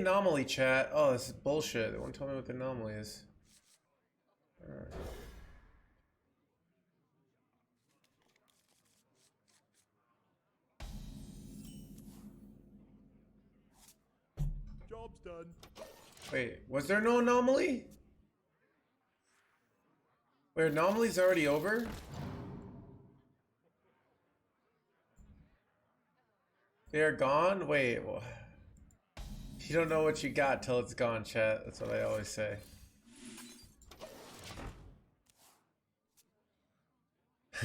anomaly, chat? Oh, this is bullshit. They won't tell me what the anomaly is. Alright. Job's done. Wait, was there no anomaly? Wait, anomaly's already over? They are gone? Wait, well, you don't know what you got till it's gone, chat. That's what I always say.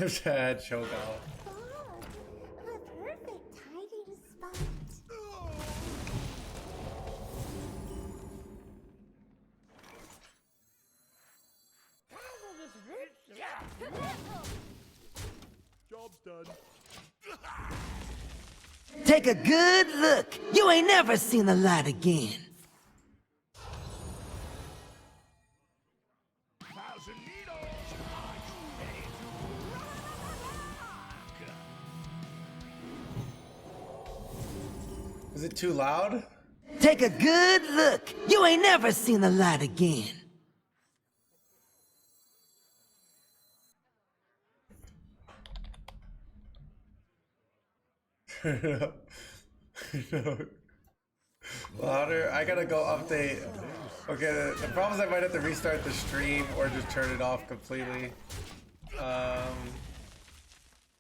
Chat, choke out. The perfect hiding spot. Job's done. Take a good look. You ain't never seen the light again. Is it too loud? Take a good look. You ain't never seen the light again. Louder. I gotta go update. Okay, the problem is I might have to restart the stream or just turn it off completely.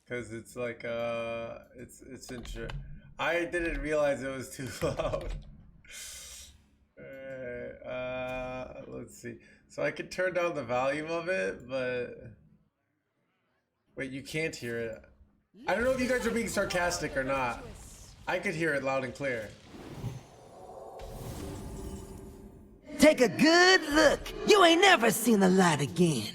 Cause it's like it's interesting. I didn't realize it was too loud. Let's see. So I could turn down the volume of it, but wait, you can't hear it. I don't know if you guys are being sarcastic or not. I could hear it loud and clear. Take a good look. You ain't never seen the light again.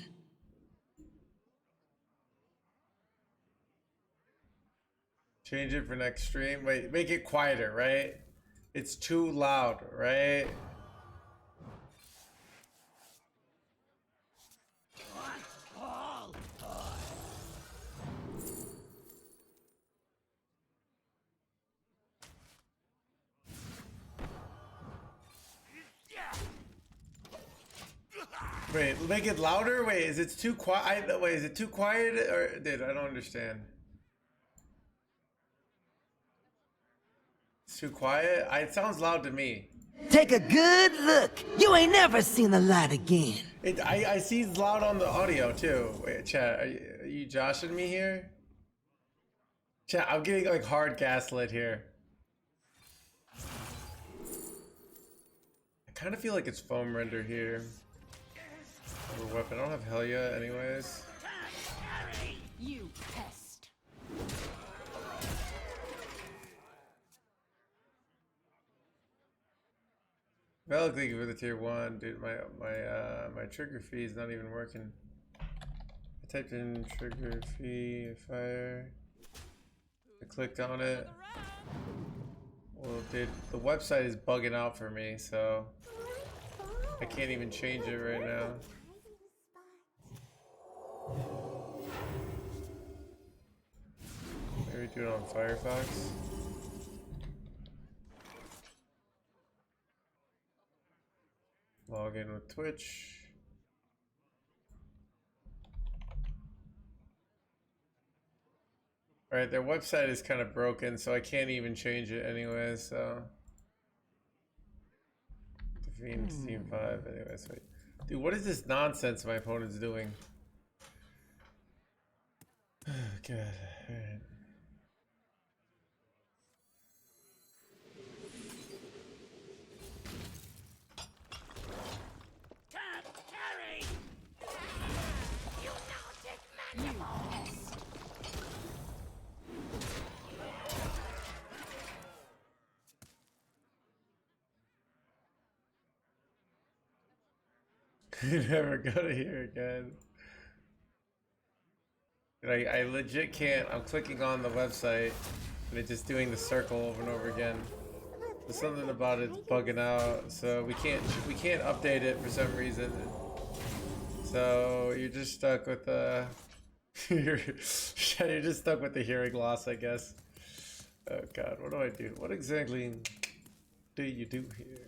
Change it for next stream. Wait, make it quieter, right? It's too loud, right? Wait, make it louder? Wait, is it too quiet? Wait, is it too quiet? Or, dude, I don't understand. It's too quiet? It sounds loud to me. Take a good look. You ain't never seen the light again. I see it's loud on the audio too. Wait, chat, are you joshing me here? Chat, I'm getting like hard gaslit here. I kind of feel like it's foam render here. Or weapon. I don't have hell yet anyways. You pest. Well, thank you for the tier 1, dude. My trigger fee is not even working. I typed in trigger fee fire. I clicked on it. Well, dude, the website is bugging out for me, so I can't even change it right now. Maybe do it on Firefox. Log in with Twitch. Alright, their website is kind of broken, so I can't even change it anyway, so. Defeat Steam 5, anyways, wait. Dude, what is this nonsense my opponent's doing? Oh, God, alright. You never go to here again. I legit can't. I'm clicking on the website and it's just doing the circle over and over again. There's something about it's bugging out, so we can't update it for some reason. So you're just stuck with the you're just stuck with the hearing loss, I guess. Oh God, what do I do? What exactly do you do here?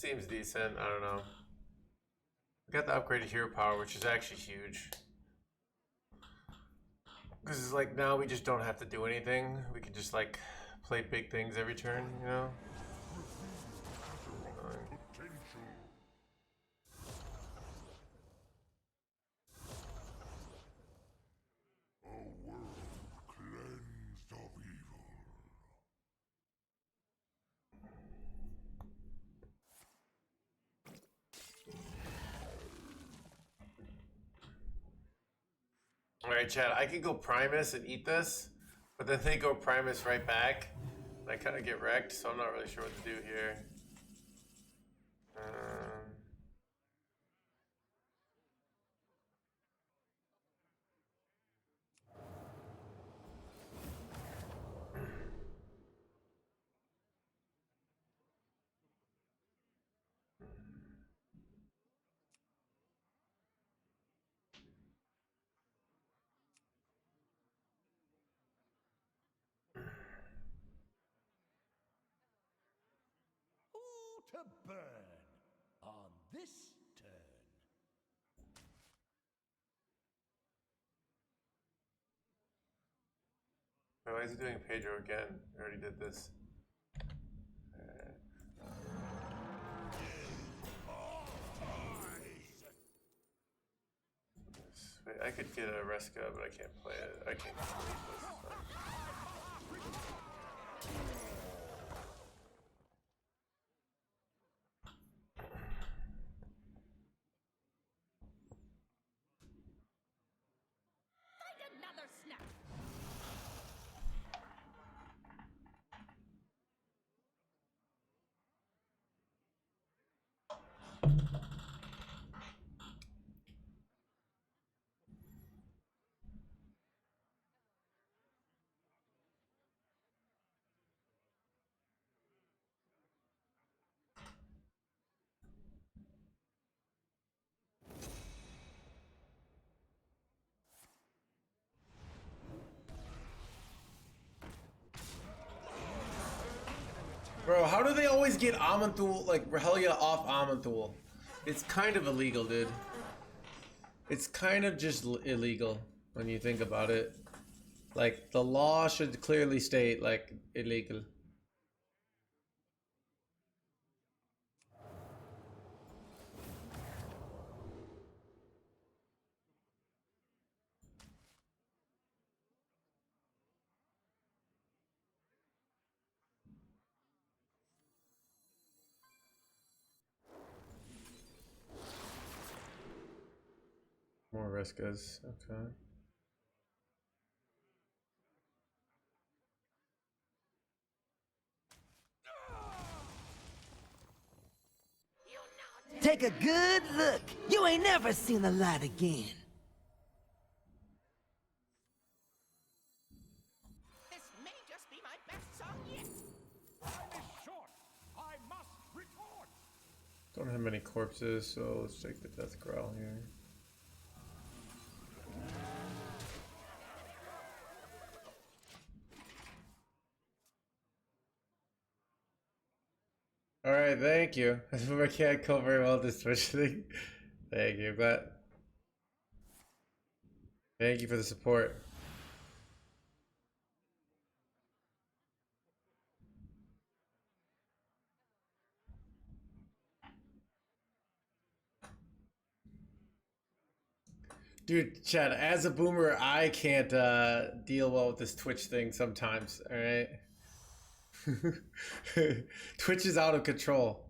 seems decent. I don't know. We got the upgraded hero power, which is actually huge. Because it's like now we just don't have to do anything. We can just like play big things every turn, you know? Alright, Chad, I could go Primus and eat this, but then they go Primus right back. And I kind of get wrecked, so I'm not really sure what to do here. Who to burn on this turn? Why is he doing Pedro again? We already did this. Wait, I could get a Reska, but I can't play it. I can't complete this. Find another snack. Bro, how do they always get Amanthul, like Rehelia off Amanthul? It's kind of illegal, dude. It's kind of just illegal when you think about it. Like, the law should clearly state, like, illegal. More Reskas, okay. Take a good look. You ain't never seen the light again. This may just be my best song yet. Time is short. I must retort. Don't have many corpses, so let's take the Death Growl here. Alright, thank you. I can't cope very well this Twitch thing. Thank you, but thank you for the support. Dude, Chad, as a boomer, I can't deal well with this Twitch thing sometimes, alright? Twitch is out of control.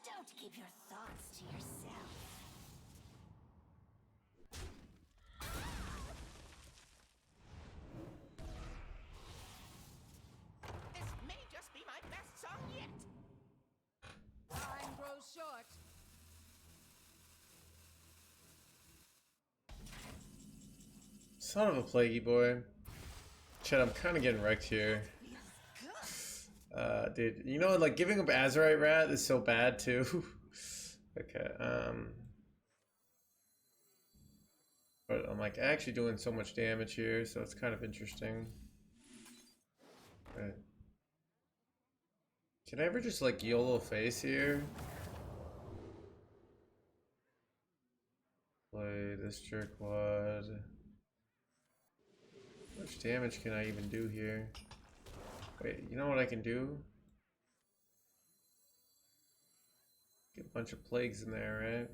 Don't keep your thoughts to yourself. This may just be my best song yet. Time grows short. Son of a plaguey boy. Chad, I'm kind of getting wrecked here. Dude, you know, like giving up Azurite Rat is so bad too. Okay, but I'm I'm like actually doing so much damage here, so it's kind of interesting. Right. Can I ever just like YOLO face here? Play this jerkwad. How much damage can I even do here? Wait, you know what I can do? Get a bunch of plagues in there, right?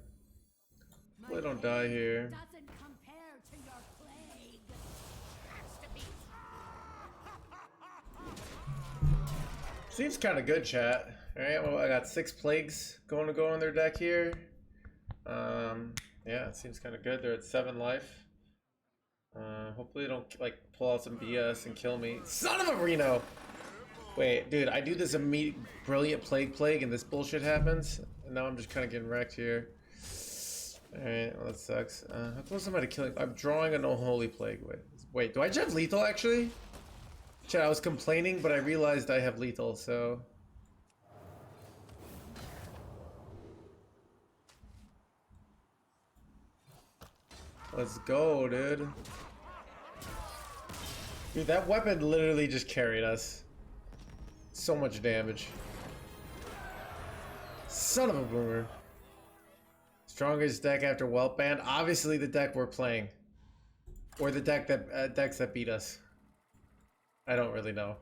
Hopefully I don't die here. Doesn't compare to your plague. Seems kind of good, chat. Alright, well, I got 6 plagues going to go in their deck here. Yeah, it seems kind of good. They're at 7 life. Hopefully they don't, like, pull out some BS and kill me. Son of a Reno! Wait, dude, I do this brilliant plague and this bullshit happens. And now I'm just kind of getting wrecked here. Alright, well, that sucks. How close am I to killing? I'm drawing an unholy plague. Wait, do I just have lethal, actually? Chat, I was complaining, but I realized I have lethal, so... Let's go, dude. Dude, that weapon literally just carried us. So much damage. Son of a boomer. Strongest deck after Whelp Band? Obviously the deck we're playing. Or the deck that decks that beat us. I don't really know.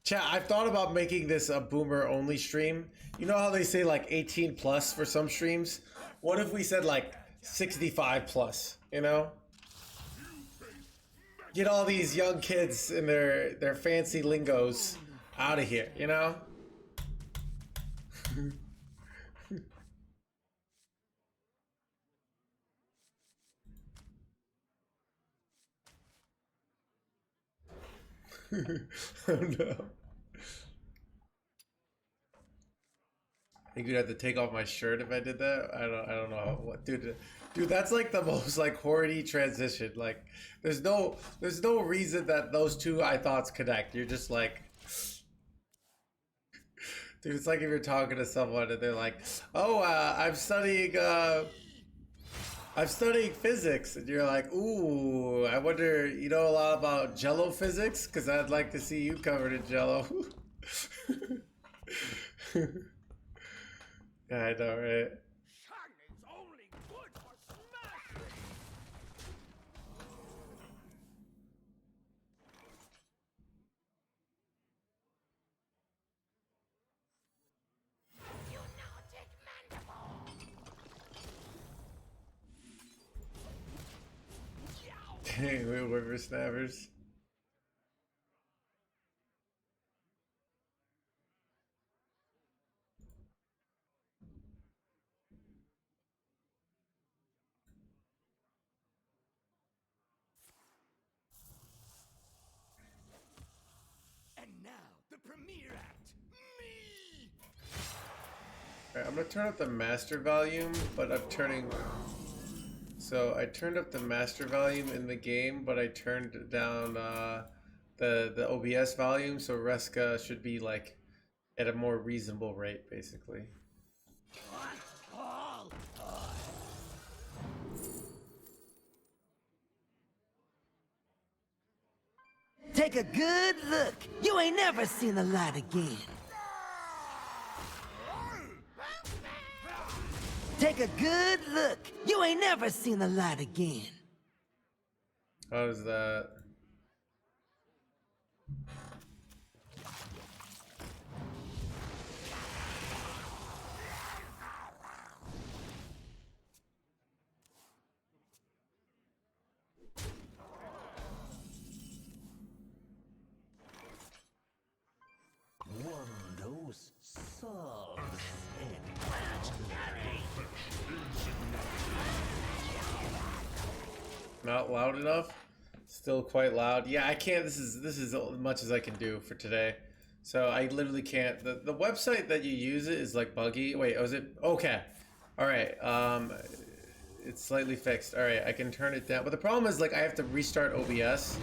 Chat, I've thought about making this a boomer only stream. You know how they say like 18 plus for some streams? What if we said like 65 plus, you know? Get all these young kids and their fancy lingos out of here, you know? Oh no. I think you'd have to take off my shirt if I did that. I don't know how, what, dude, that's like the most like horny transition. Like there's no reason that those two thoughts connect. You're just like, dude, it's like if you're talking to someone and they're like, oh, I'm studying physics, and you're like, ooh, I wonder, you know a lot about Jello physics? Because I'd like to see you covered in Jello. Yeah, I know, right? Shining's only good for smashing. Lunatic mandible. Dang, we whippersnappers. And now, the premiere act, me! Alright, I'm gonna turn up the master volume, but I'm turning... So I turned up the master volume in the game, but I turned down the OBS volume, so Reska should be like at a more reasonable rate, basically. Take a good look. You ain't never seen the light again. Take a good look. You ain't never seen the light again. How's that? Those subs Not loud enough? Still quite loud. Yeah, I can't. This is as much as I can do for today. So I literally can't. The website that you use it is like buggy. Wait, was it? Okay. All right. It's slightly fixed. All right, I can turn it down. But the problem is like I have to restart OBS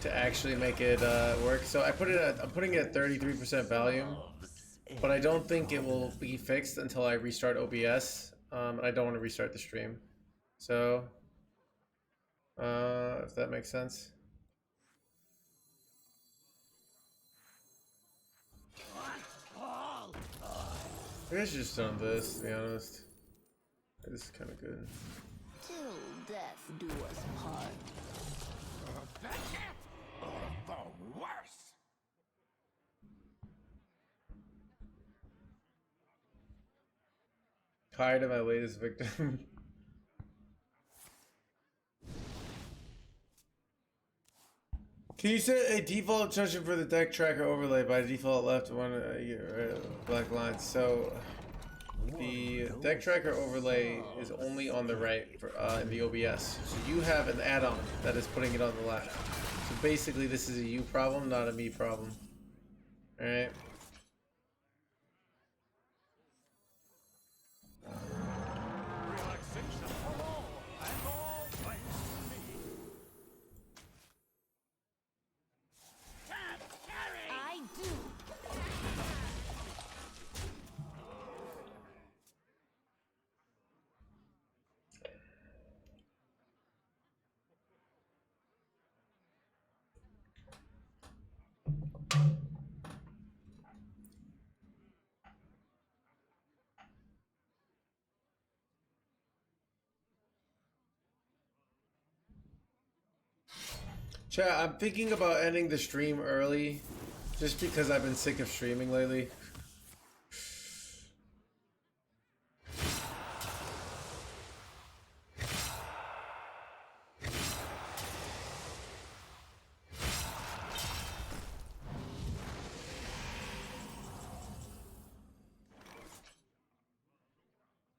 to actually make it work. So I'm putting it at 33% volume. but I don't think it will be fixed until I restart OBS. And I don't want to restart the stream. So, if that makes sense. I guess just done this, to be honest. This is kind of good. Till death do us part. That's it! Or the worse! Tired of my latest victim. Can you set a default instruction for the deck tracker overlay by default left one black lines? So the deck tracker overlay is only on the right for, in the OBS. So you have an add-on that is putting it on the left. So basically this is a you problem, not a me problem. Alright. Relaxation for all, and all thanks to me. I do. Chat, I'm thinking about ending the stream early, just because I've been sick of streaming lately.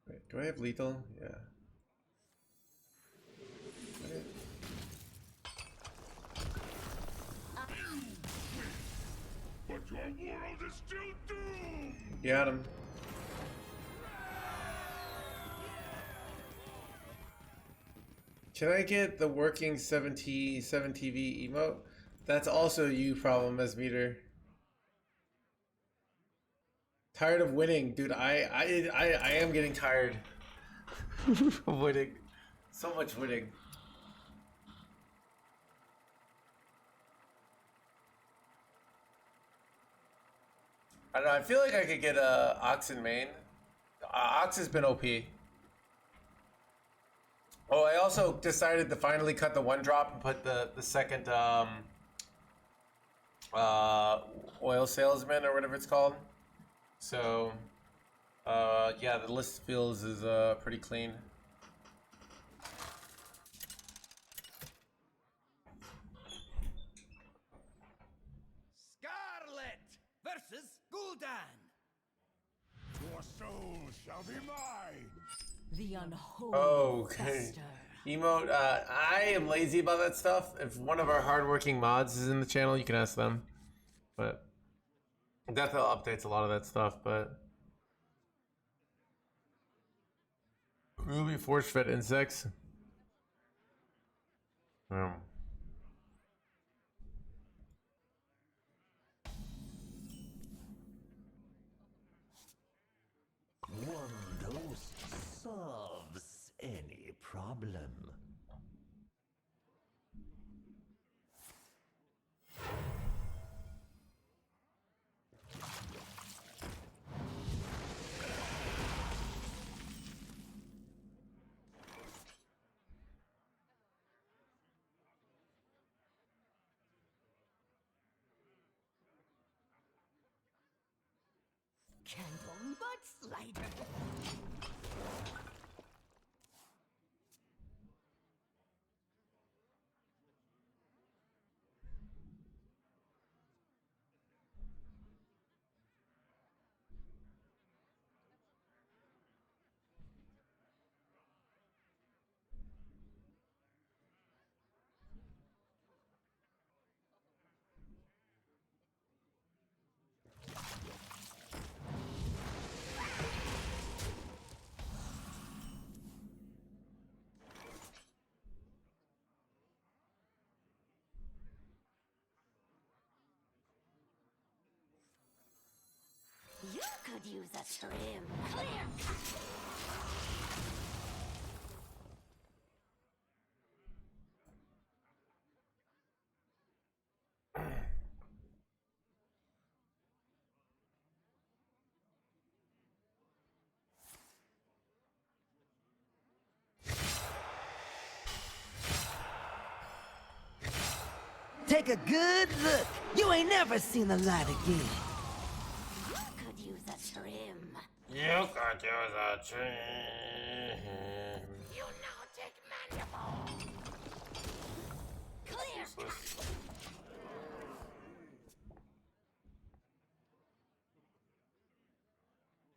Wait, do I have lethal? Yeah. Okay. But your world is still doomed! Got him. Can I get the working 7TV emote? That's also you problem as meter. Tired of winning, dude. I am getting tired of winning. So much winning. I don't know. I feel like I could get a Ox in main. Ox has been OP. Oh, I also decided to finally cut the one drop and put the second oil salesman or whatever it's called. So yeah, the list feels is pretty clean. Scarlet versus Gul'dan. Your soul shall be mine. The unholy Okay. fester. Emote, I am lazy about that stuff. If one of our hardworking mods is in the channel, you can ask them. But definitely updates a lot of that stuff, but Ruby force fed insects. One dose solves any problem. Candle mudslider. use a trim. Clear cut. Take a good look. You ain't never seen the light again. Could use a trim. You could use a trim. You now take mandible. Clear cut.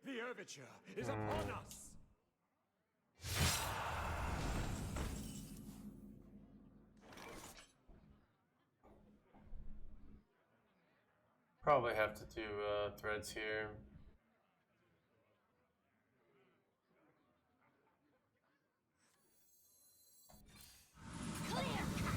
The overture is upon us. Probably have to do threads here. Clear cut.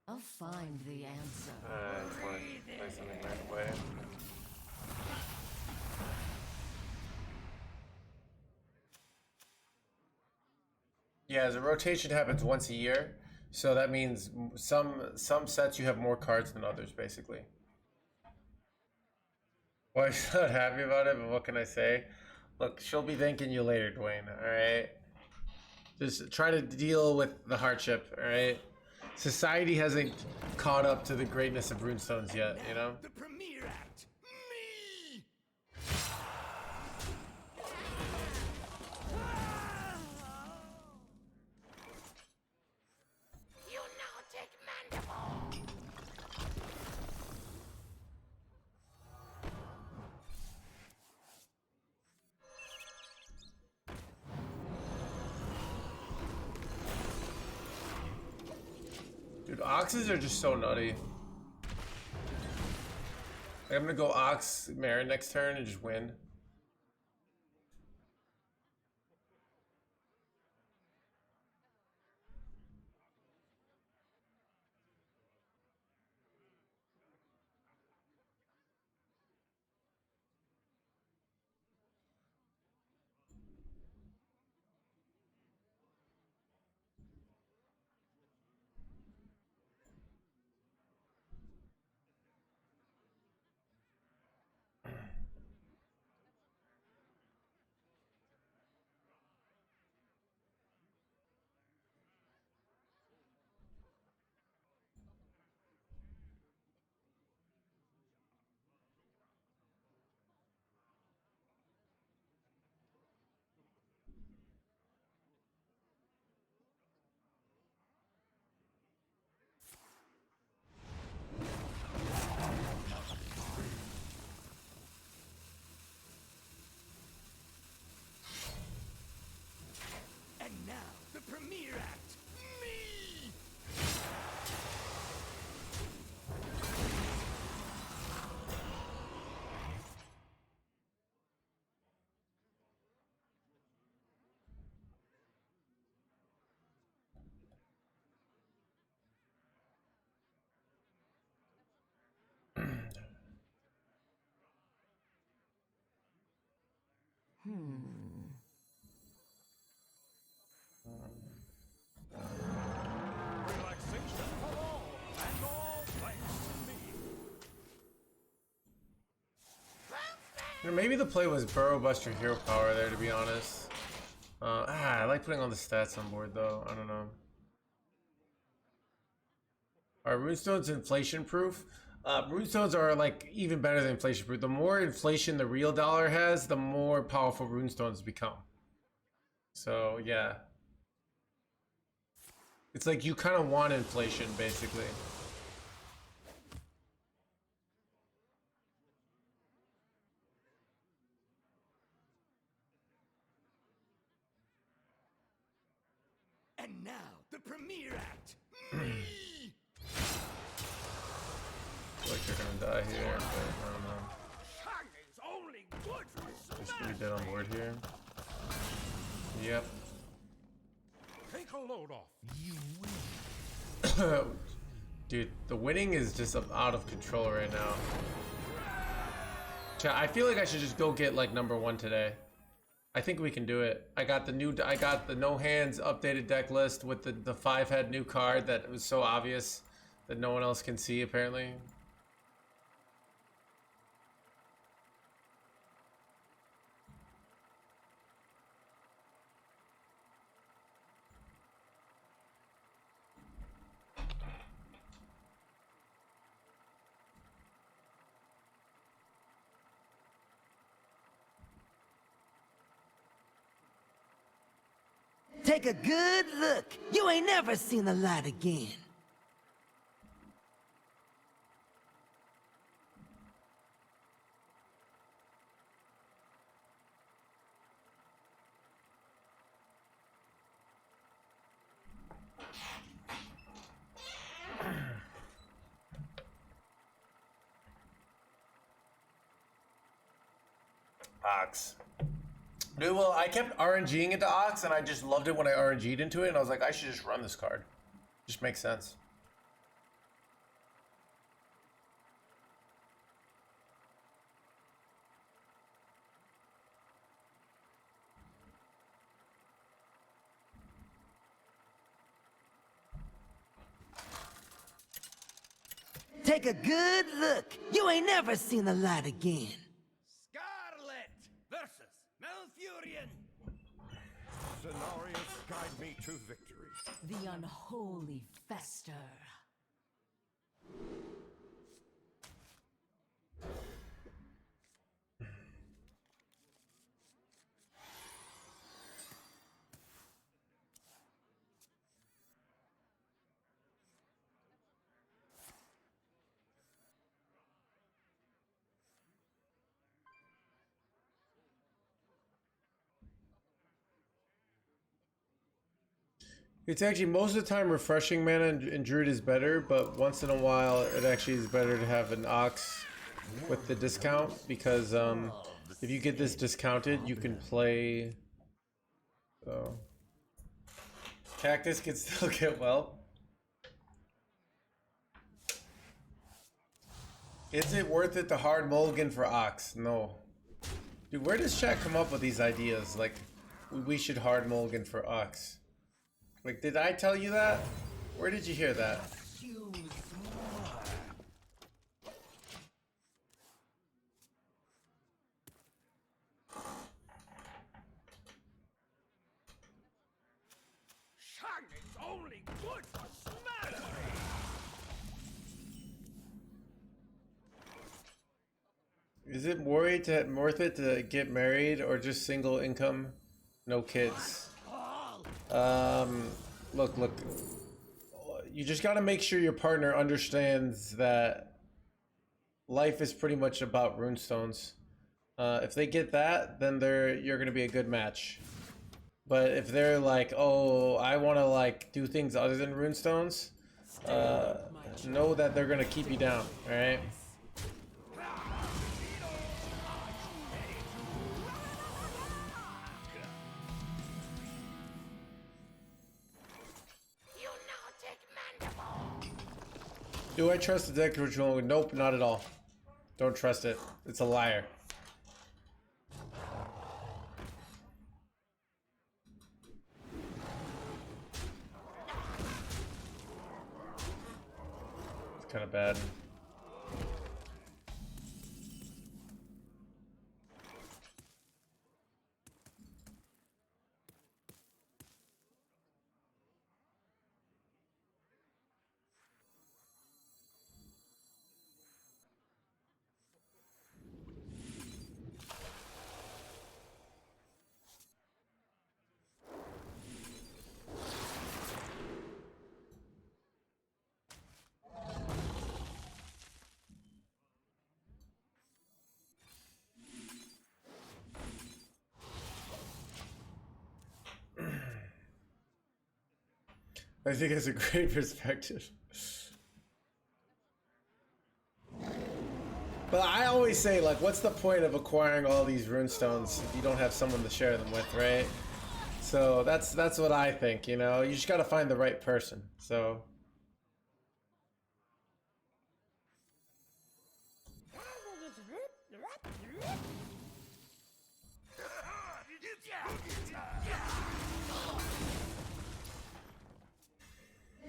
I'll find the answer. I just want to play something right away. Yeah, the rotation happens once a year, so that means some sets you have more cards than others, basically. Well, I'm not happy about it, but what can I say? Look, she'll be thanking you later, Dwayne. All right, just try to deal with the hardship. All right, society hasn't caught up to the greatness of runestones yet. You know. The premiere act. Me. You now take mandible. Dude, oxes are just so nutty. I'm gonna go Ox Mare next turn and just win. And now the premiere act. Me. Relaxation for all, and all thanks to me. You know, maybe the play was Burrow Buster Hero Power there, to be honest. I like putting all the stats on board, though. I don't know. Are runestones inflation proof? Runestones are like even better than inflation proof. The more inflation the real dollar has, the more powerful runestones become. So yeah, it's like you kind of want inflation, basically. And now, the premiere act. Me! Like you're gonna die here, but I don't know. Shagging's only good for Just gonna be smash. dead on board here. Yep. Take a load off. You Dude, the winning is just out of control right now. Chat, I feel like I should just go get like #1 today. I think we can do it. I got the No Hands updated deck list with the 5-head new card that was so obvious that no one else can see apparently. Take a good look. You ain't never seen the light again. Ox. Dude, well, I kept RNGing into Ox, and I just loved it when I RNG'd into it, and I was like, I should just run this card. Just makes sense. Take a good look. You ain't never seen the light again. Scarlet versus Malfurion. Scenarios guide me to victory. The unholy fester. It's actually most of the time refreshing mana and Druid is better, but once in a while it actually is better to have an Ox with the discount because if you get this discounted, you can play. So Cactus can still get well. Is it worth it to hard mulligan for Ox? No. Dude, where does chat come up with these ideas? Like, we should hard mulligan for Ox. Like, did I tell you that? Where did you hear that? Shagging's only good for smash. Is it worth it to get married or just single income, no kids? Look. You just gotta make sure your partner understands that life is pretty much about runestones. If they get that, then you're gonna be a good match. But if they're like, oh, I want to like do things other than runestones, know that they're gonna keep you down. All right. Do I trust the deck control? Nope, not at all. Don't trust it. It's a liar. It's kind of bad. I think it's a great perspective. But I always say, like, what's the point of acquiring all these runestones if you don't have someone to share them with, right? So that's what I think, you know? You just gotta find the right person, so...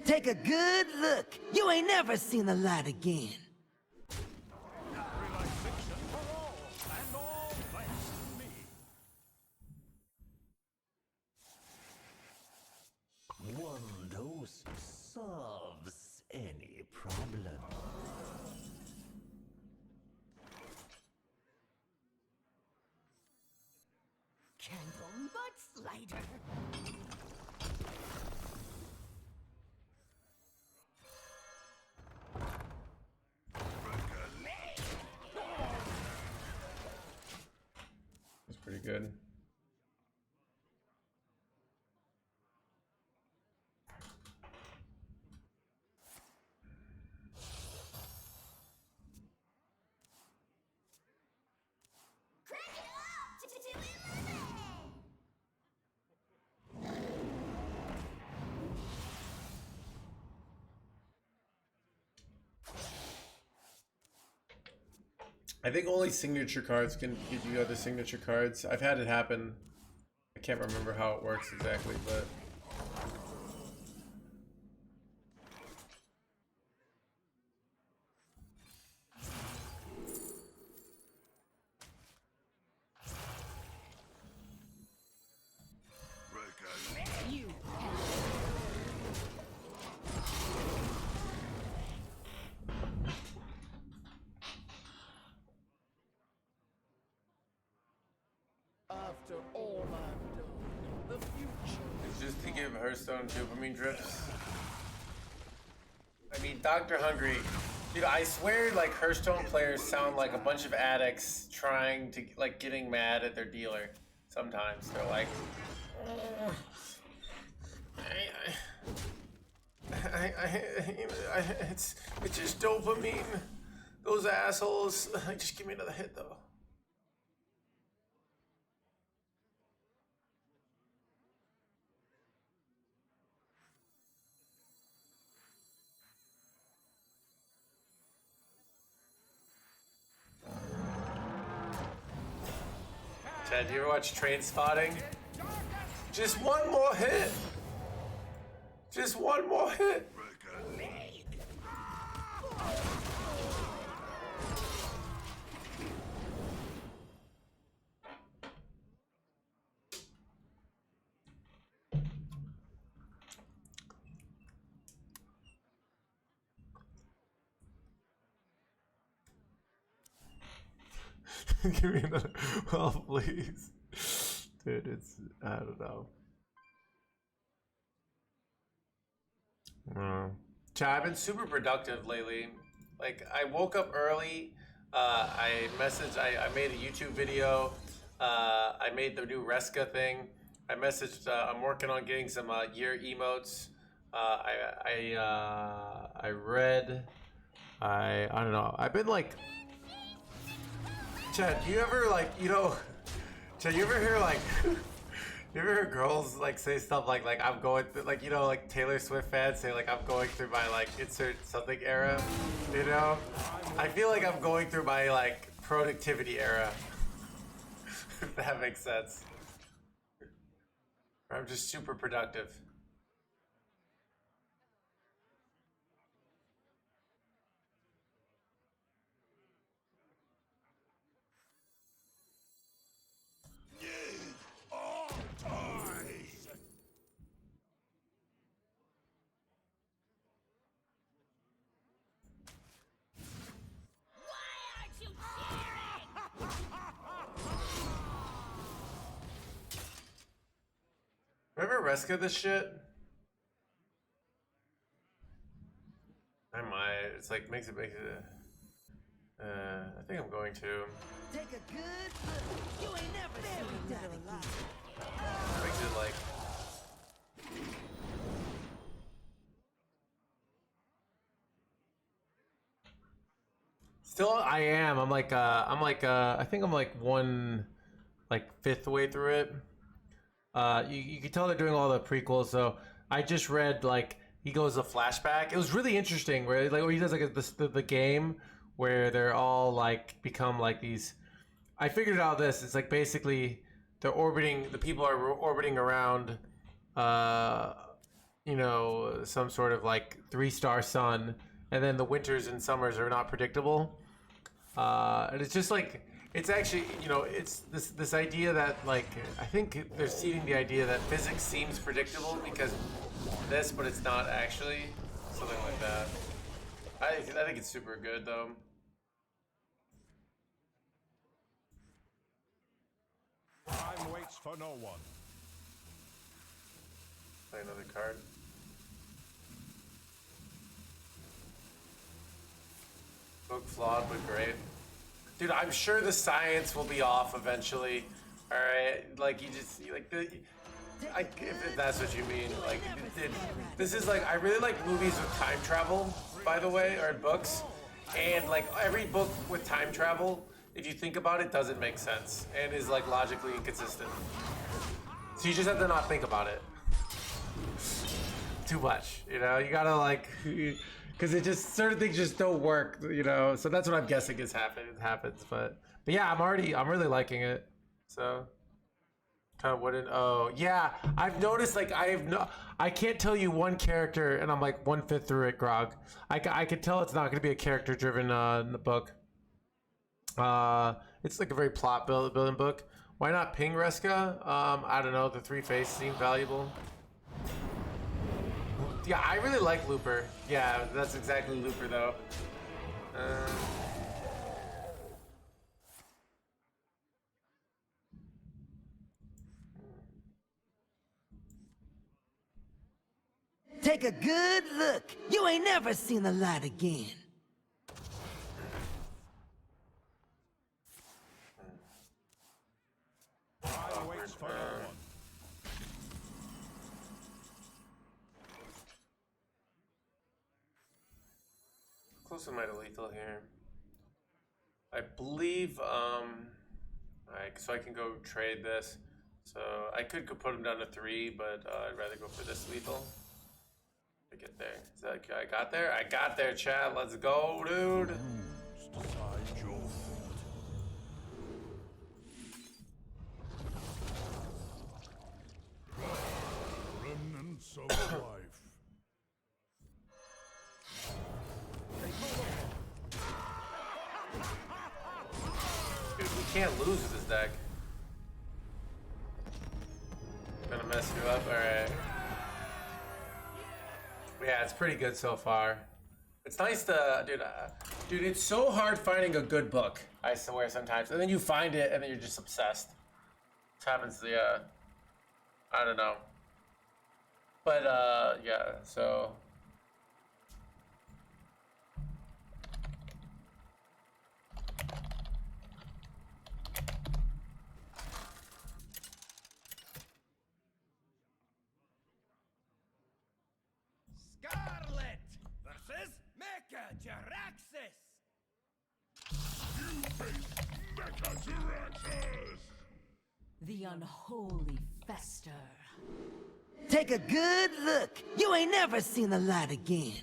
Take a good look. You ain't never seen the light again. Relaxation for all, and all thanks to me. One dose solves any problem. Candle butt slider. That's pretty good. I think only signature cards can give you other signature cards. I've had it happen. I can't remember how it works exactly, but... After all I've done, the future It's just to give Hearthstone dopamine drips. I mean, Dr. Hungry, dude, I swear, like, Hearthstone players sound like a bunch of addicts trying to, like, getting mad at their dealer. Sometimes they're like, it's just dopamine. Those assholes. Just give me another hit, though. Chad, do you ever watch Train Spotting? Just one more hit. Just one more hit. Give me another. Well, please. Dude, it's. I don't know. Chad, I've been super productive lately. Like, I woke up early. I made a YouTube video. I made the new Reska thing. I messaged. I'm working on getting some year emotes. I read. I don't know. I've been like. Chad, do you ever like, you know, Chad, you ever hear like, you ever hear girls like say stuff like I'm going through, like, you know, like Taylor Swift fans say like I'm going through my like insert something era, you know? I feel like I'm going through my like productivity era, if that makes sense. I'm just super productive. Remember Reska this shit? I might. It's like makes it. I think I'm going to. Take a good look. You ain't never seen the light again. Makes it like. I am. I'm like I think I'm like fifth way through it. You can tell they're doing all the prequels. So I just read like he goes a flashback. It was really interesting where like he does like the game where they're all like become like these. I figured out this. It's like basically they're orbiting. The people are orbiting around, you know, some sort of like 3-star sun, and then the winters and summers are not predictable. And it's just like it's actually, you know, it's this idea that like I think they're seeding the idea that physics seems predictable because this, but it's not actually something like that. I think it's super good though. Time waits for no one. Play another card. Book flawed but great. Dude, I'm sure the science will be off eventually. Alright? Like, you just, like, if that's what you mean. Like, this is like, I really like movies with time travel, by the way, or books. And, like, every book with time travel, if you think about it, doesn't make sense. And is, like, logically inconsistent. So you just have to not think about it too much, you know? You gotta, like... Because it just certain things just don't work, you know. So that's what I'm guessing is happens. But yeah, I'm really liking it. So kind of wouldn't. Oh yeah, I've noticed like I can't tell you one character, and I'm like 1/5 through it, Grog. I could tell it's not going to be a character driven book. It's like a very plot building book. Why not Ping Reska? I don't know. The 3 faces seem valuable. Yeah, I really like Looper. Yeah, that's exactly Looper, though. Take a good look. You ain't never seen the light again. Time waits for no one. Close to my lethal here. I believe, alright, so I can go trade this. So I could go put him down to 3, but I'd rather go for this lethal to get there. Is that okay? I got there? I got there, chat. Let's go, dude. Decide your fate. Remnants of life. Dude, we can't lose with this deck. Gonna mess you up? Alright. Yeah, it's pretty good so far. It's nice to, dude, it's so hard finding a good book, I swear sometimes. And then you find it, and then you're just obsessed. This happens to, I don't know. But, yeah, so... Scarlet versus Mecha Jaraxxus. You face Mecha Jaraxxus. The unholy fester. Take a good look. You ain't never seen the light again.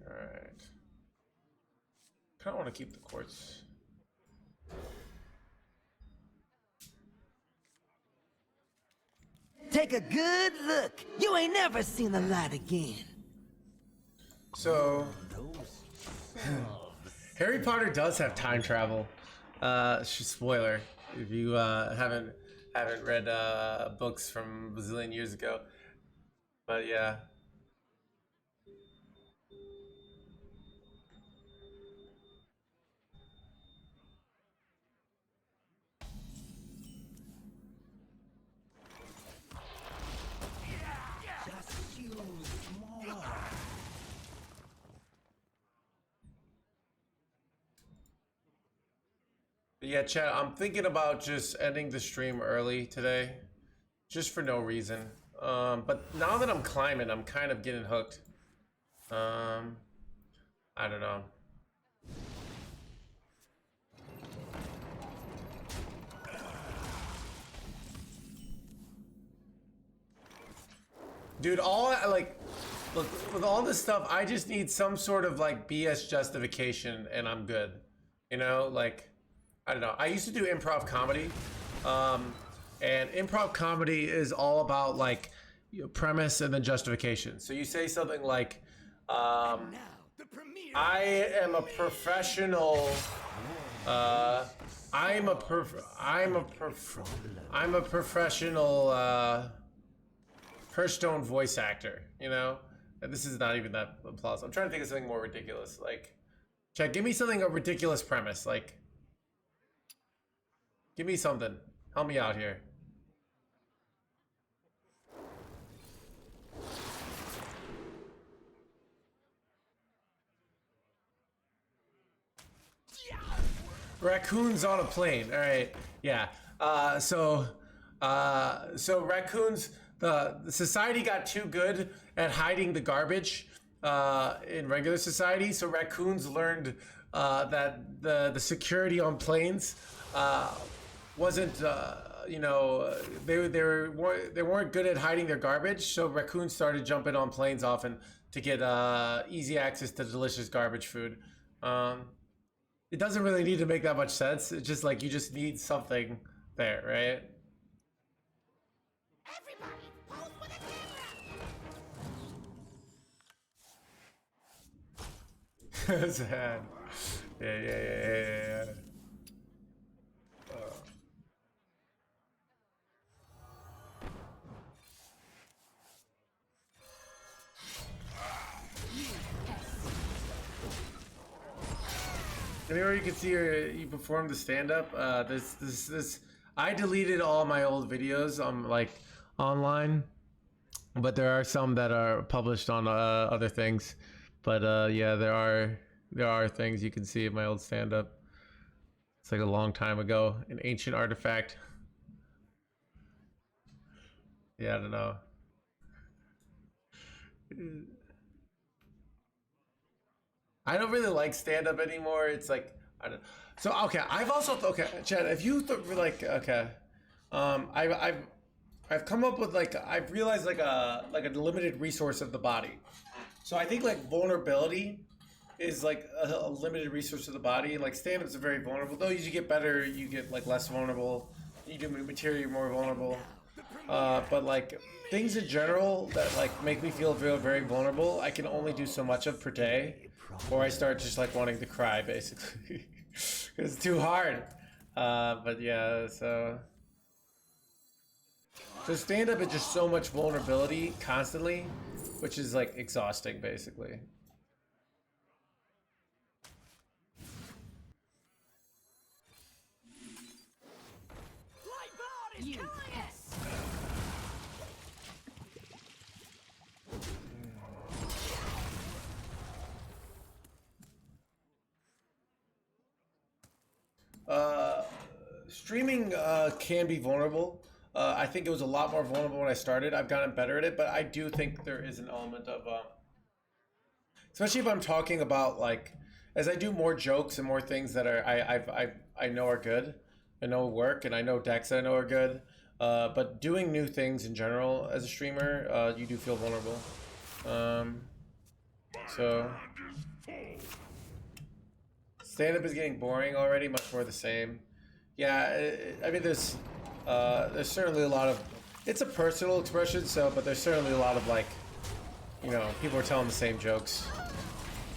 Alright. Kinda wanna keep the quartz. Take a good look. You ain't never seen the light again. So... Harry Potter does have time travel. Spoiler. If you haven't read books from a bazillion years ago. But yeah. Yeah, chat, I'm thinking about just ending the stream early today. Just for no reason. But now that I'm climbing, I'm kind of getting hooked. I don't know. Dude, look, with all this stuff, I just need some sort of like BS justification and I'm good. You know, like, I don't know. I used to do improv comedy. And improv comedy is all about like premise and then justification. So you say something like, I am a professional, I'm a professional, Hearthstone voice actor, you know? And this is not even that plausible. I'm trying to think of something more ridiculous. Like, chat, give me something, a ridiculous premise. Like, give me something. Help me out here. Raccoons on a plane. All right. Yeah. So raccoons. The society got too good at hiding the garbage in regular society. So raccoons learned that the security on planes wasn't. You know, they weren't good at hiding their garbage. So raccoons started jumping on planes often to get easy access to delicious garbage food. It doesn't really need to make that much sense. It's just like you just need something there, right? Everybody, pose for the camera! Sad. Yeah. Anywhere you can see you perform the stand-up. This. I deleted all my old videos on like online, but there are some that are published on other things. But yeah, there are things you can see of my old stand-up. It's like a long time ago, an ancient artifact. Yeah, I don't know. I don't really like stand-up anymore. It's like I don't. So okay, I've also Chad. If you like I've come up with like I've realized like a limited resource of the body. So I think like vulnerability is like a limited resource of the body. Like stand-ups are very vulnerable. Though as you get better, you get like less vulnerable. You do material, you're more vulnerable. But like things in general that like make me feel very, very vulnerable, I can only do so much of per day, or I start just like wanting to cry basically. It's too hard. But yeah, so stand-up is just so much vulnerability constantly, which is like exhausting basically. Streaming can be vulnerable. I think it was a lot more vulnerable when I started. I've gotten better at it, but I do think there is an element of, especially if I'm talking about like, as I do more jokes and more things that are I know are good, I know work, and I know decks that I know are good. But doing new things in general as a streamer, you do feel vulnerable. So stand-up is getting boring already, much more the same. Yeah, I mean, there's certainly a lot of, it's a personal expression, so, but there's certainly a lot of like, you know, people are telling the same jokes.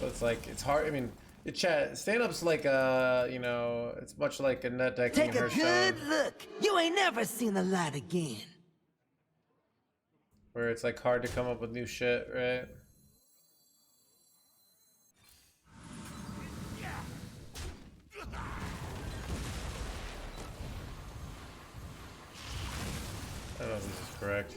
So it's like, it's hard, I mean, stand-up's like, you know, it's much like a net decking Take a Hearthstone, good look. You ain't never seen the light again. where it's like hard to come up with new shit, right? I don't know if this is correct.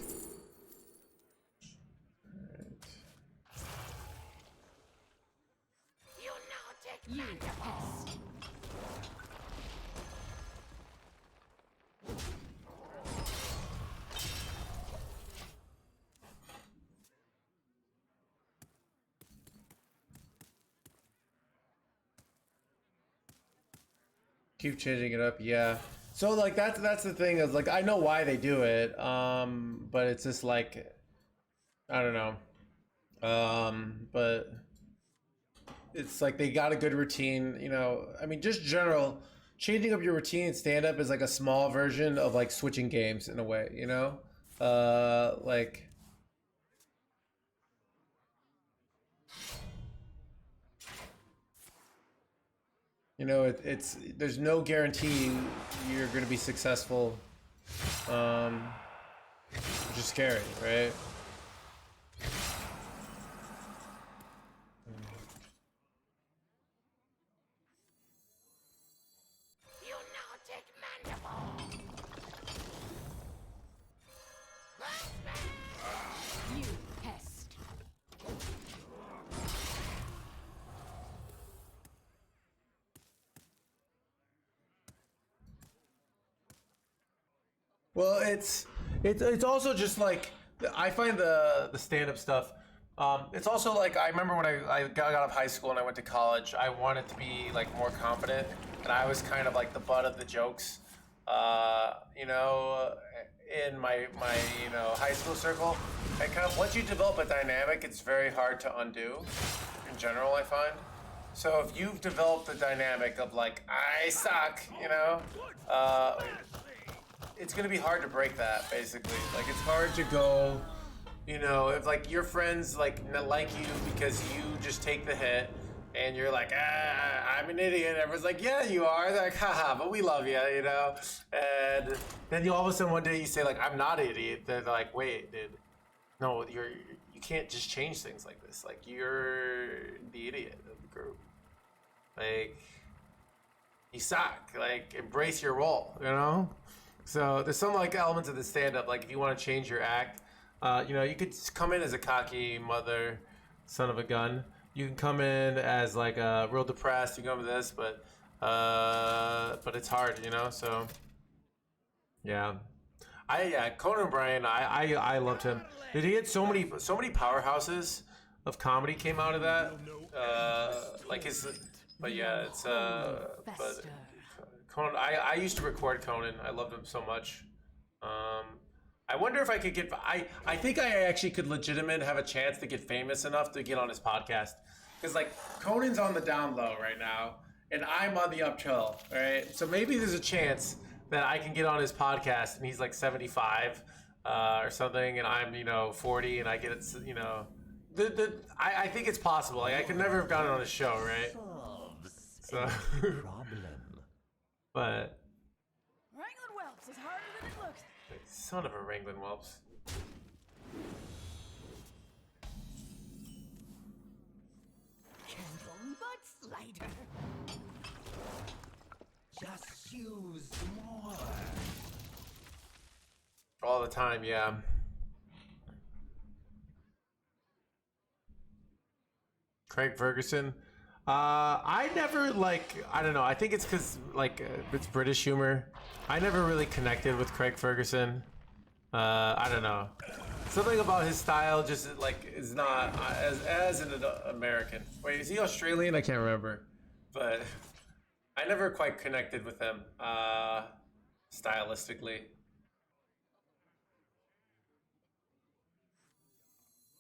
You know, take Keep changing it up, yeah. So like that's the thing is like I know why they do it, but it's just like I don't know, but it's like they got a good routine, you know. I mean, just general changing up your routine in stand up is like a small version of like switching games in a way, you know. Like. You know, it's there's no guarantee you're going to be successful, which is scary, right? Lunatic mandible. You pest. Well, it's also just like I find the stand up stuff. It's also like I remember when I got out of high school and I went to college. I wanted to be like more confident, and I was kind of like the butt of the jokes. You know, in my you know high school circle, and kind of once you develop a dynamic, it's very hard to undo. In general, I find. So if you've developed the dynamic of like I suck, you know. It's gonna be hard to break that, basically. Like it's hard to go, you know, if like your friends like you because you just take the hit, and you're like, I'm an idiot. Everyone's like, yeah, you are. They're like, haha, but we love you, you know. And then you all of a sudden one day you say like, I'm not an idiot. They're like, wait, dude, no, you can't just change things like this. Like you're the idiot of the group. Like you suck. Like embrace your role, you know. So there's some like elements of the stand-up, like if you want to change your act, you know, you could come in as a cocky mother, son of a gun. You can come in as like real depressed. You come with this, but it's hard, you know. So yeah, Conan O'Brien, I loved him. Did he get so many powerhouses of comedy came out of that? Like his, but yeah, it's but. Conan, I used to record Conan. I loved him so much. I wonder if I could get. I think I actually could legitimate have a chance to get famous enough to get on his podcast. Because like Conan's on the down low right now, and I'm on the uphill. Right, so maybe there's a chance that I can get on his podcast, and he's like 75 or something, and I'm 40, and I get it. I think it's possible. Like I could never have gotten on his show, right? So. But Wrangling whelps is harder than it looks. Son of a wrangling whelps. Candle butt slider. Just use more. All the time, yeah. Craig Ferguson. I never I don't know. I think it's because it's British humor. I never really connected with Craig Ferguson. I don't know. Something about his style just is not as an American. Wait, is he Australian? I can't remember. But I never quite connected with him stylistically.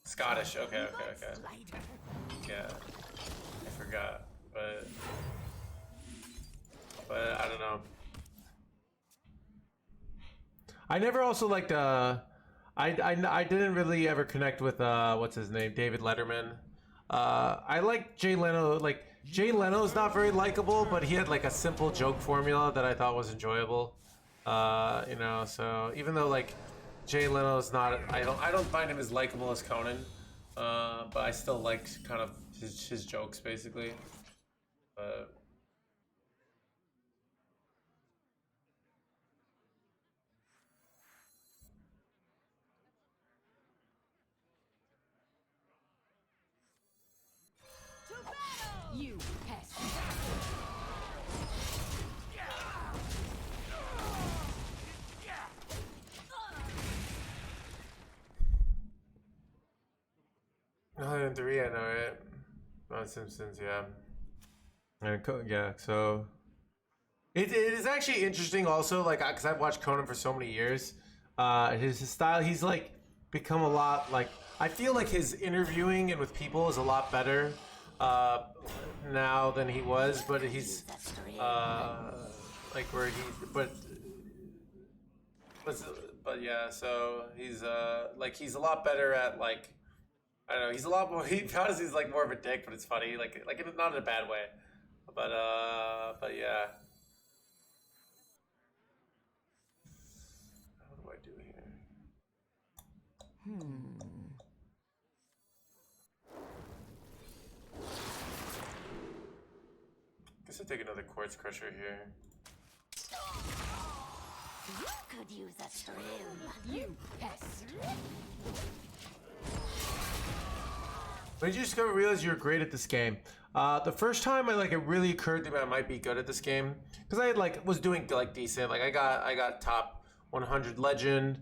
Scottish. Okay. Yeah. I forgot, but I don't know. I never also liked I didn't really ever connect with what's his name, David Letterman. I like Jay Leno. Like Jay Leno's not very likable, but he had like a simple joke formula that I thought was enjoyable. So even though like Jay Leno's not, I don't find him as likable as Conan, but I still liked kind of his jokes basically. You pest. And 3, I know it. On Simpsons, yeah. And yeah, so It is actually interesting also, like, because I've watched Conan for so many years. His style, he's like become a lot like, I feel like his interviewing and with people is a lot better now than he was, but he's like where he, but yeah, so he's like he's a lot better at like, I don't know, he's a lot more, he honestly is like more of a dick, but it's funny, like not in a bad way, but yeah. What do I do here? Guess I'll take another quartz crusher here. You could use a trim. You pest. When did you discover, realize you were great at this game? The first time it really occurred to me I might be good at this game, because I had was doing like decent. Like I got top 100 legend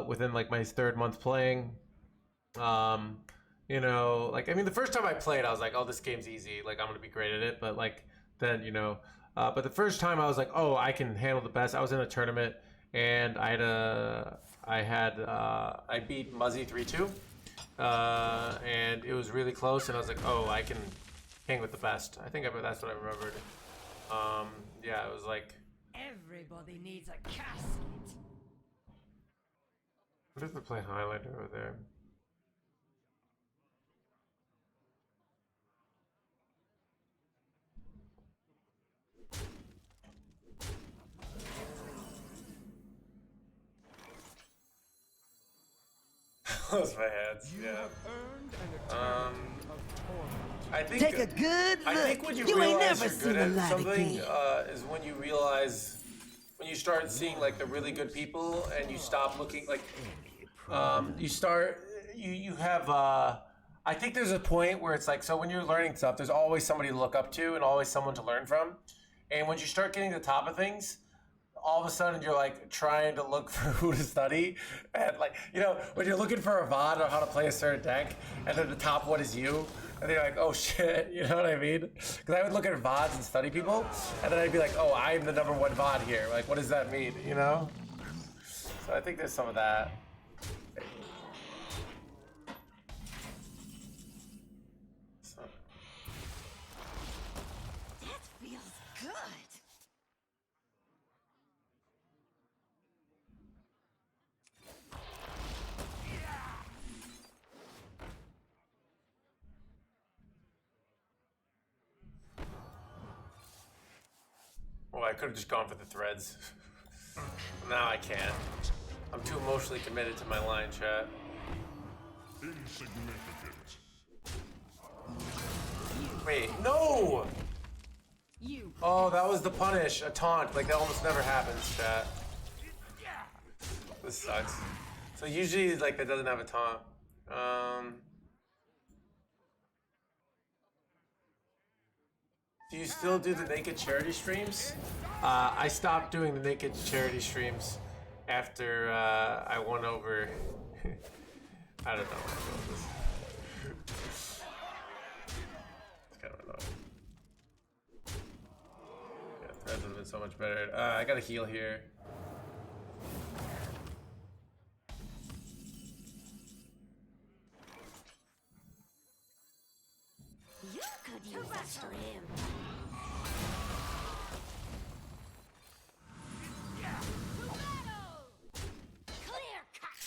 within like my 3rd month playing. You know, like I mean, the first time I played, I was like, oh, this game's easy. Like I'm gonna be great at it. But like then you know, but the first time I was like, oh, I can handle the best. I was in a tournament and I beat Muzzy 3-2. And it was really close, and I was like, oh, I can hang with the best. I think that's what I remembered. Yeah, it was like... Everybody needs a casket. What if we play Highlander over there? Close my hands, yeah. I think Take a good look. I think when you ain't realize never you're seen good the at light something again. is when you realize, when you start seeing like the really good people and you stop looking like you have I think there's a point where it's like, so when you're learning stuff, there's always somebody to look up to and always someone to learn from. And when you start getting to the top of things, all of a sudden you're like trying to look for who to study, and like, you know, when you're looking for a VOD on how to play a certain deck, and then the top one is you, and you're like, oh shit, you know what I mean? Because I would look at VODs and study people, and then I'd be like, oh, I'm the #1 VOD here. Like, what does that mean, you know? So I think there's some of that. That feels good. Oh, I could have just gone for the threads. Now I can't. I'm too emotionally committed to my line, chat. Insignificant. Wait, no! You. Oh, that was the punish, a taunt. Like, that almost never happens, chat. This sucks. So usually, like, that doesn't have a taunt. Do you still do the naked charity streams? I stopped doing the naked charity streams after I won over. I don't know what I wrote this. It's kind of annoying. Yeah, threads would have been so much better. I gotta heal here. You could use a trim. Clear cut.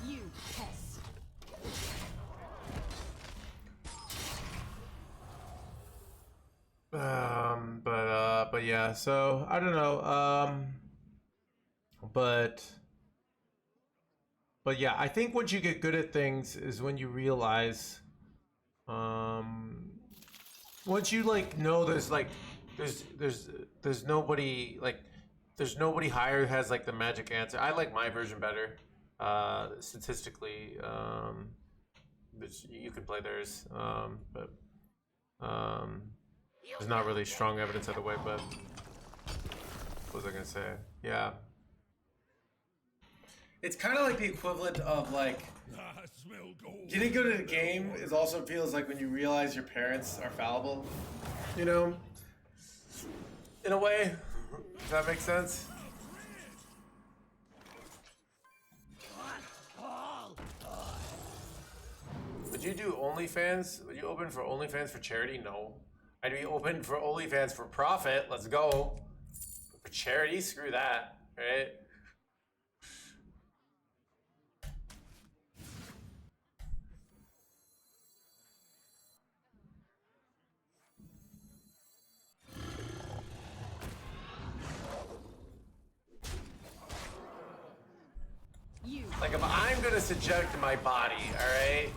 You pest. But yeah, so I don't know. But yeah, I think once you get good at things is when you realize, once you like know there's nobody there's nobody higher who has like the magic answer. I like my version better, statistically. You can play theirs, but there's not really strong evidence either way. But what was I gonna say? Yeah. It's kind of like the equivalent of like getting good at a game is also feels like when you realize your parents are fallible, you know, in a way. Does that make sense? Would you do OnlyFans? Would you open for OnlyFans for charity? No. I'd be open for OnlyFans for profit. Let's go. For charity, screw that, right? Like if I'm gonna subject my body, all right,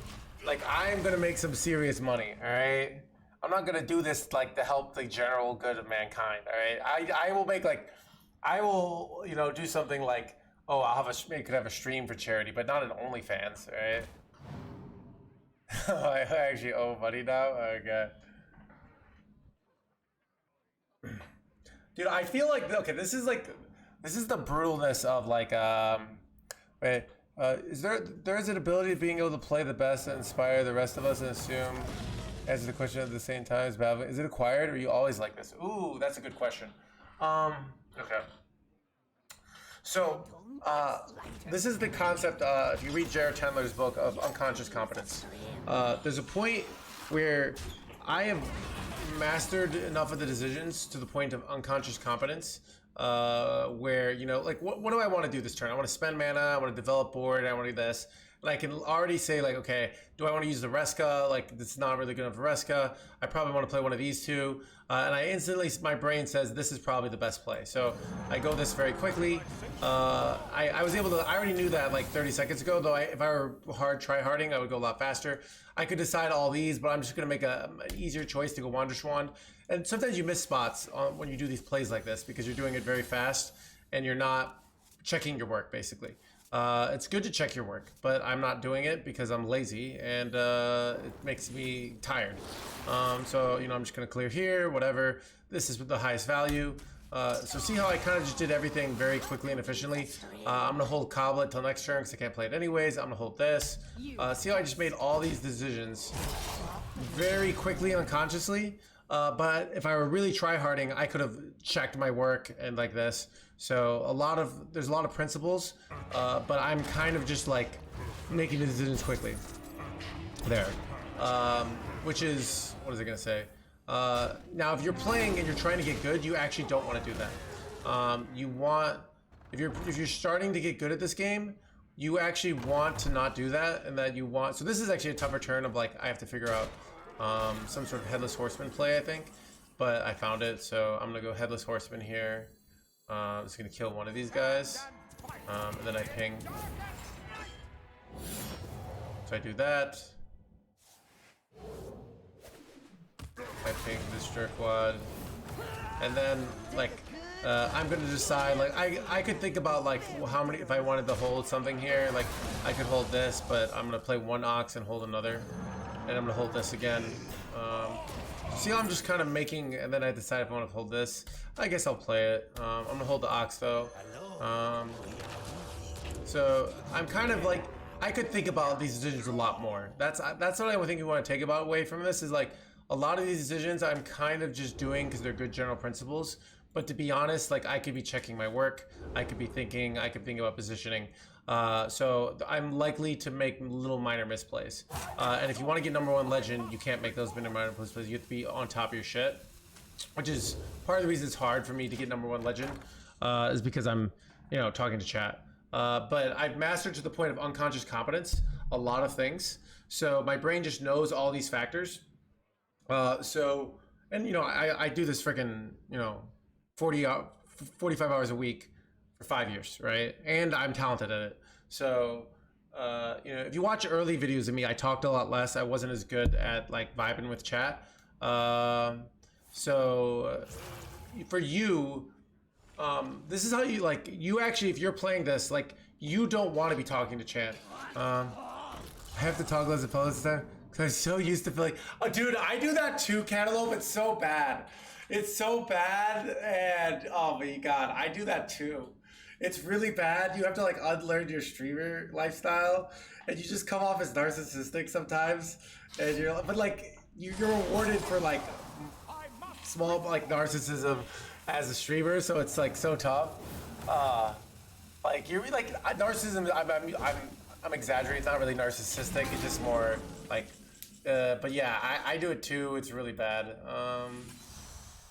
like I'm gonna make some serious money, all right. I'm not gonna do this like to help the general good of mankind, all right. I will make like, I will, you know, do something like, oh, I'll have a, could have a stream for charity, but not an OnlyFans, all right. I actually owe money now. Okay. Dude, I feel like okay, this is the brutalness of like wait. Is there's an ability of being able to play the best and inspire the rest of us and assume answer the question at the same time as battling? Is it acquired or are you always like this? Ooh, that's a good question. Okay. So this is the concept, if you read Jared Tendler's book of unconscious competence, there's a point where I have mastered enough of the decisions to the point of unconscious competence where, you know, like what do I want to do this turn? I want to spend mana, I want to develop board, I want to do this. And I can already say like, okay, do I want to use the Reska? Like it's not really good enough for Reska. I probably want to play one of these two. And I instantly, my brain says this is probably the best play. So I go this very quickly. I was able to, I already knew that like 30 seconds ago, though if I were try-harding, I would go a lot faster. I could decide all these, but I'm just going to make an easier choice to go Wanderschwand. And sometimes you miss spots when you do these plays like this because you're doing it very fast and you're not checking your work, basically. It's good to check your work, but I'm not doing it because I'm lazy and it makes me tired. So, you know, I'm just going to clear here, whatever. This is the highest value. So see how I kind of just did everything very quickly and efficiently. I'm going to hold Coblet till next turn because I can't play it anyways. I'm going to hold this. See how I just made all these decisions very quickly and unconsciously. But if I were really try-harding, I could have checked my work and like this. So there's a lot of principles, but I'm kind of just like making the decisions quickly. There. Which is, what is it going to say? Now, if you're playing and you're trying to get good, you actually don't want to do that. You want, if you're starting to get good at this game, you actually want to not do that, and that you want. So this is actually a tougher turn of like I have to figure out some sort of headless horseman play, I think, but I found it. So I'm gonna go headless horseman here. I'm just gonna kill one of these guys, and then I ping. So I do that. I ping this jerkwad, and then like I'm gonna decide like I could think about like how many, if I wanted to hold something here, like I could hold this, but I'm gonna play one ox and hold another, and I'm gonna hold this again. See how I'm just kind of making, and then I decide if I want to hold this. I guess I'll play it. I'm gonna hold the ox though. So I'm kind of like, I could think about these decisions a lot more. That's what I think you want to take about away from this is like a lot of these decisions I'm kind of just doing because they're good general principles. But to be honest, like I could be checking my work. I could be thinking. I could think about positioning. So I'm likely to make little minor misplays. And if you want to get #1 legend, you can't make those minor misplays. You have to be on top of your shit, which is part of the reason it's hard for me to get #1 legend, is because I'm, you know, talking to chat. But I've mastered to the point of unconscious competence a lot of things. So my brain just knows all these factors. So, and you know, I do this freaking, you know, 45 hours a week for 5 years, right? And I'm talented at it. So, you know, if you watch early videos of me, I talked a lot less. I wasn't as good at like vibing with chat. So for you, this is how you like, you actually, if you're playing this, like you don't want to be talking to chat. I have to toggle as a fellow this time because I'm so used to feeling, oh dude, I do that too, Cantaloupe. It's so bad. It's so bad, and oh my god, I do that too. It's really bad. You have to like unlearn your streamer lifestyle, and you just come off as narcissistic sometimes. And you're, but like you're rewarded for like small like narcissism as a streamer, so it's like so tough. Like you're like narcissism. I'm exaggerating. It's not really narcissistic. It's just more like. But yeah, I do it too. It's really bad.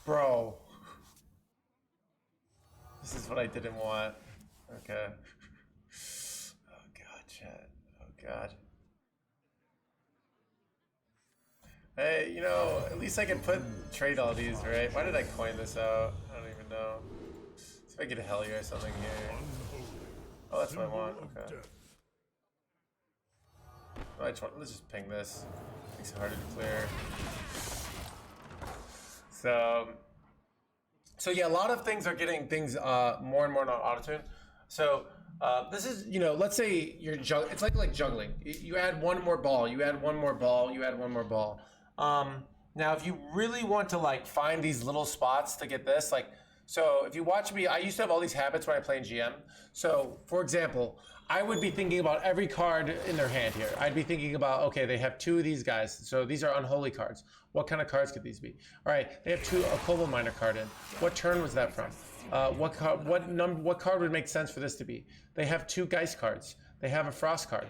Bro. This is what I didn't want. Okay. Oh god, chat. Oh god. Hey, you know, at least I can trade all these, right? Why did I coin this out? I don't even know. See if I get a Hellier or something here. Oh, that's what I want. Okay. Oh, let's just ping this. Makes it harder to clear. So yeah, a lot of things are getting things more and more on auto-tune. So this is, you know, let's say you're it's like juggling. You add one more ball, you add one more ball, you add one more ball. Now, if you really want to like find these little spots to get this, like, so if you watch me, I used to have all these habits when I play in GM. So for example, I would be thinking about every card in their hand here. I'd be thinking about, okay, they have 2 of these guys. So these are unholy cards. What kind of cards could these be? All right, they have a Kobold Miner card in. What turn was that from? What card would make sense for this to be? They have 2 Geist cards. They have a Frost card.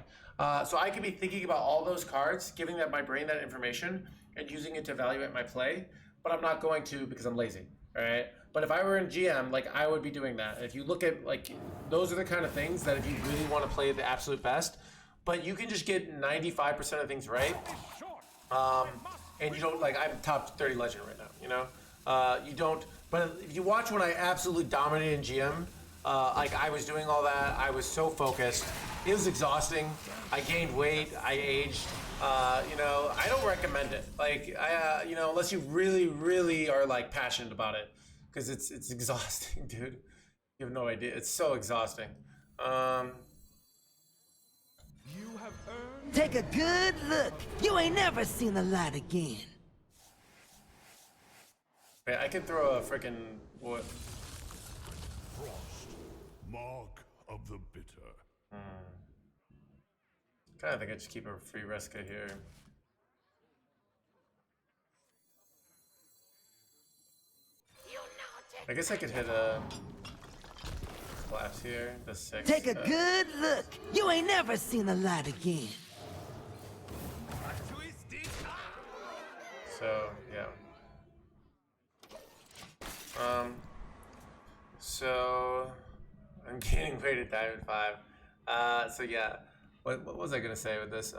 So I could be thinking about all those cards, giving my brain that information, and using it to evaluate my play. But I'm not going to because I'm lazy. All right. But if I were in GM, like I would be doing that. If you look at like, those are the kind of things that if you really want to play the absolute best, but you can just get 95% of things right. And you don't like, I'm top 30 legend right now, you know? You don't, but if you watch when I absolutely dominated in GM, like I was doing all that, I was so focused. It was exhausting. I gained weight, I aged. You know, I don't recommend it. Like, you know, unless you really, really are like passionate about it. Because it's exhausting, dude. You have no idea. It's so exhausting. You have earned. Take a good look. You ain't never seen the light again. Wait, I can throw a freaking what? Frost, mark of the bitter. Kind of think I just keep a free Reska here. I guess I could hit a collapse here, the 6. Take a good look. You ain't never seen the light again. So, yeah. So I'm gaining weight at Diamond 5. So yeah, what was I gonna say with this?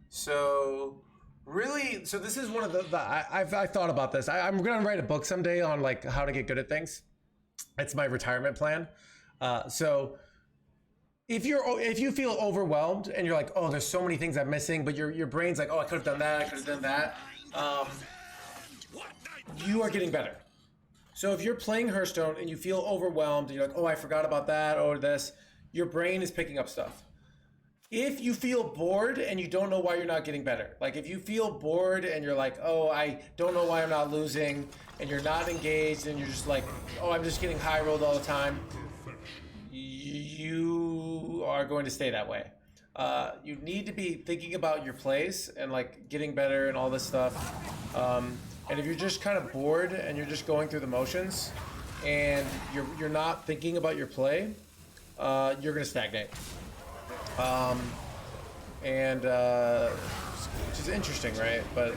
So really, so this is one of I've thought about this. I'm gonna write a book someday on like how to get good at things. It's my retirement plan. So if you feel overwhelmed and you're like, oh, there's so many things I'm missing, but your brain's like, oh, I could have done that, I could have done that. You are getting better. So if you're playing Hearthstone and you feel overwhelmed, and you're like, oh, I forgot about that or this, your brain is picking up stuff. If you feel bored and you don't know why you're not getting better, like if you feel bored and you're like, oh, I don't know why I'm not losing, and you're not engaged and you're just like, oh, I'm just getting high rolled all the time, you are going to stay that way. You need to be thinking about your plays and like getting better and all this stuff. And if you're just kind of bored and you're just going through the motions and you're not thinking about your play, you're going to stagnate. Which is interesting, right? But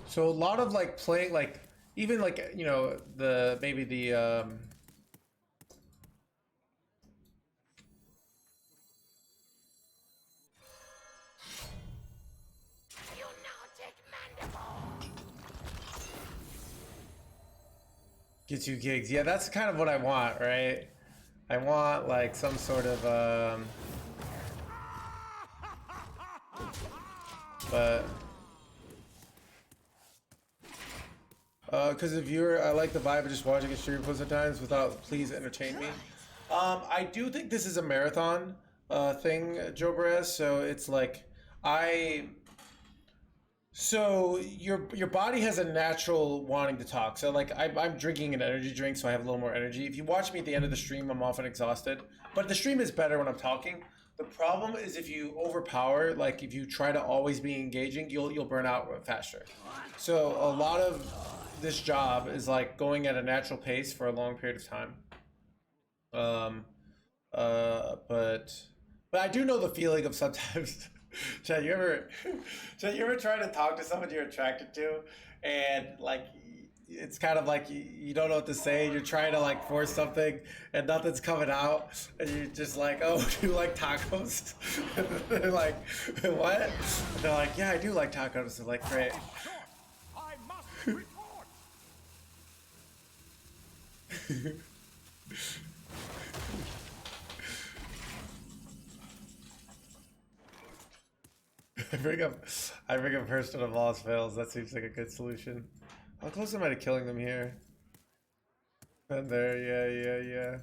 so a lot of like playing, like even like, you know, maybe the get you gigs. Yeah, that's kind of what I want, right? I want like some sort of but because if you're, I like the vibe of just watching a stream most of the times without please entertain me. I do think this is a marathon thing, Joe Perez. So it's like so your body has a natural wanting to talk. So like I'm drinking an energy drink, so I have a little more energy. If you watch me at the end of the stream, I'm often exhausted. But the stream is better when I'm talking. The problem is if you overpower, like if you try to always be engaging, you'll burn out faster. So a lot of this job is like going at a natural pace for a long period of time. But I do know the feeling of sometimes. Chad, you ever try to talk to someone you're attracted to, and like it's kind of like you don't know what to say. You're trying to like force something, and nothing's coming out, and you're just like, "Oh, do you like tacos?" And they're like, "What?" And they're like, "Yeah, I do like tacos." They're like, "Great." I must report. I bring up Hearthstone of Lost Fails. That seems like a good solution. How close am I to killing them here? And there, yeah.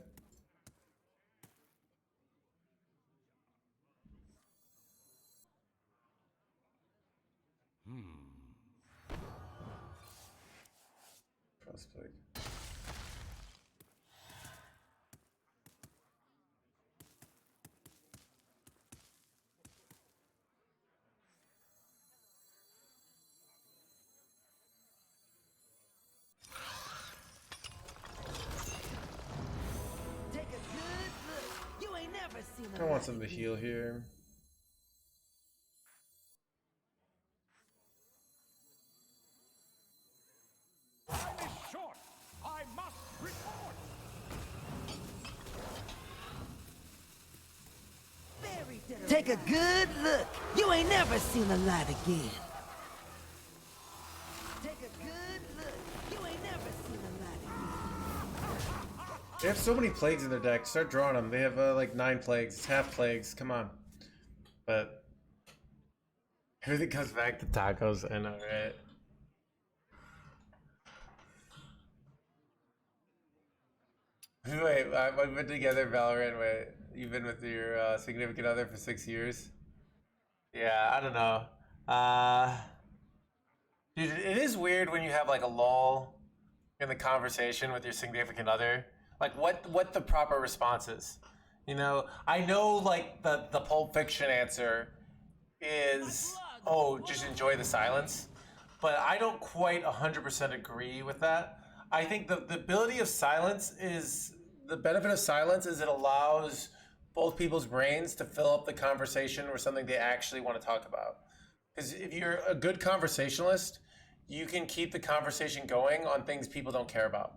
Prospect. Take a good look. You ain't never seen I want some to heal here. Time is short. I must report. Take a good look. You ain't never seen the light again. Take a good look. You ain't never seen the light again. They have so many plagues in their deck. Start drawing them. They have like 9 plagues. It's half plagues. Come on. But everything comes back to tacos. I know, right? Wait, I've been together, Valorant. Wait, you've been with your significant other for 6 years? Yeah, I don't know. Dude, it is weird when you have like a lull in the conversation with your significant other. Like what the proper response is. You know, I know like the Pulp Fiction answer is, oh, just enjoy the silence. But I don't quite 100% agree with that. I think the ability of silence is, the benefit of silence is it allows both people's brains to fill up the conversation with something they actually want to talk about. Because if you're a good conversationalist, you can keep the conversation going on things people don't care about.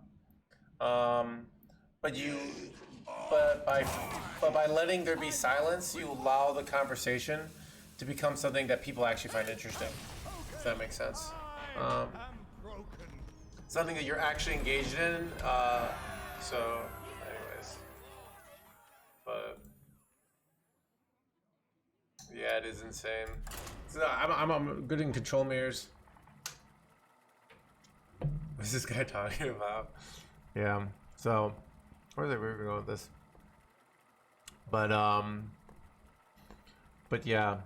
But by letting there be silence, you allow the conversation to become something that people actually find interesting. If that makes sense. Something that you're actually engaged in. So, anyways, but yeah, it is insane. So I'm good in control mirrors. What's this guy talking about? Yeah. So, where are we going to go with this? But yeah.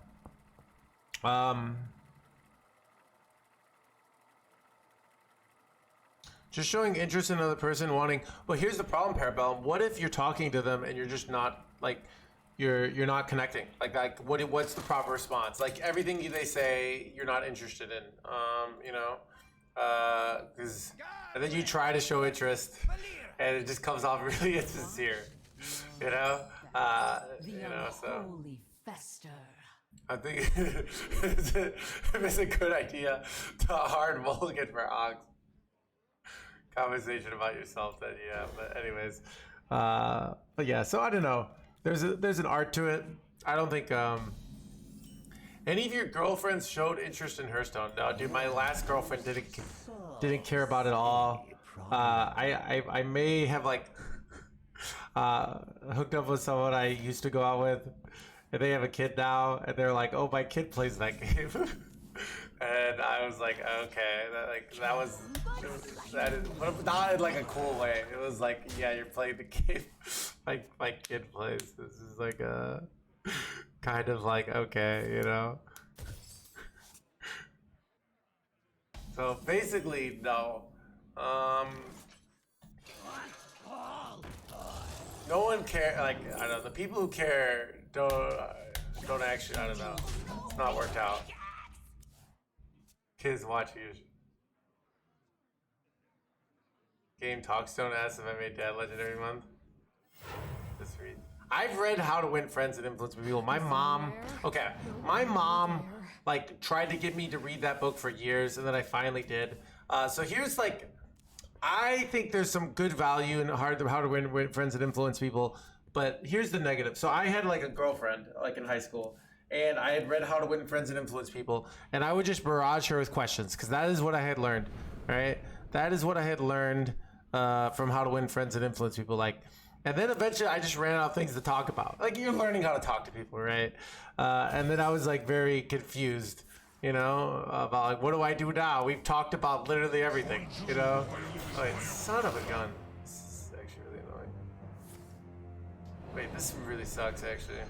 Just showing interest in another person, wanting. Well, here's the problem, Parabellum. What if you're talking to them and you're just not like, you're not connecting? Like what's the proper response? Like everything they say, you're not interested in. You know, because and then you try to show interest, and it just comes off really insincere. You know, So Holy fester. I think it's a good idea to hard mulligan for Ox. Conversation about yourself, then yeah. But anyways, but yeah. So I don't know. There's an art to it. I don't think any of your girlfriends showed interest in Hearthstone. No, dude. My last girlfriend didn't care about it all. I may have like hooked up with someone I used to go out with, and they have a kid now, and they're like, "Oh, my kid plays that game." And I was like, okay, that is, but not in like a cool way. It was like, yeah, you're playing the game like my kid plays. This is like a kind of like, okay, you know. So basically, no. No one care. Like, I don't know, the people who care don't actually. I don't know. It's not worked out. Kids watch you. Game Talkstone asks if I made Dad Legend every month. Just read. I've read How to Win Friends and Influence People. My mom, like tried to get me to read that book for years, and then I finally did. So here's like, I think there's some good value in How to Win Friends and Influence People, but here's the negative. So I had like a girlfriend like in high school, and I had read How to Win Friends and Influence People, and I would just barrage her with questions because that is what I had learned, right? That is what I had learned from How to Win Friends and Influence People. Like, and then eventually I just ran out of things to talk about. Like, you're learning how to talk to people, right? And then I was like very confused, you know, about like, what do I do now? We've talked about literally everything, you know? Like, son of a gun. This is actually really annoying. Wait, this really sucks actually.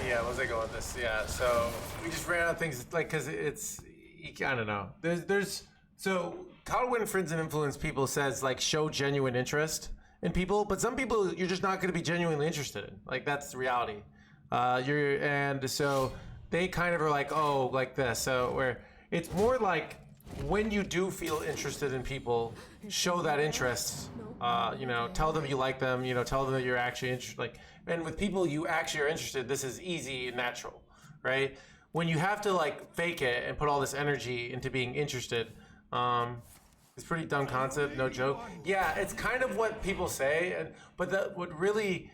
Yeah, where's I go with this? Yeah, so we just ran out of things like because it's I don't know. There's so How to Win Friends and Influence People says like show genuine interest in people, but some people you're just not going to be genuinely interested in. Like that's the reality. And so they kind of are like like this. So where it's more like when you do feel interested in people, show that interest. You know, tell them you like them. You know, tell them that you're actually interested. Like. And with people you actually are interested, this is easy and natural, right? When you have to like fake it and put all this energy into being interested, it's a pretty dumb concept, no joke. Yeah, it's kind of what people say, but what really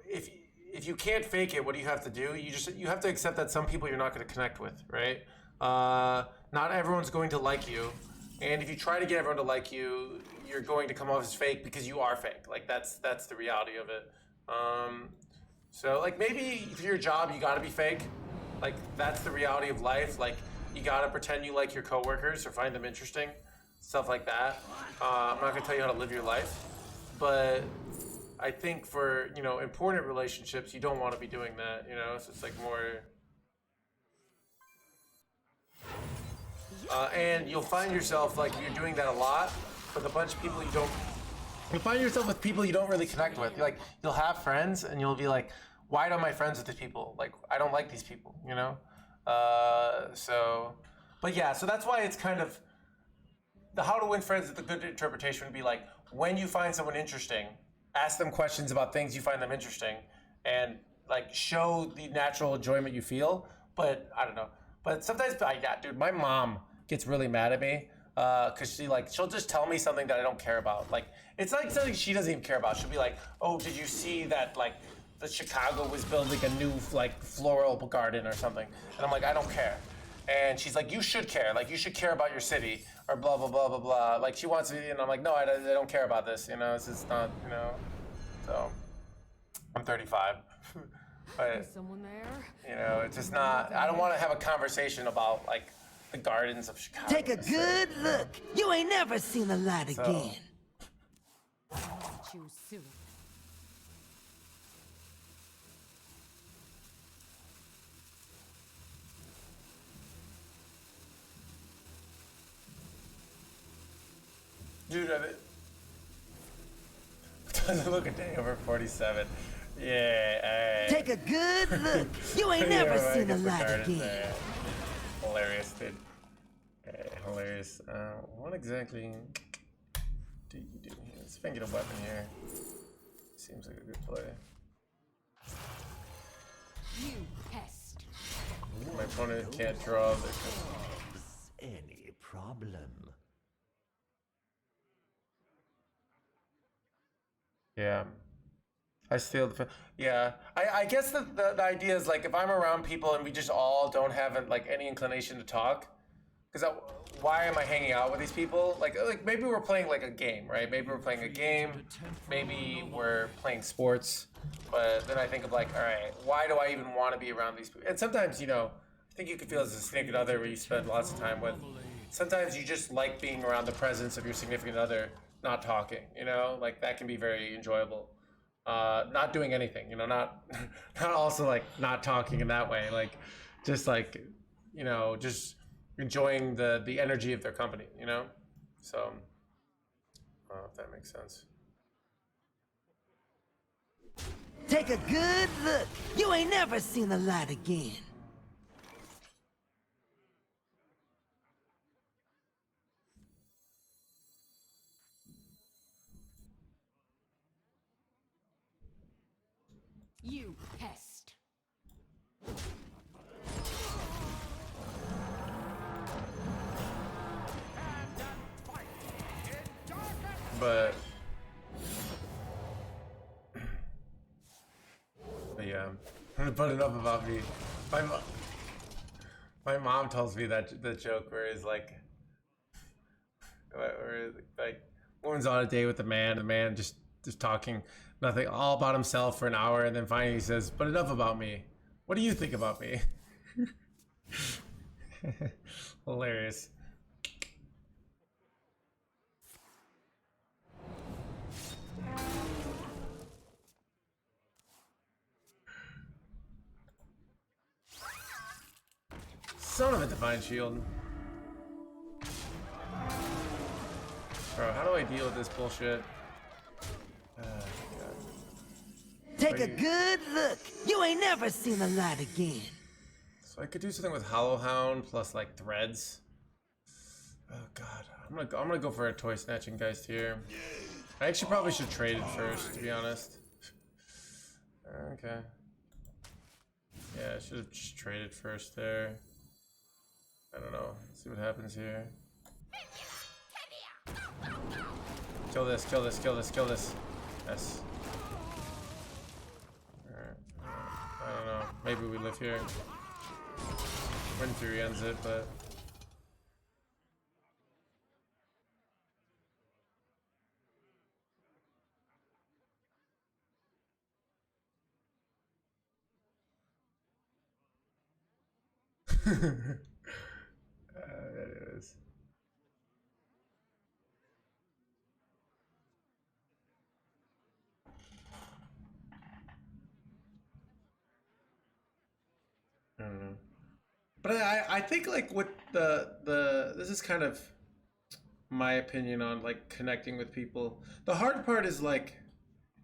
if you can't fake it, what do you have to do? You have to accept that some people you're not going to connect with, right? Not everyone's going to like you, and if you try to get everyone to like you, you're going to come off as fake because you are fake. Like that's the reality of it. So like maybe for your job you gotta be fake, like that's the reality of life. Like you gotta pretend you like your coworkers or find them interesting, stuff like that. I'm not gonna tell you how to live your life, but I think for important relationships you don't want to be doing that. So it's like more. And you'll find yourself like you're doing that a lot with a bunch of people you don't. You'll find yourself with people you don't really connect with. You'll have friends and you'll be like, why am I friends with these people? Like, I don't like these people, but yeah, so that's why it's kind of, the How to Win Friends, the good interpretation would be like, when you find someone interesting, ask them questions about things you find them interesting and like show the natural enjoyment you feel. But I don't know. But sometimes, dude, my mom gets really mad at me. Cause she'll just tell me something that I don't care about. Like, it's like something she doesn't even care about. She'll be like, oh, did you see that, like, the Chicago was building a new, like, floral garden or something? And I'm like, I don't care. And she's like, you should care. Like, you should care about your city or blah, blah, blah, blah, blah. Like, she wants me, and I'm like, no, I don't care about this. It's just not, so I'm 35. But, someone there? it's just not, I don't want to have a conversation about, like, the gardens of Chicago. Take a good look. You ain't never seen the light again. Choose soon. Dude, doesn't look a day over 47. Yeah. Take a good look. You ain't never seen the light again. Hilarious, dude. Hilarious. What exactly do you do here? Let's see if I can get a weapon here. Seems like a good play. You pest. My opponent can't draw. Any problem? Yeah. I steal the. Yeah, I guess the idea is like if I'm around people and we just all don't have like any inclination to talk, because why am I hanging out with these people? Like maybe we're playing like a game, right? Maybe we're playing a game, maybe we're playing sports, but then I think of like, all right, why do I even want to be around these people? And sometimes, you know, I think you can feel as a significant other where you spend lots of time with. Sometimes you just like being around the presence of your significant other, not talking, you know, like that can be very enjoyable. Not doing anything, you know, not also like not talking in that way, like just like, you know, just enjoying the energy of their company, you know. So I don't know if that makes sense. Take a good look. You ain't never seen the light again. You pest. But yeah, but enough about me. My mom tells me that the joke where it's like, where like woman's on a date with the man just talking nothing, all about himself for an hour, and then finally he says, "But enough about me. What do you think about me?" Hilarious. Son of a divine shield. Bro, how do I deal with this bullshit? Take a good look. You ain't never seen the light again. So I could do something with Hollow Hound plus like threads. Oh god, I'm gonna go for a toy snatching geist here. I actually probably should trade it first, to be honest. Okay. Yeah, I should have just traded first there. I don't know. Let's see what happens here. Kill this, kill this, kill this, kill this. Yes. Alright. I don't know. Maybe we live here. Win 3 ends it, but... anyways. I don't know. But I think like with the this is kind of my opinion on like connecting with people. The hard part is like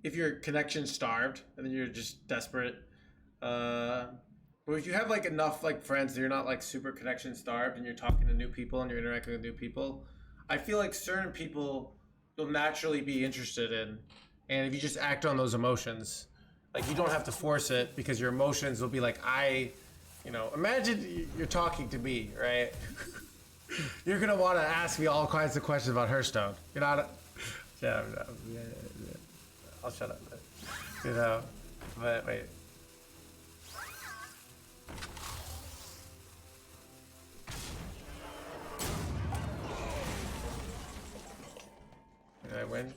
if you're connection starved and then you're just desperate. But if you have like enough like friends and you're not like super connection starved and you're talking to new people and you're interacting with new people, I feel like certain people you'll naturally be interested in. And if you just act on those emotions, like you don't have to force it because your emotions will be like, you know, imagine you're talking to me, right? You're gonna want to ask me all kinds of questions about Hearthstone. You're not. Yeah. I'll shut up. You know, but wait. Did I win?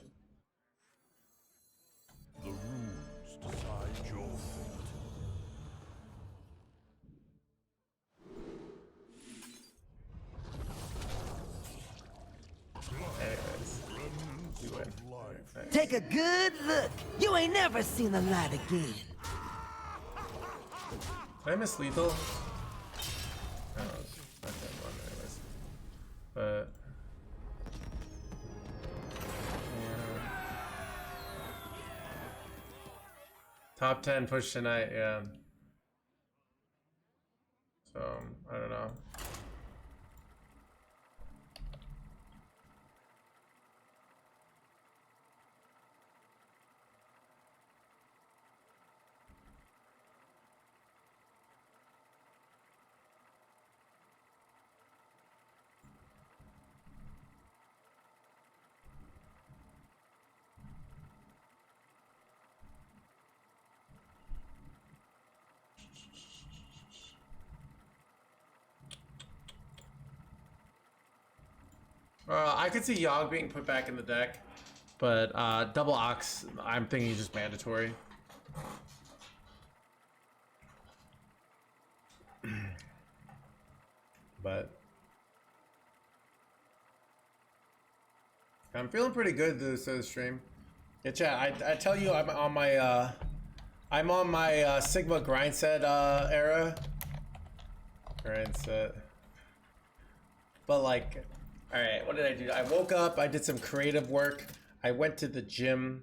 The rules decide your fate. Anyways, you win. Thanks. Take a good look. You ain't never seen the light again. Did I miss lethal? No, it's not that one anyways. But yeah. Top 10 push tonight, yeah. So I don't know. I could see Yogg being put back in the deck, but double Ox, I'm thinking is just mandatory. But I'm feeling pretty good this stream. Yeah, chat. I tell you, I'm on my Sigma grind set era. Grind set. But like, all right, what did I do? I woke up. I did some creative work. I went to the gym.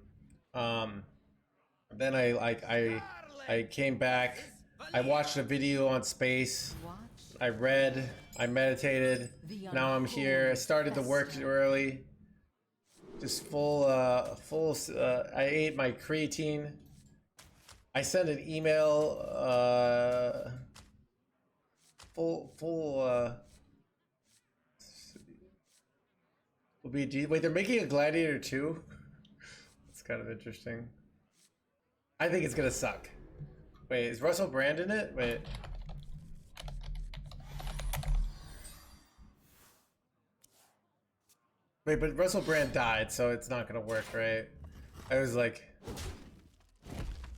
Then I came back. I watched a video on space. I read. I meditated. Now I'm here. I started to work early. Just full. I ate my creatine. I sent an email. Will be wait, they're making a Gladiator 2? It's kind of interesting. I think it's gonna suck. Wait, is Russell Brand in it? Wait. Wait, but Russell Brand died, so it's not gonna work, right? I was like,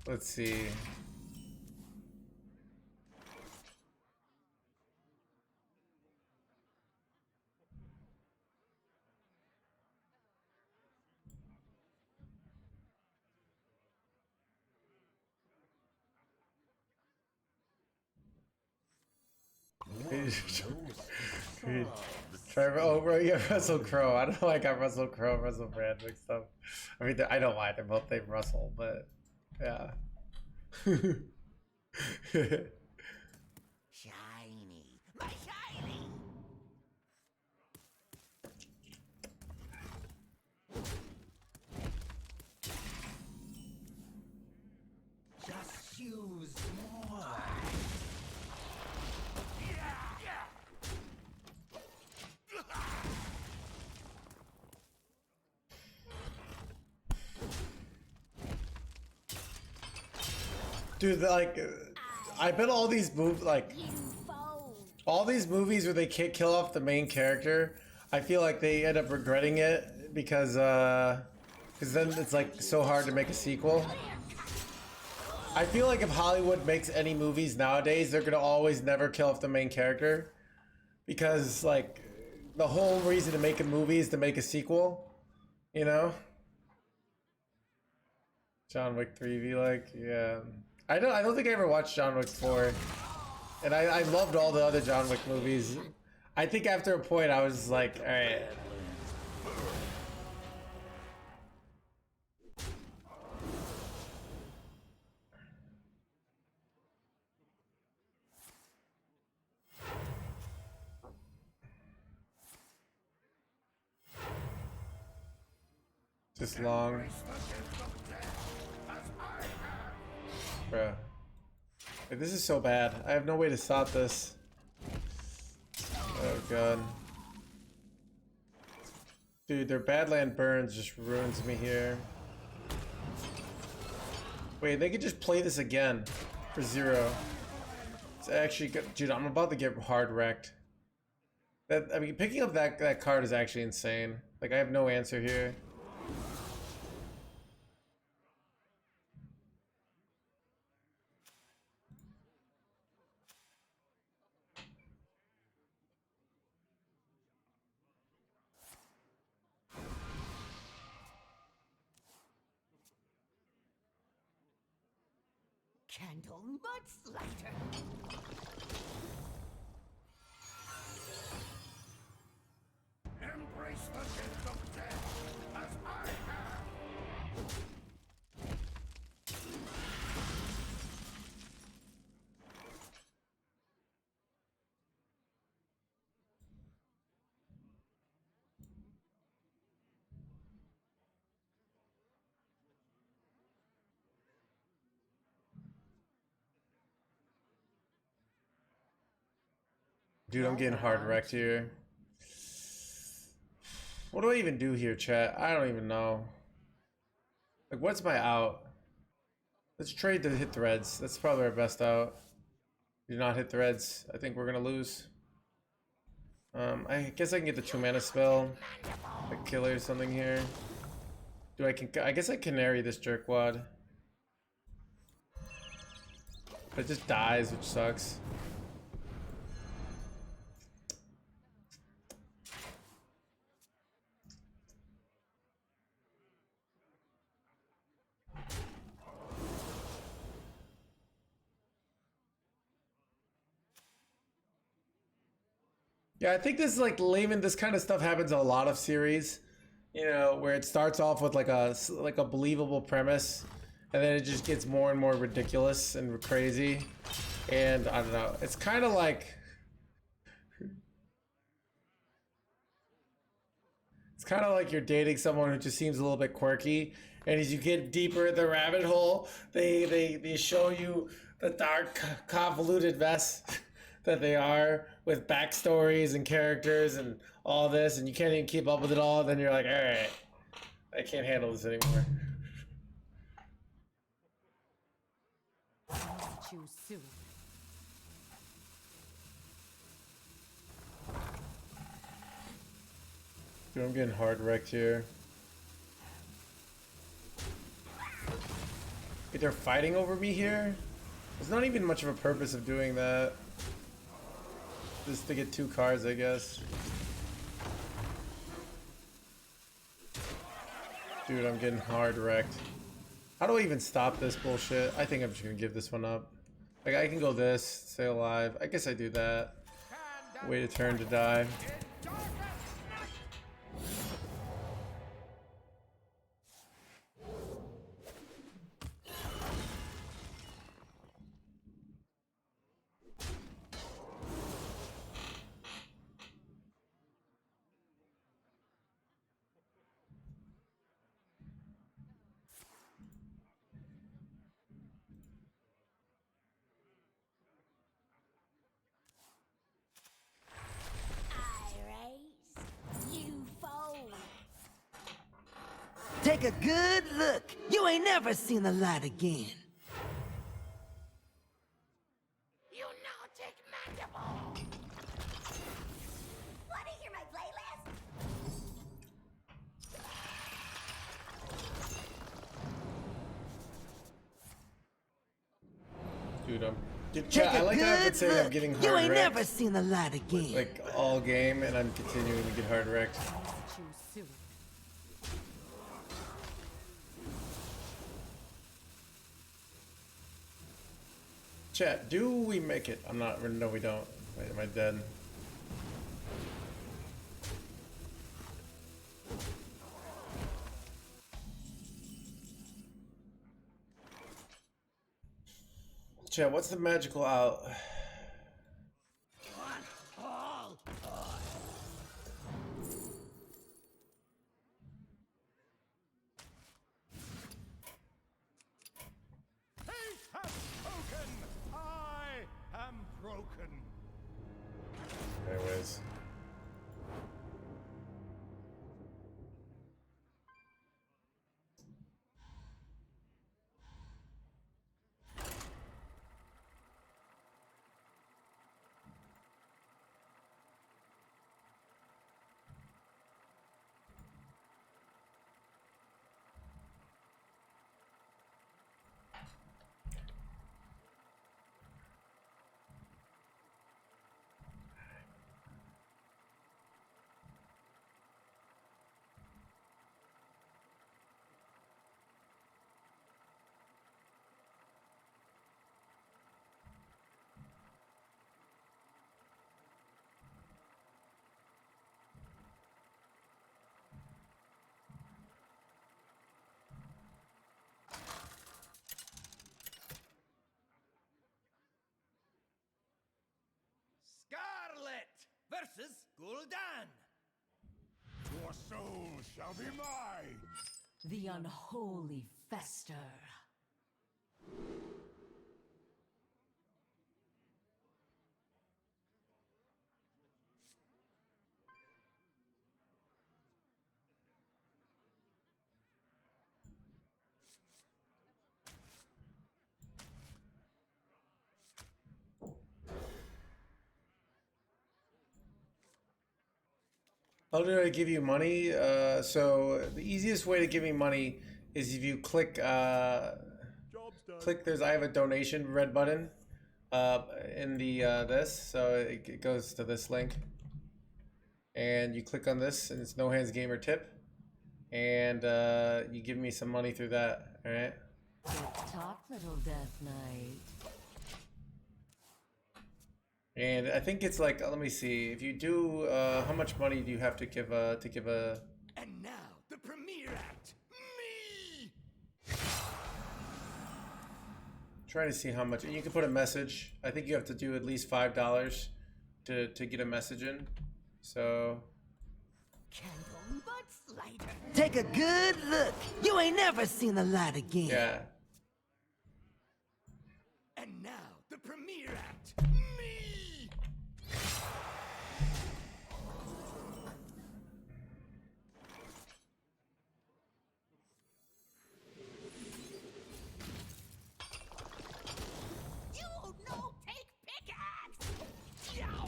let's see. Trevor, oh bro, yeah, Russell Crowe. I don't know why I got Russell Crowe, Russell Brand mixed up. I mean, I know why they're both named Russell, but yeah. Shiny, my shiny. Just use more. Dude, like, I bet all these movies, like, all these movies where they kill off the main character, I feel like they end up regretting it because then it's like so hard to make a sequel. I feel like if Hollywood makes any movies nowadays, they're gonna always never kill off the main character because like the whole reason to make a movie is to make a sequel, you know? John Wick 3 be like, yeah. I don't think I ever watched John Wick 4. And I loved all the other John Wick movies. I think after a point I was like, alright. Just long. Bruh. Like, this is so bad. I have no way to stop this. Oh god. Dude, their Badland Burns just ruins me here. Wait, they could just play this again for 0. It's actually good. Dude, I'm about to get hard wrecked. I mean, picking up that card is actually insane. Like, I have no answer here. Candle much lighter. Embrace the gift of death, as I have. Dude, I'm getting hard wrecked here. What do I even do here, chat? I don't even know. Like, what's my out? Let's trade the hit threads. That's probably our best out. Do not hit threads. I think we're gonna lose. I guess I can get the 2-mana spell, like killer or something here. I guess I canary this jerkwad. But it just dies, which sucks. Yeah, I think this is like layman. This kind of stuff happens in a lot of series, you know, where it starts off with like a believable premise, and then it just gets more and more ridiculous and crazy. And I don't know. It's kind of like you're dating someone who just seems a little bit quirky, and as you get deeper in the rabbit hole, they show you the dark, convoluted mess that they are with backstories and characters and all this, and you can't even keep up with it all. Then you're like, all right, I can't handle this anymore. Too soon. Dude, I'm getting hard wrecked here. Wait, they're fighting over me here? There's not even much of a purpose of doing that. Just to get 2 cards, I guess. Dude, I'm getting hard wrecked. How do I even stop this bullshit? I think I'm just gonna give this one up. Like, I can go this, stay alive. I guess I do that. Wait a turn to die. Take a good look. You ain't never seen the light again. You nautic mandible! Wanna hear my playlist? Dude, Take I a like how I've been good saying I'm look. getting You hard ain't wrecked. never seen the light again. Like, all game, and I'm continuing to get hard wrecked. Too soon. Chat, do we make it? I'm not, no we don't. Wait, am I dead? Chat, what's the magical out? Fate has spoken. I am broken. Anyways. Scarlet versus Gul'dan. Your soul shall be mine. The unholy fester. How do I give you money? So the easiest way to give me money is if you click there's I have a donation red button in the this, so it goes to this link, and you click on this, and it's NoHandsGamer tip, and you give me some money through that. All right. Good talk, little Death Knight. And I think it's like, let me see. If you do, how much money do you have to give a And now, the premiere act. Me! Trying to see how much, and you can put a message. I think you have to do at least $5 to get a message in. So Candle butts lighter. Take a good look. You ain't never seen the light again. yeah. And now, the premiere act. Me! You no take pickaxe! Yow!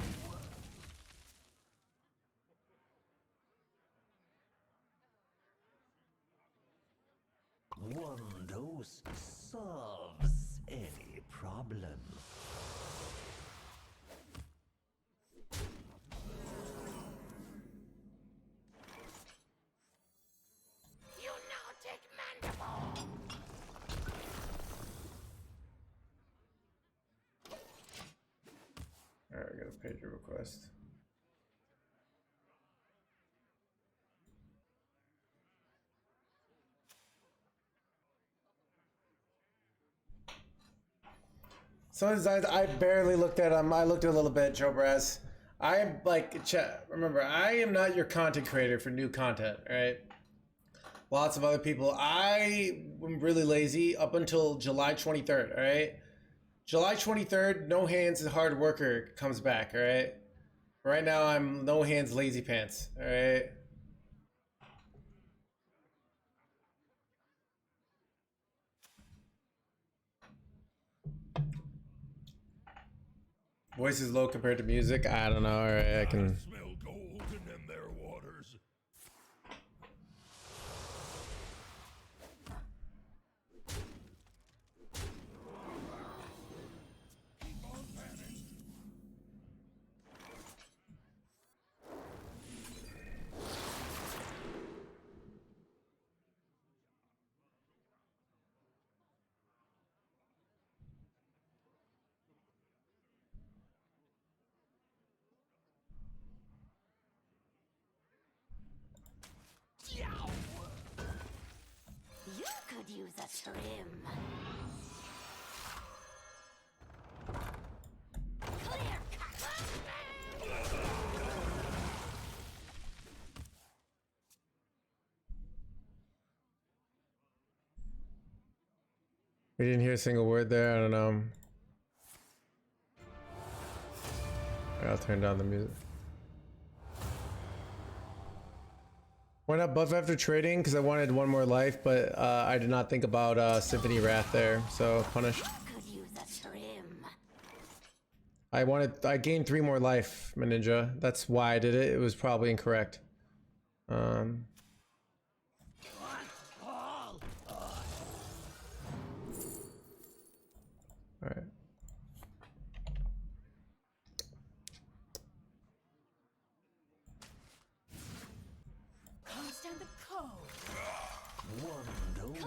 One dose solves any problem. You no take mandible! All right, I got a pager request. Sometimes I barely looked at them. I looked a little bit, Joe Braz. I am like, remember, I am not your content creator for new content, right? Lots of other people. I am really lazy up until July 23rd, all right? July 23rd, No Hands Hard Worker comes back, all right? Right now, I'm No Hands Lazy Pants, all right? Voice is low compared to music. I don't know. All right, I can. Smell golden in their waters. Keep on panning. You could use a trim. Clear cut. We didn't hear a single word there. I don't know. I'll turn down the music. Why not buff after trading? Because I wanted one more life, but I did not think about Symphony Wrath there, so punished. Could use a trim. I gained 3 more life, my ninja. That's why I did it. It was probably incorrect. Alright. Understand the code. One dose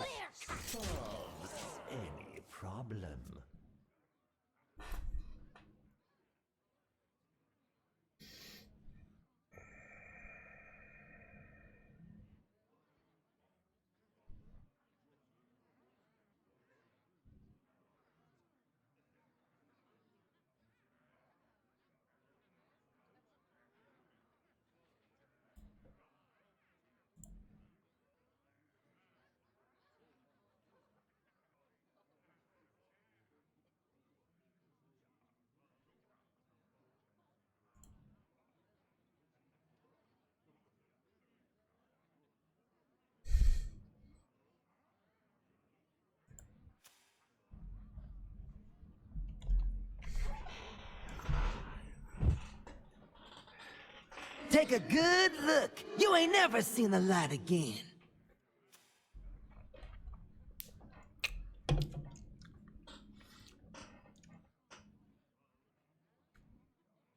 solves any problem. Take a good look. You ain't never seen the light again.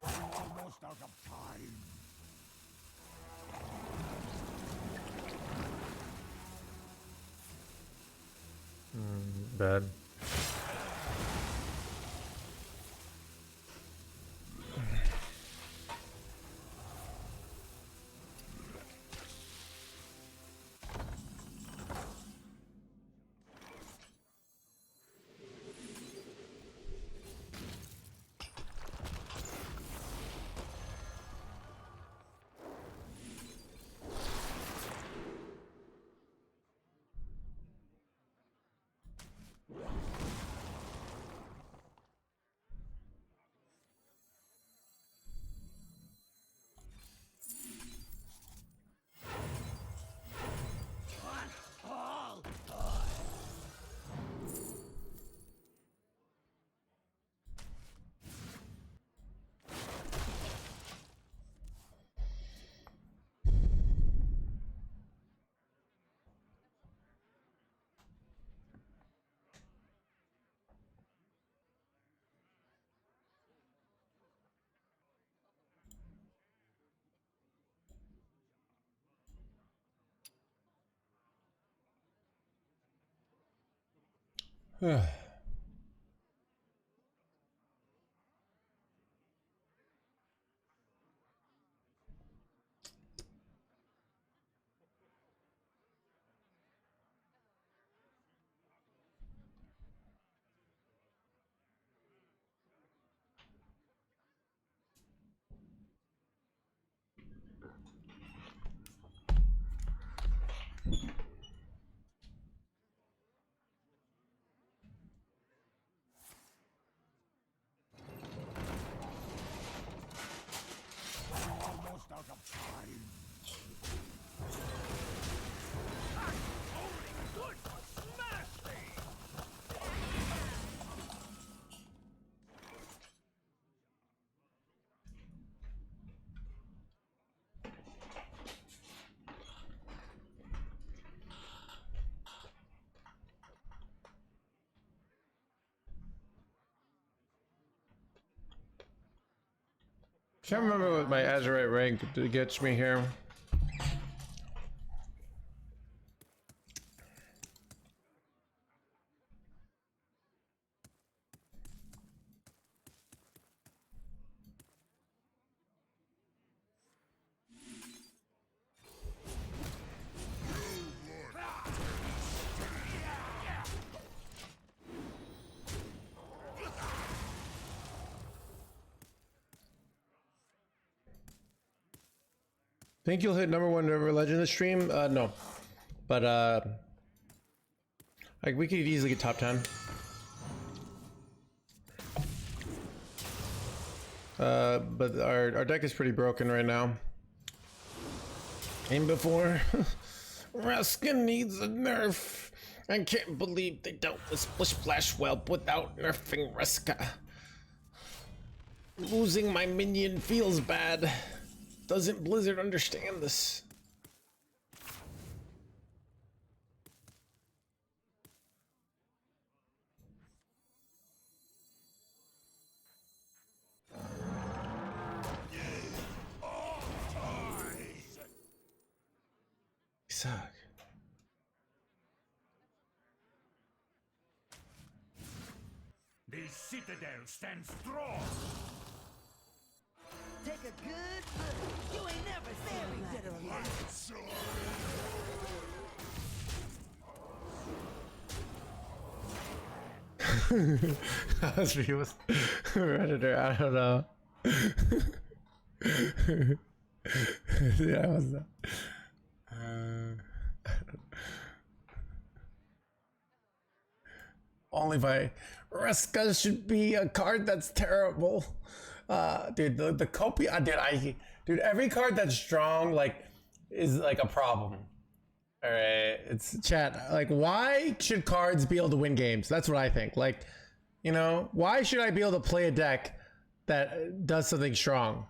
Almost out of time. Bad. Almost out of time. Good for smashing! Can't remember what my Azurite rank gets me here. Think you'll hit #1 River Legend this stream? No. But like we could easily get top 10. But our deck is pretty broken right now. Aim before. Raskin needs a nerf. I can't believe they dealt with Splish Splash Whelp without nerfing Reska. Losing my minion feels bad. Doesn't Blizzard understand this? Suck. The citadel stands strong. Take a good look. You ain't never seen me dead or alive. As we was Redditor, I don't know. Yeah, I was that. Only by Reska should be a card that's terrible. Dude, the Copia, dude, every card that's strong, like, is like a problem. All right, it's chat. Like, why should cards be able to win games? That's what I think. Like, you know, why should I be able to play a deck that does something strong?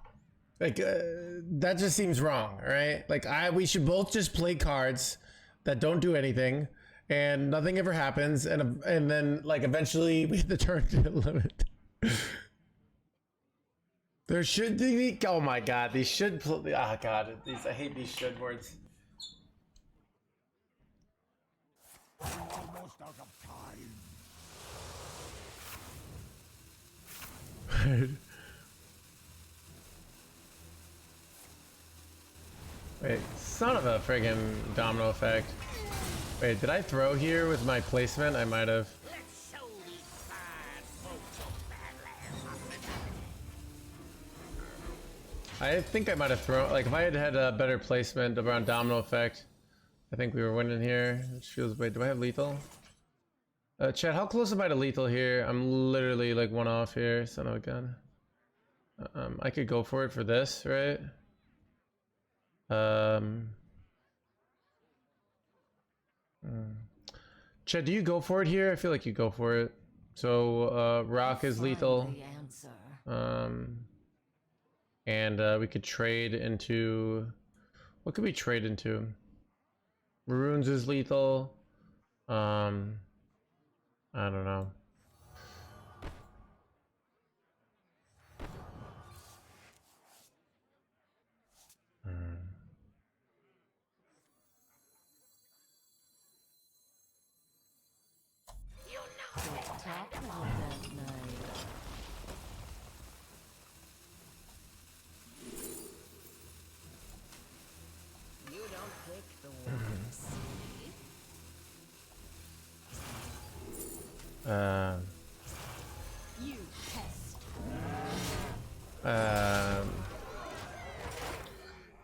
Like that just seems wrong, right? Like we should both just play cards that don't do anything, and nothing ever happens, and then like eventually we hit the turn limit. There should be. Oh my god, these should. Oh god, these I hate these should words. Almost out of time. Wait, son of a friggin' domino effect. Wait, did I throw here with my placement? I might have. Let's show these fine folks of Badlands hospitality. I think I might have thrown. Like, if I had had a better placement around domino effect, I think we were winning here. Which feels. Wait, do I have lethal? Chat, how close am I to lethal here? I'm literally like one off here. Son of a gun. I could go for it for this, right? Chet, do you go for it here? I feel like you go for it. So rock is lethal. And we could trade into, what could we trade into? Maroons is lethal. I don't know.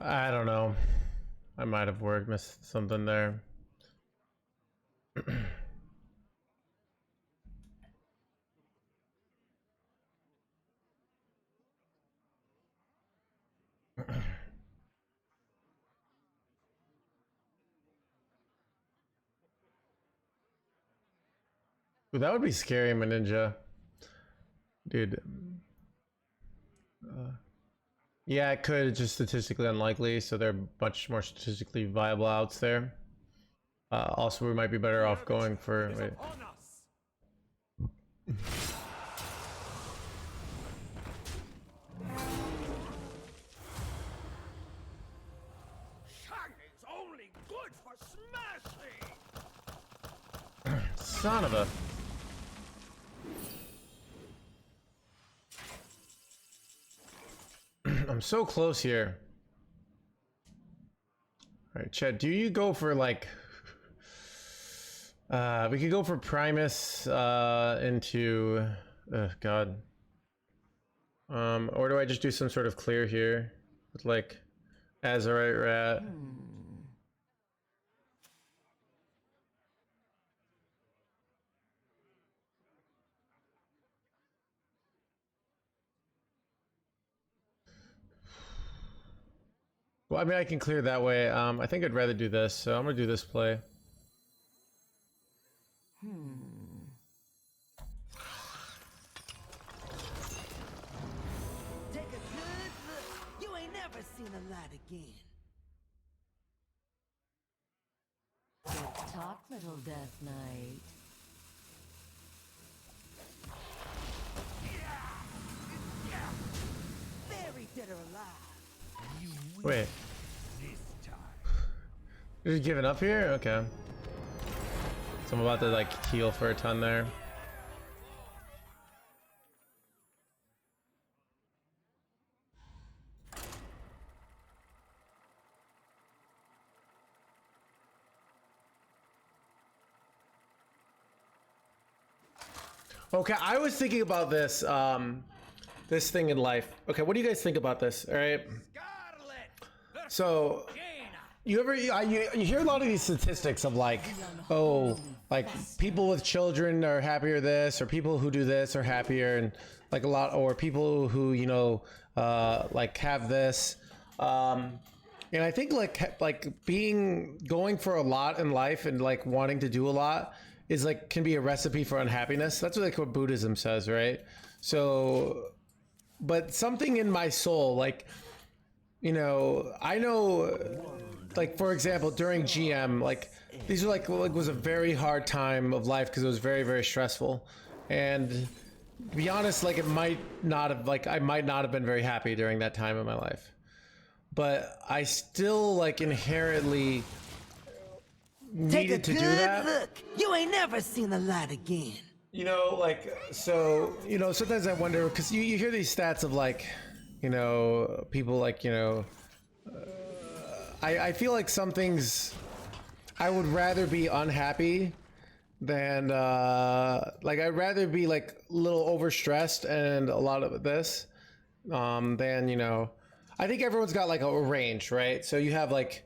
I don't know. I might have missed something there. Ooh, that would be scary, my ninja. Dude. Yeah, it could. It's just statistically unlikely, so there are much more statistically viable outs there. Also, we might be better off going for... Wait. Shining's only good for smashing. Son of a... I'm so close here. Alright, Chet, do you go for like... we could go for Primus into... God. Or do I just do some sort of clear here? With like Azurite Rat? Well, I mean, I can clear that way. I think I'd rather do this, so I'm gonna do this play. Take a good look. You ain't never seen the light again. Talk, little Death Knight. Buried dead or alive. Wait. You're just giving up here? Okay. So I'm about to like heal for a ton there. Okay, I was thinking about this this thing in life. Okay, what do you guys think about this? All right. So you hear a lot of these statistics of like, oh, like people with children are happier this, or people who do this are happier, and like a lot, or people who, you know, like have this. And I think like going for a lot in life and like wanting to do a lot is like can be a recipe for unhappiness. That's what Buddhism says, right? So, but something in my soul, like you know, I know, like, for example, during GM, like, these were like was a very hard time of life because it was very, very stressful. And to be honest, like, it might not have, like, I might not have been very happy during that time in my life. But I still, like, inherently needed to do that. Look, you ain't never seen the light again. You know, like, so, you know, sometimes I wonder, because you hear these stats of, like, you know, people like, you know, I feel like some things, I would rather be unhappy than, like, I'd rather be, like, a little overstressed and a lot of this, than, you know, I think everyone's got, like, a range, right? So you have, like,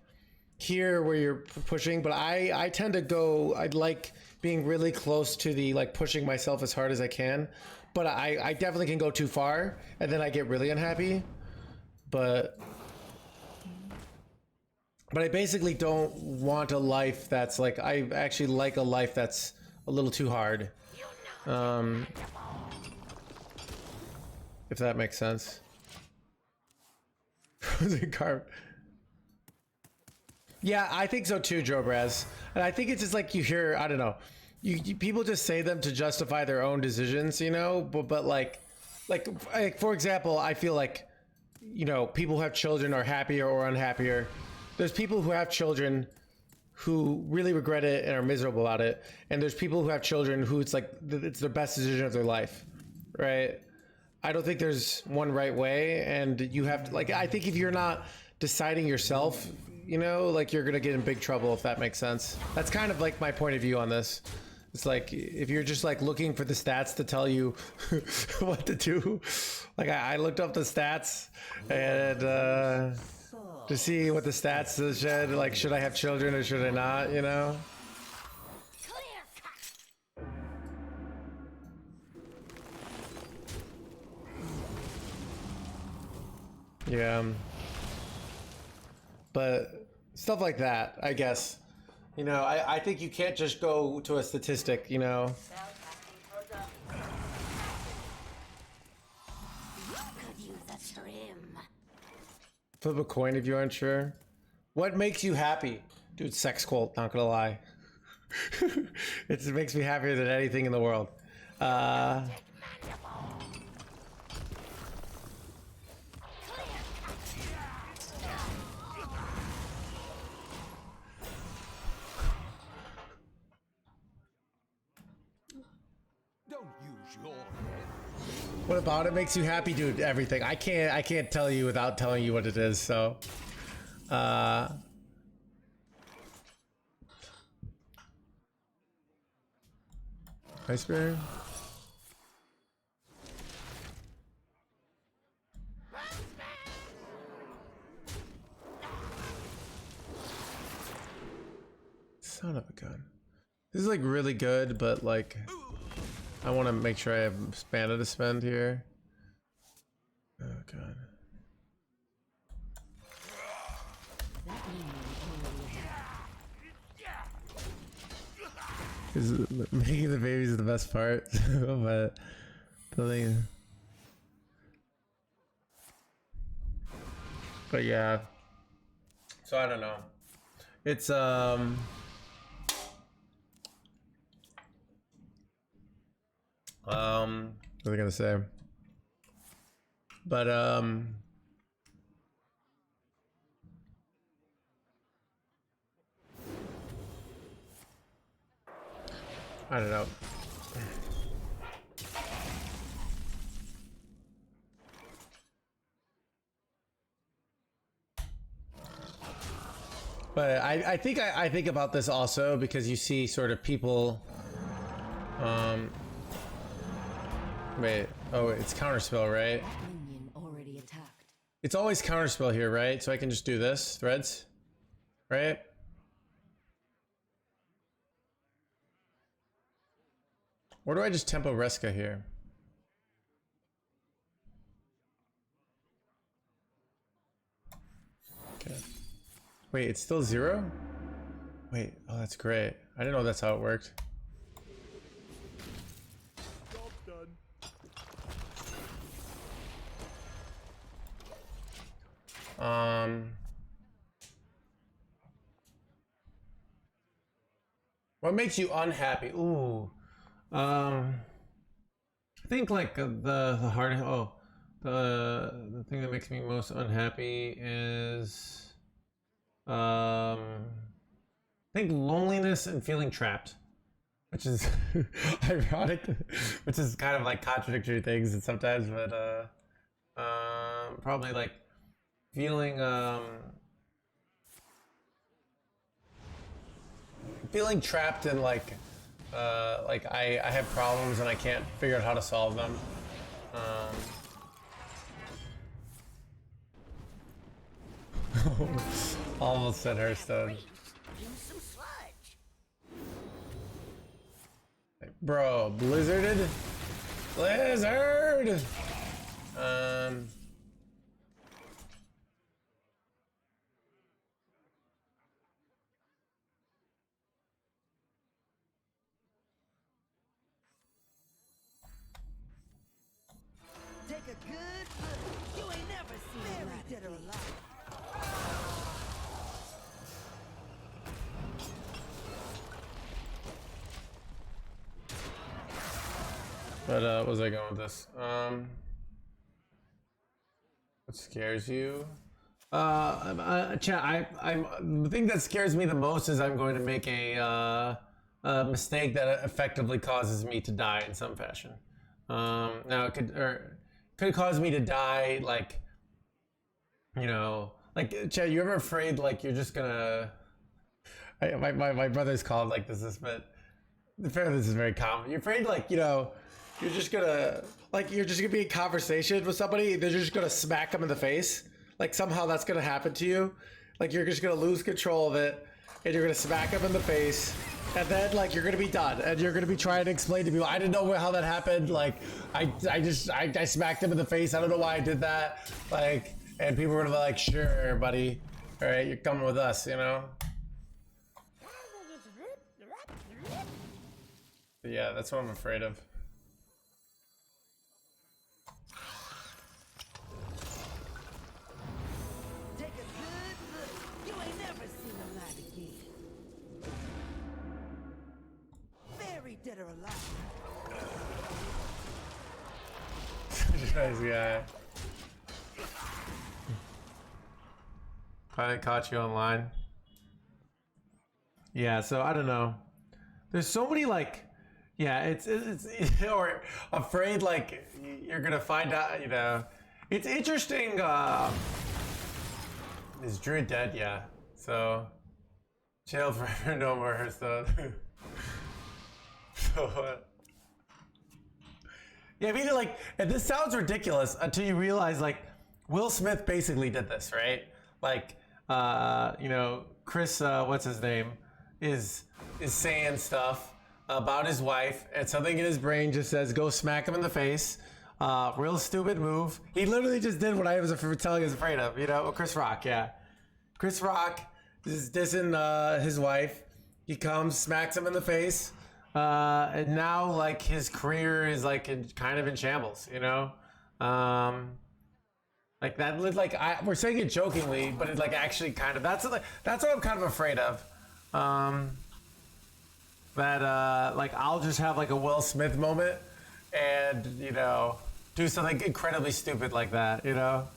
here where you're pushing, but I tend to go, I'd like being really close to the, like, pushing myself as hard as I can, but I definitely can go too far and then I get really unhappy. But I basically don't want a life that's like, I actually like a life that's a little too hard, if that makes sense. Yeah, I think so too, Joe Braz. And I think it's just like you hear, I don't know, you people just say them to justify their own decisions, you know, but like for example, I feel like, you know, people who have children are happier or unhappier. There's people who have children who really regret it and are miserable about it, and there's people who have children who it's like it's the best decision of their life, right? I don't think there's one right way, and you have to, like, I think if you're not deciding yourself, you know, like, you're gonna get in big trouble, if that makes sense. That's kind of like my point of view on this. It's like, if you're just like looking for the stats to tell you what to do, like, I looked up the stats and to see what the stats said, like, should I have children or should I not, you know? Yeah. But stuff like that, I guess. You know, I think you can't just go to a statistic, you know? Could use a trim. Flip a coin if you aren't sure. What makes you happy? Dude, sex cult, not gonna lie. It makes me happier than anything in the world. What about it makes you happy, dude? Everything. I can't tell you without telling you what it is, so Hi Spirit. Son of a gun. This is like really good, but like I want to make sure I have mana to spend here. Oh god. Making the babies is the best part, but yeah. So I don't know. It's what was I gonna say? But I don't know. But I think about this also because you see sort of people wait, oh, it's counterspell, right? Minion already attacked. It's always counterspell here, right? So I can just do this, threads, right? Or do I just tempo Reska here? Okay. Wait, it's still 0? Wait, oh, that's great. I didn't know that's how it worked. What makes you unhappy? Ooh. I think like the hardest. Oh, the thing that makes me most unhappy is I think loneliness and feeling trapped, which is ironic, which is kind of like contradictory things and sometimes, but probably like feeling feeling trapped in like I have problems and I can't figure out how to solve them. Almost said Hearthstone. Use some sludge. Bro, blizzarded? Blizzard! Take a good look. You ain't never seen very dead or alive. But what was I going with this? What scares you? Chat, the thing that scares me the most is I'm going to make a mistake that effectively causes me to die in some fashion. Now it could cause me to die, like, you know, like, Chad, you ever afraid like you're just gonna? My brother's called like this, but apparently this is very common. You're afraid like, you know, you're just gonna be in conversation with somebody, they're just gonna smack them in the face. Like somehow that's gonna happen to you. Like you're just gonna lose control of it, and you're gonna smack them in the face, and then like you're gonna be done, and you're gonna be trying to explain to people, I didn't know how that happened. Like I smacked him in the face. I don't know why I did that. Like, and people are gonna be like, sure, buddy, all right, you're coming with us, you know. But yeah, that's what I'm afraid of. Take a good look. You ain't never seen a light again. Very dead or alive. Nice guy. I caught you online. Yeah, so I don't know. There's so many like, yeah, it's or afraid like you're gonna find out. You know, it's interesting. Is Druid dead? Yeah. So jail forever, no more Hearthstone. So. Yeah, I mean, like, and this sounds ridiculous until you realize, like, Will Smith basically did this, right? Like, you know, Chris, what's his name, is saying stuff about his wife, and something in his brain just says, go smack him in the face. Real stupid move. He literally just did what I was telling he was afraid of, you know? Chris Rock, yeah. Chris Rock is dissing his wife. He comes, smacks him in the face. And now like his career is like kind of in shambles, you know. Like that, like we're saying it jokingly, but it like actually kind of that's what I'm kind of afraid of. That like I'll just have like a Will Smith moment, and you know, do something incredibly stupid like that, you know.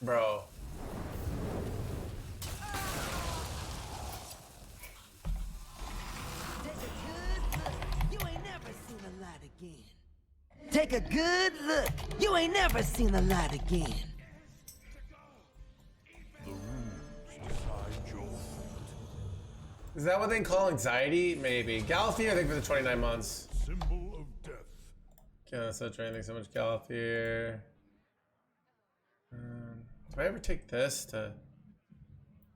Bro. Take a good look. You ain't never seen the light again. The rules decide your fate. Is that what they call anxiety? Maybe. Galifear, I think, for the 29 months. Symbol of death. Can't search anything so much Galifear. Do I ever take this to...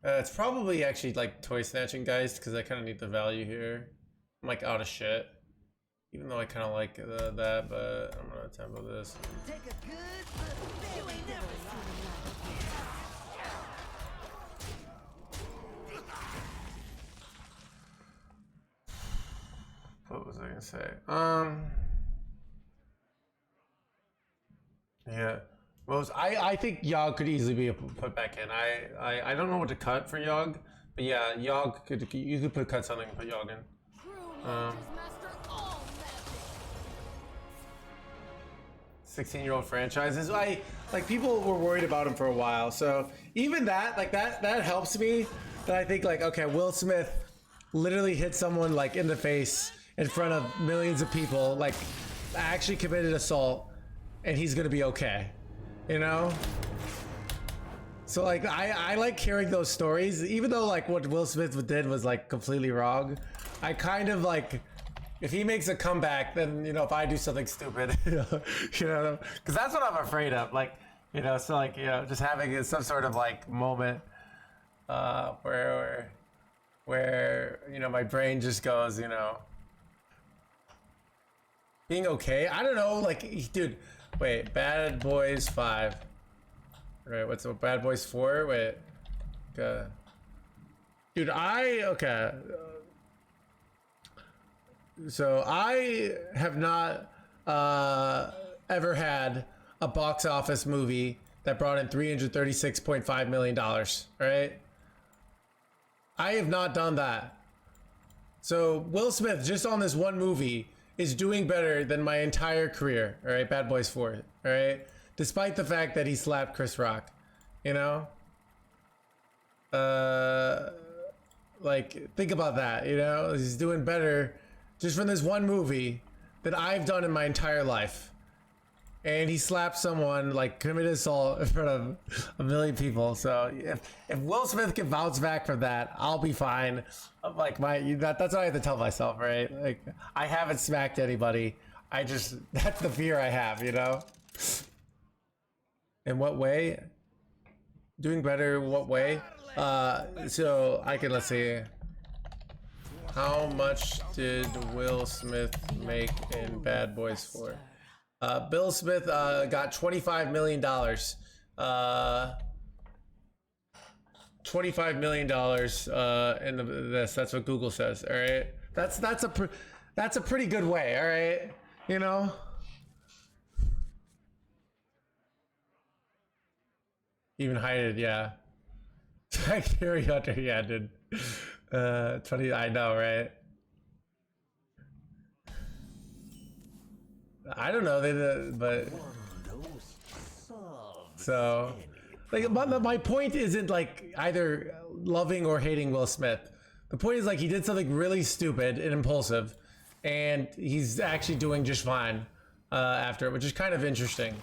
it's probably actually like Toy Snatching Geist, because I kind of need the value here. I'm like out of shit. Even though I kind of like that, but I'm gonna tempo this. Take a good look. You ain't never seen What was I gonna say? Yeah. Most I think Yogg could easily be put back in. I don't know what to cut for Yogg, but yeah, Yogg could you could cut something and put Yogg in. True master all magic. 16-year-old franchises. Like people were worried about him for a while, so even that that helps me. That I think like okay, Will Smith literally hit someone like in the face in front of millions of people, like actually committed assault, and he's gonna be okay, you know? So like I like hearing those stories, even though like what Will Smith did was like completely wrong. I kind of like if he makes a comeback, then you know if I do something stupid, you know, because that's what I'm afraid of. Like you know, so like you know, just having some sort of like moment where you know my brain just goes, you know, being okay. I don't know, like dude. Wait, Bad Boys 5. Right, what's the Bad Boys 4? Wait. Okay. Dude, okay. So I have not ever had a box office movie that brought in $336.5 million, right? I have not done that. So Will Smith, just on this one movie, is doing better than my entire career, all right? Bad Boys 4, all right? Despite the fact that he slapped Chris Rock, you know? Like, think about that, you know? He's doing better just from this one movie that I've done in my entire life. And he slapped someone, like, committed assault in front of a million people. So if Will Smith can bounce back from that, I'll be fine. I'm like, that's what I have to tell myself, right? Like, I haven't smacked anybody. That's the fear I have, you know? In what way? Doing better in what way? So I can, let's see. How much did Will Smith make in Bad Boys 4? Bill Smith got $25 million. $25 million in this. That's what Google says. All right, that's a pretty good way. All right, you know. Even hided, yeah. Harry Hunter, yeah, dude. 20. I know, right? I don't know, but so like my point isn't like either loving or hating Will Smith. The point is like he did something really stupid and impulsive, and he's actually doing just fine after it, which is kind of interesting.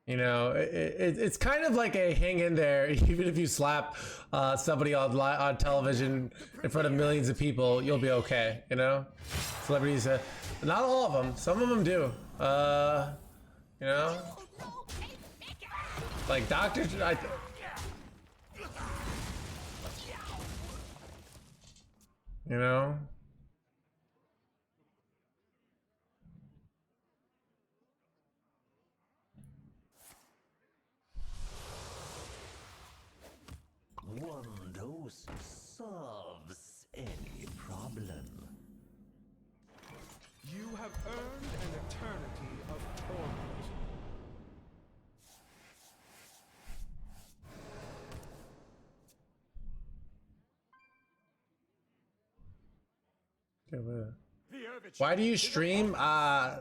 You know, it's kind of like a hang in there. Even if you slap somebody on television in front of millions of people, you'll be okay. You know, celebrities, not all of them. Some of them do. You know, like doctors. You know. One dose solves any problem. You have earned an eternity of torment. Why do you stream? I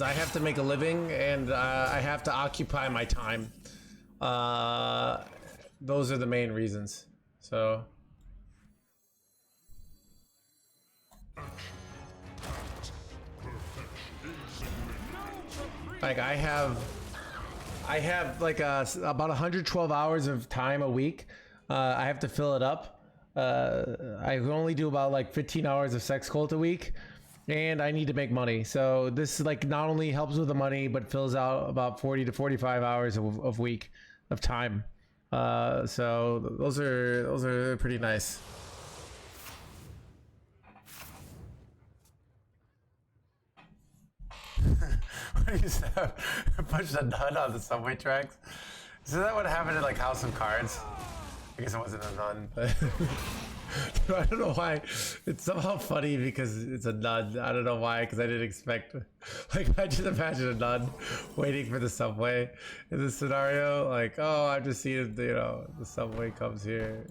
have to make a living, and I have to occupy my time. Those are the main reasons. So like I have like about 112 hours of time a week. I have to fill it up. I only do about like 15 hours of sex cult a week, and I need to make money. So this like not only helps with the money, but fills out about 40 to 45 hours of week of time. So those are pretty nice. used to push the nun on the subway tracks. Is that what happened in like House of Cards? I guess it wasn't a nun, but I don't know why. It's somehow funny because it's a nun. I don't know why, because I didn't expect. Like, I just imagine a nun waiting for the subway in this scenario. Like, oh, I'm just seeing, you know, the subway comes here.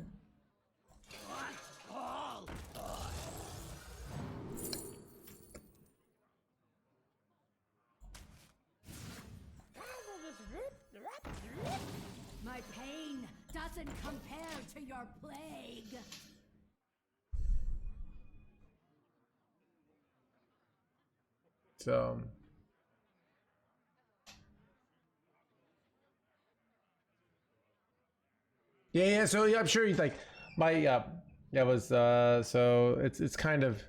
My pain doesn't compare to your plague. So. Yeah, so yeah, I'm sure he's like my that was so it's kind of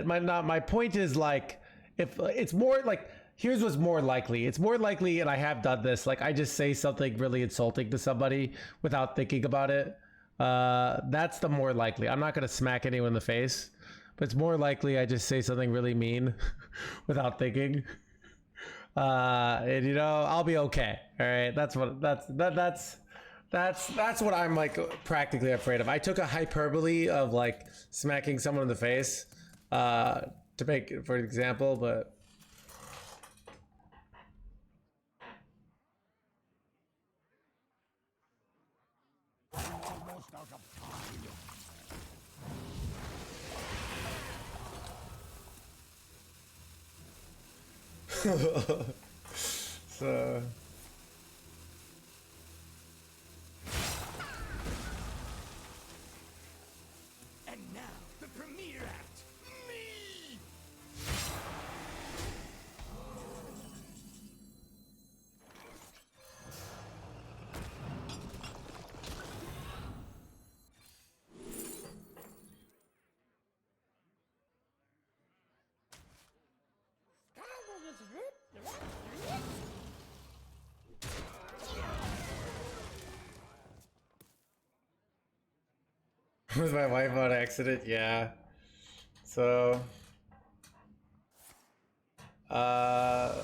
my point is like if it's more like here's what's more likely. It's more likely, and I have done this, like I just say something really insulting to somebody without thinking about it. That's the more likely. I'm not gonna smack anyone in the face, but it's more likely I just say something really mean without thinking. And you know, I'll be okay. All right, that's what I'm like practically afraid of. I took a hyperbole of like smacking someone in the face to make for an example, but Almost out of time. so And now, the premiere act. Me! was my wife on accident? Yeah. So A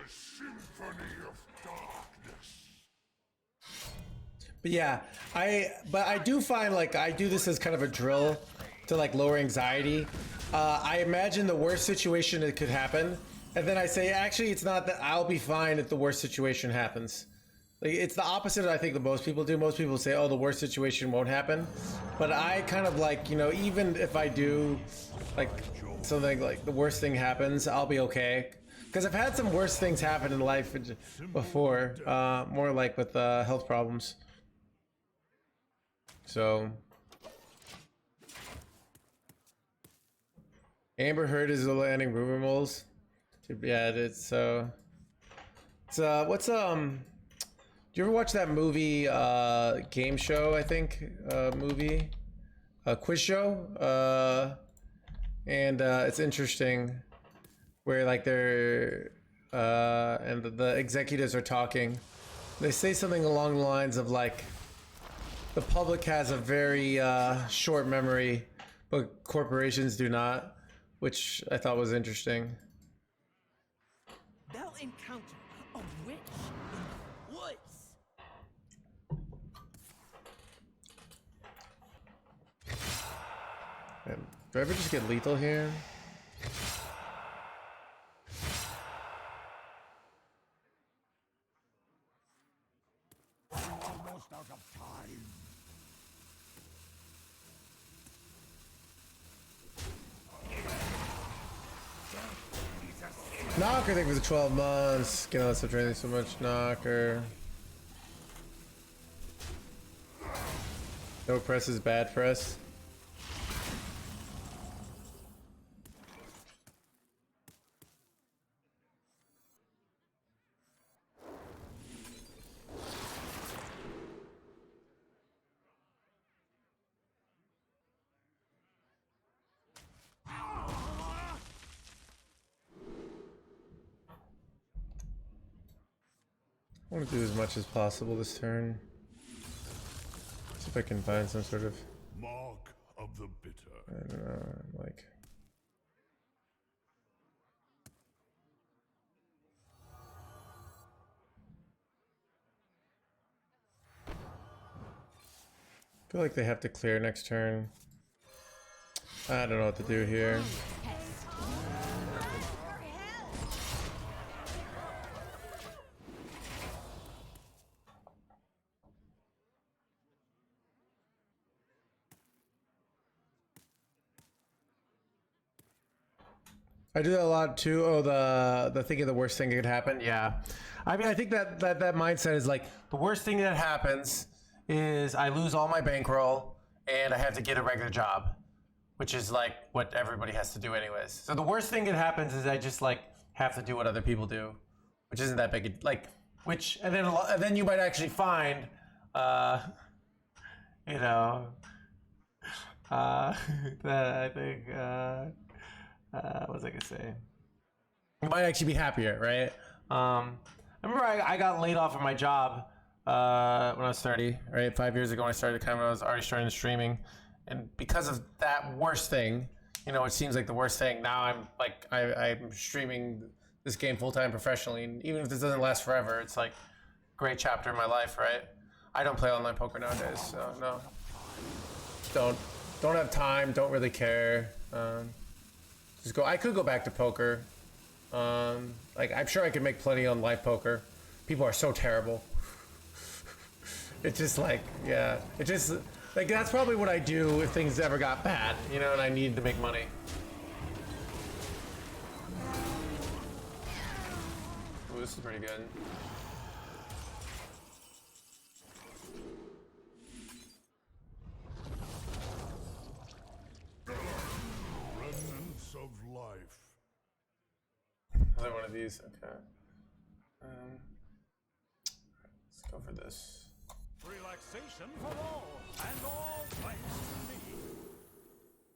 symphony of darkness. but yeah, I do find like I do this as kind of a drill to like lower anxiety. I imagine the worst situation that could happen, and then I say, actually, it's not that. I'll be fine if the worst situation happens. Like it's the opposite of I think that most people do. Most people say, oh, the worst situation won't happen, but I kind of like, you know, even if I do like something like the worst thing happens, I'll be okay. Because I've had some worse things happen in life before, more like with health problems. So, Amber Heard is landing rumor moles. Yeah, it's what's do you ever watch that movie game show? I think movie, quiz show, and it's interesting where like they're and the executives are talking. They say something along the lines of like, the public has a very short memory, but corporations do not, which I thought was interesting. They'll encounter a witch in the woods. Man, do I ever just get lethal here? Almost out of time. Knocker, thank you for the 12 months. Get on, stop training so much, Knocker. No press is bad press. I want to do as much as possible this turn. See if I can find some sort of Mark of the bitter. I don't know, like I feel like they have to clear next turn. I don't know what to do here. I do that a lot too. Oh, the thinking the worst thing that could happen. Yeah, I mean, I think that mindset is like the worst thing that happens is I lose all my bankroll and I have to get a regular job, which is like what everybody has to do anyways. So the worst thing that happens is I just like have to do what other people do, which isn't that big. Like, which and then you might actually find, you know, that I think. What was I gonna say? You might actually be happier, right? I remember I got laid off from my job when I was 30, right? 5 years ago when I started the camera, I was already starting streaming. And because of that worst thing, you know, it seems like the worst thing. Now I'm like, I'm streaming this game full-time professionally. And even if this doesn't last forever, it's like a great chapter in my life, right? I don't play online poker nowadays, so no. Don't have time, don't really care. Just go. I could go back to poker. Like I'm sure I could make plenty on live poker. People are so terrible. It's just like, yeah. It just like that's probably what I do if things ever got bad, you know, and I needed to make money. Ooh, this is pretty good. Remnants of life. Another one of these. Okay. Let's go for this. Relaxation for all, and all thanks to me.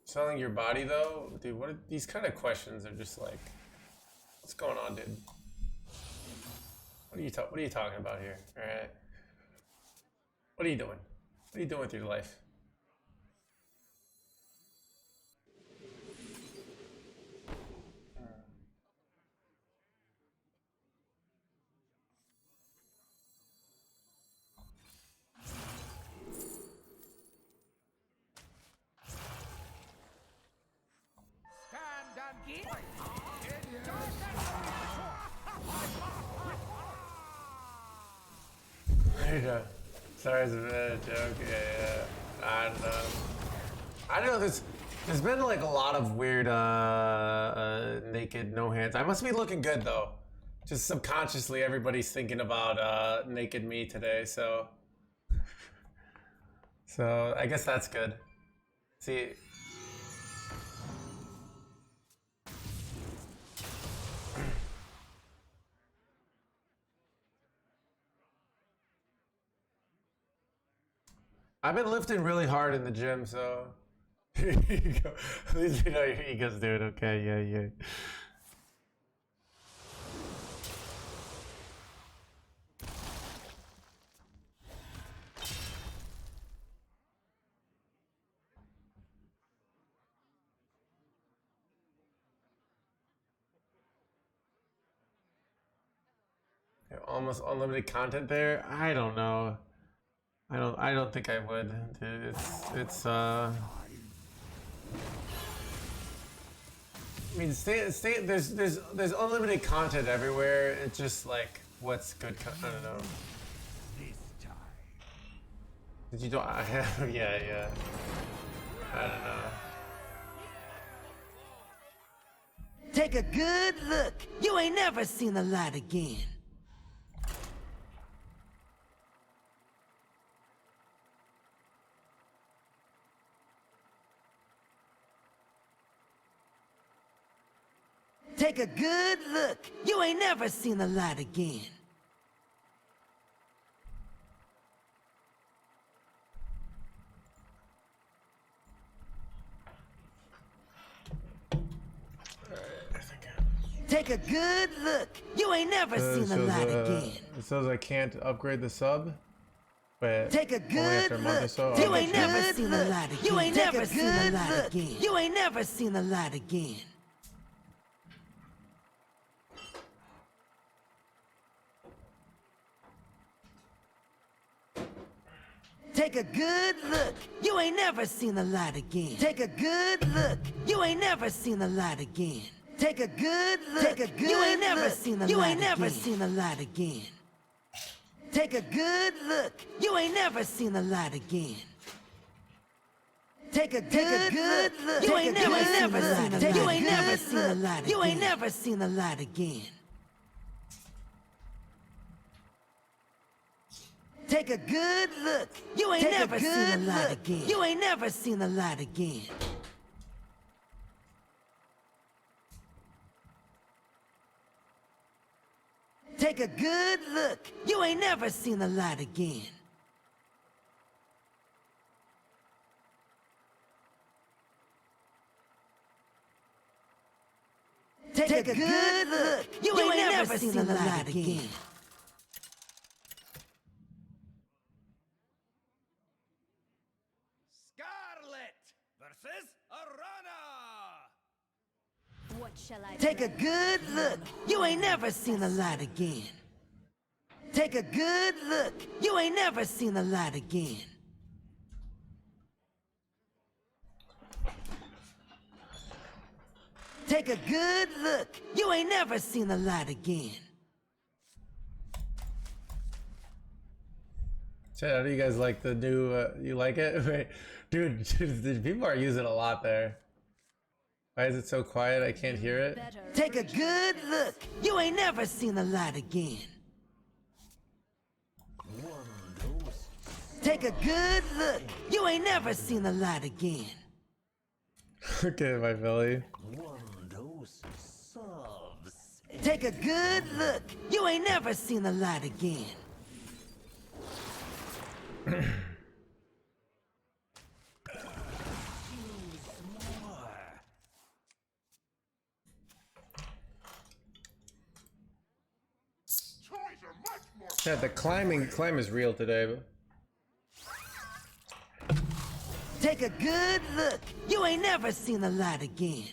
Selling your body though, dude. What are these kind of questions? Are just like, what's going on, dude? What are you talking about here? All right. What are you doing? What are you doing with your life? Stand and fight. There you go. Sorry, it's a bit of a joke. Yeah. I don't know. I know there's been like a lot of weird naked no hands. I must be looking good though. Just subconsciously, everybody's thinking about naked me today. So I guess that's good. See. I've been lifting really hard in the gym, so here you go. At least you know your ego's doing okay. Yeah. Almost unlimited content there. I don't know. I don't think I would, dude. It's I mean, there's unlimited content everywhere. It's just like, what's good? I don't know. Did you do? Yeah. I don't know. Take a good look. You ain't never seen the light again. Take a good look. You ain't never seen the light again. Take a good look. You ain't never seen the light again. It says I can't upgrade the sub, but Take a only good after a month or look. so. You I'll ain't get never seen the light again. You ain't never seen the light again. You ain't never seen the light again. Take a good look. You ain't never seen the light again. Take a good look. You ain't never seen the light again. Take a good look. Take a good You ain't never seen the light again. You ain't never seen the light again. Take a good look. You ain't never seen the light again. Take a good look. You ain't never seen the light. You ain't never seen the light. You ain't never seen the light again. Take a good look. You ain't never seen the light again. You ain't never seen the light again. Take a good look. You ain't never seen the light again. Take a good look. You ain't never seen the light again. Scarlet versus Arana. What shall I Take a play? good look. You ain't never seen the light again. Take a good look. You ain't never seen the light again. Take a good look. You ain't never seen the light again. Chat, how do you guys like the new? You like it? Wait, dude, people are using it a lot there. Why is it so quiet? I can't hear it. Better Take a good look. You ain't never seen the light again. Take a good look. You ain't never seen the light again. Okay, my Philly. Take a good look. You ain't never seen the light again. Chat, the climb is real today. But Take a good look. You ain't never seen the light again.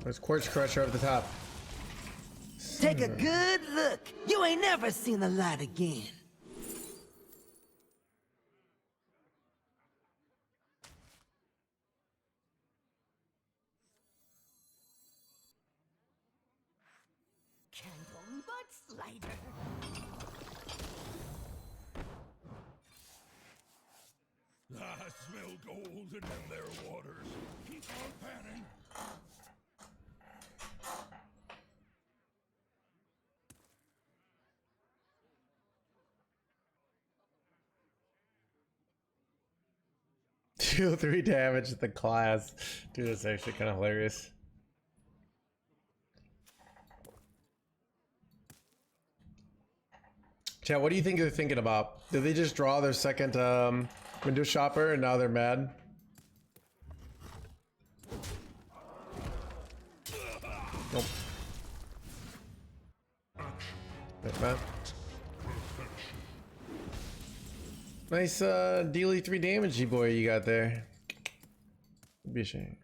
there's Quartz Crusher up the top. Take a good look. You ain't never seen the light again. Candle mud slider. I smell gold in them there waters. Keep on panning. Deal 3 damage to the class. Dude, that's actually kind of hilarious. Chat, what do you think they're thinking about? Did they just draw their second window shopper and now they're mad? Nope. Wait, Matt. Nice dealy 3 damage, boy, you got there. Be a shame.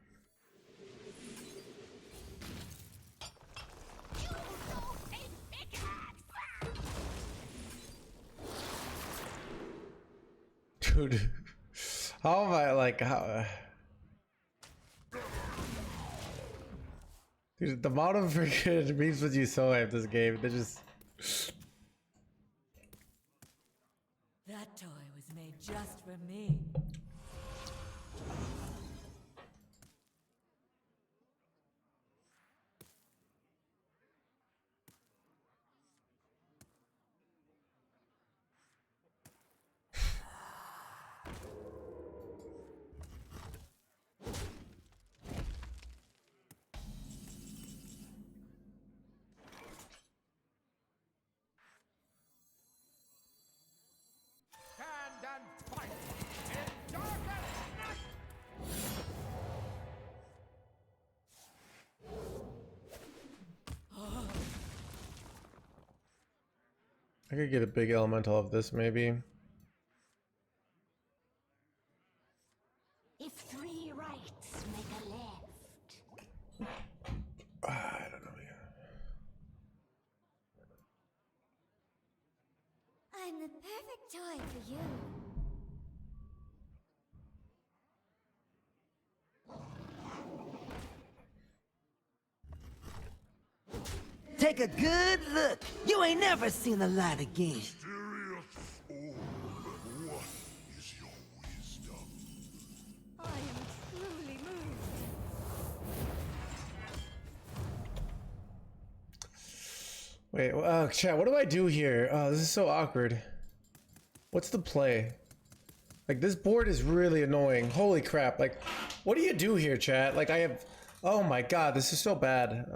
Dude, how am I like how? Dude, the amount of freaking memes with you so hyped this game, they just. That toy was made just for me. I could get a big elemental of this, maybe. If 3 rights make a left. I don't know. I'm the perfect toy for you. Take a good look. You ain't never seen the light again. Mysterious orb, what is your wisdom? I am truly moved. Wait, chat, what do I do here? Oh, this is so awkward. What's the play? Like, this board is really annoying. Holy crap. Like, what do you do here, chat? Like, I have... Oh my god, this is so bad.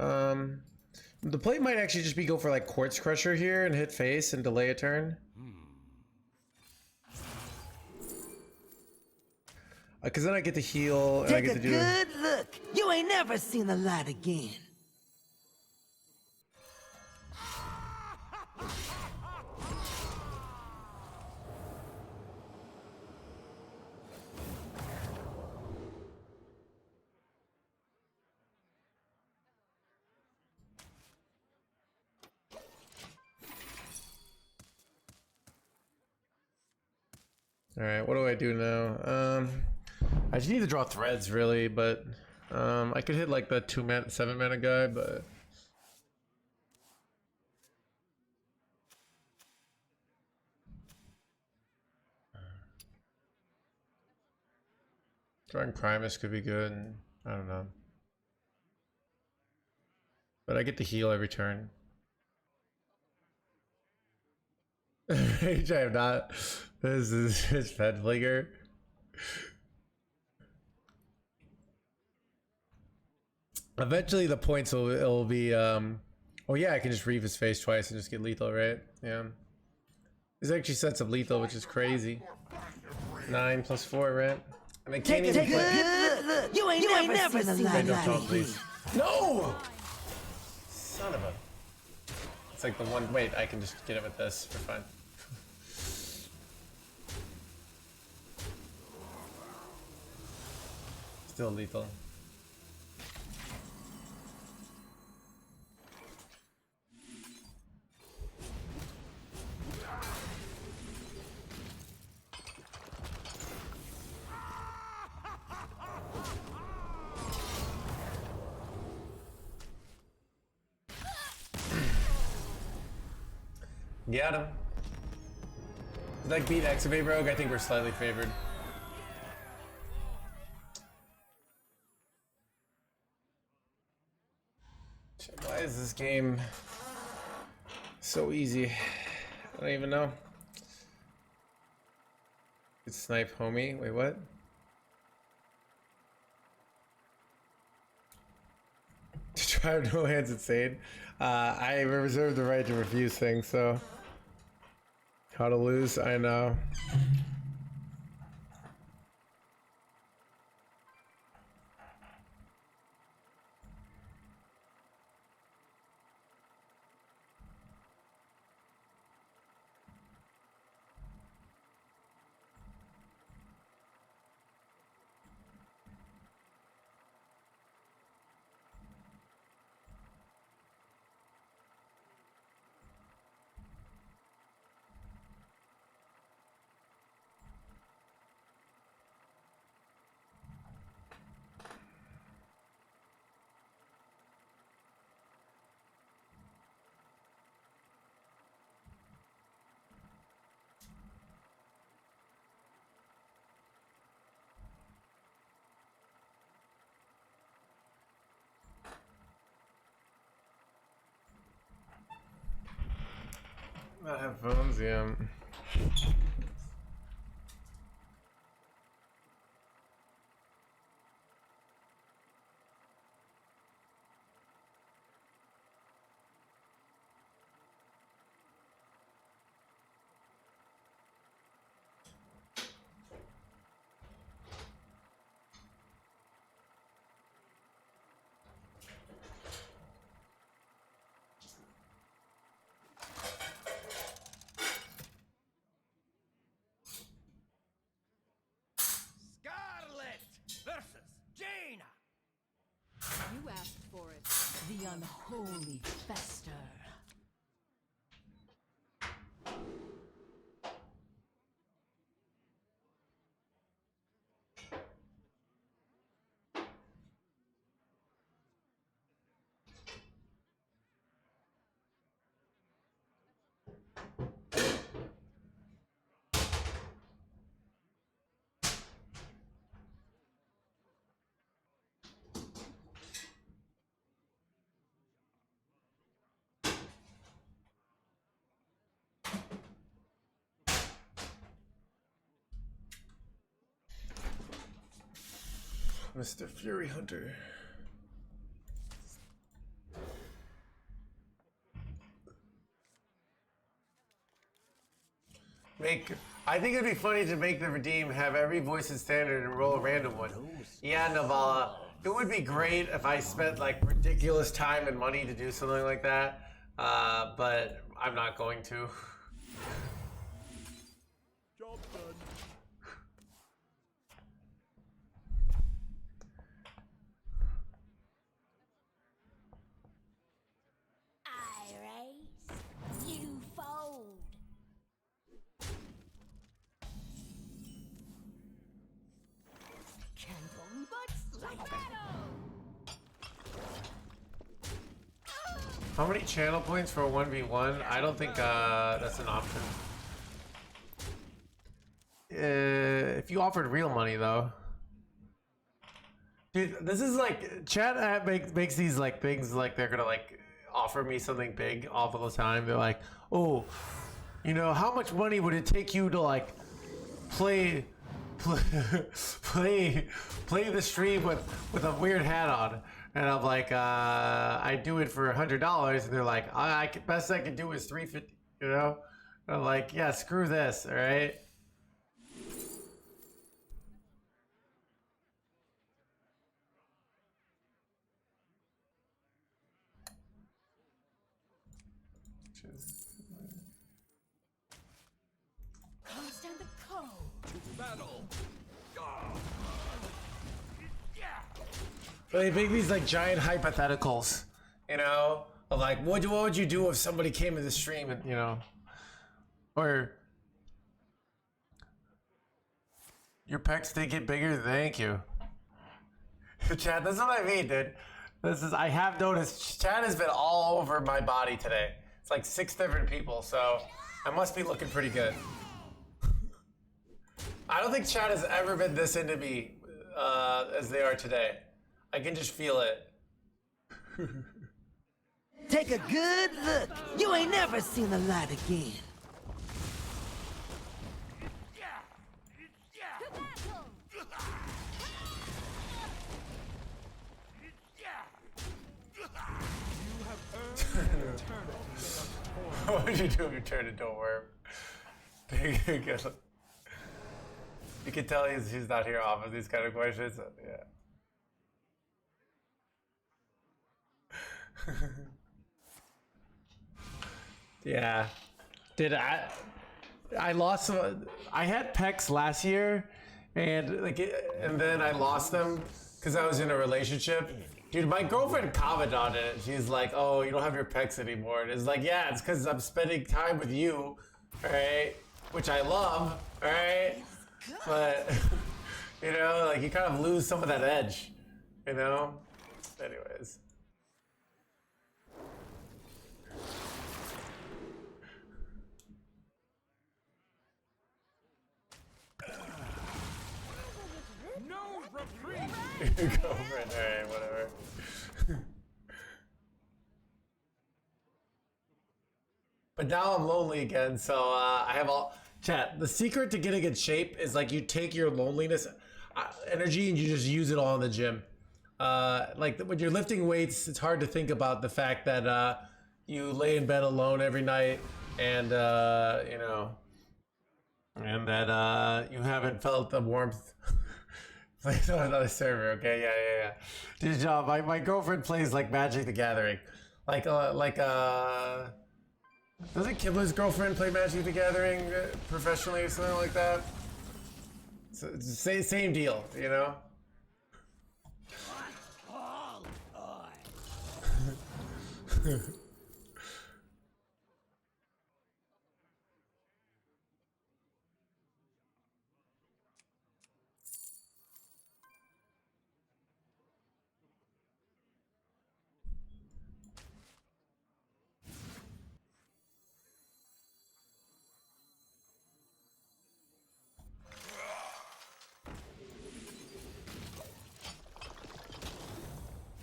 The play might actually just be go for, like, Quartz Crusher here and hit face and delay a turn. Because then I get to heal and I get to do... Take a good look. You ain't never seen the light again. Alright, what do I do now? I just need to draw threads, really, but... I could hit, like, the 7 mana guy, but... Drawing Primus could be good. I don't know. But I get to heal every turn. Rage, I am not. This is his Fed Flinger. Eventually the points will be oh yeah, I can just reave his face twice and just get lethal, right? Yeah. This actually sets up lethal, which is crazy. 9 plus 4, right? And I can't even play. Look. You ain't never seen the light again. No! Son of a... It's like the one... Wait, I can just get it with this. We're fine. Still lethal. Got him. Did I beat Excavate Rogue? I think we're slightly favored. Shit, why is this game so easy? I don't even know. It's snipe homie. Wait, what? To try no hands insane. I reserve the right to refuse things, so. How to lose, I know. Not headphones, yeah. You asked for it. The unholy fester. Mr. Fury Hunter. I think it'd be funny to make the redeem, have every voice in standard and roll a random one. Yeah, Navala. It would be great if I spent like ridiculous time and money to do something like that, but I'm not going to. Job done. I raise, you fold. Candle butts like How many channel points for a 1v1? I don't think that's an option. If you offered real money though. Dude, this is like, chat makes these like things like they're gonna like offer me something big all the time. They're like, oh, you know, how much money would it take you to like play the stream with a weird hat on? And I'm like, I do it for $100, and they're like, best I can do is $350, you know? And I'm like, yeah, screw this, all right? Understand the code. To battle. But they make these like giant hypotheticals, you know? Of like, what would you do if somebody came to the stream and, you know? Or your pecs did get bigger? Thank you. Chad, this is what I mean, dude. I have noticed, Chad has been all over my body today. It's like 6 different people, so I must be looking pretty good. I don't think Chad has ever been this into me as they are today. I can just feel it. Take a good look. You ain't never seen the light again. What would you do if you turned into a worm? You can tell he's not here off of these kind of questions. Yeah. Yeah. I lost I had pecs last year and then I lost them because I was in a relationship. Dude, my girlfriend commented on it. She's like, oh, you don't have your pecs anymore. And it's like, yeah, it's because I'm spending time with you, alright? Which I love, alright? But, you know, like you kind of lose some of that edge, you know? Anyways. No reprieve. Your girlfriend, alright, whatever. But now I'm lonely again, so I have all... Chat, the secret to getting in shape is like you take your loneliness energy and you just use it all in the gym. Like when you're lifting weights, it's hard to think about the fact that you lay in bed alone every night and, you know, and that you haven't felt the warmth. Plays on another server, okay? Yeah. Dude, my girlfriend plays like Magic the Gathering. Doesn't Kibler's girlfriend play Magic the Gathering professionally or something like that? So it's the same deal, you know? All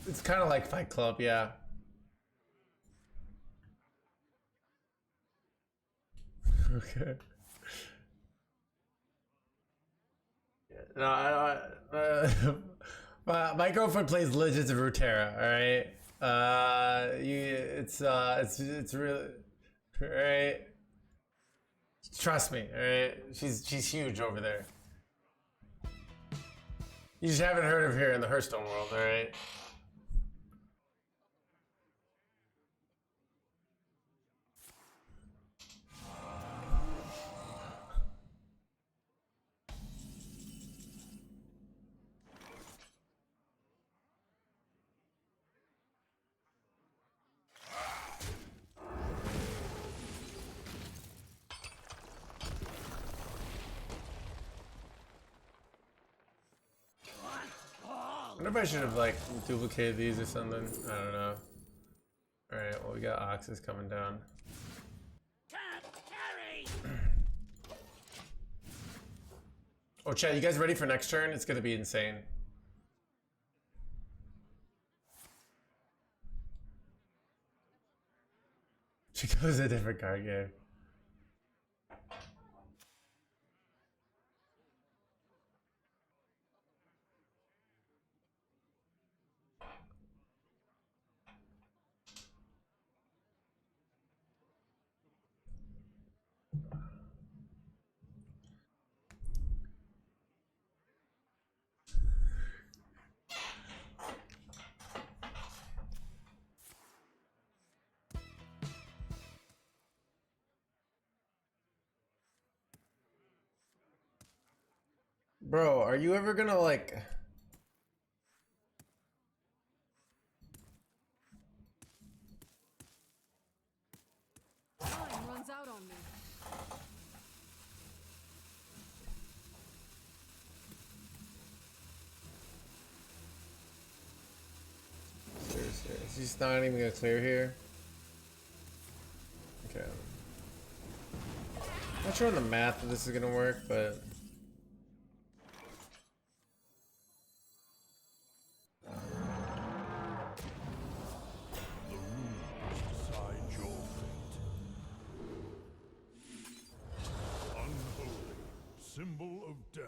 It's kind of like Fight Club, yeah. Okay. No, my girlfriend plays Legends of Runeterra. All right. It's really, all right. Trust me. All right. She's huge over there. You just haven't heard of her in the Hearthstone world. All right. I wonder if I should have like duplicated these or something. I don't know. All right, well we got oxes coming down. Oh, Chad, you guys ready for next turn? It's gonna be insane. She goes a different card game. Bro, are you ever gonna like... Time runs out on me. Seriously, she's not even gonna clear here. Okay. I'm not sure on the math that this is gonna work, but... Symbol of death.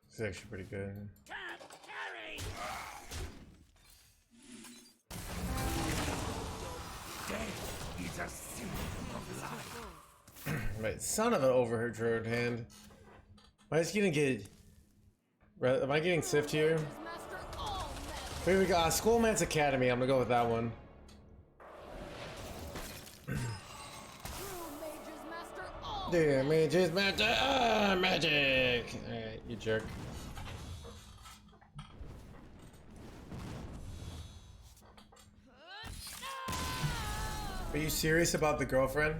It's actually pretty good. Death is a symptom of life. Right, son of an overheard hand. Am I just gonna get... Am I getting Sift here? Here we go. Schoolman's Academy. I'm gonna go with that one. Yeah, mages, magic, magic. All right, you jerk. Are you serious about the girlfriend?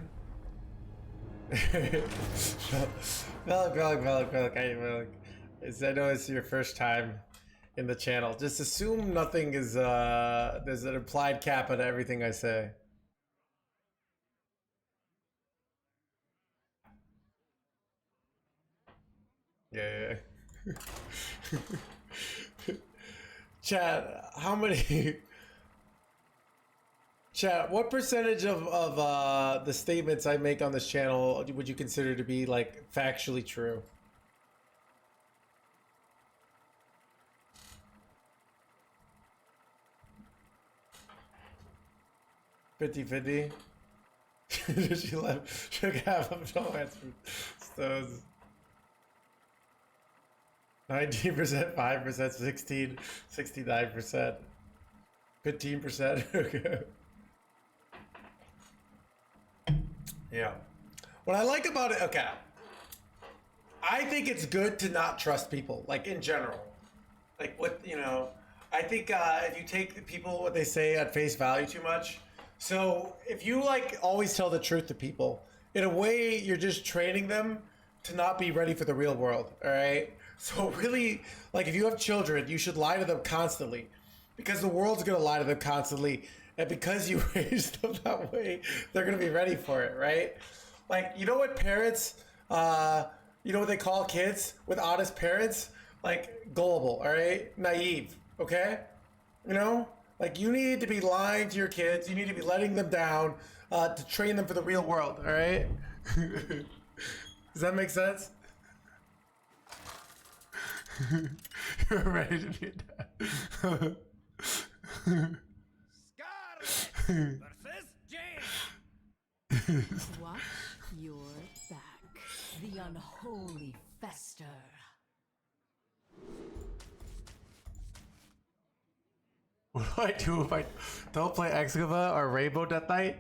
Velik. I know it's your first time in the channel. Just assume nothing is, there's an implied cap on everything I say. Yeah. Chat, how many... Chat, what percentage of the statements I make on this channel would you consider to be, like, factually true? $50-50? She left. Shook half of no answer. Stones. 19%, 5%, 16, 69%, 15%. Okay. Yeah. What I like about it, okay. I think it's good to not trust people, like in general. Like what, you know, I think if you take people what they say at face value too much, so if you like always tell the truth to people, in a way you're just training them to not be ready for the real world. All right. So really, like if you have children, you should lie to them constantly, because the world's gonna lie to them constantly, and because you raise them that way, they're gonna be ready for it, right? Like you know what parents, you know what they call kids with honest parents? Like gullible, all right, naive. Okay, you know, like you need to be lying to your kids. You need to be letting them down to train them for the real world. All right. Does that make sense? You're ready to be dad. Scarlet versus James. Watch your back. The unholy fester. What do I do if I don't play Excavate or Rainbow Death Knight?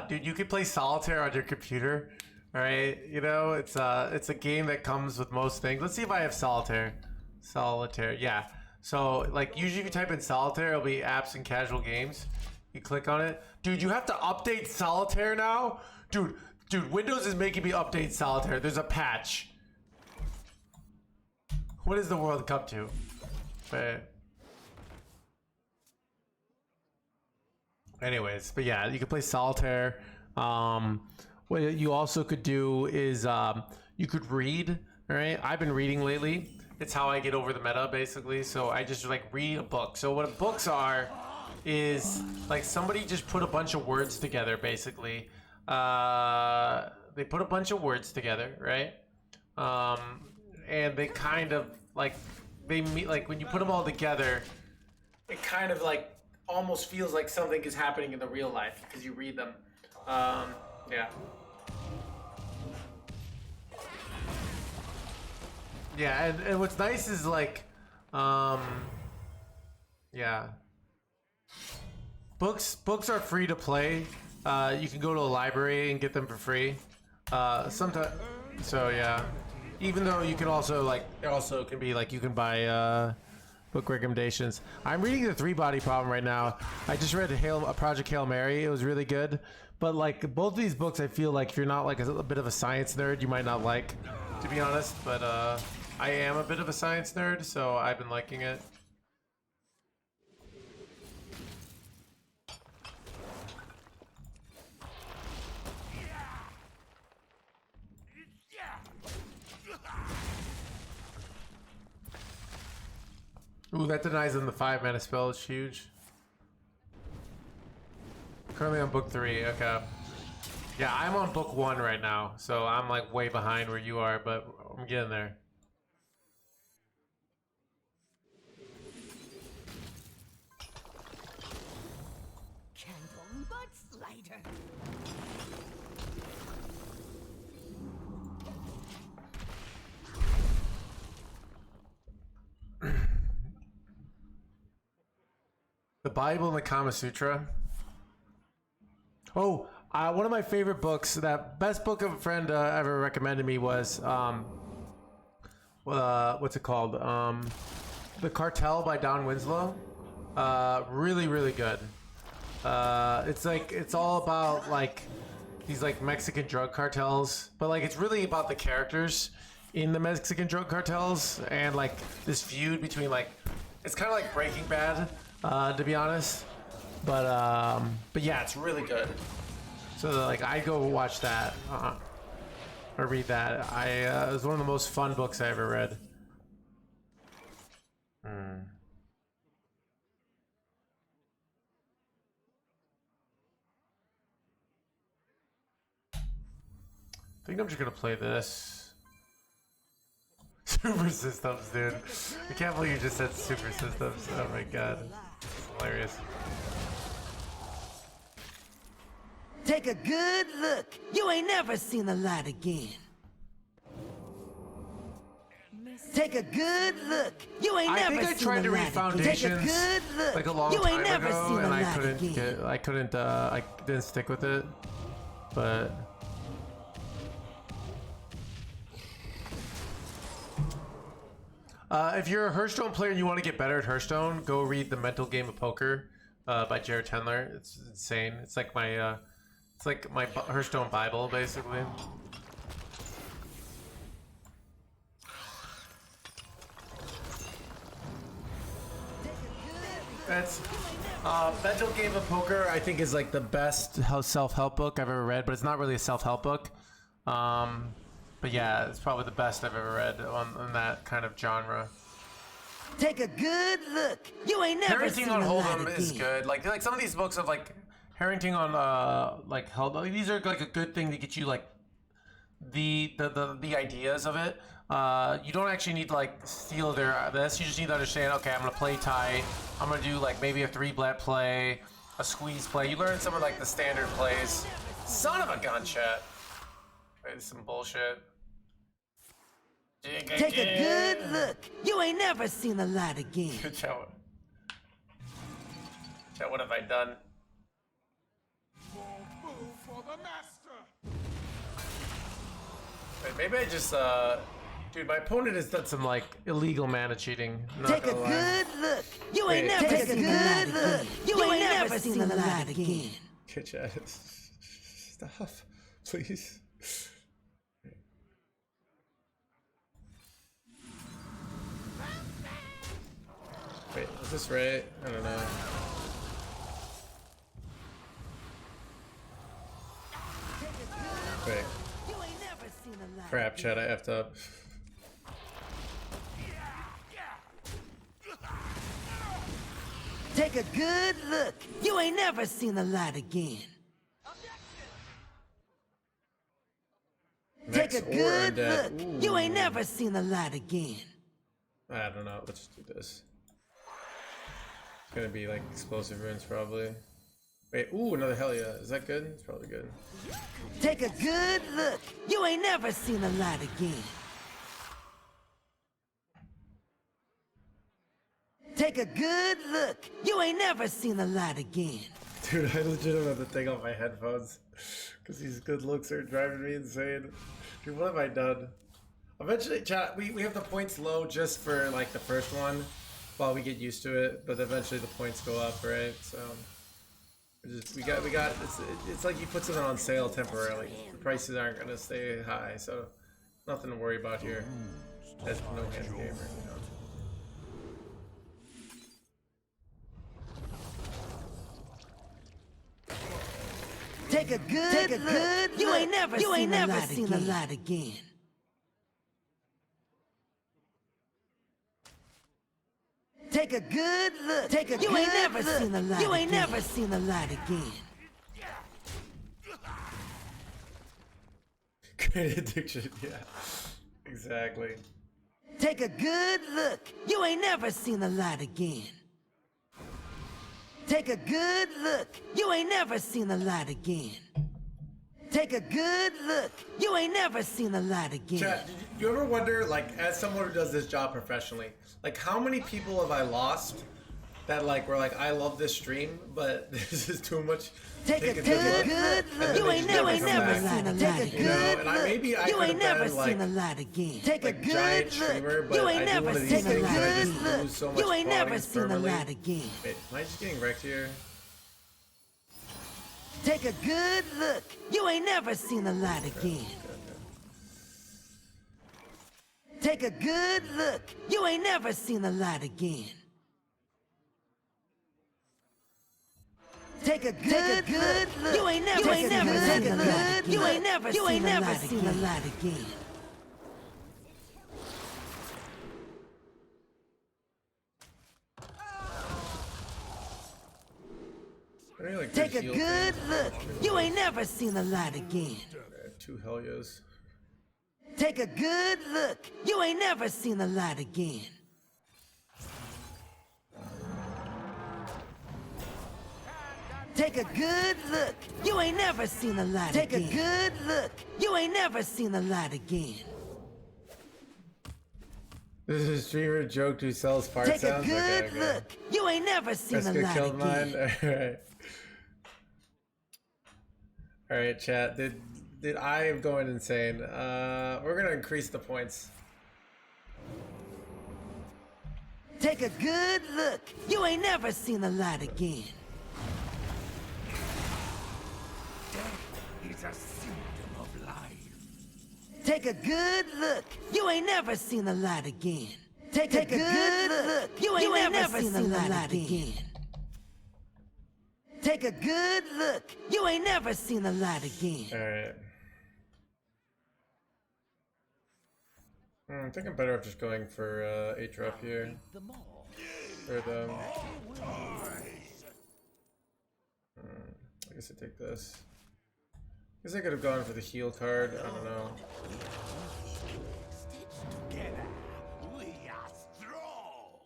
Dude, you can play solitaire on your computer. All right, you know it's a game that comes with most things. Let's see if I have solitaire. Solitaire, yeah. So like usually if you type in solitaire, it'll be apps and casual games. You click on it, dude. You have to update solitaire now, dude. Windows is making me update solitaire. There's a patch. What does the world come to? But anyways, but yeah, you can play solitaire. What you also could do is you could read. All right, I've been reading lately. It's how I get over the meta, basically. So I just like read a book. So what books are is like somebody just put a bunch of words together, basically. They put a bunch of words together, right? And they kind of like they meet, like when you put them all together, it kind of like almost feels like something is happening in the real life because you read them. Yeah. Yeah, and what's nice is like, yeah. Books are free to play. You can go to a library and get them for free. Sometimes, so yeah. Even though you can also like, it also can be like you can buy book recommendations. I'm reading the 3-Body Problem right now. I just read Project Hail Mary. It was really good. But like both of these books, I feel like if you're not like a bit of a science nerd, you might not like, to be honest. But I am a bit of a science nerd, so I've been liking it. Ooh, that denies them the 5-mana spell. It's huge. Currently on book 3. Okay. Yeah, I'm on book 1 right now, so I'm like way behind where you are, but I'm getting there. Candle butt slider. The Bible and the Kama Sutra. Oh, one of my favorite books, that best book a friend ever recommended me was, what's it called? The Cartel by Don Winslow. Really, really good. It's like, it's all about like these like Mexican drug cartels, but like it's really about the characters in the Mexican drug cartels and like this feud between like, it's kind of like Breaking Bad, to be honest. But yeah, it's really good. So like I go watch that or read that. It was one of the most fun books I ever read. I think I'm just gonna play this. Super systems, dude. I can't believe you just said super systems. Oh my god. It's hilarious. Take a good look. You ain't never seen the light again. Take a good look. You ain't never seen the light again. I think I tried to read Foundations Take a good look. like a long you ain't time never ago, seen and the I light couldn't I didn't stick with it. But If you're a Hearthstone player and you want to get better at Hearthstone, go read The Mental Game of Poker by Jared Tendler. It's insane. It's like my Hearthstone Bible, basically. That's Mental Game of Poker. I think is like the best self-help book I've ever read, but it's not really a self-help book. But yeah, it's probably the best I've ever read on that kind of genre. Take a good look. You ain't never seen Harrington on a lot Hold'em again. is good. Like some of these books of like Harrington on like Hold'em. These are like a good thing to get you like the ideas of it. You don't actually need to like steal this. You just need to understand. Okay, I'm gonna play tight. I'm gonna do like maybe a 3-bet play, a squeeze play. You learn some of like the standard plays. Son of a gun, chat. Wait, some bullshit. Take a good look. You ain't never seen a lot again. Good job. Chat, what have I done? More food for the master. Wait, maybe I just dude, my opponent has done some like illegal mana cheating. Not Take a gonna lie. good look. You ain't Wait. never Take seen a good look. You ain't never seen a lot again. Okay, chat. Stop, please. Wait, is this right? I don't know. Wait, You ain't never seen a lot. crap, chat, I effed up. Take a good look. You ain't never seen a lot again. Take Max a or good undead. look. You ain't Ooh. never seen a lot again. I don't know. Let's do this. It's gonna be like explosive runes, probably. Wait, ooh, another hell yeah. Is that good? It's probably good. Take a good look. You ain't never seen a lot again. Take a good look. You ain't never seen a lot again. Dude, I legit have to take off my headphones because these good looks are driving me insane. Dude, what have I done? Eventually, chat, we have the points low just for like the first one while we get used to it, but eventually the points go up, right? So we got it's like you put something on sale temporarily. The prices aren't gonna stay high, so nothing to worry about here. As NoHandsGamer, you know. Take a good look. You ain't never seen a lot again. Take a good look. Take a you ain't never seen a lot. You ain't never seen a lot again. Great addiction, yeah. Exactly. Take a good look. You ain't never seen a lot again. Take a good look. You ain't never seen a lot again. Take a good look. You ain't never seen a lot again. Chat, did you ever wonder, like, as someone who does this job professionally, like, how many people have I lost that, like, were like, I love this stream, but this is too much. Take a good look. You ain't never seen a lot again. You know, and maybe I You could ain't have never been, like, seen a lot again. Take a like giant good streamer, look. but You I ain't do never one of these seen a things and I good just look. lose so much You ain't never bodies seen a permanently. lot again. Wait, am I just getting wrecked here? Take a good look. You ain't never seen a lot again. Take a good look. You ain't never seen a lot again. Take a good look. You ain't never seen a lot. You ain't never seen a lot again. Like Take a good look. You ain't never seen a lot again. Two hell yes. Take a good look. You ain't never seen a lot again. Take a good look. You ain't never seen a lot again. Take a good look. You ain't never seen a lot again. This is a streamer joke who sells fart Take sounds. a good Okay. look. You ain't never seen a lot Killed mine. again. Alright. Alright, chat. Did I am going insane. We're gonna increase the points. Take a good look. You ain't never seen the light again. Death is a symptom of life. Take a good look. You ain't never seen the light again. Take a good look. You ain't never seen the light again. Take a good look. You ain't never seen the light again. Alright. I think I'm better off just going for 8 drop here. Or the. I guess I take this. I guess I could have gone for the heal card. I don't know. Stitched together, we are strong.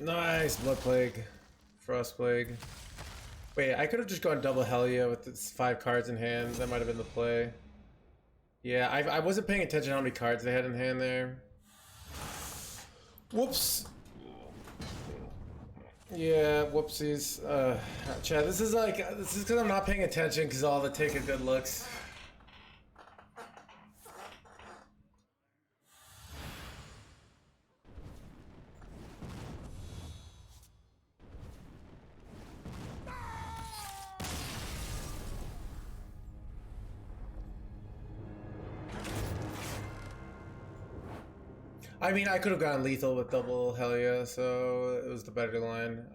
Nice Blood Plague, Frost Plague. Wait, I could have just gone double Hellia with this 5 cards in hand. That might have been the play. Yeah, I wasn't paying attention how many cards they had in hand there. Whoops. Yeah, whoopsies. Chad, this is because I'm not paying attention because all the take a good looks. I mean, I could have gone lethal with double Hellia, so it was the better line.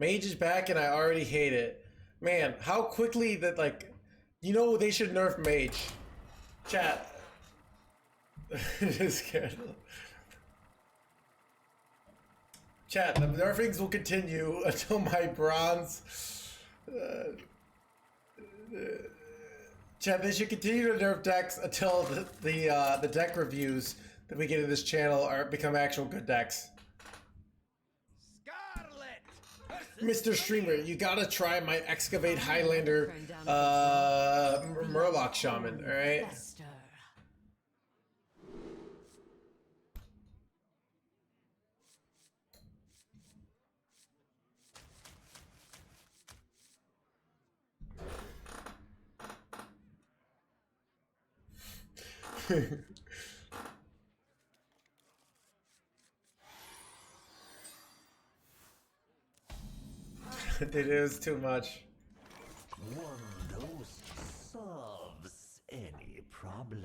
Mage is back and I already hate it. Man, how quickly that, like, you know, they should nerf Mage. Chat. Just scared. Chat, the nerfings will continue until my bronze... Chat, they should continue to nerf decks until the deck reviews that we get in this channel become actual good decks. Mr. Streamer, you gotta try my Excavate Highlander Murloc Shaman, alright? It is too much. One dose solves any problem.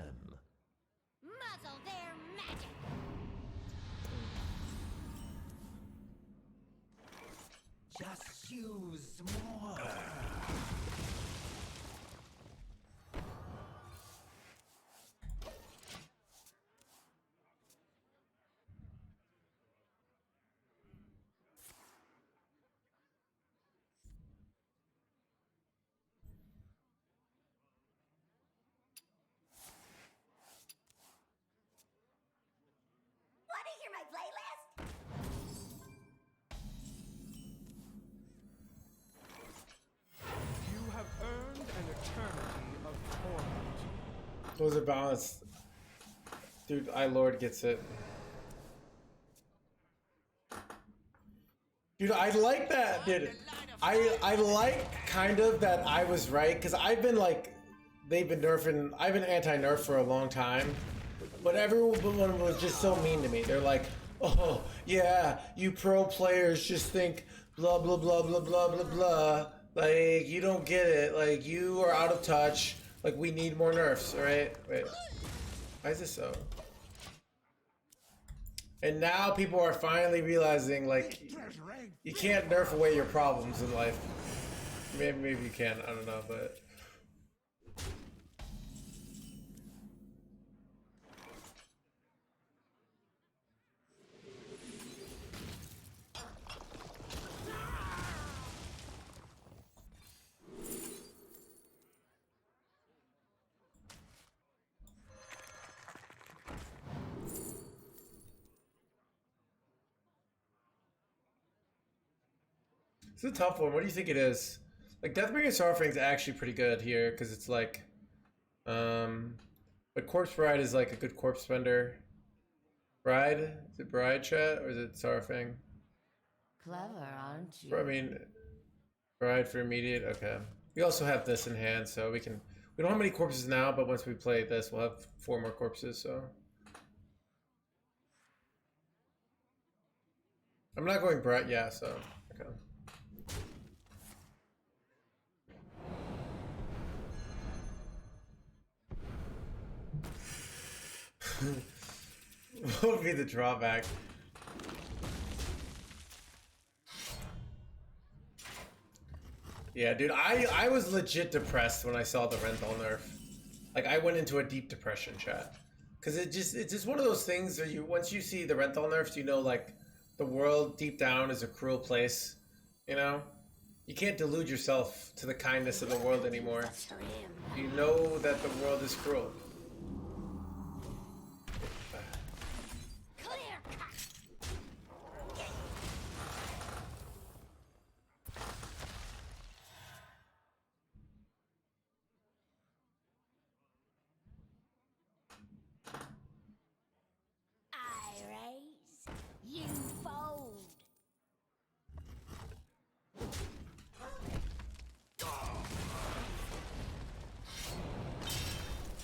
Muzzle their magic. Just use more. Want to hear my playlist? You have earned an eternity of torment. Those are balanced. Dude, iLord gets it. Dude, I like that, dude. I like kind of that I was right, because I've been like, they've been nerfing, I've been anti-nerf for a long time, but everyone was just so mean to me. They're like, oh, yeah, you pro players just think blah, blah, blah, blah, blah, blah, blah. Like, you don't get it. Like, you are out of touch. Like, we need more nerfs, alright? Wait. Why is this so? And now people are finally realizing, like, you can't nerf away your problems in life. Maybe you can, I don't know, but... It's a tough one. What do you think it is? Like, Deathbringer Sorcering's actually pretty good here, because it's like, but But Corpse Bride is like a good corpse spender. Bride? Is it Bride chat or is it Sarfing? Clever, aren't you? I mean, Bride for immediate. Okay. We also have this in hand, so we can. We don't have many corpses now, but once we play this, we'll have 4 more corpses. So I'm not going Bride. Yeah. So okay. What would be the drawback? Yeah, dude, I was legit depressed when I saw the Renthal nerf. Like, I went into a deep depression, chat. Because it's just one of those things that once you see the Renthal nerfs, you know, like, the world deep down is a cruel place, you know? You can't delude yourself to the kindness of the world anymore. You know that the world is cruel.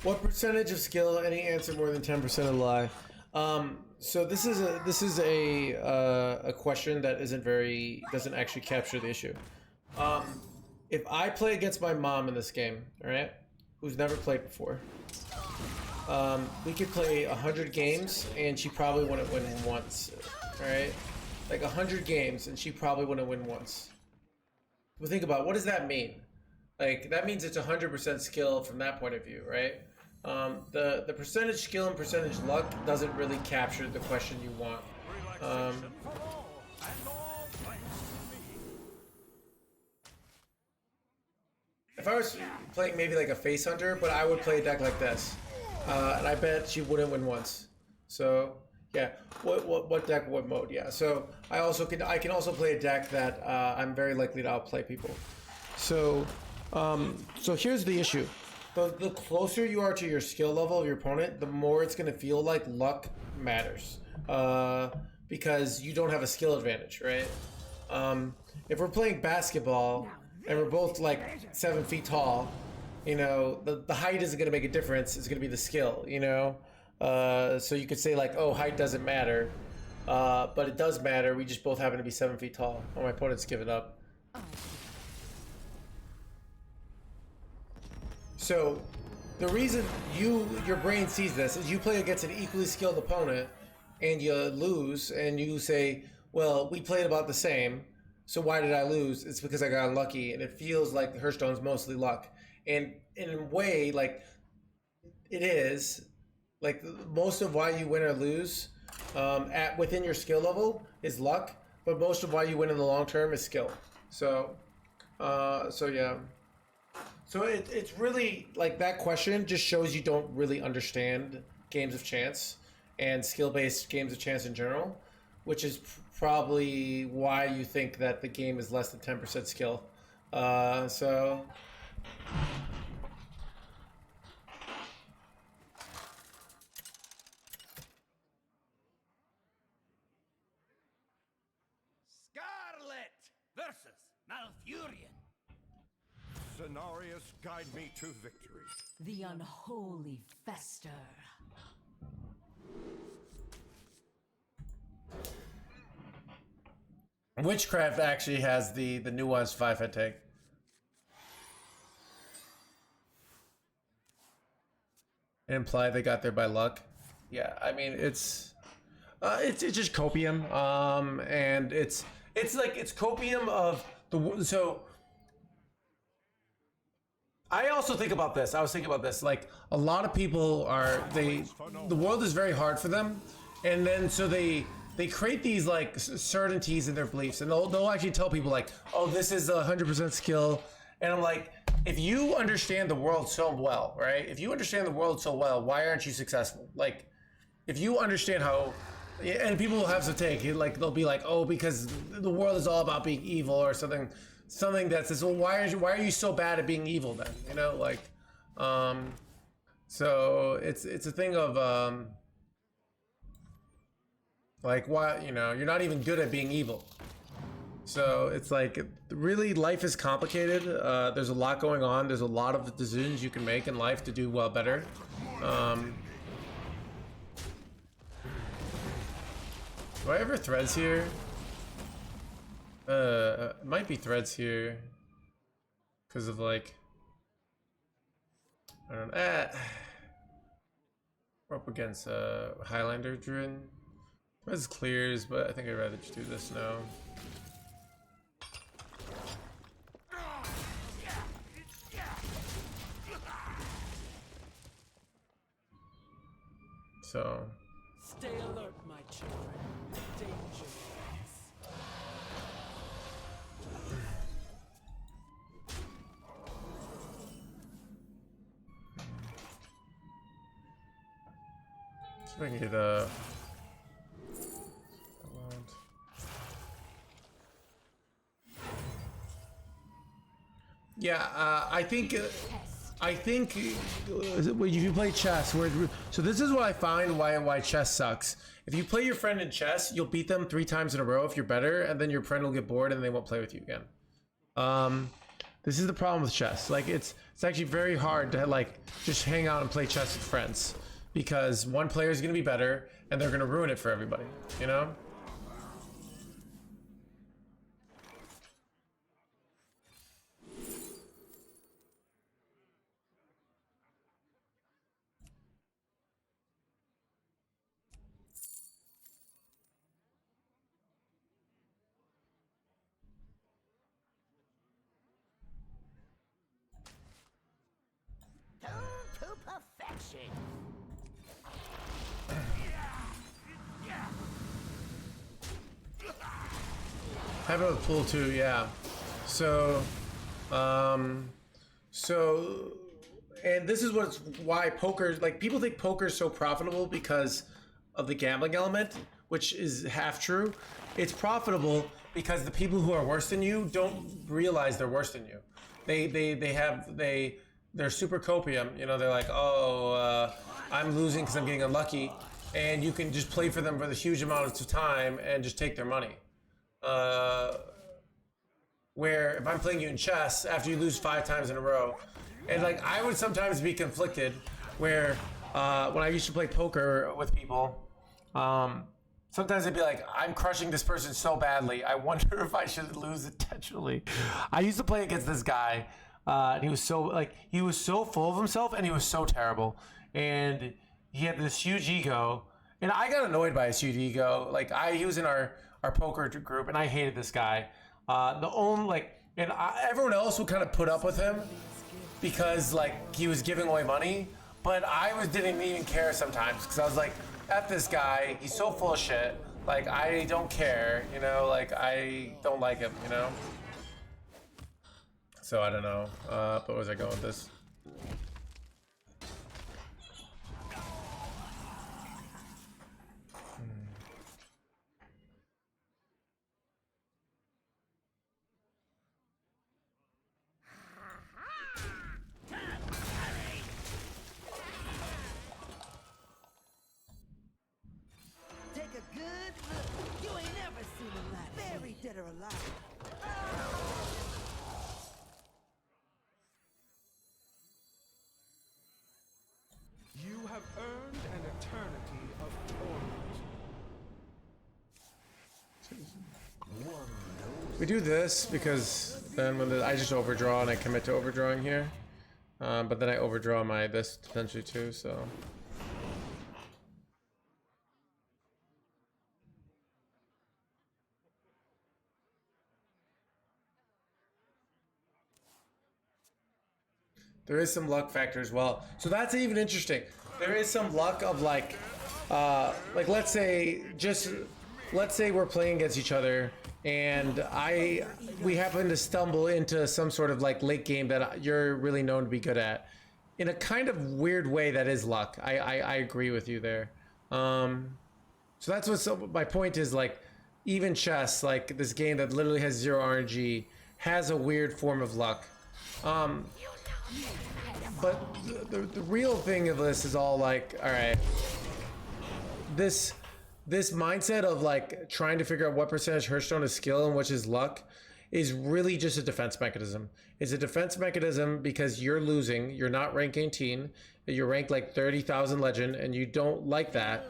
What percentage of skill? Any answer more than 10% of lie. So this is a question that doesn't actually capture the issue. If I play against my mom in this game, all right, who's never played before, we could play 100 games and she probably wouldn't win once. All right, like 100 games and she probably wouldn't win once. Well, think about what does that mean? Like that means it's 100% skill from that point of view, right? The percentage skill and percentage luck doesn't really capture the question you want. If I was playing maybe like a face hunter, but I would play a deck like this, and I bet she wouldn't win once. So yeah, what deck, what mode? Yeah. So I can also play a deck that I'm very likely to outplay people. So here's the issue. The closer you are to your skill level of your opponent, the more it's going to feel like luck matters. Because you don't have a skill advantage, right? If we're playing basketball and we're both like 7 feet tall, you know, the height isn't going to make a difference. It's going to be the skill, you know? So you could say like, oh, height doesn't matter. But it does matter. We just both happen to be 7 feet tall. Oh, my opponent's given up. So, the reason your brain sees this is you play against an equally skilled opponent and you lose and you say, well, we played about the same, so why did I lose? It's because I got unlucky, and it feels like Hearthstone's mostly luck. And in a way, like, it is, like, most of why you win or lose within your skill level is luck, but most of why you win in the long term is skill. So yeah. So it's really, like, that question just shows you don't really understand games of chance and skill-based games of chance in general, which is probably why you think that the game is less than 10% skill. So... Scarlet versus Malfurion. Cenarius, guide me to victory. The unholy fester. Witchcraft actually has the nuanced 5-head take. Imply they got there by luck. Yeah, I mean it's just copium, and it's copium of the so. I also think about this. I was thinking about this. Like, a lot of people the world is very hard for them, and then so they create these like certainties in their beliefs, and they'll actually tell people like, oh, this is 100% skill, and I'm like, if you understand the world so well, right? If you understand the world so well, why aren't you successful? Like, if you understand how, and people will have some take, like they'll be like, oh, because the world is all about being evil or something that says, well, why are you so bad at being evil then? You know, like, So it's a thing of like, why, you know, you're not even good at being evil. So it's like, really, life is complicated. There's a lot going on. There's a lot of decisions you can make in life to do well better. Do I ever threads here? It might be threads here. Because of like, I don't know. We're up against Highlander Druid. Threads clears, but I think I'd rather just do this now. So. Stay alert, my children. Danger waits. See if I can get a. Yeah, I think when you play chess, so this is what I find why chess sucks. If you play your friend in chess, you'll beat them 3 times in a row if you're better, and then your friend will get bored and they won't play with you again. This is the problem with chess. Like, it's actually very hard to like just hang out and play chess with friends, because one player is going to be better and they're going to ruin it for everybody, you know? To perfection. Have it with pool too, yeah. So, and this is why poker, like, people think poker is so profitable because of the gambling element, which is half true. It's profitable because the people who are worse than you don't realize they're worse than you. They're super copium, you know, they're like, oh, I'm losing because I'm getting unlucky, and you can just play for them for the huge amount of time and just take their money. Where if I'm playing you in chess, after you lose 5 times in a row, and like, I would sometimes be conflicted where when I used to play poker with people, sometimes I'd be like, I'm crushing this person so badly, I wonder if I should lose intentionally. I used to play against this guy, and he was so full of himself, and he was so terrible, and he had this huge ego, and I got annoyed by his huge ego. Like, he was in our poker group, and I hated this guy. Everyone else would kind of put up with him because like he was giving away money, but I didn't even care sometimes, because I was like, F this guy, he's so full of shit. Like, I don't care, you know, like, I don't like him, you know? So I don't know, but where was I going with this? Take a good look. You ain't never seen a lot. Buried dead or alive. You have earned an eternity of torment. We do this because then when I just overdraw and I commit to overdrawing here, but then I overdraw my this potentially too, so. There is some luck factor as well. So that's even interesting. There is some luck of like let's say we're playing against each other and we happen to stumble into some sort of like late game that you're really known to be good at. In a kind of weird way, that is luck. I agree with you there. So that's my point is, like, even chess, like this game that literally has 0 RNG, has a weird form of luck. But the real thing of this is all like, all right, this mindset of like trying to figure out what percentage Hearthstone is skill and which is luck is really just a defense mechanism. It's a defense mechanism because you're losing. You're not rank 18. You're ranked like 30,000 legend, and you don't like that.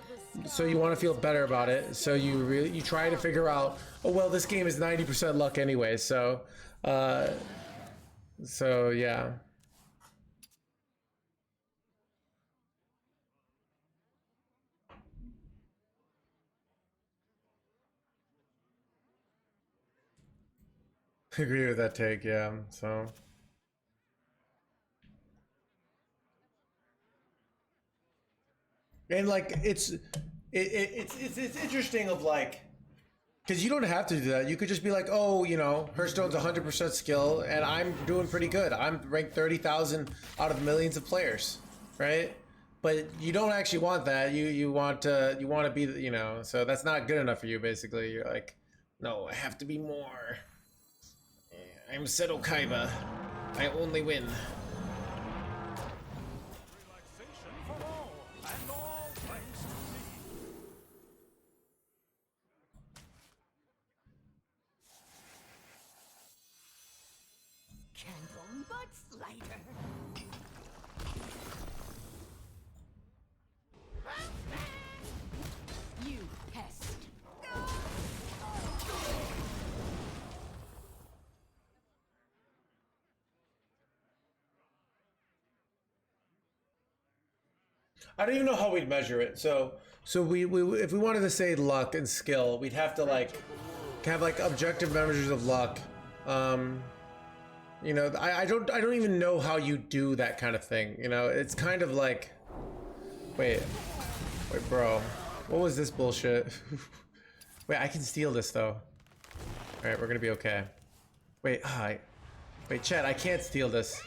So you want to feel better about it. So you try to figure out, oh well, this game is 90% luck anyway. So yeah. I agree with that take, yeah. So and like it's interesting of like, because you don't have to do that. You could just be like, oh, you know, Hearthstone's 100% skill and I'm doing pretty good. I'm ranked 30,000 out of millions of players, right? But you don't actually want that. You want to be, you know, so that's not good enough for you basically. You're like, no, I have to be more. I'm Seto Kaiba. I only win. Relaxation for all, and all thanks to me. Candle butts lighter. You pest. I don't even know how we'd measure it. So we if we wanted to say luck and skill, we'd have to like have like objective measures of luck. You know, I don't even know how you do that kind of thing. You know, it's kind of like, wait, bro, what was this bullshit? Wait, I can steal this though. All right, we're gonna be okay. Wait, wait, Chad, I can't steal this.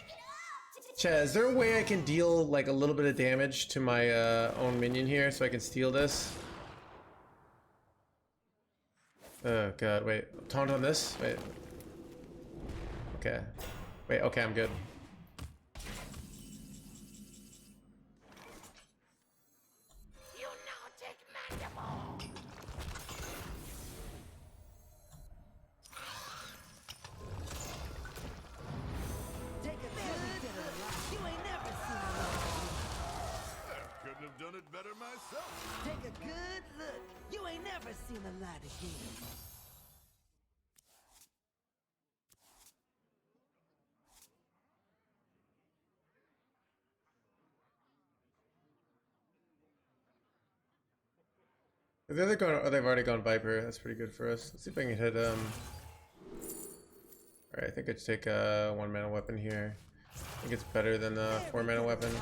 Chad, is there a way I can deal like a little bit of damage to my own minion here so I can steal this? Oh god, wait. Taunt on this? Wait. Okay. Wait, okay, I'm good. Done it better myself. Take a good look. You ain't never seen the light again. They've already gone Viper. That's pretty good for us. Let's see if I can hit Alright, I think I should take a 1 mana weapon here. I think it's better than the 4 mana weapon.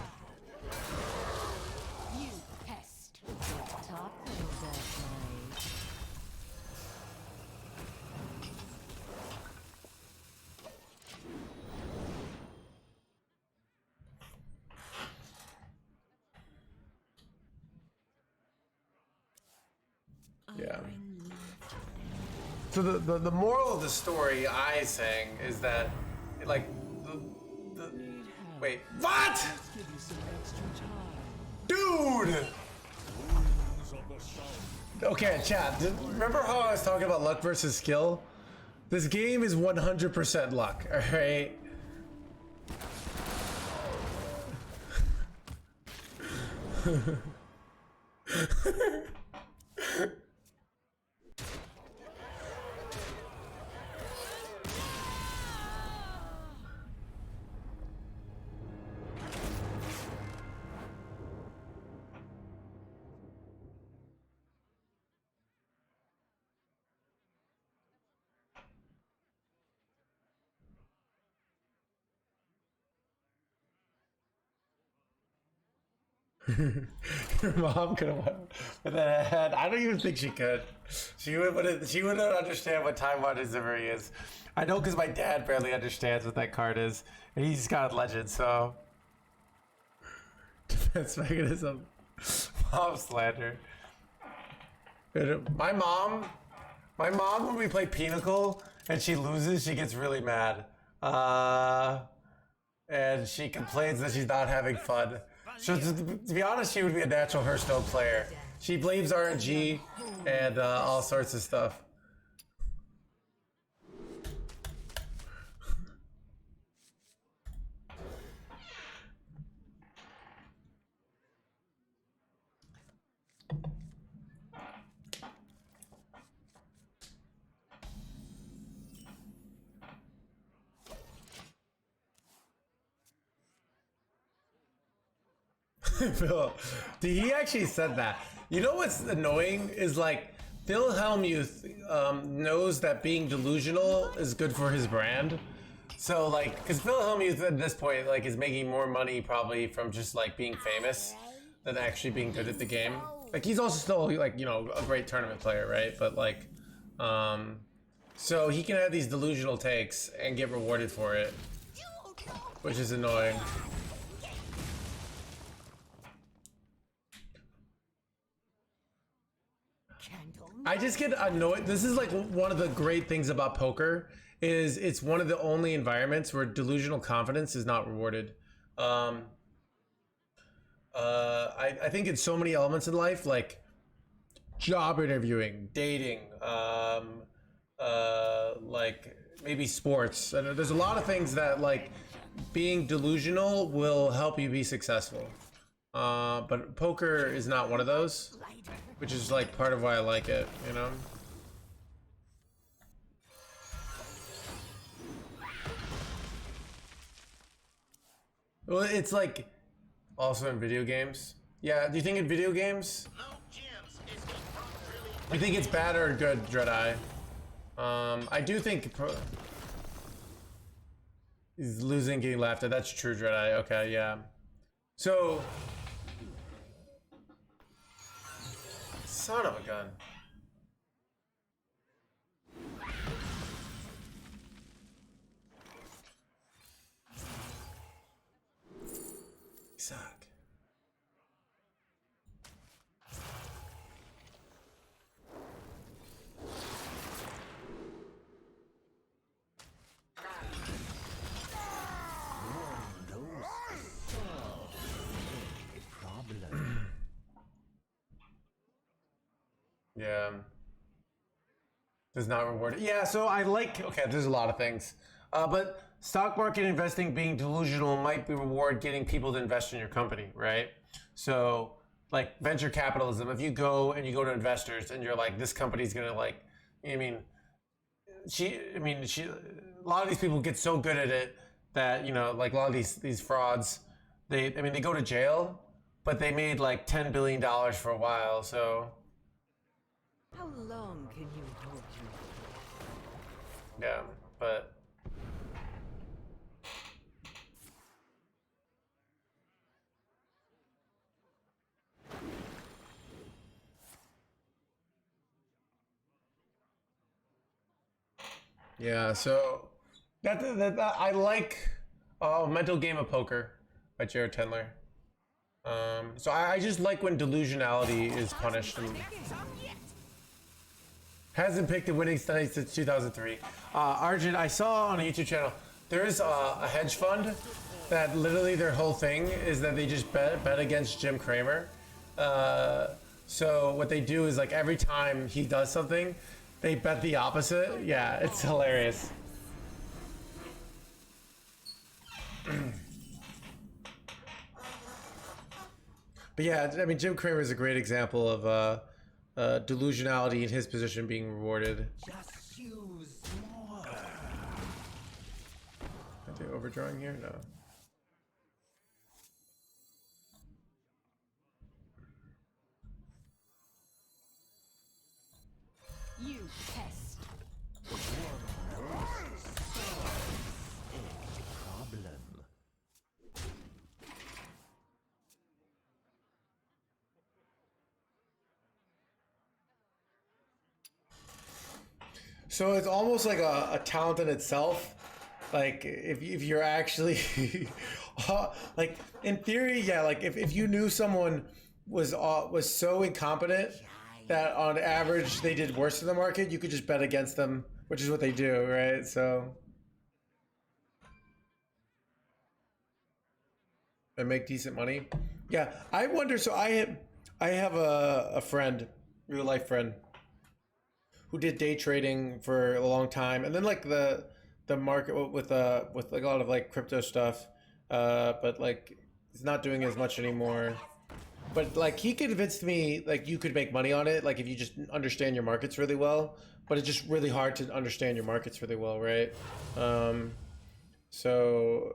Yeah. So the moral of the story I sang is that like wait, what? Dude! Okay, chat, remember how I was talking about luck versus skill? This game is 100% luck, alright? Your mom could have won with that head. I don't even think she could. She wouldn't understand what Time Wandering Zimmery is. I know because my dad barely understands what that card is, and he's got Legend, so defense mechanism. Mom slander. My mom, when we play Pinnacle and she loses, she gets really mad. and she complains that she's not having fun. So to be honest, she would be a natural Hearthstone player. She blames RNG and all sorts of stuff. Phil, he actually said that. You know what's annoying is like Phil Hellmuth knows that being delusional is good for his brand. So like, because Phil Hellmuth at this point like is making more money probably from just like being famous than actually being good at the game. Like he's also still like, you know, a great tournament player, right? But like, so he can have these delusional takes and get rewarded for it, which is annoying. I just get annoyed. This is like one of the great things about poker is it's one of the only environments where delusional confidence is not rewarded. I think in so many elements in life, like job interviewing, dating, like maybe sports. There's a lot of things that like being delusional will help you be successful. But poker is not one of those, which is like part of why I like it, you know? Well, it's like also in video games. Yeah, do you think in video games? You think it's bad or good, Dreadeye? I do think he's losing, getting laughed at. That's true, Dreadeye. Okay, yeah. So, son of a gun. Suck. Yeah. Does not reward it. Yeah, so I like, okay, there's a lot of things. But stock market investing being delusional might be reward getting people to invest in your company, right? So like venture capitalism, if you go and you go to investors and you're like, this company's gonna like, I mean, a lot of these people get so good at it that, you know, like a lot of these frauds, they go to jail, but they made like $10 billion for a while, so. How long can you hold you? Yeah, but yeah, so that I like Mental Game of Poker by Jared Tendler. So I just like when delusionality is punished. And hasn't picked a winning study since 2003. Arjun, I saw on a YouTube channel, there's a hedge fund that literally their whole thing is that they just bet against Jim Cramer. So what they do is like every time he does something, they bet the opposite. Yeah, it's hilarious. But yeah, I mean, Jim Cramer is a great example of delusionality in his position being rewarded. Just use more. Can I do overdrawing here? No. You pest. Problem. So it's almost like a talent in itself. Like if you're actually like in theory, yeah, like if you knew someone was so incompetent that on average they did worse in the market, you could just bet against them, which is what they do, right? So and make decent money. Yeah, I wonder. So I have a friend, real life friend, who did day trading for a long time, and then like the market with like a lot of like crypto stuff, but like he's not doing as much anymore. But like he convinced me like you could make money on it, like if you just understand your markets really well. But it's just really hard to understand your markets really well, right? So,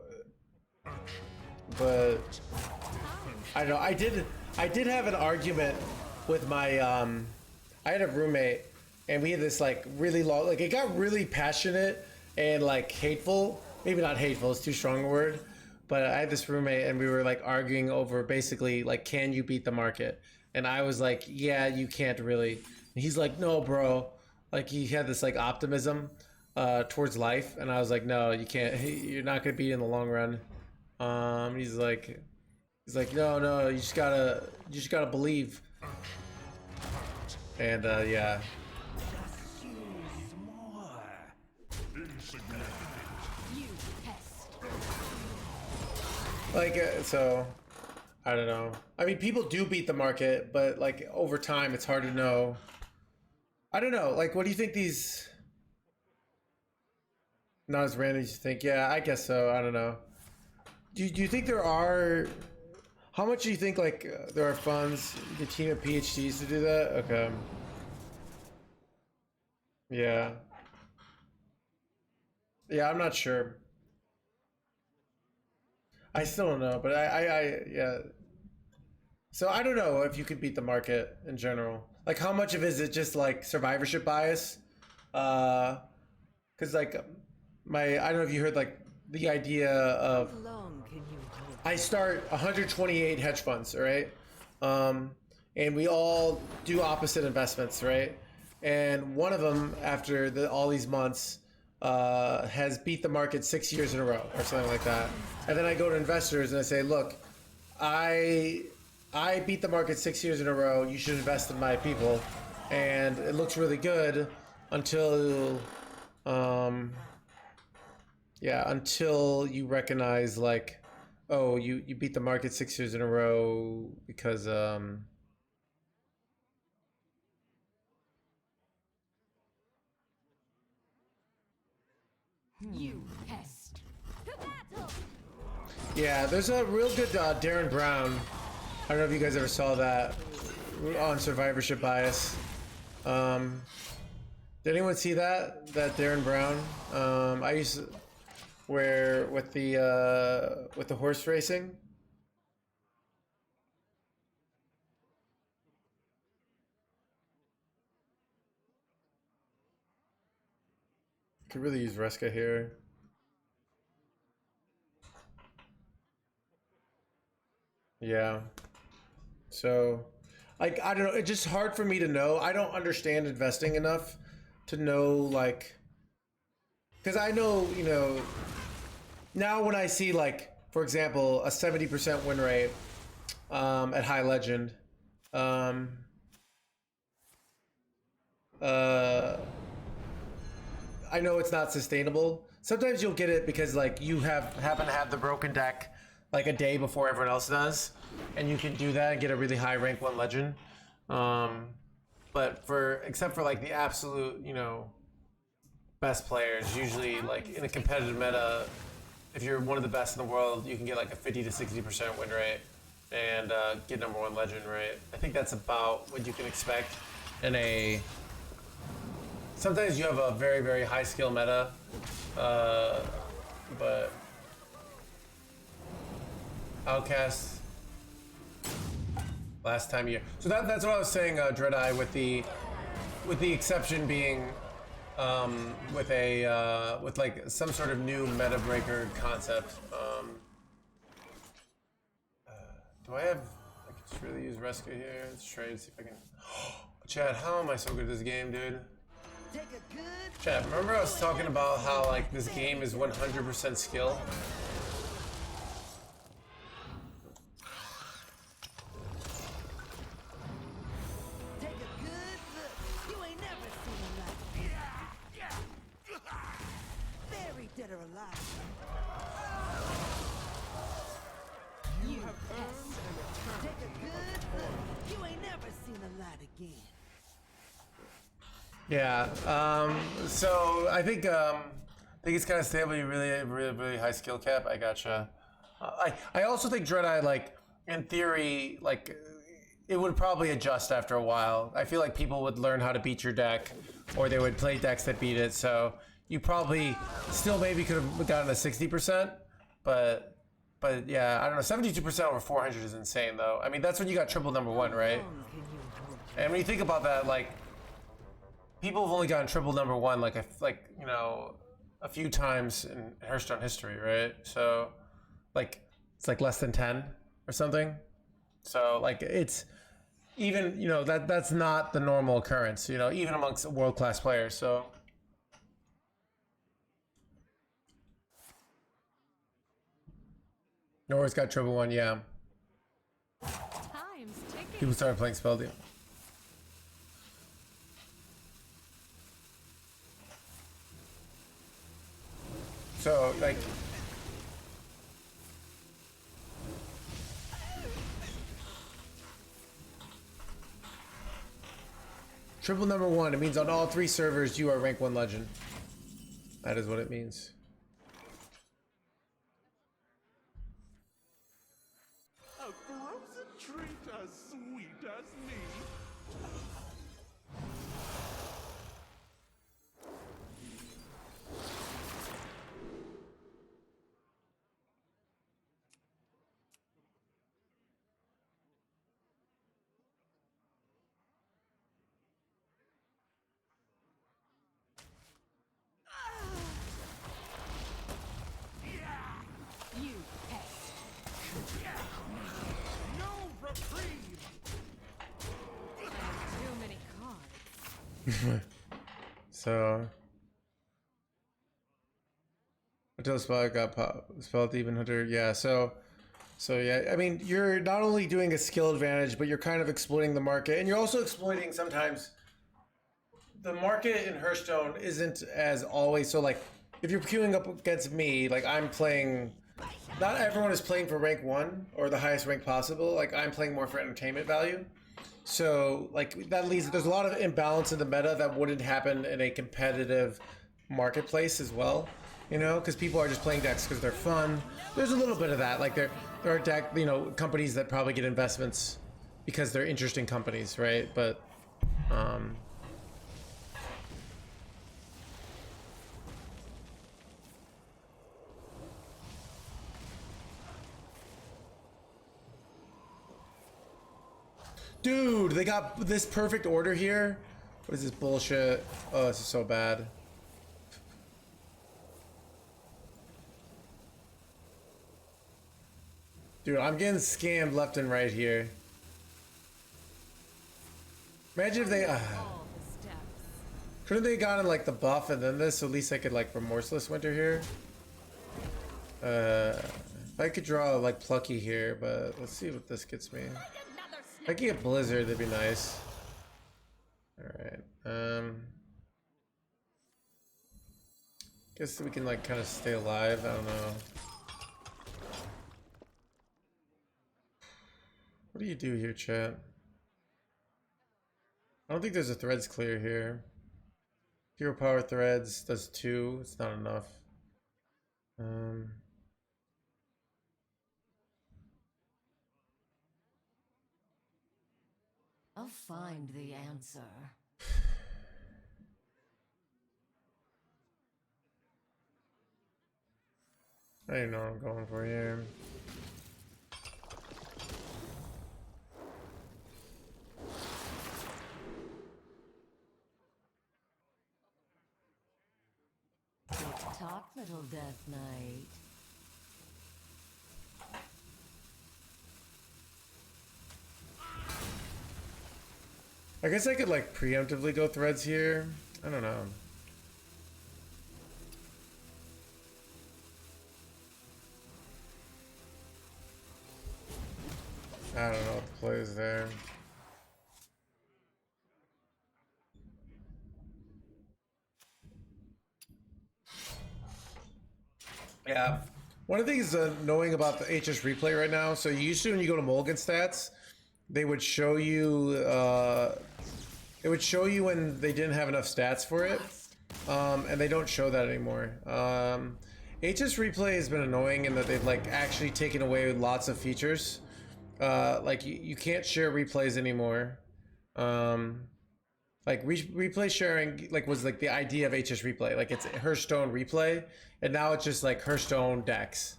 but I don't know. I did have an argument with my I had a roommate, and we had this like really long, like it got really passionate and like hateful. Maybe not hateful, it's too strong a word. But I had this roommate, and we were like arguing over basically like, can you beat the market? And I was like, yeah, you can't really. And he's like, no, bro. Like he had this like optimism towards life, and I was like, no, you can't. You're not gonna beat it in the long run. He's like, no, you just gotta believe. And yeah. Like so, I don't know. I mean, people do beat the market, but like over time, it's hard to know. I don't know. Like, what do you think these? Not as random as you think. Yeah, I guess so. I don't know. Do you think there are? How much do you think like there are funds? The team of PhDs to do that? Okay. Yeah. Yeah, I'm not sure. I still don't know, but I yeah. So I don't know if you could beat the market in general. Like, how much of it is it just like survivorship bias? Because like I don't know if you heard like the idea of I start 128 hedge funds, right? And we all do opposite investments, right? And one of them, after all these months, has beat the market 6 years in a row or something like that. And then I go to investors and I say, look, I beat the market 6 years in a row. You should invest in my people. And it looks really good until, until you recognize like, oh, you beat the market 6 years in a row because, You pest. To battle. Yeah, there's a real good Darren Brown. I don't know if you guys ever saw that on survivorship bias. Did anyone see that Darren Brown? I used to, where with the horse racing. Could really use Reska here. Yeah. So, like, I don't know. It's just hard for me to know. I don't understand investing enough to know, like, because I know, you know, now when I see, like, for example, a 70% win rate at High Legend, I know it's not sustainable. Sometimes you'll get it because like you happen to have the broken deck like a day before everyone else does, and you can do that and get a really high rank 1 legend. But except for like the absolute, you know, best players, usually like in a competitive meta, if you're one of the best in the world, you can get like a 50 to 60% win rate and get number 1 legend, right? I think that's about what you can expect in a. Sometimes you have a very, very high skill meta, but Outcast last time so that's what I was saying, Dreadeye, with the exception being with like some sort of new meta breaker concept. Do I have? I could just really use Reska here. Let's trade. See if I can. Chad, how am I so good at this game, dude? Chad, remember I was talking about how like this game is 100% skill? Take a good look. You ain't never seen a light. Buried dead or alive. You Yeah. So I think it's kind of stable. You really high skill cap. I gotcha. I also think Dreadeye, like in theory, like it would probably adjust after a while. I feel like people would learn how to beat your deck, or they would play decks that beat it. So you probably still maybe could have gotten a 60%, but yeah, I don't know. 72% over 400 is insane, though. I mean, that's when you got triple number one, right? And when you think about that, like people have only gotten triple number one like you know a few times in Hearthstone history, right? So like it's like less than 10 or something. So like it's even, you know, that's not the normal occurrence, you know, even amongst world-class players. So Nora's got triple one, yeah. Time's ticking. People started playing Spell Demon. So like triple number one, it means on all 3 servers you are rank 1 legend. That is what it means. A frozen treat as sweet as me. You pest. No reprieve. Too many cards. So until spell got spell demon hunter, yeah. So yeah, I mean, you're not only doing a skill advantage, but you're kind of exploiting the market, and you're also exploiting sometimes the market in Hearthstone isn't as always. So like if you're queuing up against me, like I'm playing, not everyone is playing for rank 1 or the highest rank possible. Like I'm playing more for entertainment value. So like that leads, there's a lot of imbalance in the meta that wouldn't happen in a competitive marketplace as well, you know, because people are just playing decks because they're fun. There's a little bit of that. Like there are deck, you know, companies that probably get investments because they're interesting companies, right? But dude, they got this perfect order here. What is this bullshit? Oh, this is so bad. Dude, I'm getting scammed left and right here. Imagine if they... All the steps. couldn't they gotten like the buff and then this, so at least I could like Remorseless Winter here? If I could draw like Plucky here, but let's see what this gets me. If I could get Blizzard, that'd be nice. Alright, guess we can like kind of stay alive, I don't know. What do you do here, chat? I don't think there's a threads clear here. Hero power threads does 2, it's not enough. I'll find the answer. I don't know what I'm going for here. Talk, little Death Knight. I guess I could like preemptively go threads here. I don't know. I don't know what the play is there. Yeah. One of the things knowing about the HS replay right now, so usually when you go to Mulligan stats, they would show you it would show you when they didn't have enough stats for it, and they don't show that anymore. HS Replay has been annoying in that they've like actually taken away lots of features. Like you can't share replays anymore. Like replay sharing like was like the idea of HS Replay. Like it's Hearthstone Replay, and now it's just like Hearthstone decks.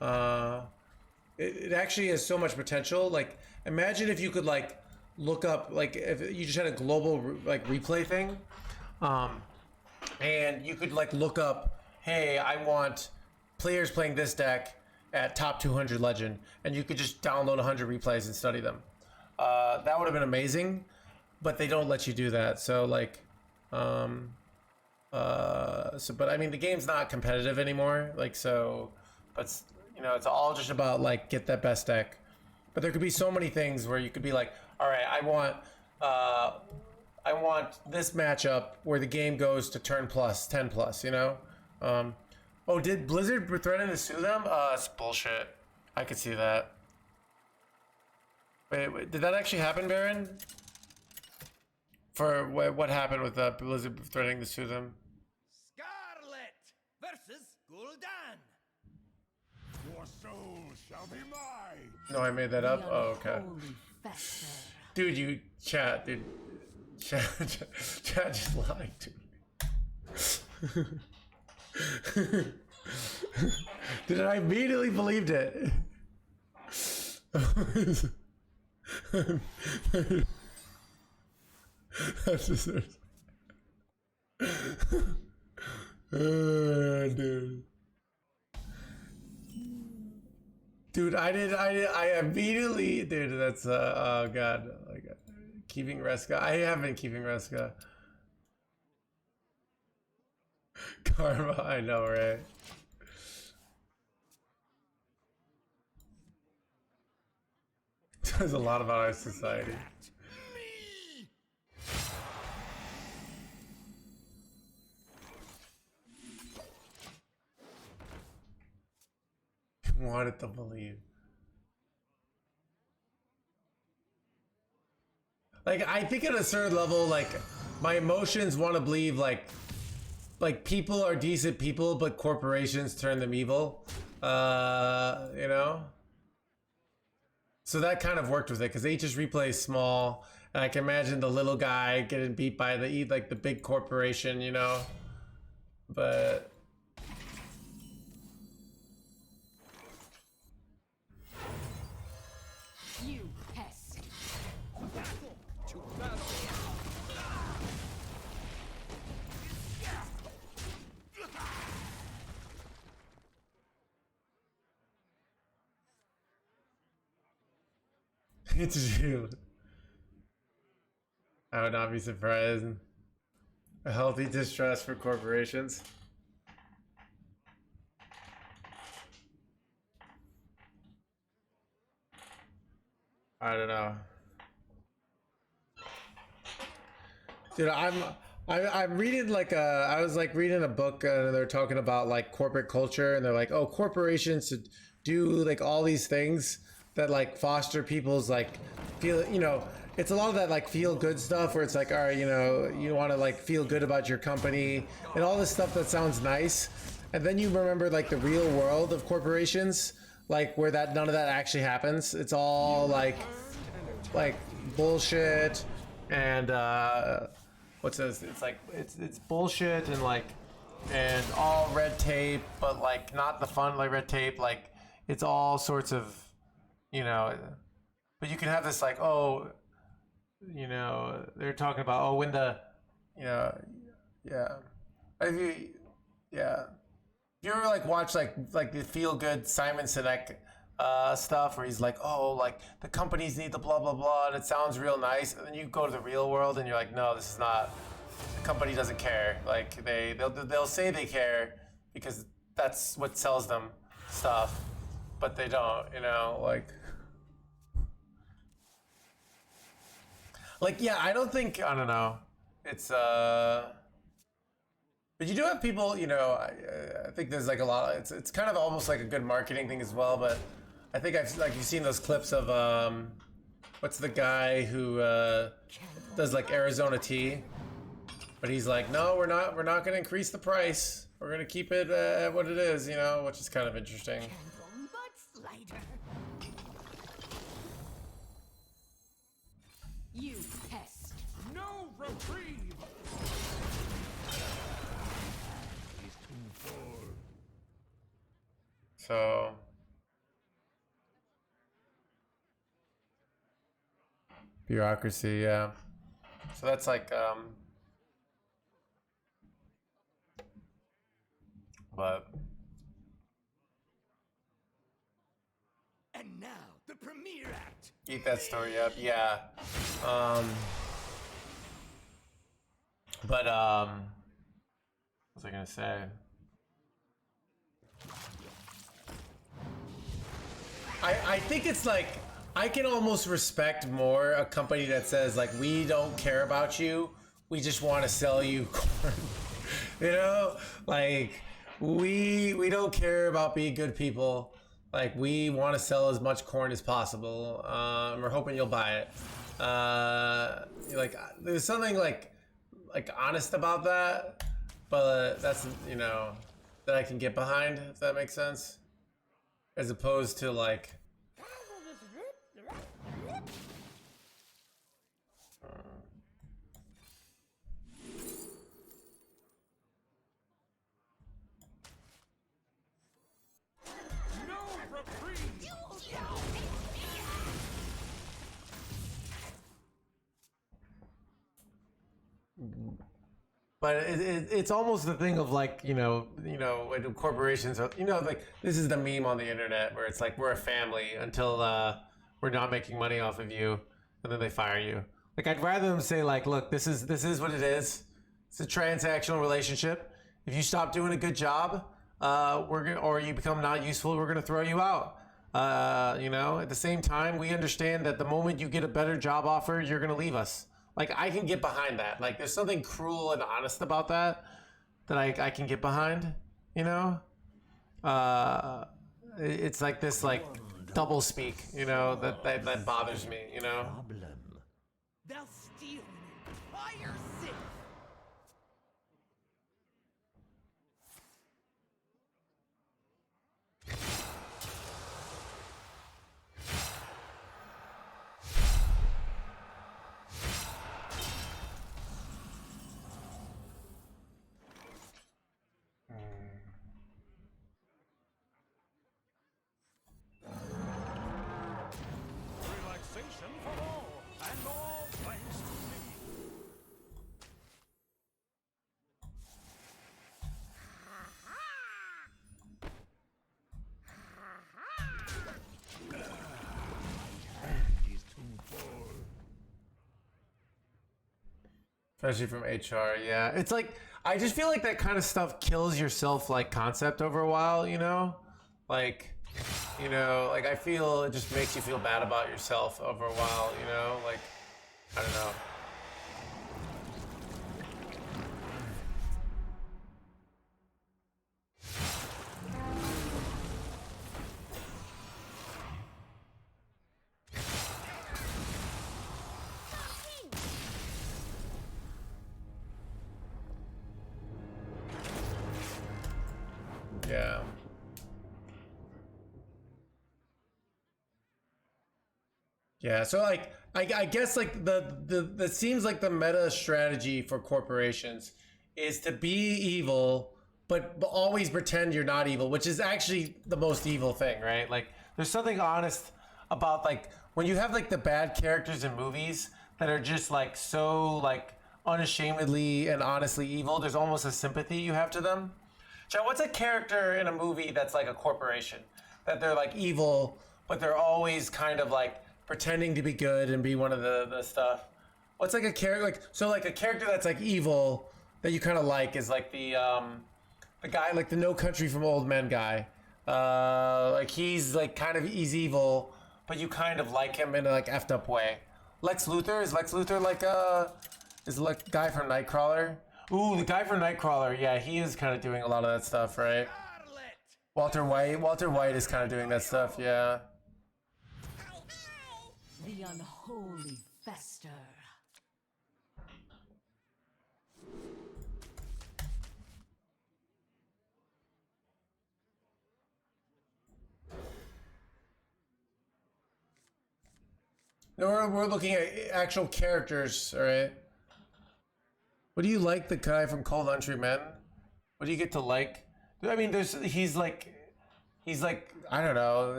It actually has so much potential. Like imagine if you could like look up, like if you just had a global like replay thing, and you could like look up, hey, I want players playing this deck at top 200 legend, and you could just download 100 replays and study them. That would have been amazing, but they don't let you do that. So like, but I mean, the game's not competitive anymore. Like, so, but you know, it's all just about like get that best deck. But there could be so many things where you could be like, all right, I want this matchup where the game goes to turn plus 10 plus, you know? Oh, did Blizzard threaten to sue them? It's bullshit. I could see that. Wait, did that actually happen, Baron? For what happened with Blizzard threatening to sue them? Scarlet versus Gul'dan. Your soul shall be mine. No, I made that up? Oh, okay. Dude, chat just lied to me. Dude, I immediately believed it. That's just dude, I immediately, dude, that's oh god, keeping Reska. I have been keeping Reska. Karma, I know, right? There's a lot about our society. Wanted to believe. Like, I think at a certain level, like, my emotions want to believe, like people are decent people, but corporations turn them evil. You know? So that kind of worked with it, because HS Replay is small, and I can imagine the little guy getting beat by the big corporation, you know? But... You pest. To battle. It's you. I would not be surprised. A healthy distrust for corporations. I don't know. Dude, I'm reading like I was like reading a book and they're talking about like corporate culture, and they're like, oh, corporations should do like all these things that like foster people's like feel, you know, it's a lot of that like feel good stuff where it's like, all right, you know, you want to like feel good about your company and all this stuff that sounds nice, and then you remember like the real world of corporations, like where that none of that actually happens. It's all like bullshit and what's this? It's like it's bullshit and like and all red tape, but like not the fun like red tape. Like it's all sorts of, you know, but you can have this like, oh, you know, they're talking about, oh, when the, you know, yeah, yeah. If you ever like watch like the feel good Simon Sinek stuff where he's like, oh, like the companies need the blah blah blah, and it sounds real nice, and then you go to the real world and you're like, no, this is not. The company doesn't care. Like they'll say they care because that's what sells them stuff, but they don't. You know, like yeah, I don't know. It's but you do have people, you know, I think there's like a lot, it's kind of almost like a good marketing thing as well, but I think you've seen those clips of, what's the guy who, does like Arizona tea, but he's like, no, we're not gonna increase the price. We're gonna keep it at what it is, you know, which is kind of interesting. You pest. No reprieve. So bureaucracy, yeah. So that's like but And now, the premiere act. eat that story up, yeah. But what was I gonna say? I think it's like I can almost respect more a company that says like we don't care about you, we just want to sell you corn. You know, like we don't care about being good people. Like we want to sell as much corn as possible. We're hoping you'll buy it. Like there's something like honest about that, but that's, you know, that I can get behind, if that makes sense. As opposed to like but it's almost the thing of like, you know, when corporations are, you know, like this is the meme on the internet where it's like we're a family until we're not making money off of you, and then they fire you. Like I'd rather them say like, look, this is what it is. It's a transactional relationship. If you stop doing a good job, or you become not useful, we're gonna throw you out. You know, at the same time, we understand that the moment you get a better job offer, you're gonna leave us. Like I can get behind that. Like there's something cruel and honest about that I can get behind, you know? It's like this like double speak, you know, that bothers me, you know? They'll steal an entire city. Relaxation for all, and all thanks to me. Especially from HR, yeah. It's like, I just feel like that kind of stuff kills your self like concept over a while, you know? Like, you know, like I feel it just makes you feel bad about yourself over a while, you know? Like, I don't know. Yeah. Yeah, so like I guess like the seems like the meta strategy for corporations is to be evil but always pretend you're not evil, which is actually the most evil thing, right? Like there's something honest about like when you have like the bad characters in movies that are just like so like unashamedly and honestly evil, there's almost a sympathy you have to them. John, what's a character in a movie that's like a corporation? That they're like evil, but they're always kind of like pretending to be good and be one of the stuff. What's like a character like so like a character that's like evil that you kind of like is like the guy like the No Country for Old Men guy. Like he's like kind of he's evil, but you kind of like him in a like effed up way. Lex Luthor is like the guy from Nightcrawler. Ooh, the guy from Nightcrawler, yeah, he is kind of doing a lot of that stuff, right? Walter White is kind of doing that stuff, yeah. The unholy fester. No, we're looking at actual characters, all right? What do you like the guy from Cold Country Men? What do you get to like? I mean, he's like I don't know.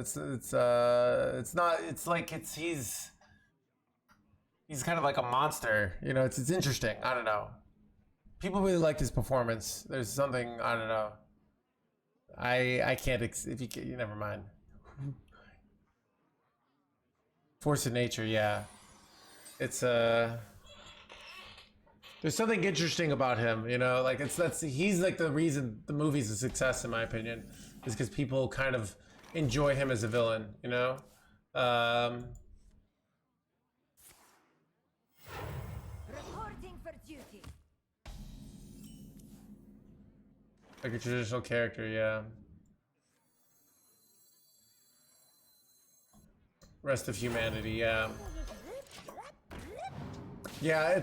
He's kind of like a monster. You know, it's interesting. I don't know. People really liked his performance. There's something, I don't know. I can't, if you can, never mind. Force of Nature, yeah. It's there's something interesting about him, you know, like he's like the reason the movie's a success in my opinion, is because people kind of enjoy him as a villain, you know? Reporting for duty. Like a traditional character, yeah. Rest of humanity, yeah. Yeah,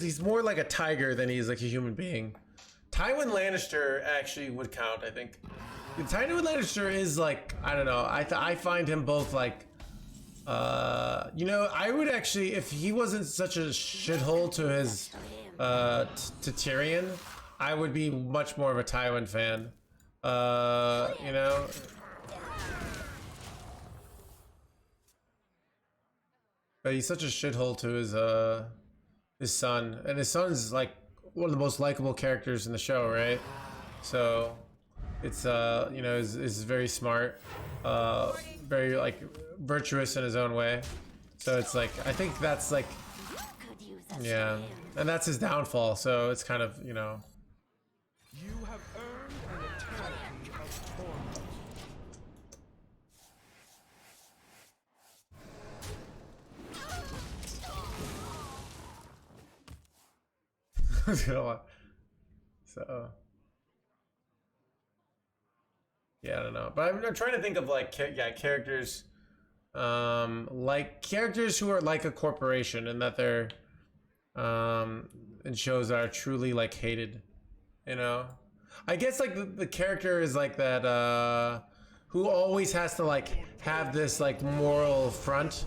he's more like a tiger than he's like a human being. Tywin Lannister actually would count, I think. Tywin Lannister is like, I don't know, I find him both like, you know, I would actually, if he wasn't such a shithole to his, to Tyrion, I would be much more of a Tywin fan. You know? But he's such a shithole to his son, and his son's like one of the most likable characters in the show, right? So it's you know, is very smart, very like virtuous in his own way. So it's like, I think that's like, yeah, and that's his downfall. So it's kind of, you know. You have earned an eternity of torment. So yeah, I don't know, but I'm trying to think of like characters, like characters who are like a corporation and that they're in shows that are truly like hated, you know. I guess like the character is like that who always has to like have this like moral front.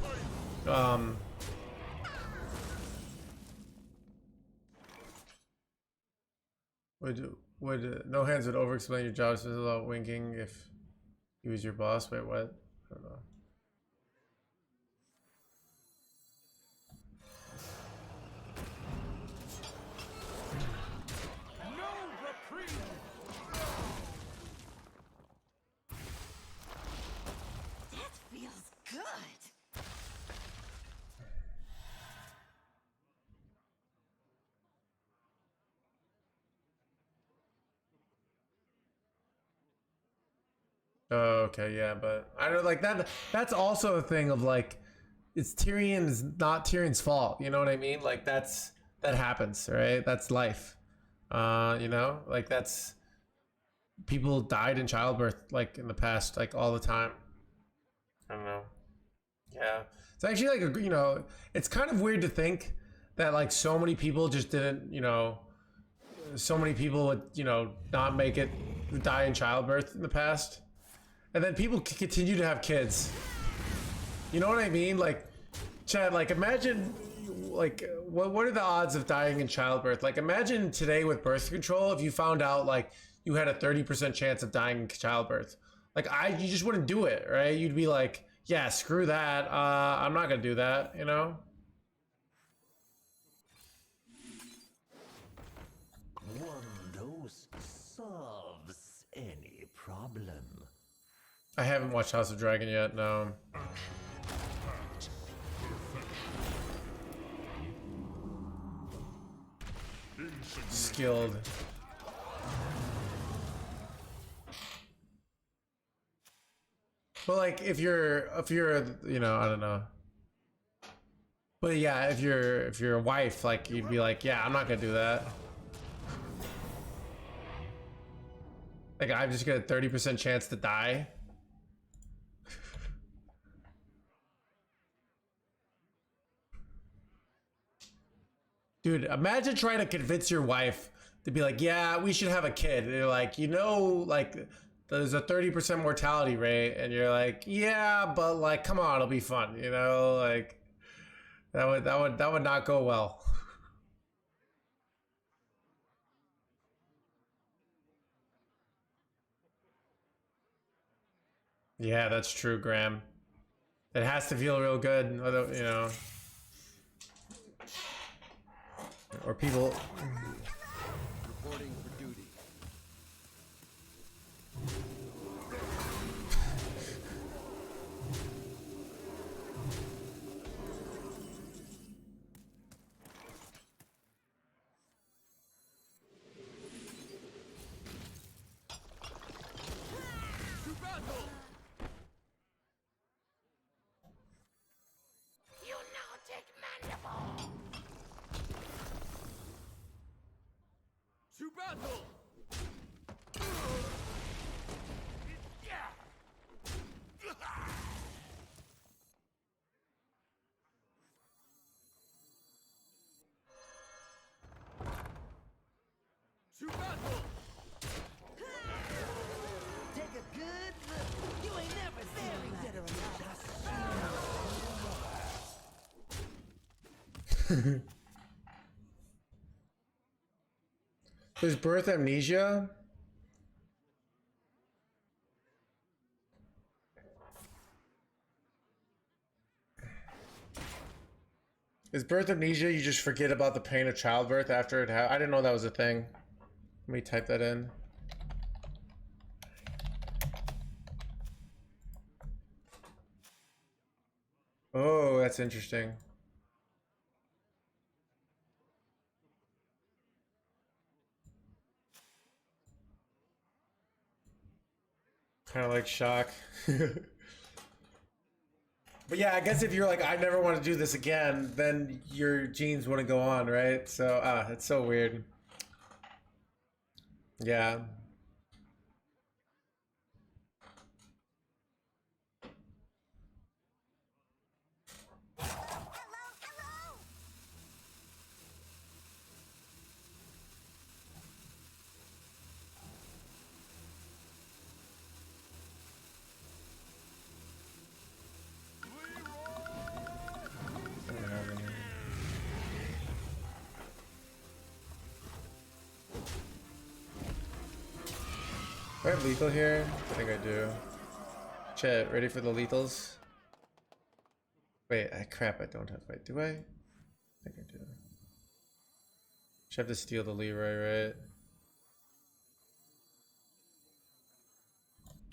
Would No Hands would over-explain your jobs without winking if he was your boss? Wait, what? I don't know. No reprieve! That feels good. Oh, okay, yeah, but I don't like that. That's also a thing of like, it's Tyrion's not Tyrion's fault. You know what I mean? Like that happens, right? That's life. You know, like that's, people died in childbirth like in the past, like all the time. I don't know. Yeah, it's actually like you know, it's kind of weird to think that like so many people just didn't, you know, so many people would, you know, not make it, die in childbirth in the past. And then people continue to have kids. You know what I mean? Like, Chad, like imagine, like, what are the odds of dying in childbirth? Like, imagine today with birth control, if you found out, like, you had a 30% chance of dying in childbirth. Like, you just wouldn't do it, right? You'd be like, yeah, screw that. I'm not gonna do that, you know? One dose solves any problem. I haven't watched House of Dragon yet, no. Skilled. But like, if you're, you know, I don't know. But yeah, if you're a wife, like, you'd be like, yeah, I'm not gonna do that. Like, I'm just got a 30% chance to die. Dude, imagine trying to convince your wife to be like, yeah, we should have a kid. And they're like, you know, like, there's a 30% mortality rate. And you're like, yeah, but like, come on, it'll be fun, you know? Like, That would not go well. Yeah, that's true, Graham. It has to feel real good, you know. Or people. Reporting for duty. Lunatic mandible! To battle! To battle! Take a good look. You ain't never seen dead or alive. Is birth amnesia? Is birth amnesia? You just forget about the pain of childbirth after it I didn't know that was a thing. Let me type that in. Oh, that's interesting. Kind of like shock. But yeah, I guess if you're like, I never want to do this again, then your genes wouldn't go on, right? So, it's so weird. Yeah. Do I have lethal here? I think I do. Chat, ready for the lethals? Wait, crap, I don't have. Wait, do I? I think I do. Should have to steal the Leroy, right?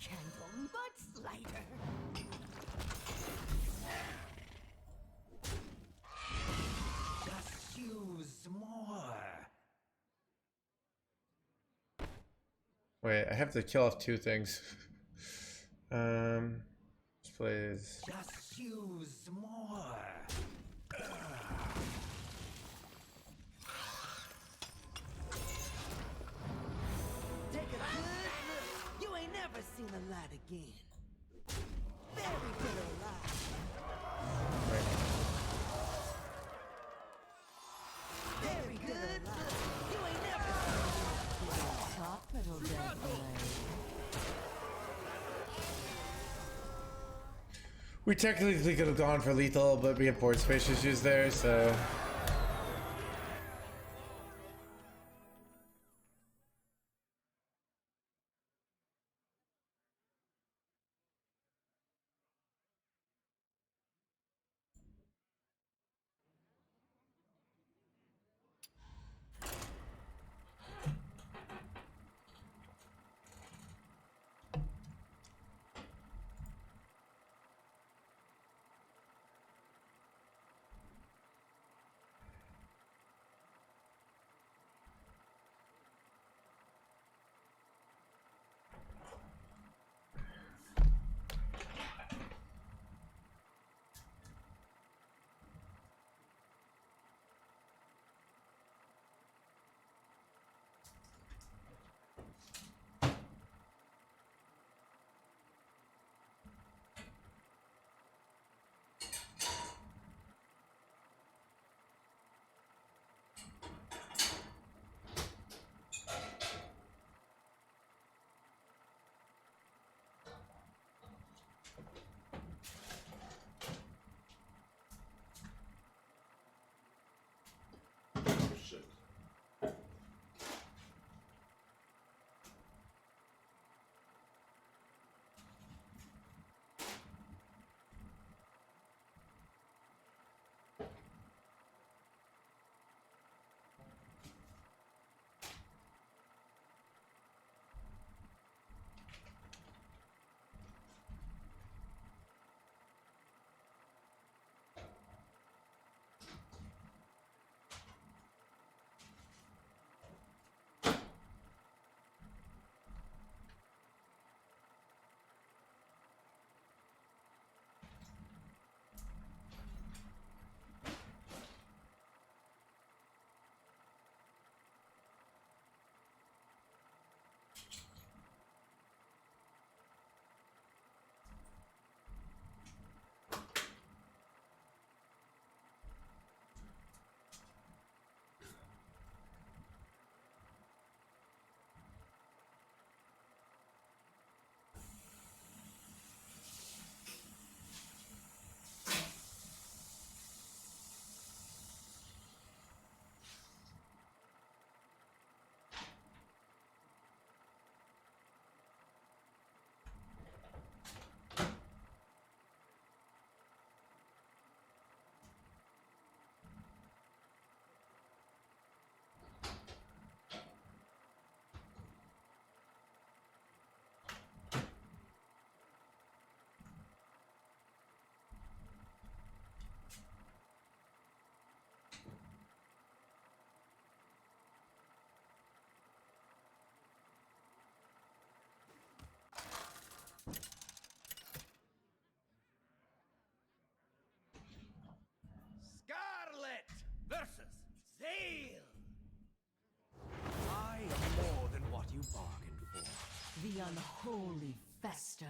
Candle much lighter. Just use more. Wait, I have to kill off two things. This plays. Just use more. Take a good look. You ain't never seen the light again. Very good or alive. Very good look. You ain't never seen the light again. Top little dead boy. We technically could have gone for lethal, but we have board space issues there, so. the unholy fester.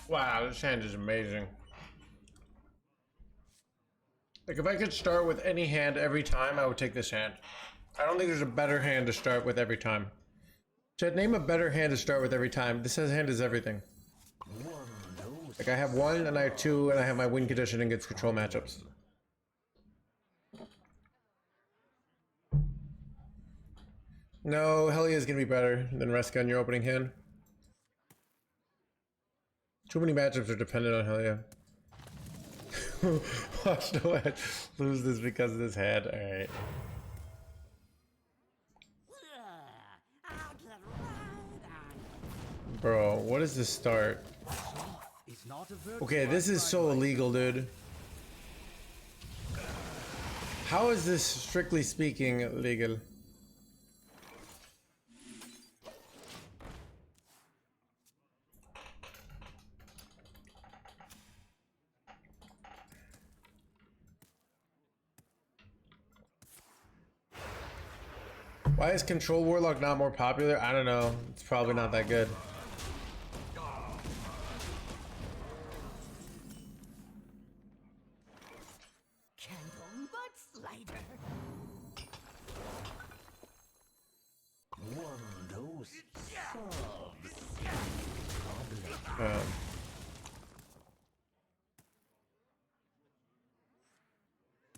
Wow, this hand is amazing. Like, if I could start with any hand every time, I would take this hand. I don't think there's a better hand to start with every time. Chad, name a better hand to start with every time. This hand is everything. Like, I have 1, and I have 2, and I have my win condition against control matchups. No, Helia is gonna be better than Reska in your opening hand. Too many matchups are dependent on Helia. Watch NoHand lose this because of this hand. Alright. Bro, what is this start? Okay, this is so illegal, dude. How is this, strictly speaking, legal? Why is Control Warlock not more popular? I don't know. It's probably not that good.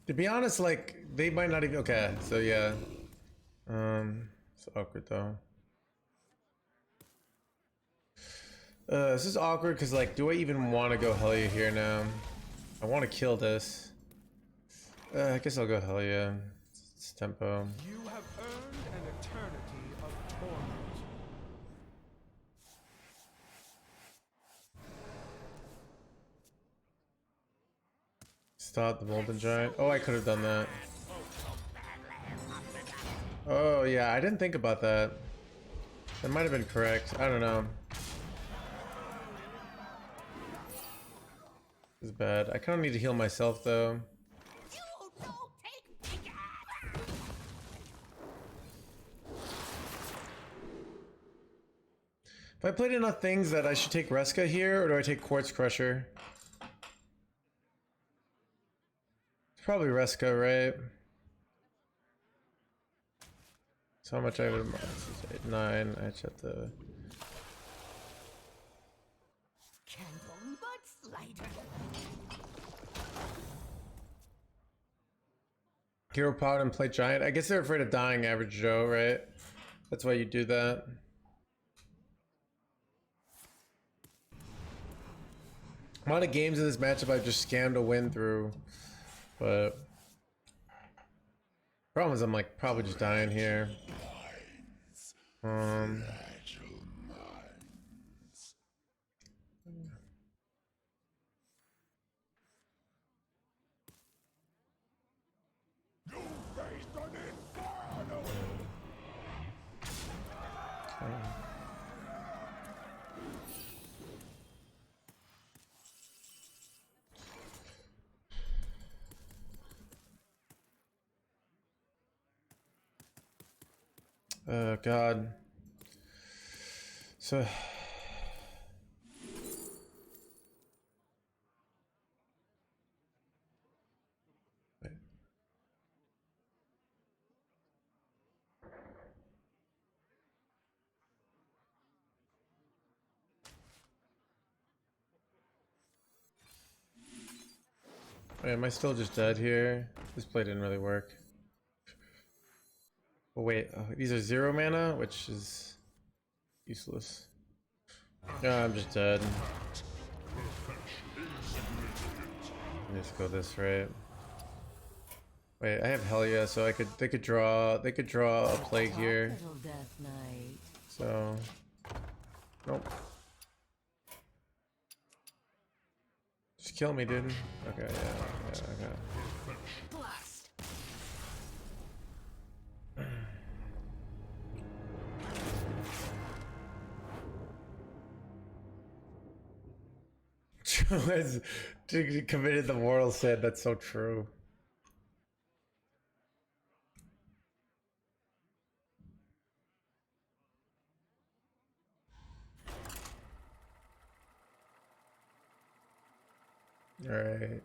To be honest, like, they might not even... Okay, so yeah. It's awkward though. This is awkward because, like, do I even want to go Helia here now? I want to kill this. I guess I'll go Helia. It's tempo. You have earned an eternity of torment. Stop the Molten Giant. Oh, I could have done that. Oh, yeah, I didn't think about that. That might have been correct. I don't know. It's bad. I kind of need to heal myself, though. If I played enough things that I should take Reska here, or do I take Quartz Crusher? It's probably Reska, right? So how much I would... 8, 9, I just have to... Hero Power and play Giant. I guess they're afraid of dying, average Joe, right? That's why you do that. A lot of games in this matchup I've just scammed a win through, but problem is I'm like probably just dying here. Oh God. So wait, am I still just dead here? This play didn't really work. Oh wait, these are 0 mana, which is useless. No, I'm just dead. Just go this right. Wait, I have Helia, so they could draw a plague here. So nope. Just kill me, dude. Okay, yeah, okay. Blast. Joe has committed the moral sin. That's so true. All right.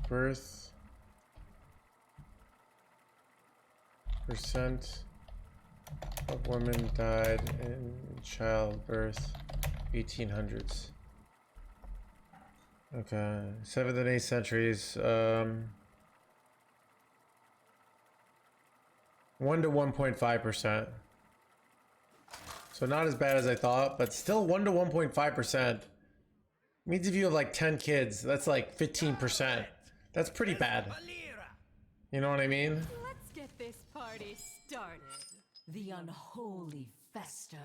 Birth percent of women died in childbirth 1800s. Okay, 7th and 8th centuries. 1 to 1.5%. So not as bad as I thought, but still 1 to 1.5%. Means if you have like 10 kids, that's like 15%. That's pretty bad. You know what I mean? Let's get this party started. The unholy fester.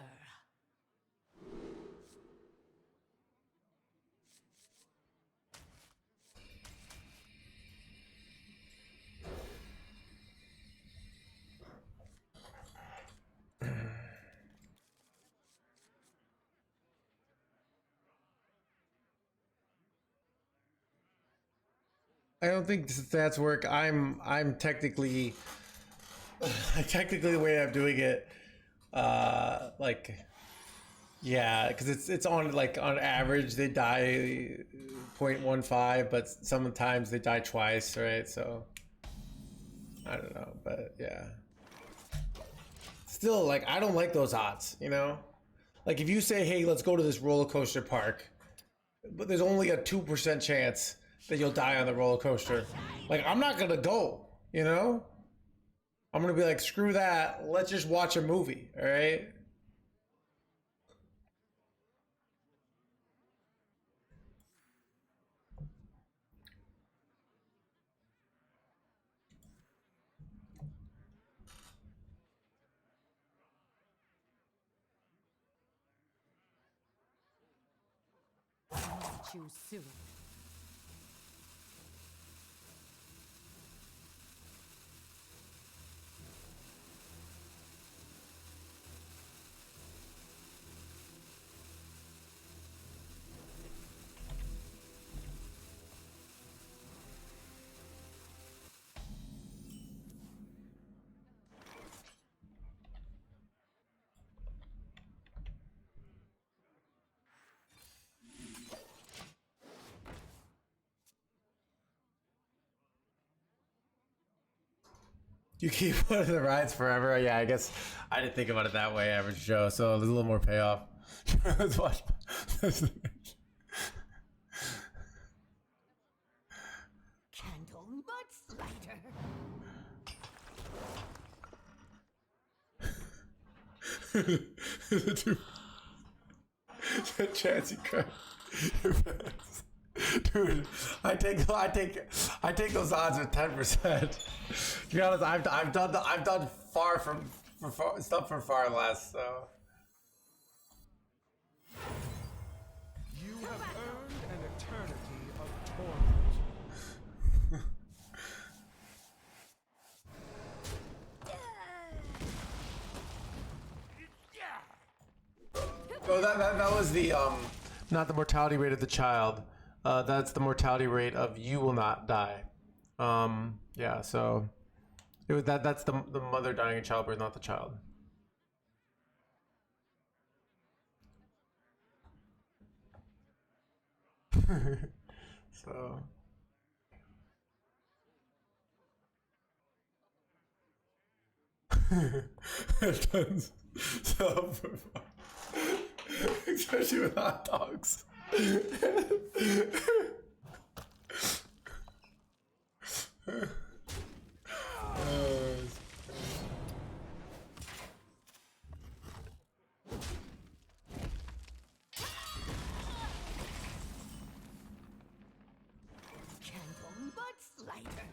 I don't think stats work. I'm technically the way I'm doing it, like, yeah, because it's on, like, on average they die 0.15, but sometimes they die twice, right? So I don't know, but yeah, still, like, I don't like those odds, you know? Like, if you say, hey, let's go to this roller coaster park, but there's only a 2% chance that you'll die on the roller coaster, like, I'm not gonna go, you know? I'm gonna be like, screw that, let's just watch a movie, all right? You soon. You keep one of the rides forever. Yeah, I guess I didn't think about it that way, Average Joe. So there's a little more payoff. Let's watch. Candle much lighter. The chance you cry. Dude, I take those odds with 10%. To be honest, I've done stuff for far less. So You have earned an eternity of torment. oh, that was the not the mortality rate of the child. That's the mortality rate of you will not die. Yeah, so it was that's the mother dying in childbirth, not the child. So it does self, especially with hot dogs. Candle much lighter.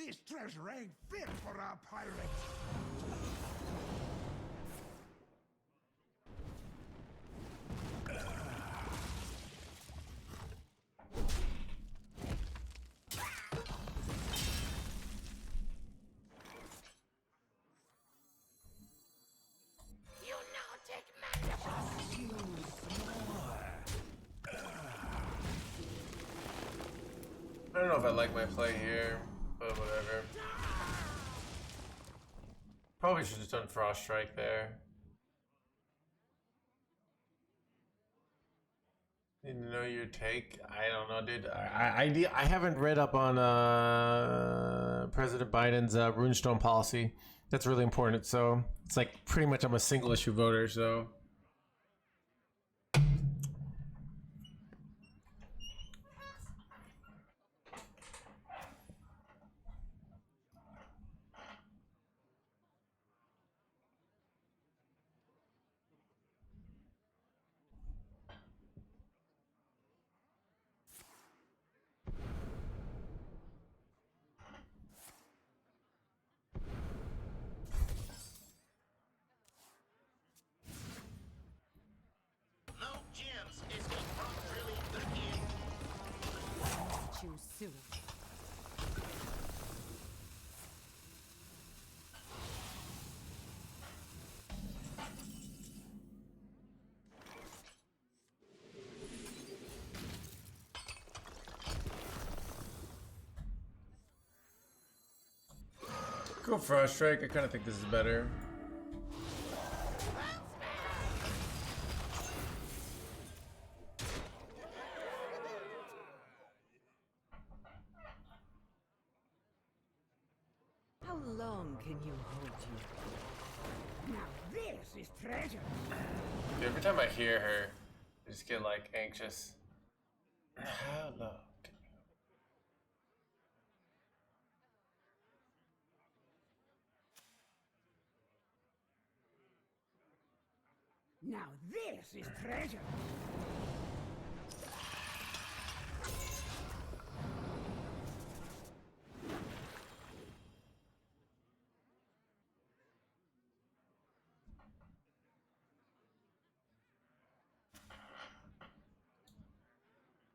This treasure ain't fit for a pirate. You now take mandibles. I don't know if I like my play here, but whatever. Probably should have done Frost Strike there. Need to know your take. I don't know, dude. I haven't read up on President Biden's runestone policy. That's really important. So it's like pretty much I'm a single issue voter. So. No gems is properly looking. Choose soon. Go Frost Strike. I kind of think this is better. How long can you hold you? Now this is treasure. Dude, every time I hear her, I just get like anxious. How long? Now this is treasure.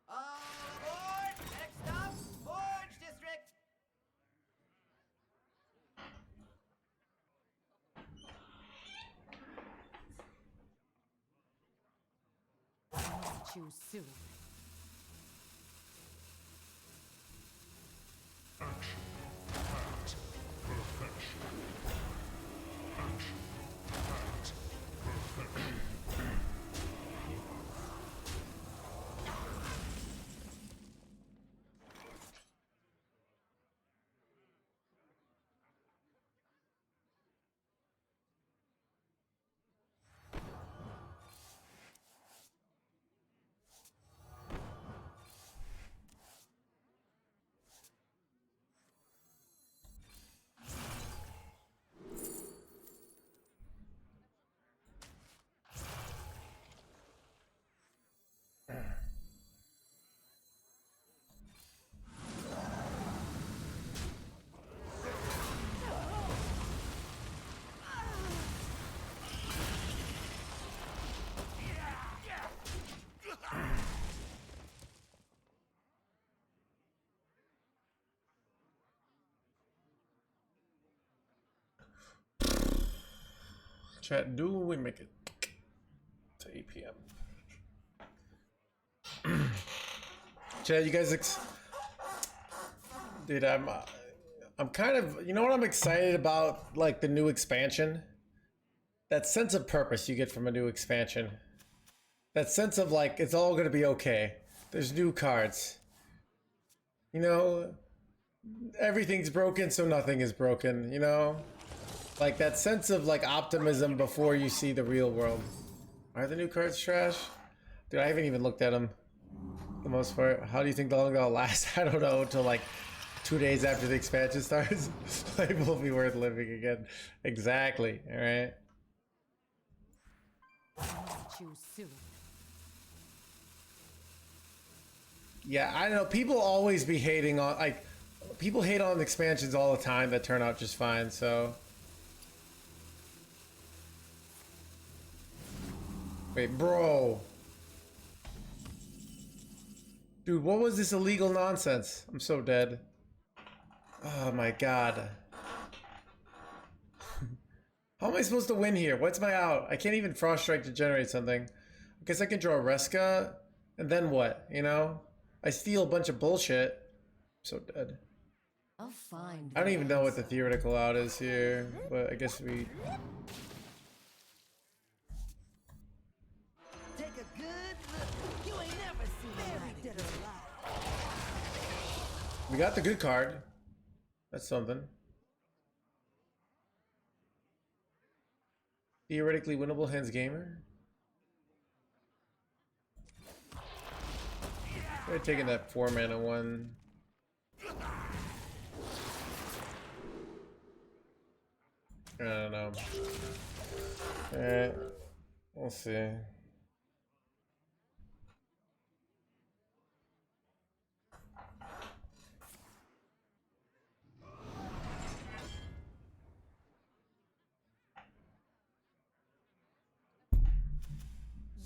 Aboard! Next stop, Forge District. Choose soon. Action. Fact. Perfection. Action. Fact. Perfection. Chat, do we make it to 8 p.m.? Chat, you guys, dude, I'm kind of, you know what I'm excited about, like the new expansion? That sense of purpose you get from a new expansion. That sense of like, it's all gonna be okay. There's new cards. You know, everything's broken, so nothing is broken, you know? Like that sense of like optimism before you see the real world. Are the new cards trash? Dude, I haven't even looked at them. For the most part. How do you think long they'll last? I don't know, until like 2 days after the expansion starts. Like, will be worth living again. Exactly. All right. Choose soon. Yeah, I don't know. People always be hating on like people hate on expansions all the time that turn out just fine, so. Wait, bro. Dude, what was this illegal nonsense? I'm so dead. Oh my god. How am I supposed to win here? What's my out? I can't even Frost Strike to generate something. I guess I can draw Reska, and then what, you know? I steal a bunch of bullshit. I'm so dead. I'll find I don't even know what the theoretical out is here, but I guess we... Take a good look. You ain't never seen very dead or alive. We got the good card. That's something. Theoretically winnable NoHandsGamer. We're taking that 4 mana one. I don't know. Alright. We'll see.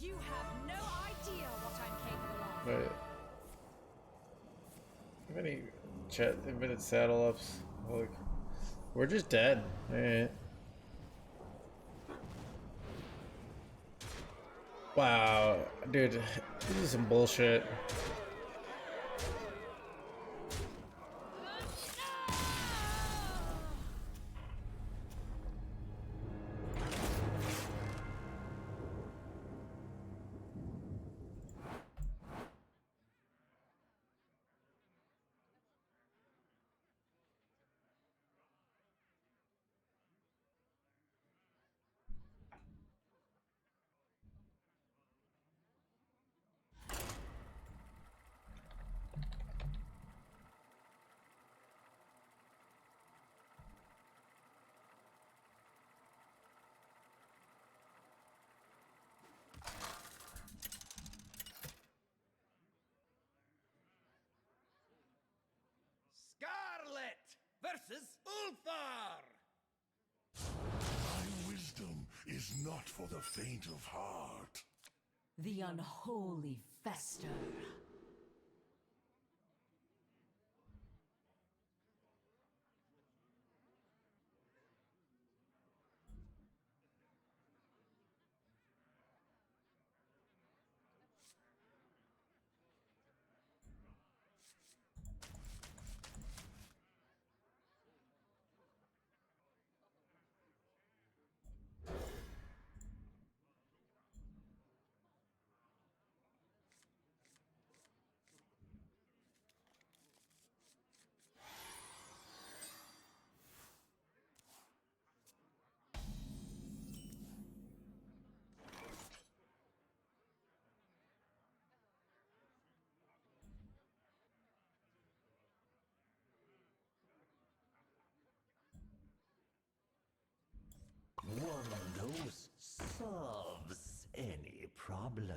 You have no idea what I'm capable of. But have any chat infinite saddle ups? Like, we're just dead. Alright. Wow, dude, this is some bullshit. Scarlet versus Ulthar. My wisdom is not for the faint of heart. The unholy fester. One of those solves any problem.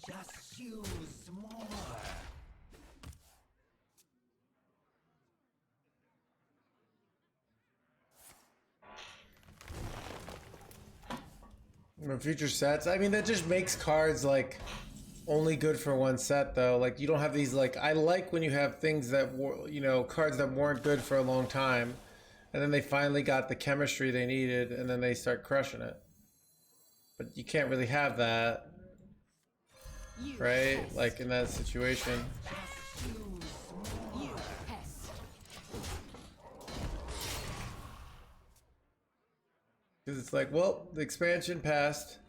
Just use more. Future sets. I mean, that just makes cards like only good for one set, though. Like, you don't have these like. I like when you have things that were, you know, cards that weren't good for a long time, and then they finally got the chemistry they needed, and then they start crushing it. But you can't really have that, right? Like in that situation. Because it's like, well, the expansion passed.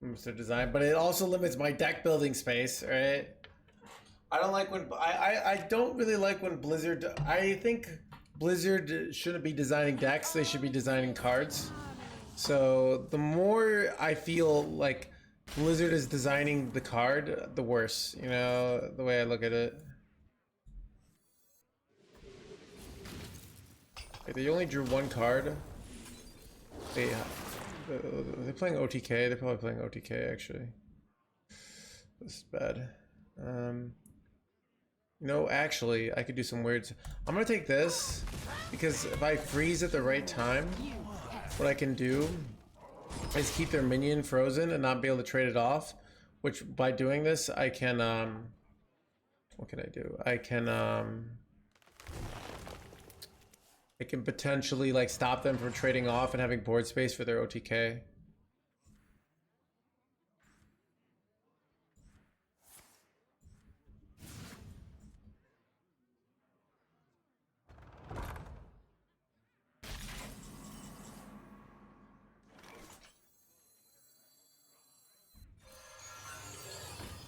Mr. Design, but it also limits my deck building space, right? I don't like when I don't really like when Blizzard. I think Blizzard shouldn't be designing decks; they should be designing cards. So the more I feel like Blizzard is designing the card, the worse. You know, the way I look at it. They only drew one card. They're playing OTK. They're probably playing OTK actually. This is bad. No, actually, I could do some weird. I'm gonna take this because if I freeze at the right time, what I can do is keep their minion frozen and not be able to trade it off. Which by doing this, I can what can I do? I can potentially like stop them from trading off and having board space for their OTK.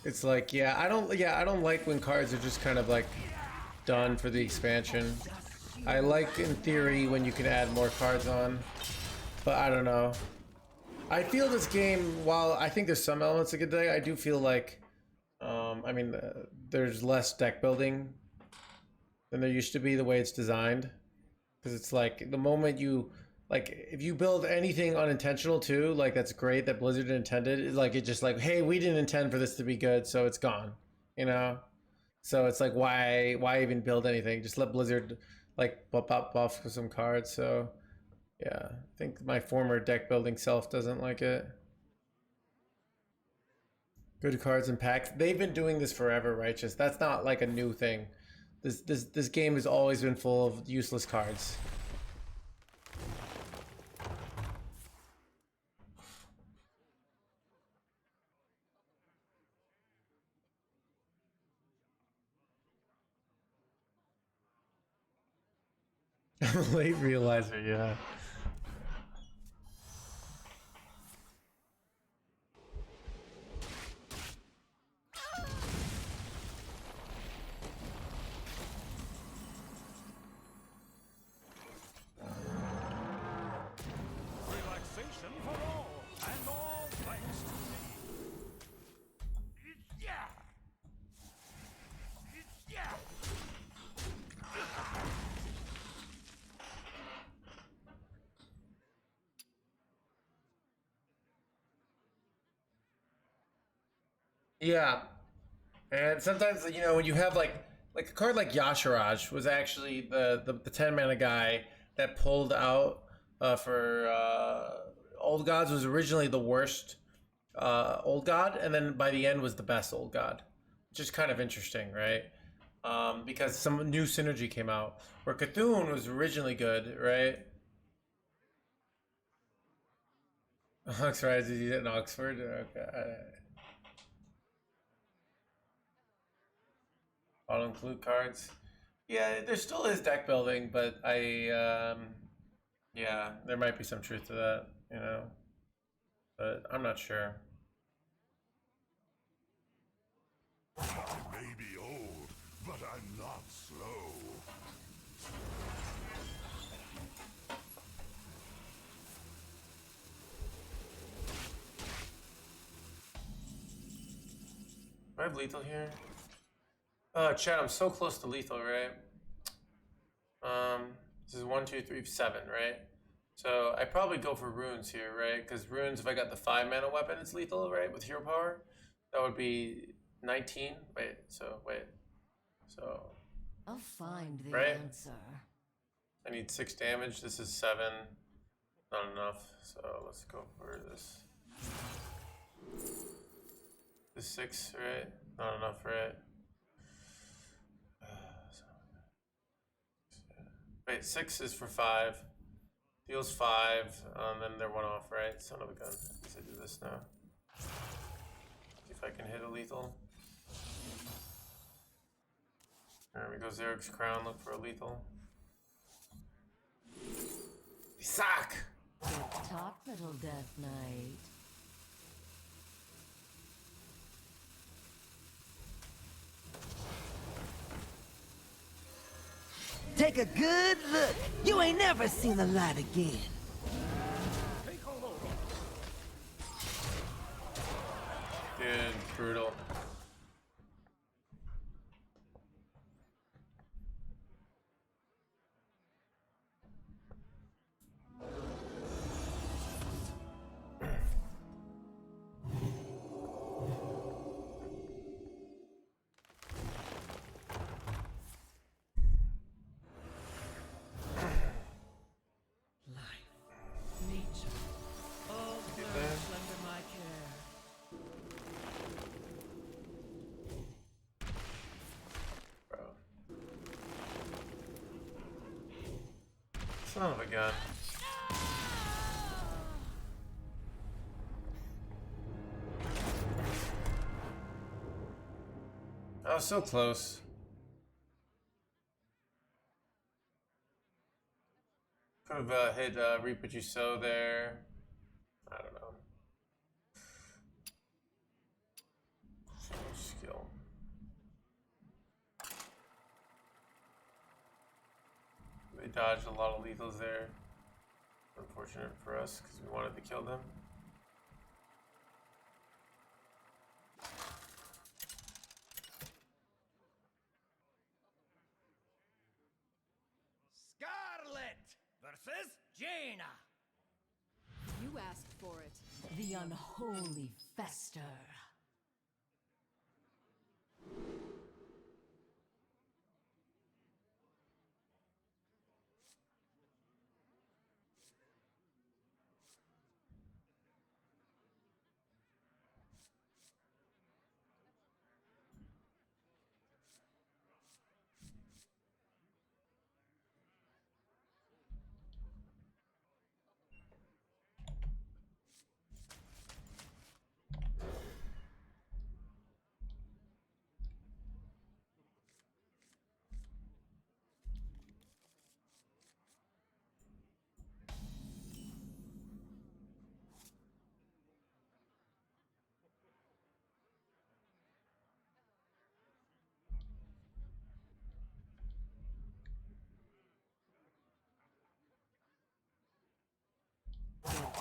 It's like, I don't like when cards are just kind of like done for the expansion. I like in theory when you can add more cards on, but I don't know. I feel this game, while I think there's some elements of good deck, I do feel like, I mean, there's less deck building than there used to be the way it's designed. Because it's like, the moment you, like, if you build anything unintentional too, like that's great that Blizzard intended, it's like, it's just like, hey, we didn't intend for this to be good, so it's gone, you know? So it's like, why even build anything? Just let Blizzard like buff with some cards. So yeah, I think my former deck building self doesn't like it. Good cards and packs. They've been doing this forever, Righteous. That's not like a new thing. This game has always been full of useless cards. Late realizer, yeah. Relaxation for all, and all thanks to me. Yeah, and sometimes, you know, when you have like a card like Yasharaj was actually the 10 mana guy that pulled out for Old Gods, was originally the worst Old God, and then by the end was the best Old God, which is kind of interesting, right? Because some new synergy came out where Cthulhu was originally good, right? Oxford, did you get in Oxford? Okay. I'll include cards. Yeah, there still is deck building, but yeah, there might be some truth to that, you know, but I'm not sure. I may be old, but I'm not slow. Do I have lethal here? Chad, I'm so close to lethal, right? This is 1, 2, 3, 7, right? So I probably go for runes here, right? Because runes, if I got the 5 mana weapon, it's lethal, right? With hero power, that would be 19. So I'll find the right? answer. I need 6 damage. This is 7. Not enough. So let's go for this. This 6, right? Not enough, right? Wait, 6 is for 5. Deals 5, then they're 1 off, right? Son of a gun. I guess I do this now. See if I can hit a lethal. There we go, Zerg's Crown, look for a lethal. Suck! Talk, little Death Knight. Take a good look. You ain't never seen the light again. Good, brutal. Son of a gun. I was so close. Could have hit reap what you sow there. I don't know. So much skill. They dodged a lot of lethals there. Unfortunate for us because we wanted to kill them. Scarlet versus Jaina. You asked for it. The unholy fester.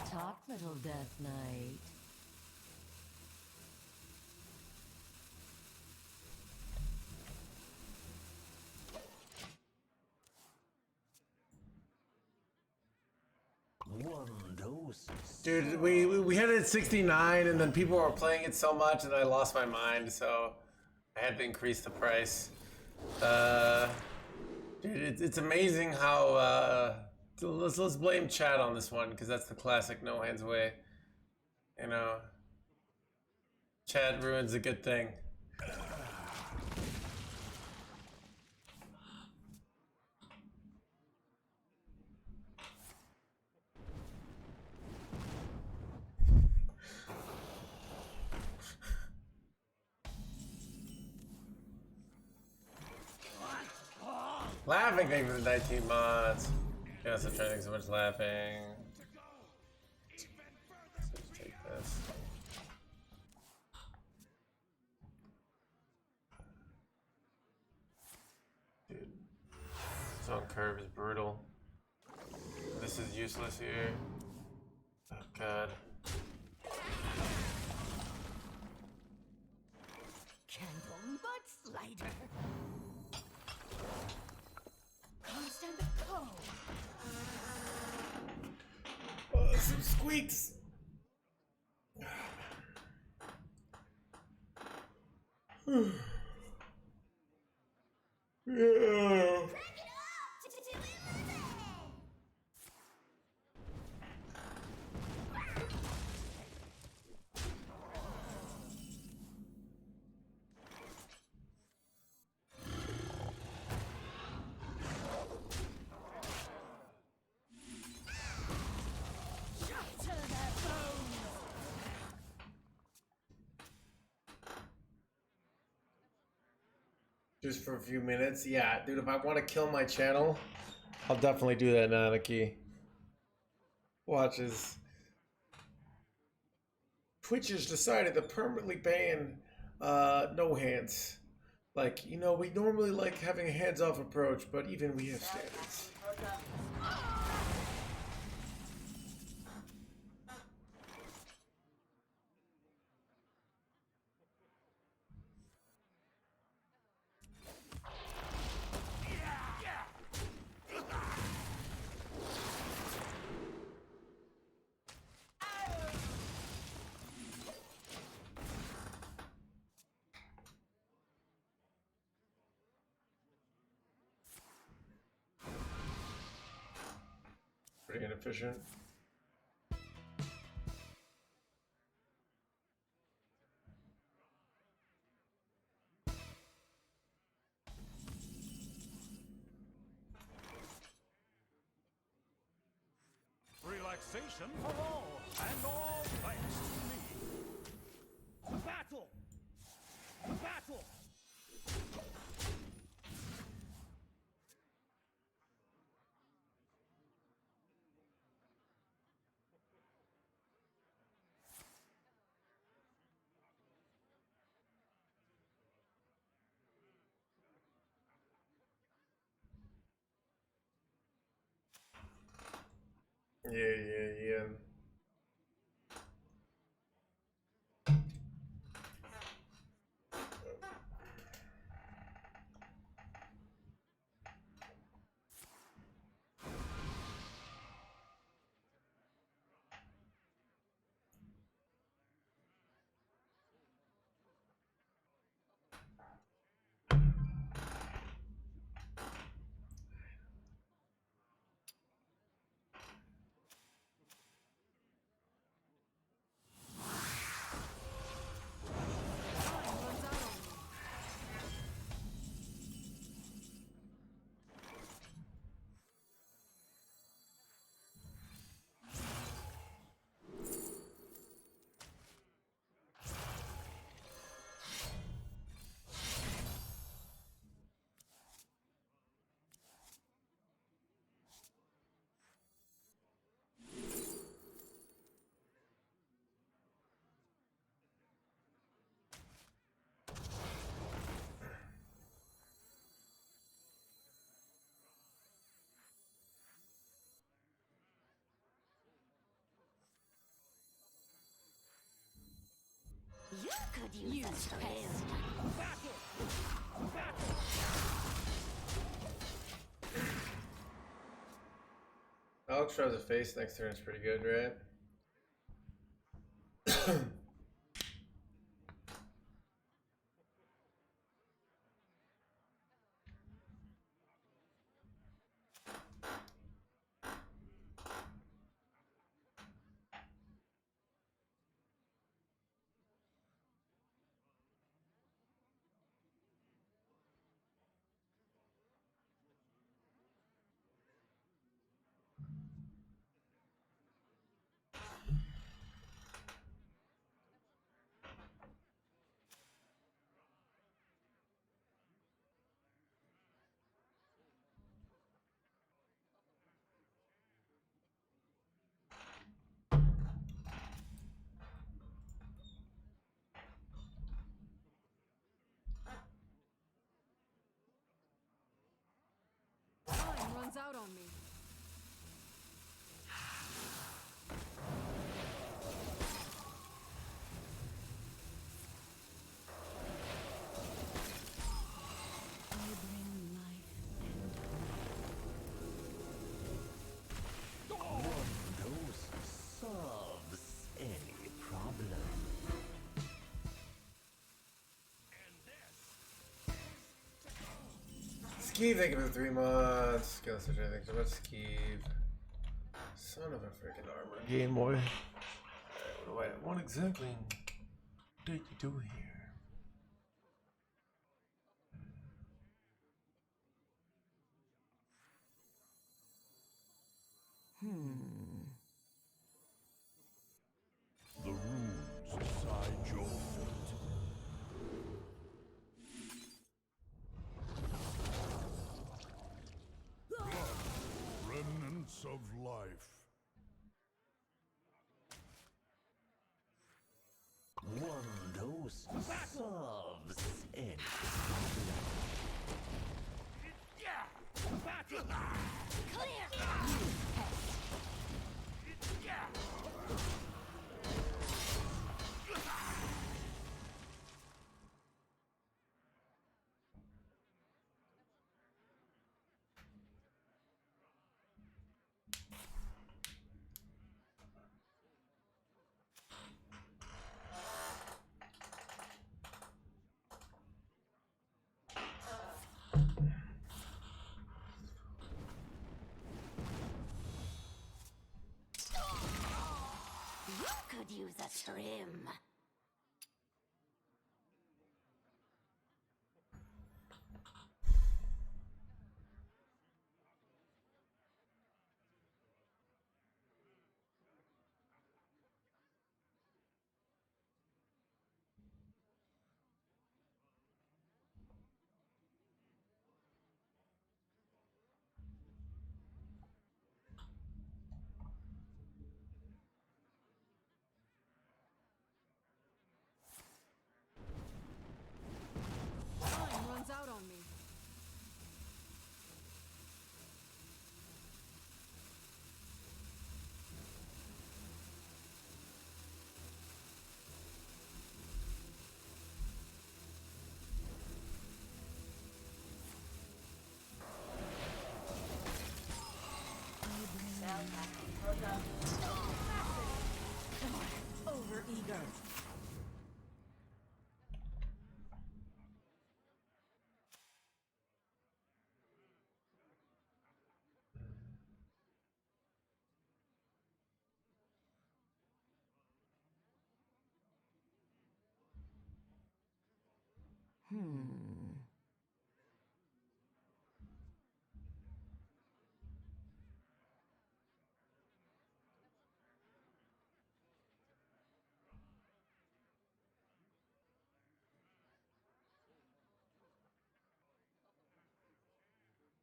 Talk, little Death Knight. Dude, we hit it at 69 and then people were playing it so much and I lost my mind, so I had to increase the price. Dude, it's amazing how let's blame chat on this one because that's the classic no hands way. You know, chat ruins a good thing. Laughing, thank you for the 19 mods. Yes, I'm trying so much laughing. Let's just take this. Dude, this on curve is brutal. This is useless here. Oh god. Candle butt slider. Constant cold. Oh, some squeaks. Yeah. just for a few minutes. Yeah, dude, if I want to kill my channel, I'll definitely do that, Nanaki. Watch as Twitch has decided to permanently ban no hands. Like, you know, we normally like having a hands-off approach, but even we have standards. Pretty inefficient. Relaxation for all, and all thanks to me. Battle! Battle! Yeah. You could use a spell. Alex tries a face next turn is pretty good, right? Time runs out on me. I bring life and One dose solves any problem. Skeeve, thank you for the 3 months. Skill such anything so much. Skeeve. Son of a freaking armor game boy. What exactly did you do here? The runes aside your fate. of life. One dose solves any You could use a trim. Time runs out on me. Over-eager.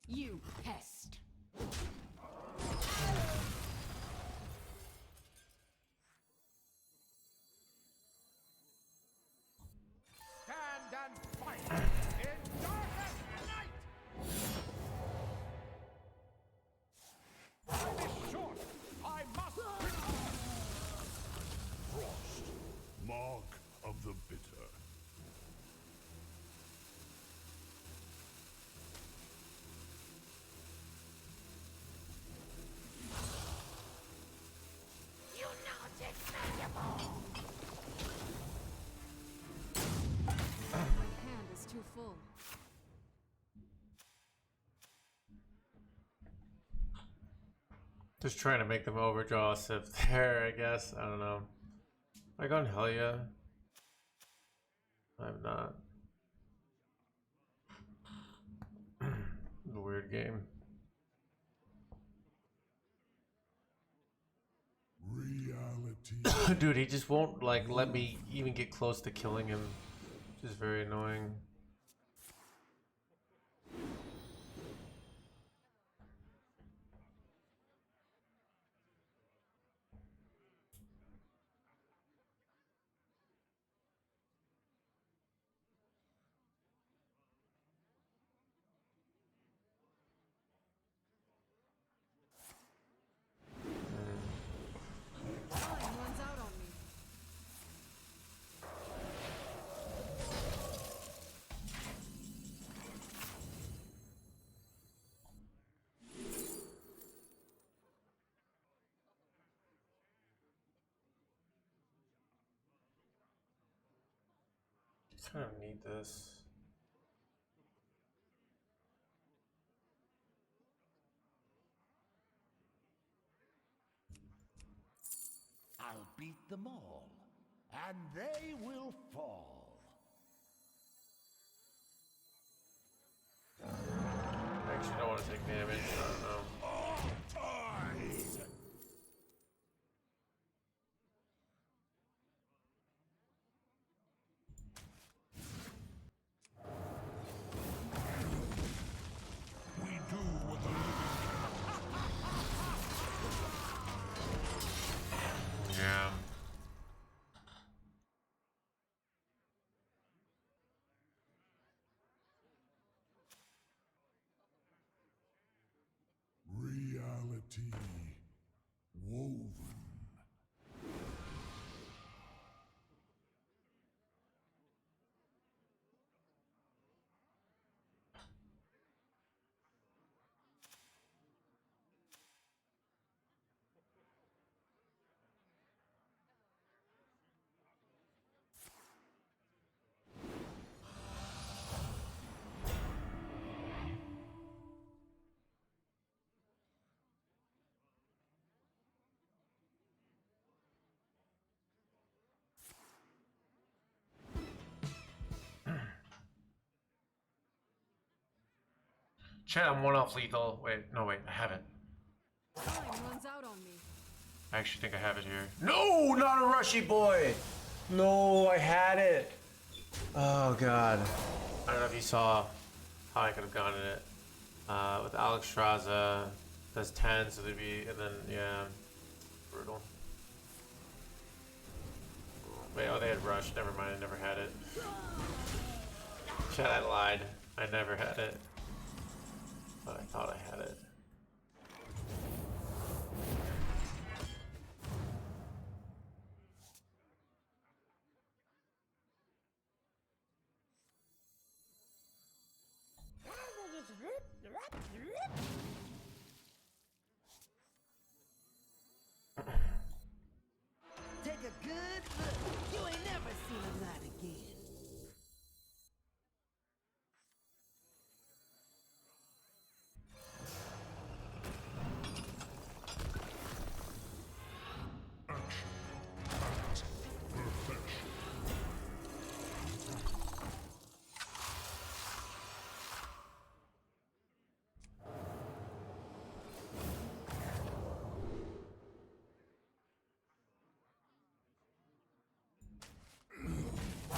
You pest. Stand and fight in darkest night! Time is short. I must return. Frost, mark of the bitter. You're not expendable. My hand is too full. Just trying to make them overdraw a sip there, I guess. I don't know. Am I going hell yeah? I'm not. A weird game. Reality. Dude, he just won't like let me even get close to killing him. Which is very annoying. Time runs out on me. Kind of need this. I'll beat them all, and they will fall. Actually, don't want to take damage. I don't know. We do what the living Chat, I'm one off lethal. Wait, no, wait, I have it. Time runs out on me. I actually think I have it here. No, not a rushy boy. No, I had it. Oh god. I don't know if you saw how I could have gotten it. With Alex Straza, that's 10, so there'd be, and then yeah, brutal. Wait, oh, they had rush. Never mind, I never had it. Chat, I lied. I never had it, but I thought I had it. Take a good look. You ain't never seen a light again.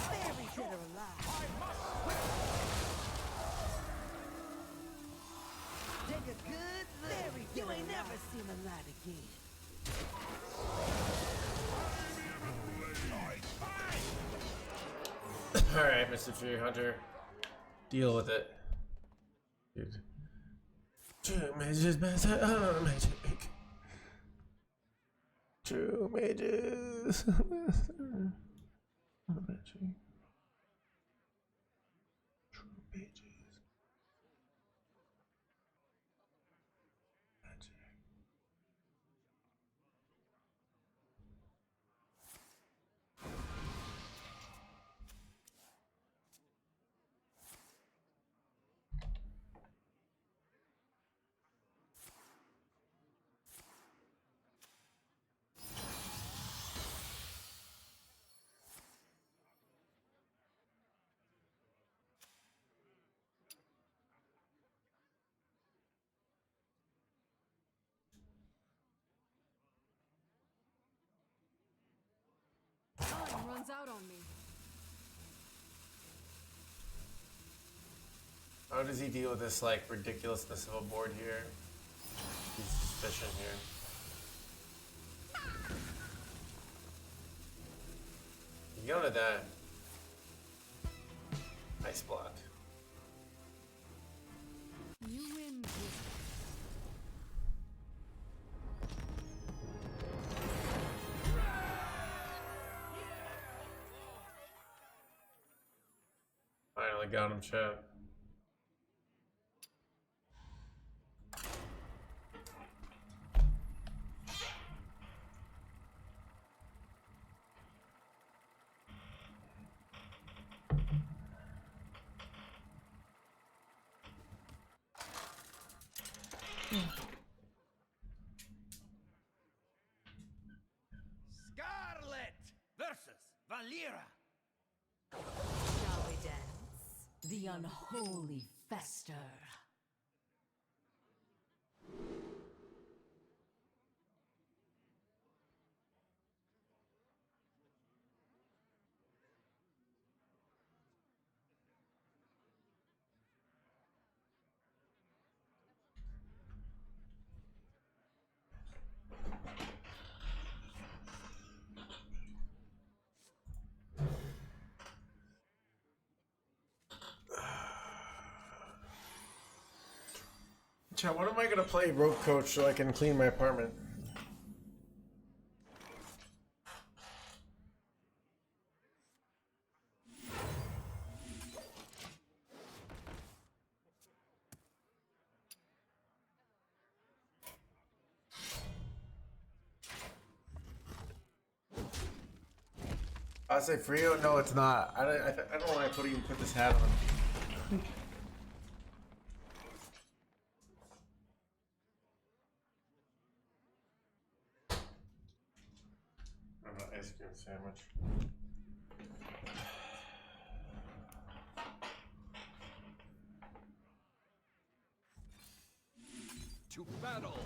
Very dead or alive. Take a good look. You ain't never seen a light again. Alright, Mr. Fury Hunter. Deal with it. Dude. True mages, master magic. True mages, master magic. True mages. Magic. Time runs out on me. How does he deal with this, like, ridiculousness of a board here? He's suspicion here. You go to that. Nice block. You win. Finally got him, chat. Scarlet versus Valera. Shall we dance? The unholy fester. Chat, what am I gonna play rope coach so I can clean my apartment? I say Frio? No, it's not. I don't want to even put this hat on. I'm an ice cream sandwich. to battle.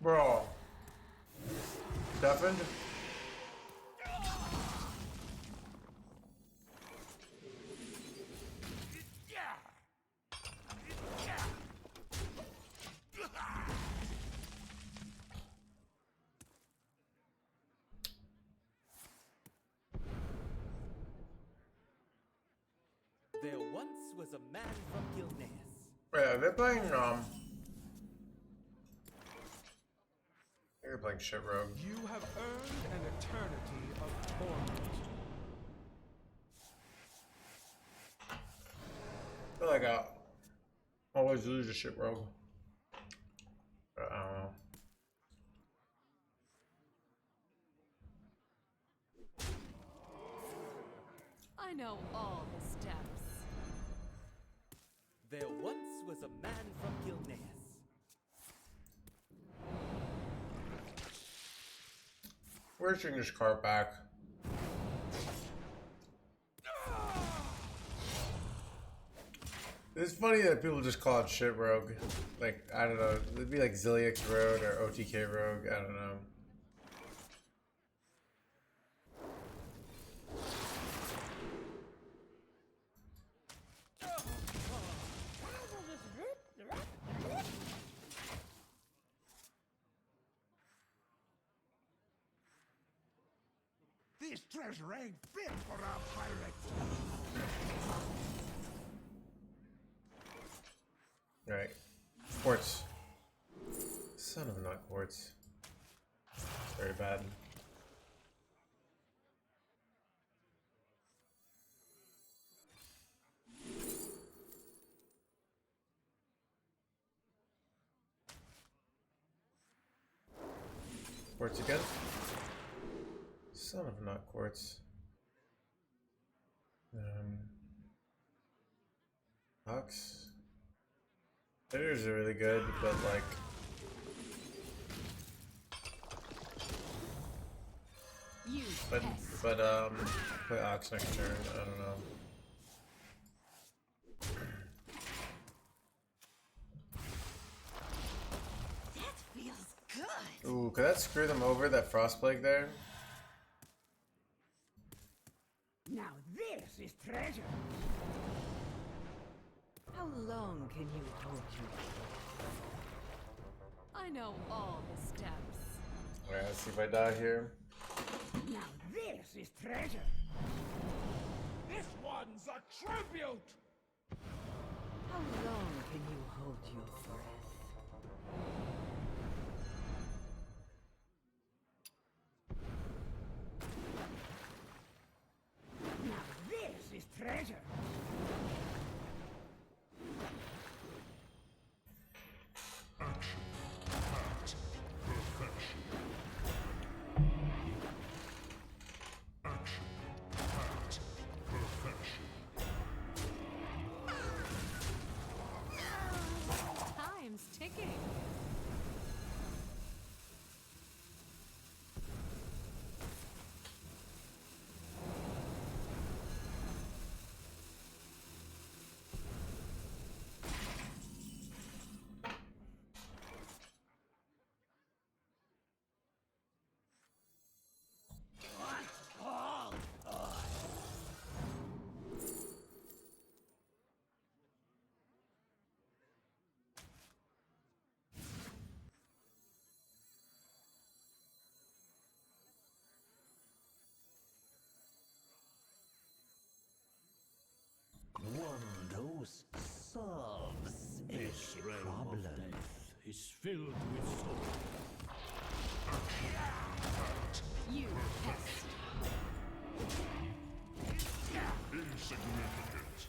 Bro. Deafened? There once was a man from Gilneas. Yeah, they're playing, they're playing shit rogue. You have earned an eternity of torment. I feel like I always lose a shit rogue. But I don't know. I know all the steps. There once was a man from Gilneas. We're taking this card back. It's funny that people just call it shit rogue. Like, I don't know. It'd be like Ziliax Rogue or OTK Rogue. I don't know. This treasure ain't fit for a pirate. Right. Quartz. Son of a nut, quartz. Very bad. Quartz again? Son of a nut, quartz. Ox. Hitters are really good, but like play Ox next turn, I don't know. That feels good. Ooh, could that screw them over, that Frostplague there? Now this is treasure. How long can you hold your I know all the steps. Alright, let's see if I die here. Now this is treasure. This one's a tribute! How long can you hold your breath? Now this is treasure. Time's ticking. One dose solves a problem. Is filled with soul. You pest. Insignificant.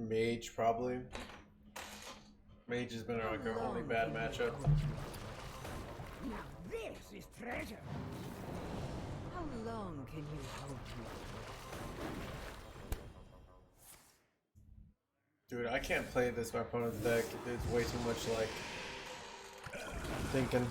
Mage, probably. Mage has been like our only bad matchup. Now this is treasure. How long can you hold me? Dude, I can't play this my opponent's deck. It's way too much like thinking.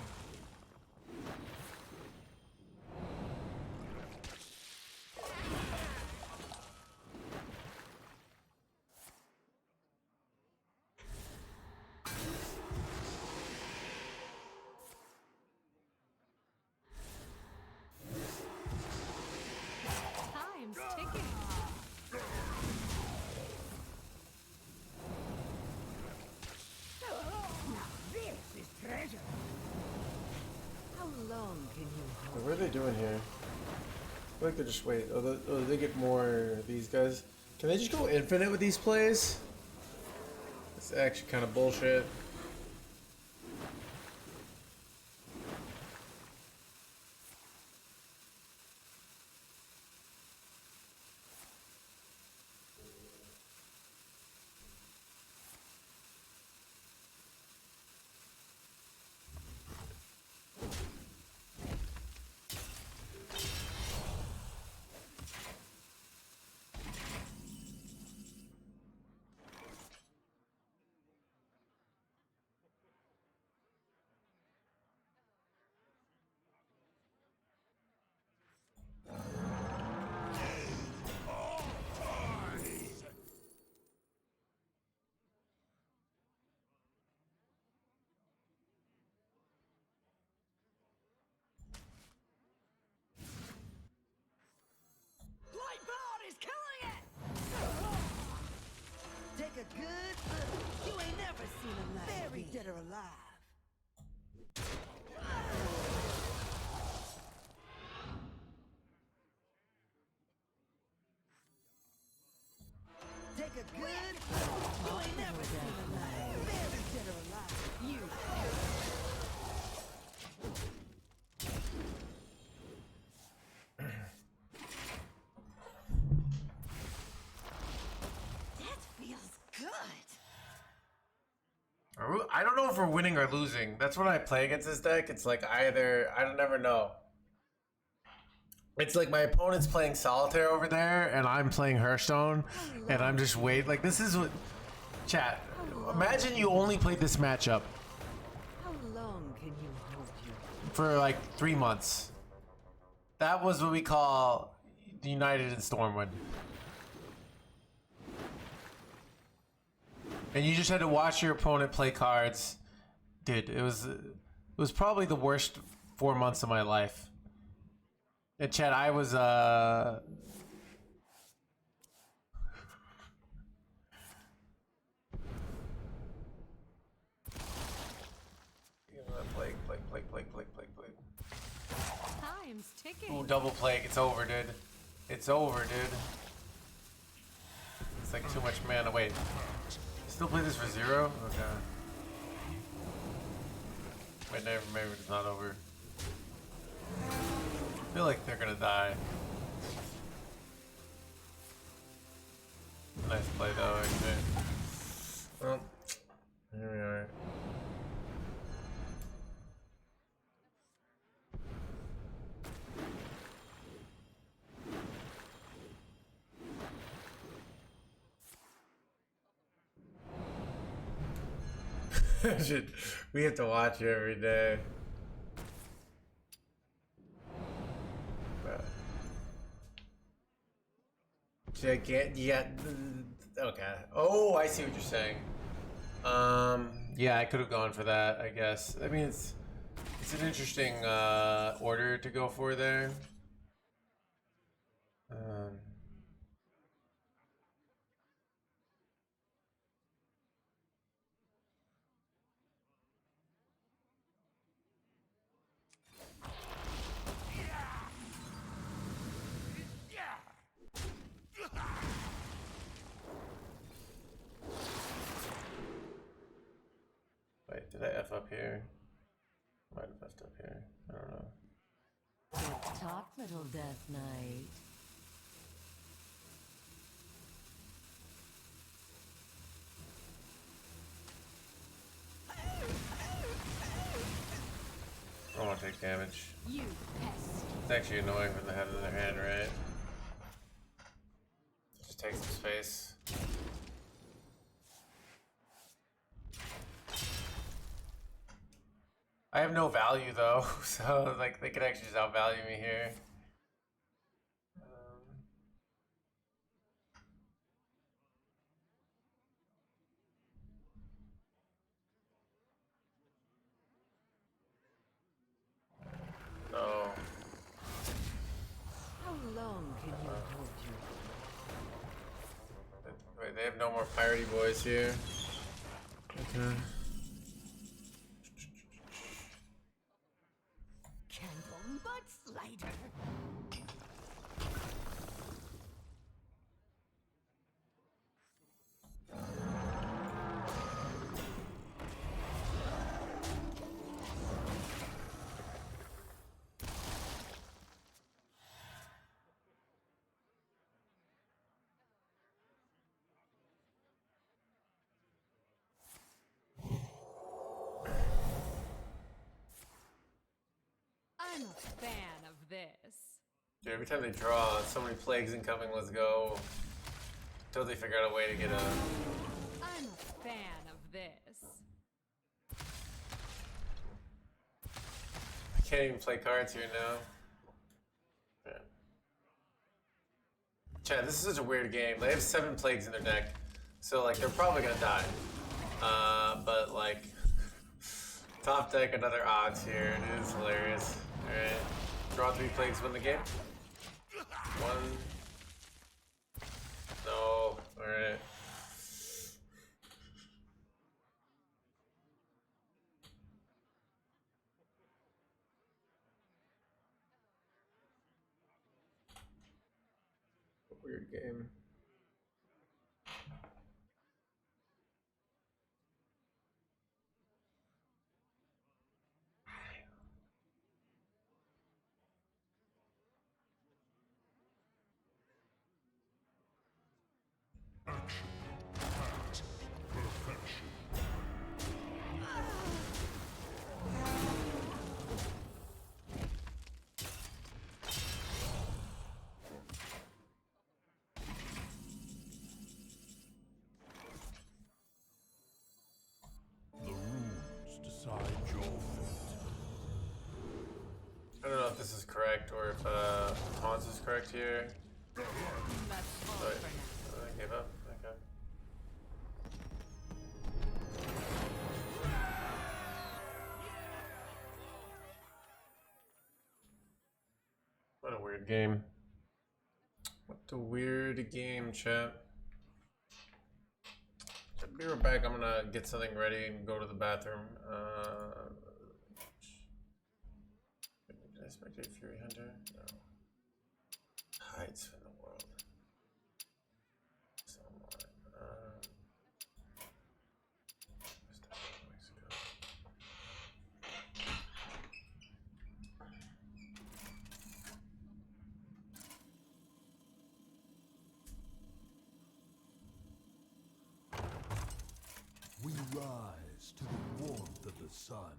Time's ticking. Now this is treasure. How long can you hold? What are they doing here? I feel like they're just wait. Oh, they get more of these guys. Can they just go infinite with these plays? It's actually kind of bullshit. Lightboard is killing it! Take a good look. You ain't never seen a light. Buried dead or alive. Take a good look. You ain't never seen a light. Buried dead or alive. You. That feels good. I don't know if we're winning or losing. That's when I play against this deck. It's like either I don't never know. It's like my opponent's playing solitaire over there, and I'm playing Hearthstone, and I'm just wait. Like this is what, chat. Imagine you only played this matchup How long can you hold you? for like 3 months. That was what we call United in Stormwind. And you just had to watch your opponent play cards. Dude, it was probably the worst 4 months of my life. And Chad, I was plague. Time's ticking. Ooh, double plague. It's over, dude. It's over, dude. It's like too much mana. Wait. Still play this for 0? Okay. Wait, never, maybe it's not over. I feel like they're gonna die. Nice play though, actually. Well, here we are. Shit, we have to watch it every day. Yeah. Okay. Oh, I see what you're saying. Yeah, I could have gone for that, I guess. I mean, it's an interesting order to go for there. Wait, did I F up here? Might have messed up here. I don't know. Good talk, little Death Knight. damage. You pest. It's actually annoying when they have it in their hand, right? Just take some space. I have no value though, so like they could actually just outvalue me here. No. How long can you hold your... Wait, they have no more piratey boys here. Okay. Candle butt slider. I'm a fan of this. Dude, every time they draw, so many plagues incoming, let's go. Totally figure out a way to get a... I'm a fan of this. I can't even play cards here now. Yeah. Chad, this is such a weird game. They have 7 plagues in their deck, so like they're probably gonna die. But like, top deck, another odds here. It is hilarious. Alright. Draw 3 plagues, win the game. 1. No. Alright. Weird game. Action. Fact. Perfection. The runes decide your fate. I don't know if this is correct or if Hans is correct here. That's all Sorry. for now. I gave up. Okay. What a weird game. What a weird game, chat. Be right back. I'm gonna get something ready and go to the bathroom. Did I spectate Fury Hunter? No. Hides from the world. Someone. Mexico. We rise to the warmth of the sun.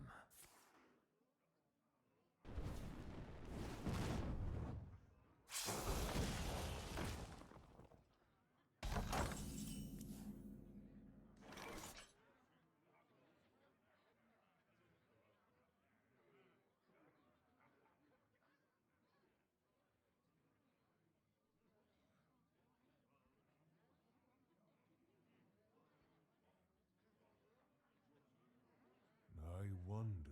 I wonder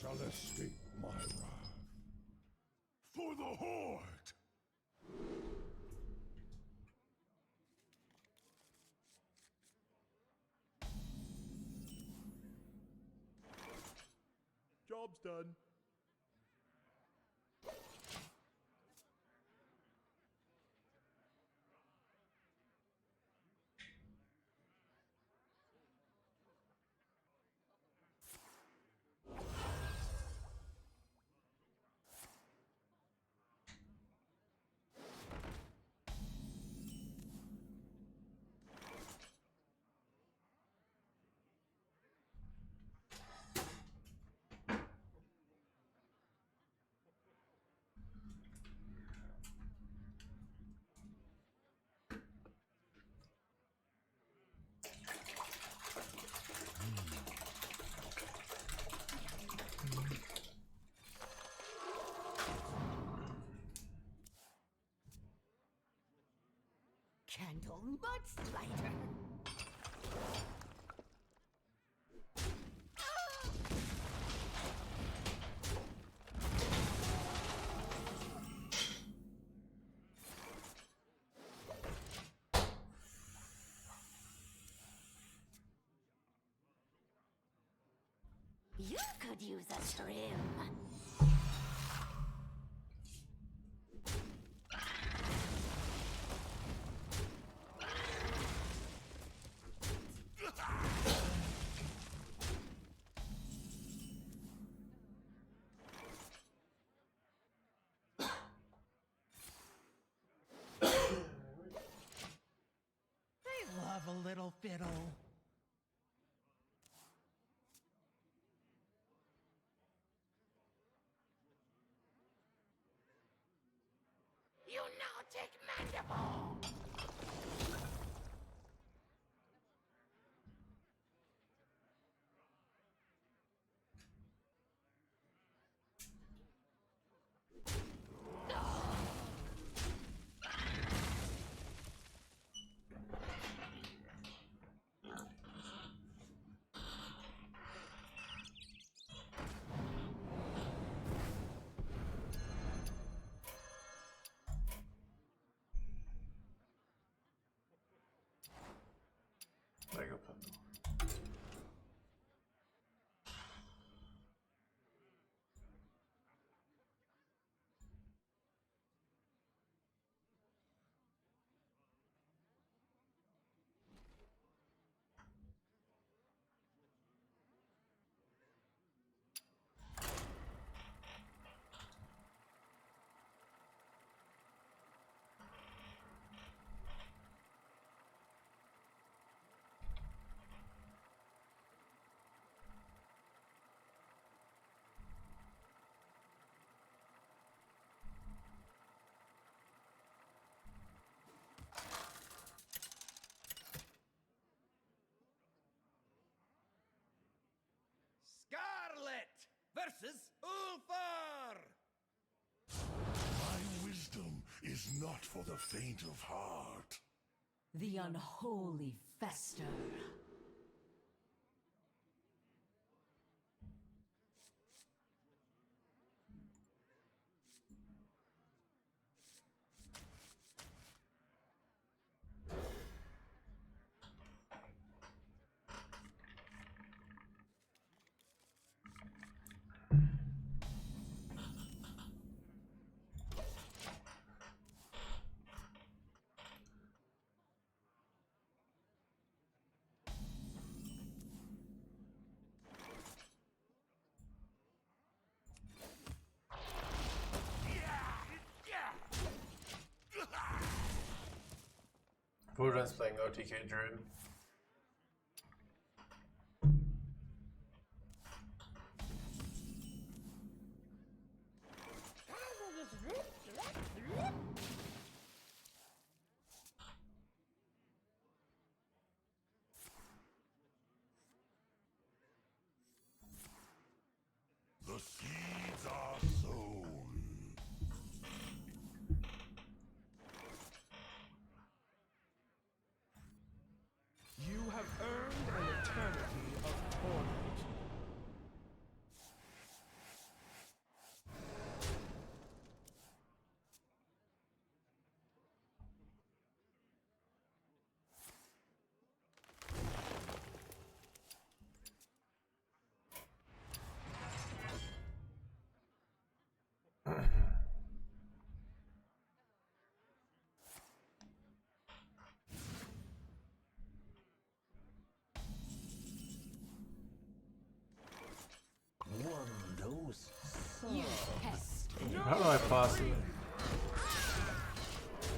shall escape my wrath. For the Horde! Job's done. Candle mudslide. You could use a trim. They love a little fiddle. You now take mandible! Lego puzzle. Scarlet versus Ulfar! My wisdom is not for the faint of heart. The unholy fester. Burnout's playing OTK Druid. The seeds are sown.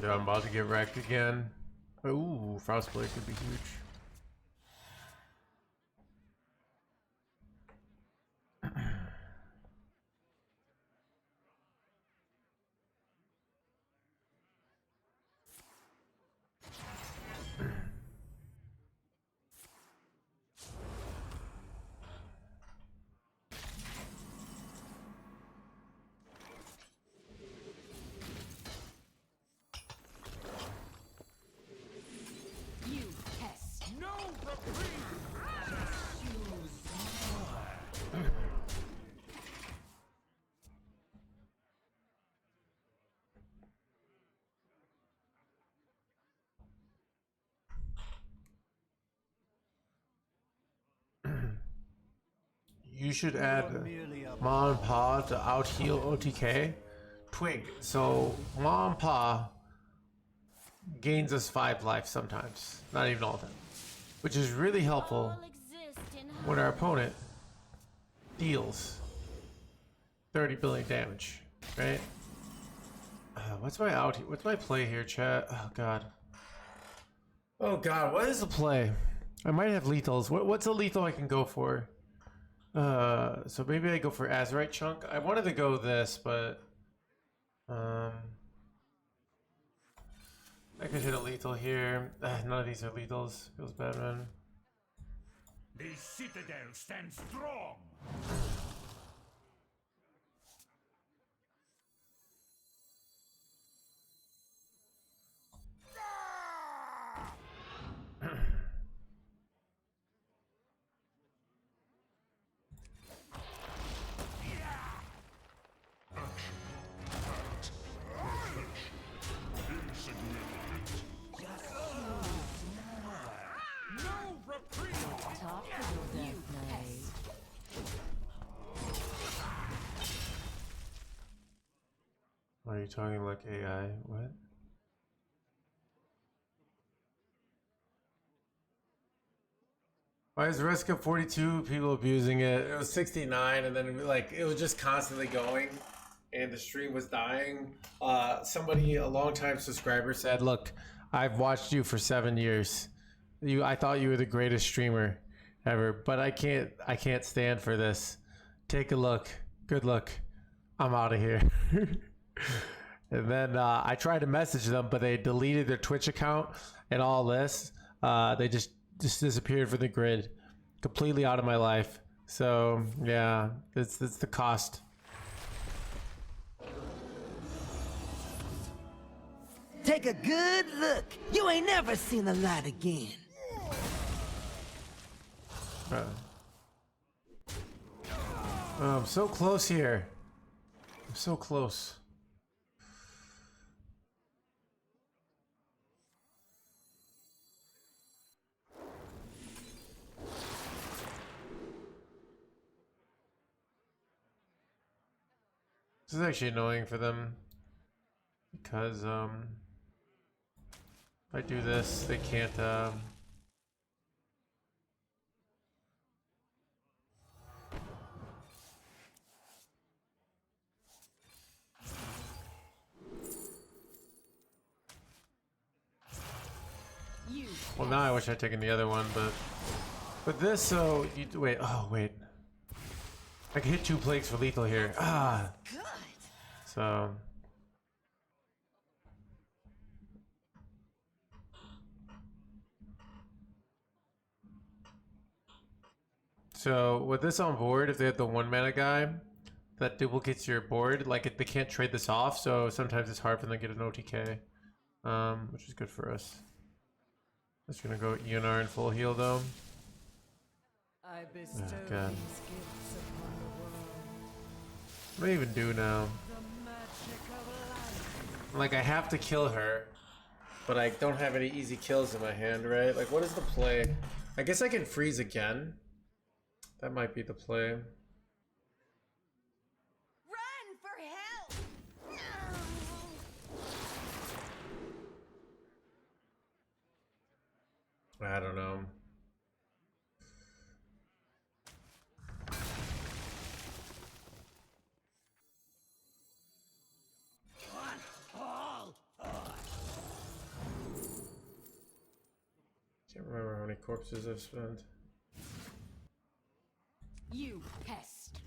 Yeah, I'm about to get wrecked again. Ooh, Frostblade could be huge. You pest. No reprieve! You should add Ma and Pa to out heal OTK. Twig. So Ma and Pa gains us 5 life sometimes, not even all of them, which is really helpful when our opponent deals 30 billion damage, right? What's my play here, chat? Oh god. Oh god, what is the play? I might have lethals. What's a lethal I can go for? So maybe I go for Azurite Chunk. I wanted to go this, but I could hit a lethal here. None of these are lethals. Feels bad, man. The citadel stands strong! Are you talking like AI? What? Why is risk of 42 people abusing it? It was 69 and then it was just constantly going and the stream was dying. Somebody, a longtime subscriber said, look, I've watched you for 7 years. I thought you were the greatest streamer ever, but I can't stand for this. Take a look. Good luck. I'm out of here. And then I tried to message them, but they deleted their Twitch account and all this. They just disappeared from the grid, completely out of my life. So yeah, it's the cost. Take a good look. You ain't never seen the light again. Oh, I'm so close here. I'm so close. This is actually annoying for them because if I do this, they can't well, now I wish I'd taken the other one, but this, so you wait. Oh wait, I can hit 2 plagues for lethal here. So with this on board, if they have the 1 mana guy that duplicates your board, they can't trade this off, so sometimes it's hard for them to get an OTK, which is good for us. Just gonna go ENR in full heal though. I bestow Oh, God. these gifts upon the world. What do I even do now? The magic of life. I have to kill her, but I don't have any easy kills in my hand, right? What is the play? I guess I can freeze again. That might be the play. Run for help! I don't know. Can't remember how many corpses I've spent. You pest.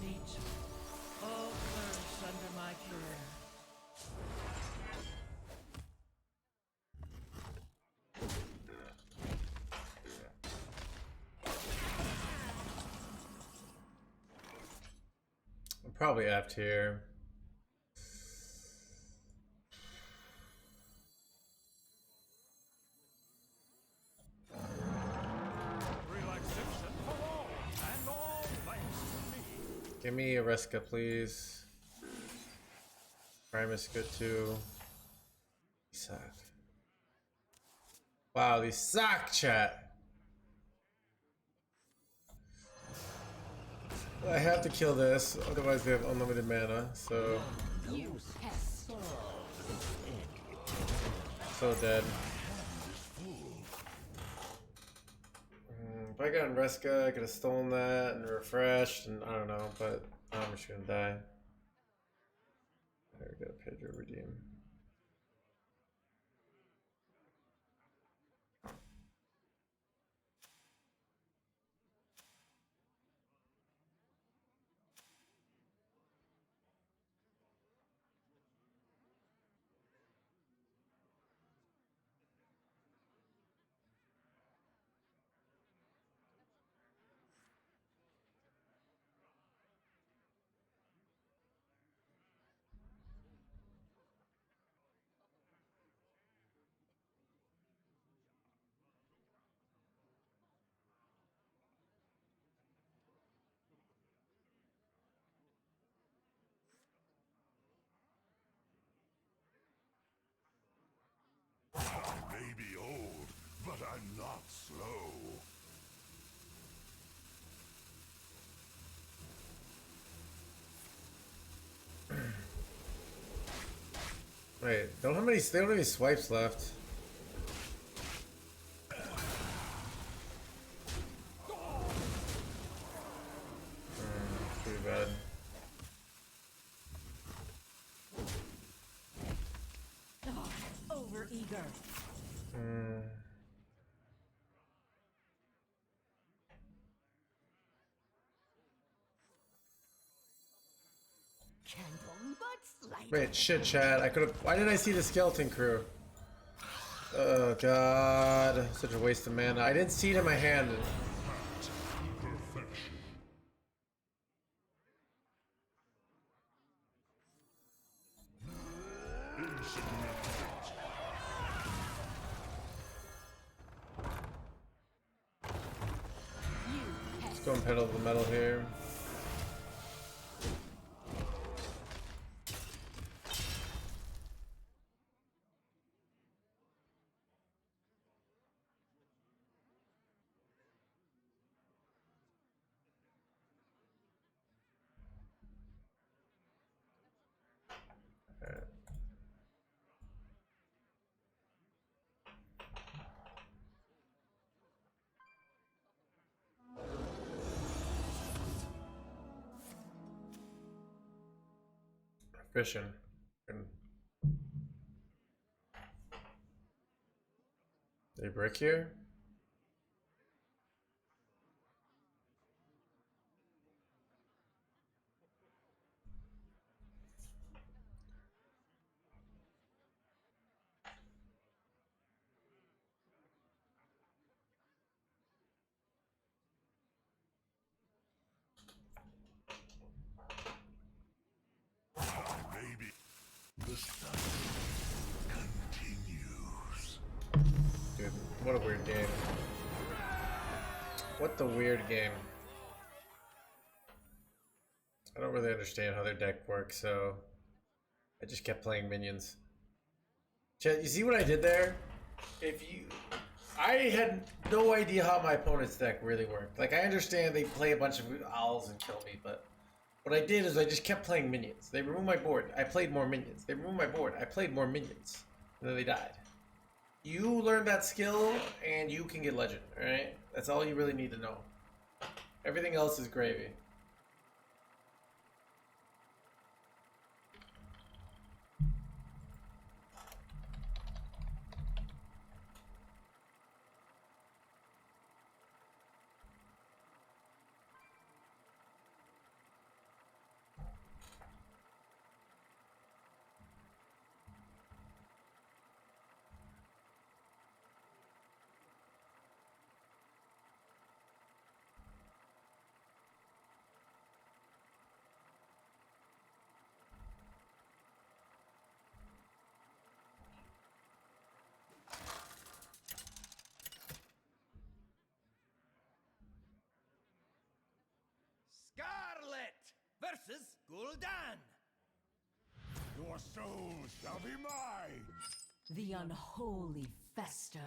Nature, all flourish under my care. I'm probably F tier. Relaxation for all, and all thanks to me. Give me a Reska, please. Primus good too. These suck. Wow, these suck, chat. I have to kill this, otherwise they have unlimited mana, so... You pest. So dead. If I got in Reska, I could have stolen that and refreshed, and I don't know, but I'm just gonna die. There we go, Pedro redeem. I may be old, but I'm not slow. Wait, they don't have any swipes left. Pretty bad. Oh, over eager. Wait, shit, Chad. I could have. Why didn't I see the skeleton crew? Oh god, such a waste of mana. I didn't see it in my hand. Let's go and pedal the metal here. Fishing. They brick here? What a weird game. What the weird game. I don't really understand how their deck works, so I just kept playing minions. Chat, you see what I did there? I had no idea how my opponent's deck really worked. Like, I understand they play a bunch of owls and kill me, but what I did is I just kept playing minions. They removed my board, I played more minions. They removed my board, I played more minions. And then they died. You learn that skill, and you can get legend, alright? That's all you really need to know. Everything else is gravy. Scarlet versus Gul'dan. Your soul shall be mine. The unholy fester.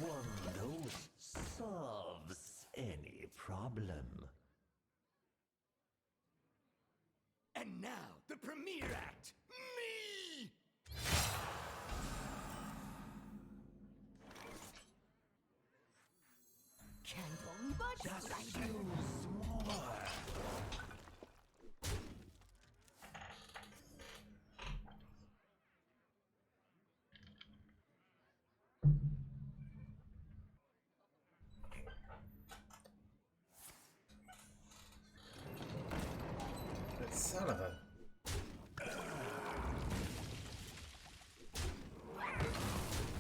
One dose solves any problem. And now, the premiere act. Me! Canton but Just use more. That son of a...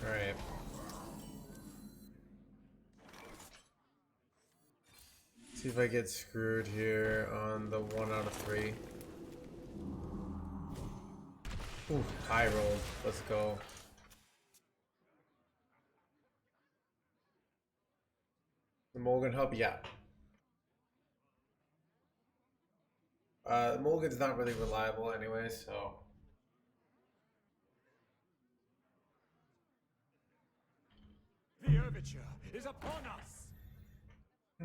Alright. See if I get screwed here on the 1 out of 3. Ooh, high roll. Let's go. The Mulligan hub, yeah. The Mulligan's not really reliable anyway, so... The overture is upon us. A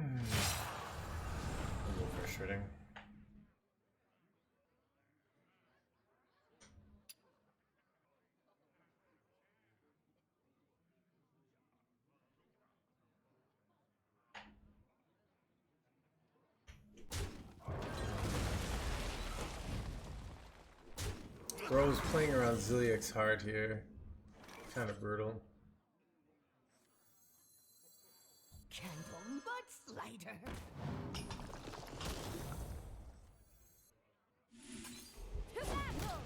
little frustrating. Bro's playing around Ziliak's hard here. Kind of brutal. Canton but slider. To battle!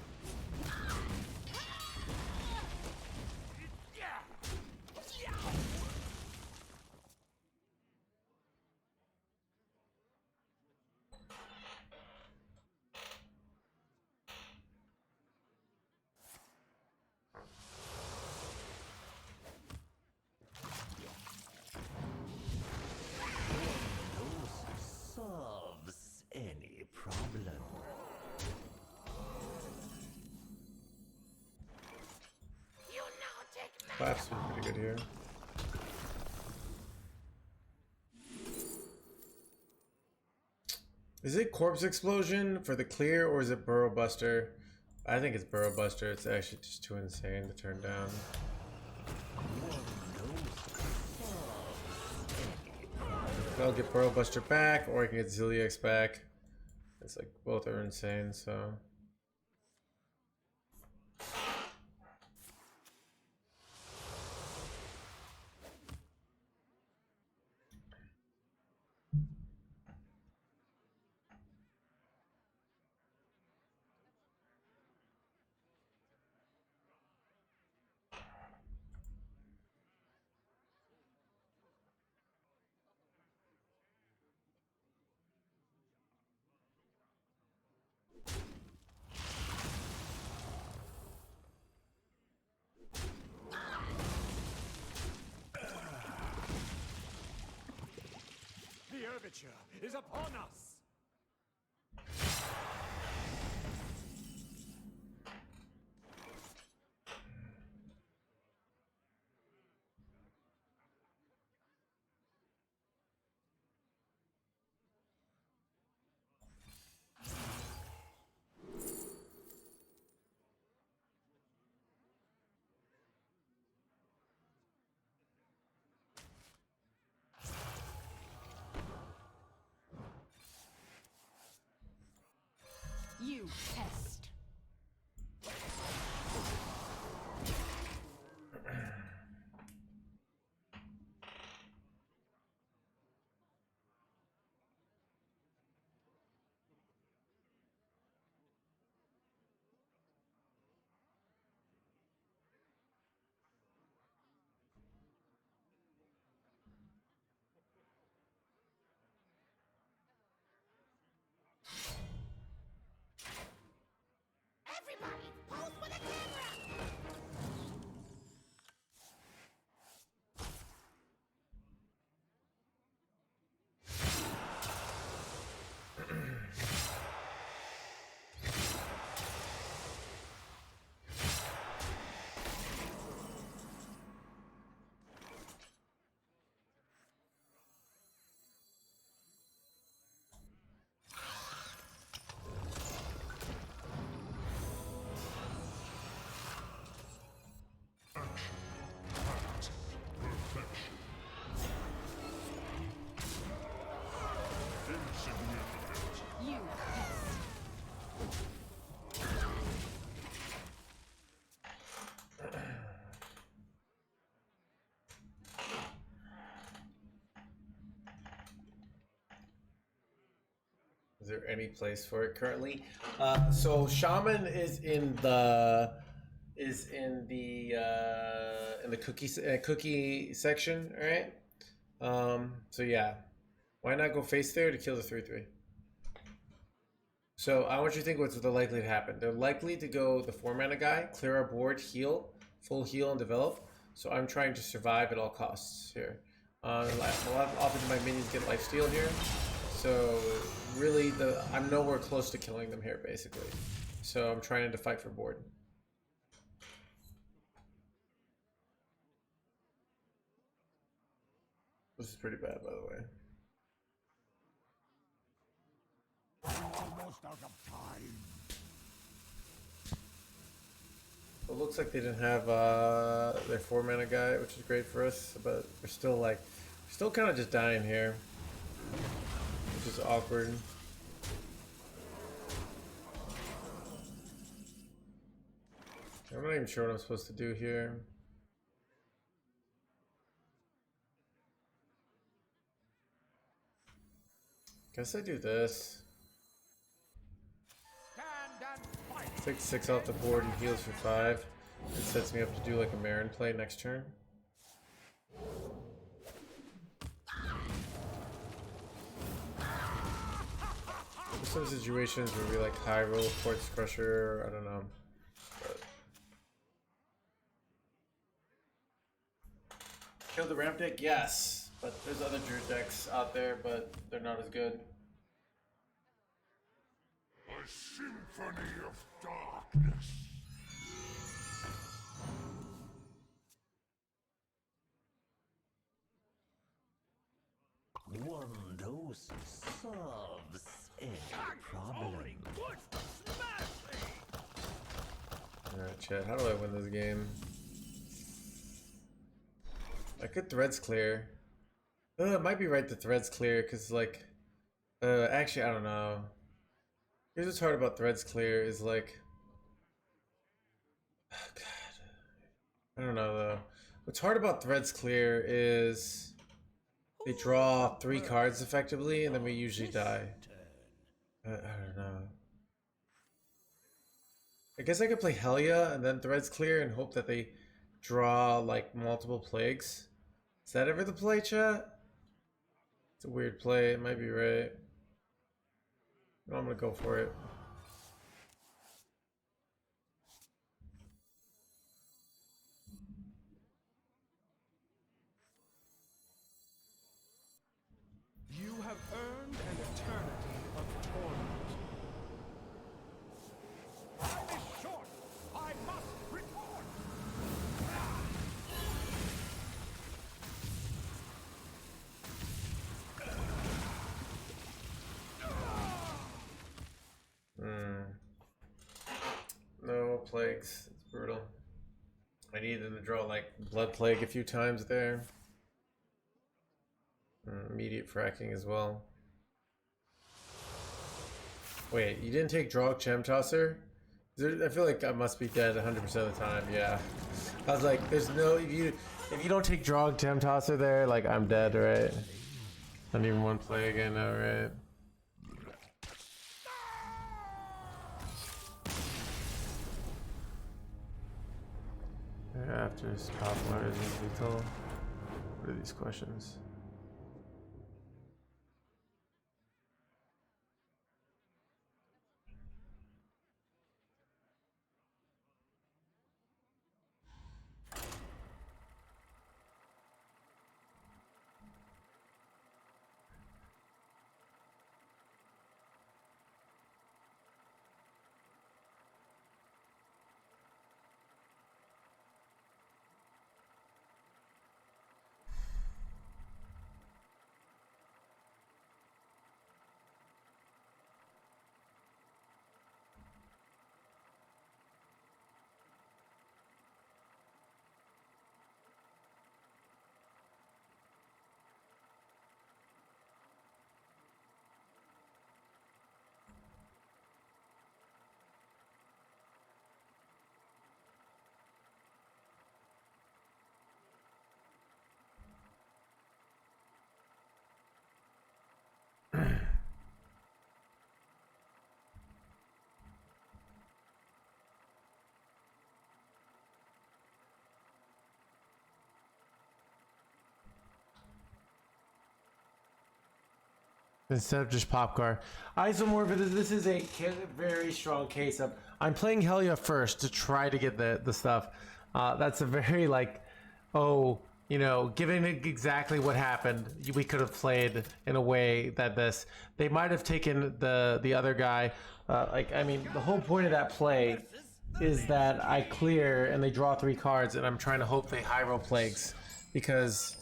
Solves any problem. You now take Clap's been pretty good here. Is it Corpse Explosion for the clear or is it Burrow Buster? I think it's Burrow Buster. It's actually just too insane to turn down. I'll get Burrow Buster back, or I can get Zilliax back. It's like both are insane, so. The overture is upon us! You pest. Everybody, pose for the camera! You pest. Is there any place for it currently? So Shaman is in the cookie section, all right? So yeah, why not go face there to kill the 3/3? So I want you to think what's the likely to happen. They're likely to go the 4-mana guy, clear our board, heal, full heal, and develop. So I'm trying to survive at all costs here. Often my minions get lifesteal here. So really, I'm nowhere close to killing them here, basically. So I'm trying to fight for board. This is pretty bad, by the way. Almost out of time. It looks like they didn't have their 4-mana guy, which is great for us, but we're still kind of just dying here, which is awkward. I'm not even sure what I'm supposed to do here. Guess I do this. Takes 6 off the board and heals for 5. It sets me up to do like a Marin play next turn. There's some situations where we like high roll Quartz Crusher, I don't know. But... Kill the ramp deck? Yes. But there's other Druid decks out there, but they're not as good. A symphony of darkness. One dose solves any problem. Alright, chat. How do I win this game? I could threads clear. It might be right to threads clear, because, like... actually, I don't know. Here's what's hard about threads clear is, like... Oh, God. I don't know, though. What's hard about threads clear is... They draw 3 cards effectively, and then we usually die. I don't know. I guess I could play Helia and then threads clear and hope that they draw like multiple plagues. Is that ever the play, chat? It's a weird play. It might be right. No, I'm gonna go for it. You have earned an eternity of torment. Time is short. I must return. No plagues. It's brutal. I needed to draw like blood plague a few times there. Immediate fracking as well. Wait, you didn't take draw gem tosser? I feel like I must be dead 100% of the time. Yeah, I was like, there's no if you don't take draw gem tosser there, like I'm dead, right? Not even one play again now, right? After this popular is lethal. What are these questions? Instead of just Popcar. Isomorph, this is a very strong case of I'm playing Helia first to try to get the stuff. That's a very like, oh, you know, given exactly what happened, we could have played in a way that they might have taken the other guy. Like, I mean, the whole point of that play is that I clear and they draw 3 cards and I'm trying to hope they high roll plagues. Because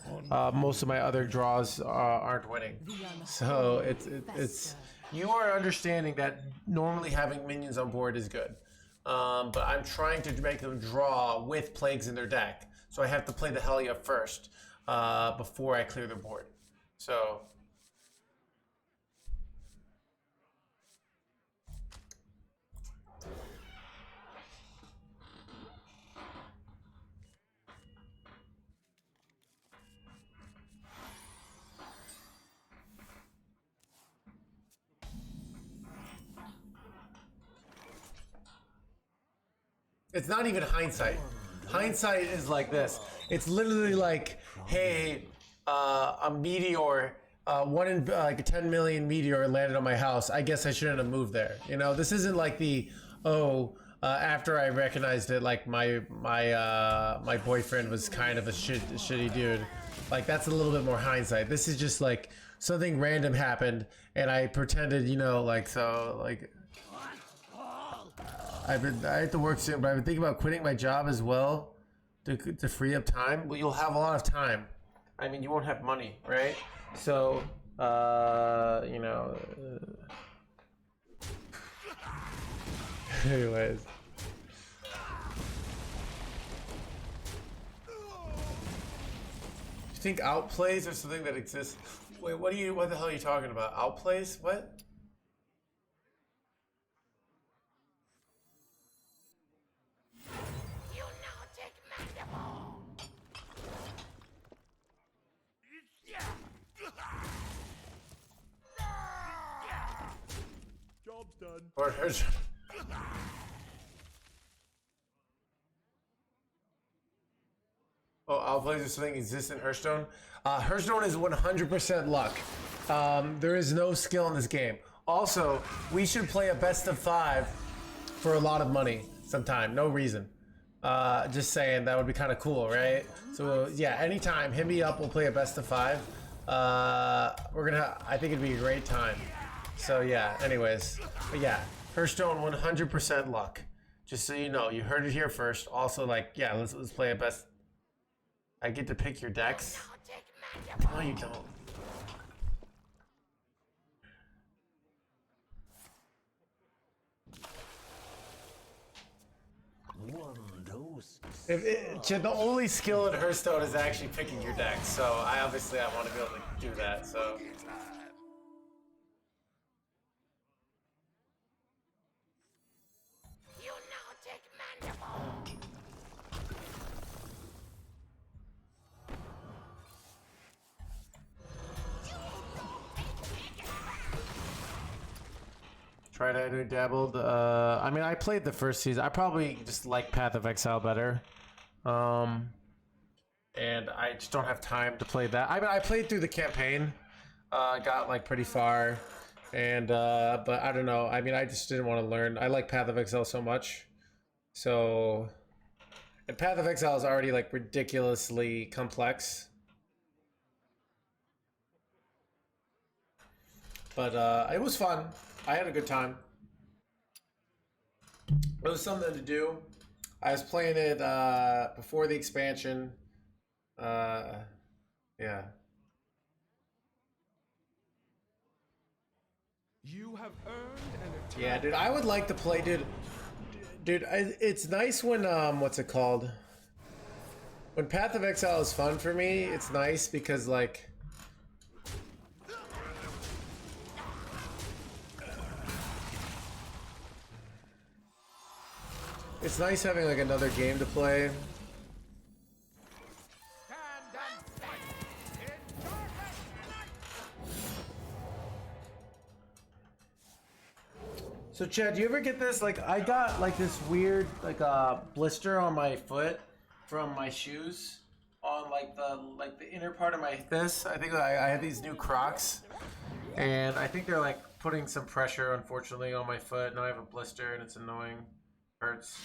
most of my other draws aren't winning, so it's you are understanding that normally having minions on board is good, but I'm trying to make them draw with plagues in their deck, so I have to play the Helia first before I clear the board. So. It's not even hindsight. Hindsight is like this. It's literally like, hey, a meteor, 1 in like a 10 million meteor landed on my house. I guess I shouldn't have moved there. You know, this isn't like the, after I recognized it, like my boyfriend was kind of a shitty dude. Like, that's a little bit more hindsight. This is just like something random happened and I pretended, you know, like, so like. I have to work soon, but I've been thinking about quitting my job as well to free up time. Well, you'll have a lot of time. I mean, you won't have money, right? So, you know. Anyways. think outplays are something that exists? Wait, what the hell are you talking about? Outplays? What? You now take mandible. Job's done. Or oh, outplays are something exists in Hearthstone. Hearthstone is 100% luck. There is no skill in this game. Also, we should play a best of 5 for a lot of money sometime. No reason. Just saying, that would be kind of cool, right? So yeah, anytime, hit me up. We'll play a best of 5. I think it'd be a great time. So yeah. Anyways, but yeah, Hearthstone 100% luck. Just so you know, you heard it here first. Also, like, yeah, let's play a best. I get to pick your decks. No, you don't. The only skill in Hearthstone is actually picking your deck, so I want to be able to do that. So. You now take mandible. Tried I dabbled. I mean, I played the first season. I probably just like Path of Exile better. And I just don't have time to play that. I mean, I played through the campaign. Got like pretty far. And, but I don't know. I mean, I just didn't want to learn. I like Path of Exile so much. So, and Path of Exile is already like ridiculously complex. But, it was fun. I had a good time. It was something to do. I was playing it before the expansion. Yeah. You have earned an eternal. Yeah, dude, I would like to play, dude, it's nice when, what's it called? When Path of Exile is fun for me, it's nice because, like, it's nice having, like, another game to play. So Chad, do you ever get this? Like, I got like this weird like blister on my foot from my shoes on like the inner part of my this. I think I had these new Crocs, and I think they're like putting some pressure, unfortunately, on my foot. Now I have a blister, and it's annoying. Hurts.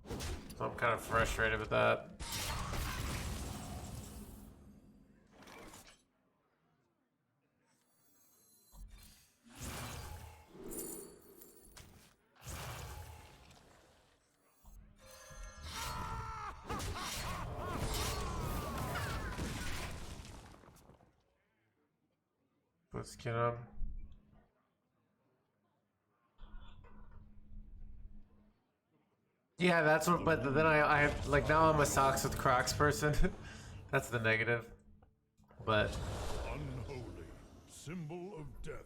So I'm kind of frustrated with that. Put skin on. Yeah, that's what. But then I have like now I'm a socks with Crocs person. That's the negative. But Unholy symbol of death.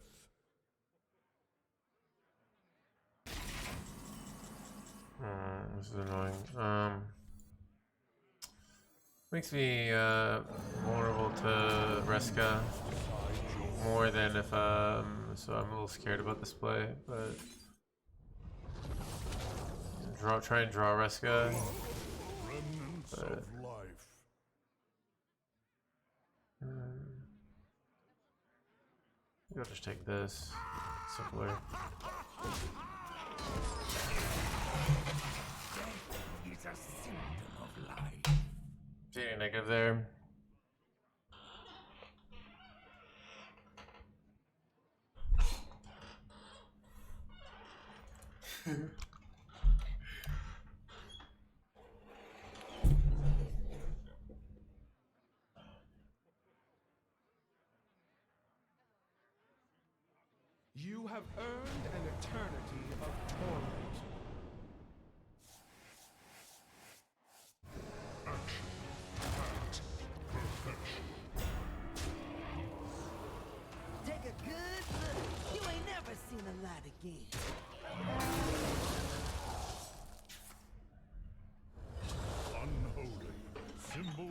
This is annoying. Makes me vulnerable to Reska more than if so I'm a little scared about this play, but try and draw Reska. Remnants of life. I'll just take this. Simpler. It's a symptom of life. See any negative there? You have earned an eternity of torment.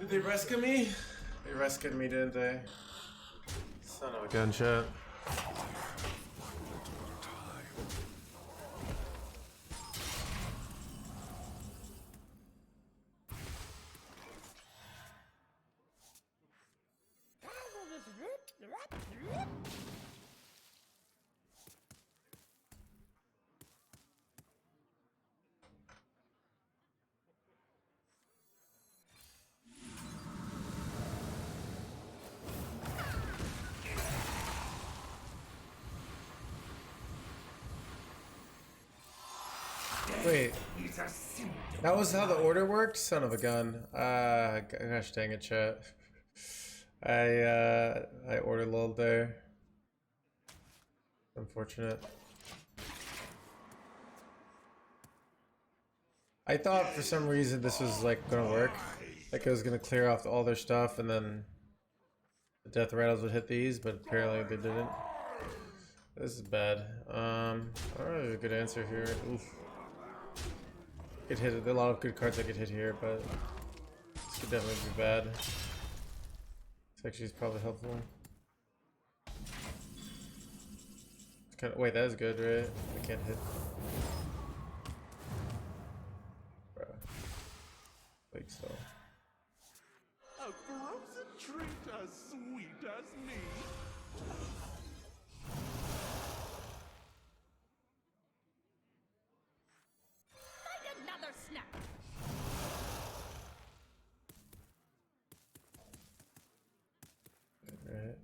Did they rescue me? They rescued me, didn't they? Son of a gunshot. Wait, that was how the order worked? Son of a gun. Gosh dang it, chat. I ordered a little there. Unfortunate. I thought for some reason this was like gonna work. Like it was gonna clear off all their stuff and then the death rattles would hit these, but apparently they didn't. This is bad. I don't know, there's a good answer here. Oof. Could hit it. There are a lot of good cards I could hit here, but this could definitely be bad. This actually is probably helpful. Kind of, wait, that is good, right? I can't hit. Bruh. Like so. A frozen treat as sweet as me. Another snap. Alright.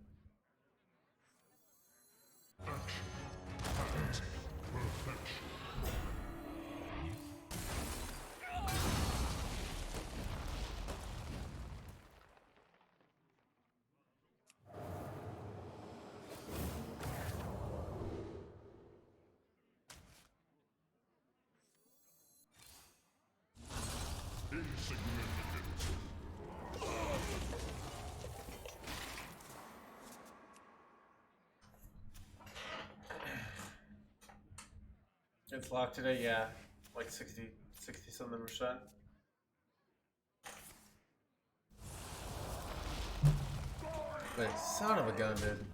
It's locked today, yeah. Like 60 something percent. Wait, son of a gun, dude.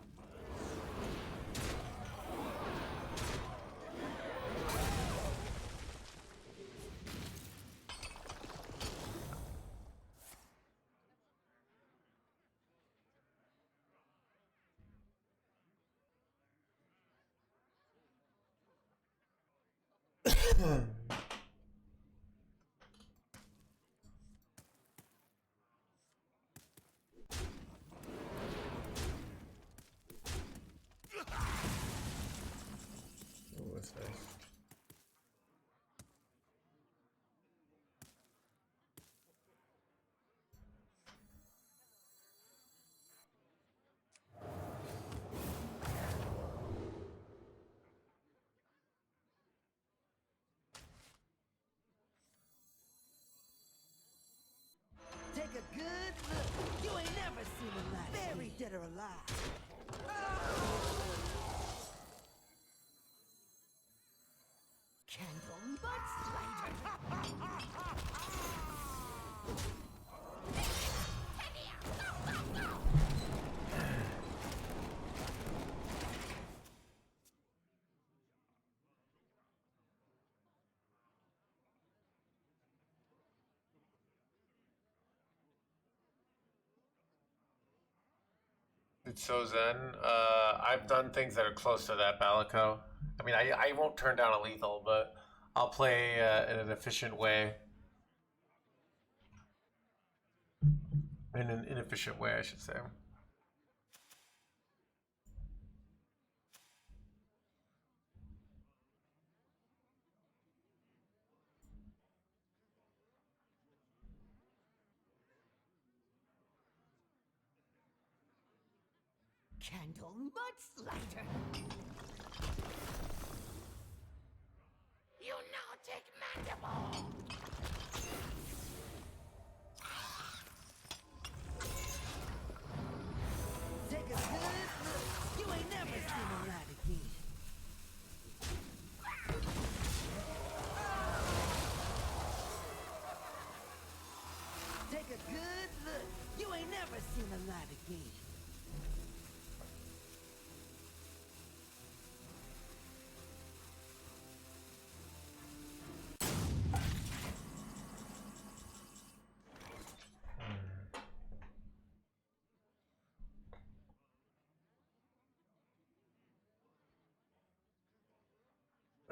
Oh, that's nice. Take a good look. You ain't never seen a light. Buried dead or alive. Candle mudslide. It's so zen. I've done things that are close to that, Balico. I mean, I won't turn down a lethal, but I'll play in an efficient way. In an inefficient way, I should say. Candle mudslider. You now take mandible. Take a good look. You ain't never seen a light again. Take a good look.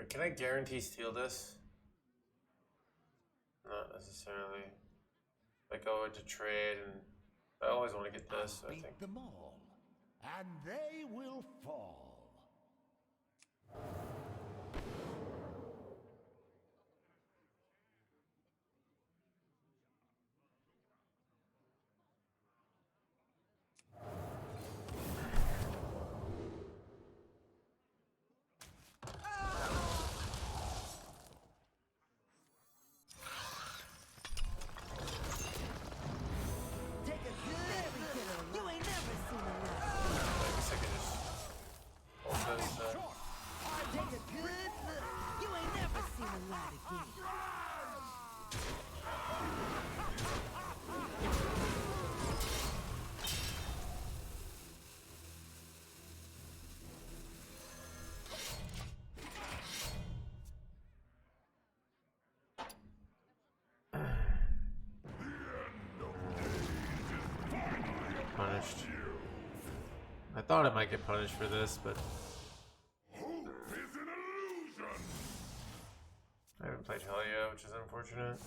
Wait, can I guarantee steal this? Not necessarily. I go into trade and I always want to get this, I think. Beat them all, and they will fall. Punished. I thought I might get punished for this, but I haven't played Helio, which is unfortunate.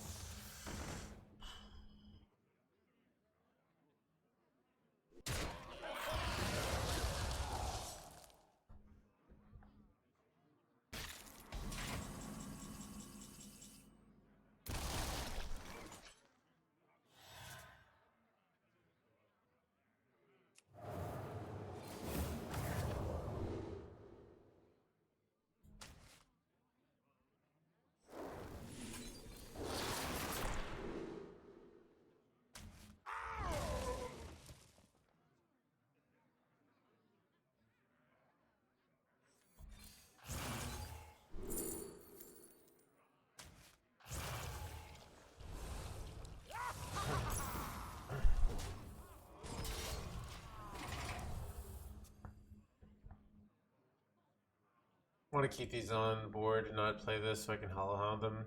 I want to keep these on board and not play this so I can hollow hound them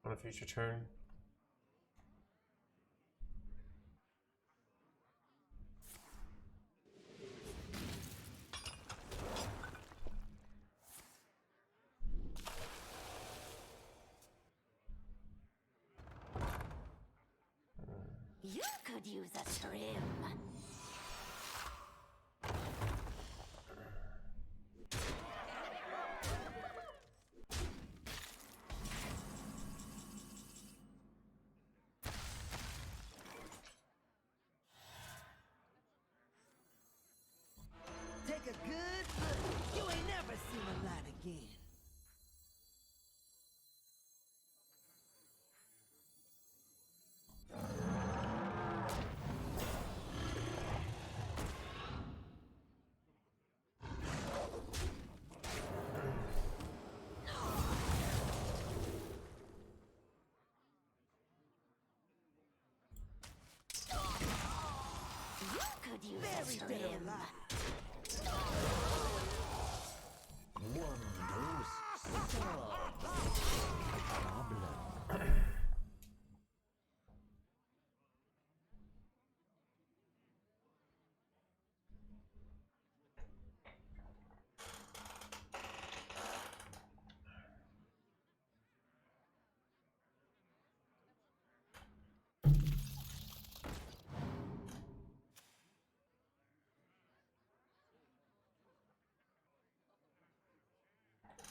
on a future turn. You could use a trim. Take a good look. You ain't never seen the light again. You could use a trim. One dose solves any problem.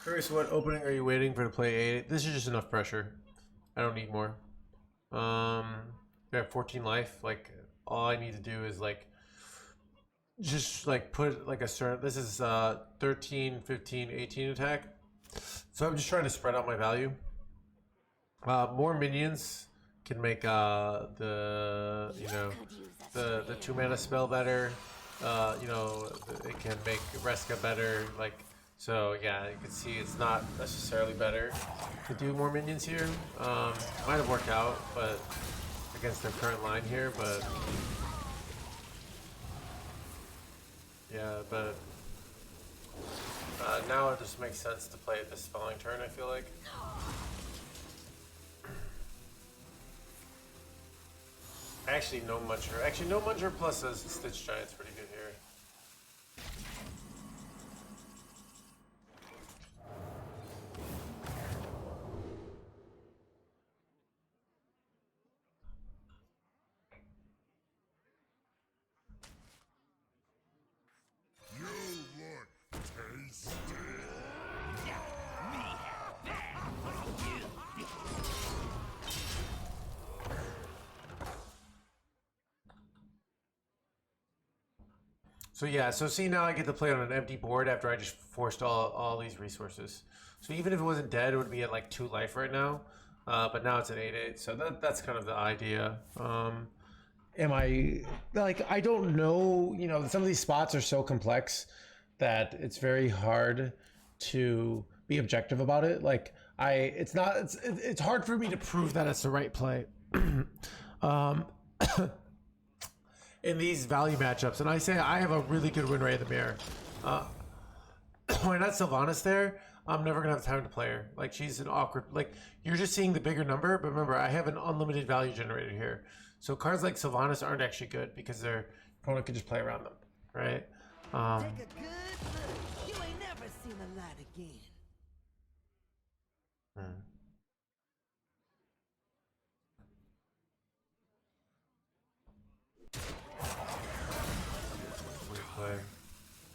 Curious, what opening are you waiting for to play 8? This is just enough pressure. I don't need more. I have 14 life. Like, all I need to do is like just like put like a certain, this is 13, 15, 18 attack. So I'm just trying to spread out my value. More minions can make the, you know, the 2 mana spell better. You know, it can make Reska better. Like, so yeah, you can see it's not necessarily better to do more minions here. Might have worked out, but against their current line here, but yeah, but now it just makes sense to play it this following turn, I feel like. Actually, no Muncher. Actually, no Muncher plus a Stitch Giant's pretty good here. So yeah, so see now I get to play on an empty board after I just forced all these resources. So even if it wasn't dead, it would be at like 2 life right now. But now it's an 8/8, so that's kind of the idea. Am I like, I don't know, you know, some of these spots are so complex that it's very hard to be objective about it. Like it's hard for me to prove that it's the right play. In these value matchups, and I say I have a really good win rate of the mirror. When not Sylvanas there, I'm never gonna have time to play her. Like, she's an awkward, like, you're just seeing the bigger number, but remember, I have an unlimited value generator here. So cards like Sylvanas aren't actually good because their opponent can just play around them, right? Take a good look. You ain't never seen the light again.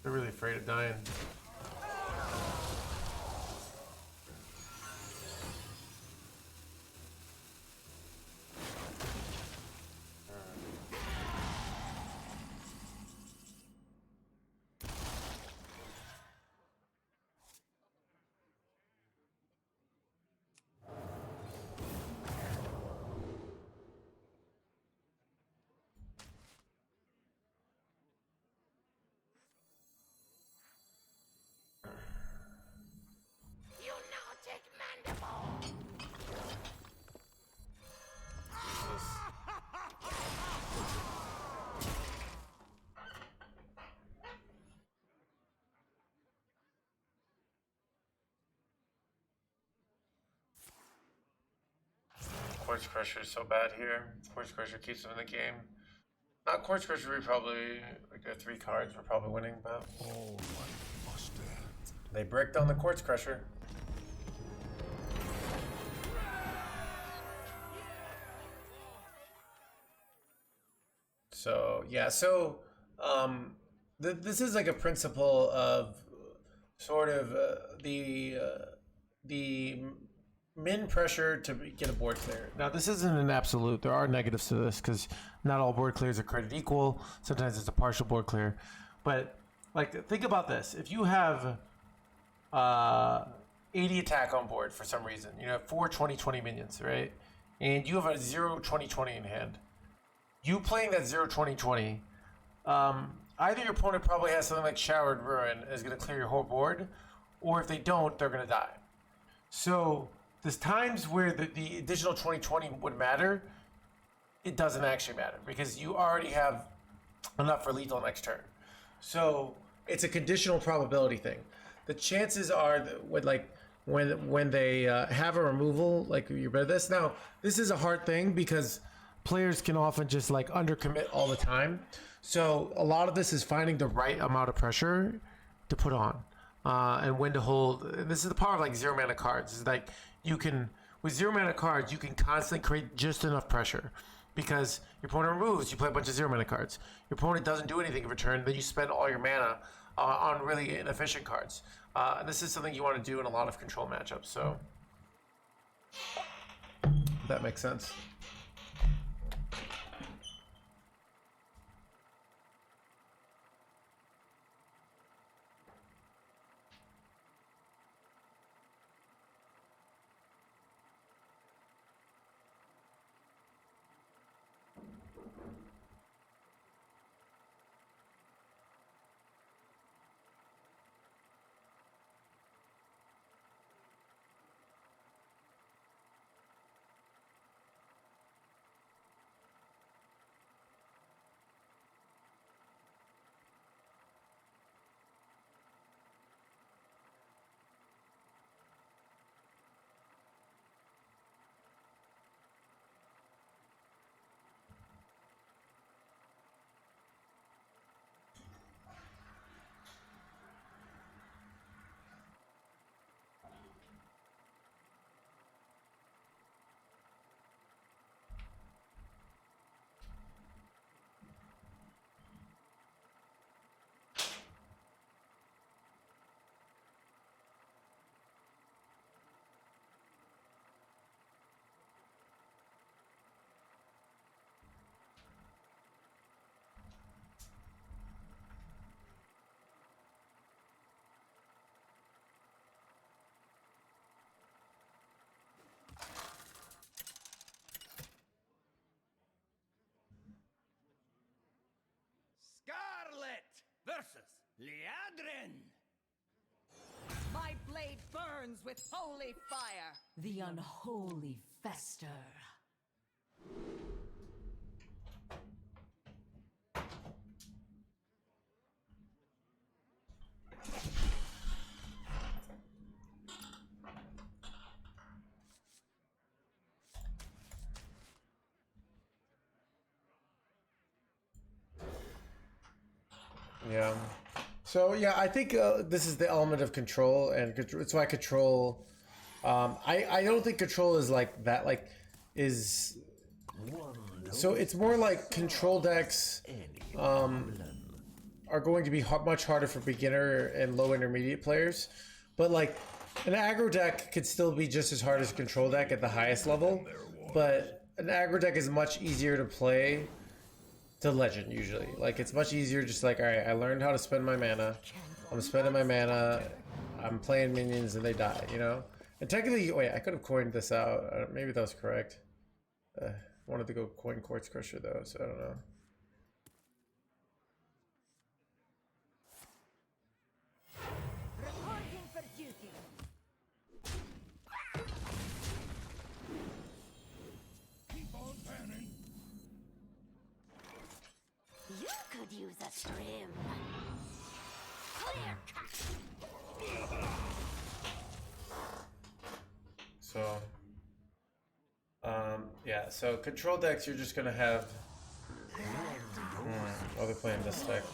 They're really afraid of dying. Quartz Crusher is so bad here. Quartz Crusher keeps them in the game. Not Quartz Crusher, we probably, like, 3 cards, we're probably winning, but they bricked on the Quartz Crusher. So yeah, so this is like a principle of sort of the min pressure to get a board clear. Now, this isn't an absolute. There are negatives to this because not all board clears are created equal. Sometimes it's a partial board clear. But, like, think about this. If you have 80 attack on board for some reason, you have 4 20/20 minions, right? And you have a 0 20/20 in hand. You playing that 0 20/20, either your opponent probably has something like Showered Ruin is going to clear your whole board, or if they don't, they're going to die. So there's times where the additional 20/20 would matter. It doesn't actually matter because you already have enough for lethal next turn. So it's a conditional probability thing. The chances are that when they have a removal, like, you're better at this. Now, this is a hard thing because players can often just like undercommit all the time. So a lot of this is finding the right amount of pressure to put on and when to hold. And this is the power of like 0 mana cards. It's like you can, with 0 mana cards, you can constantly create just enough pressure because your opponent removes, you play a bunch of 0 mana cards. Your opponent doesn't do anything in return, then you spend all your mana on really inefficient cards. And this is something you want to do in a lot of control matchups. So that makes sense. versus Liadrin. My blade burns with holy fire. The unholy fester. Yeah. So yeah, I think this is the element of control, and it's why control. I don't think control is like that. Like is. So it's more like control decks are going to be much harder for beginner and low intermediate players, but like an aggro deck could still be just as hard as a control deck at the highest level. But an aggro deck is much easier to play to legend usually. Like it's much easier, just like, all right, I learned how to spend my mana. I'm spending my mana. I'm playing minions and they die, you know? And technically, wait, I could have coined this out. Maybe that was correct. Wanted to go coin Quartz Crusher though, so I don't know. Reporting for duty. Keep on panning. You could use a trim. Clear cut. So, yeah, so control decks, you're just gonna have. Oh, they're playing this deck.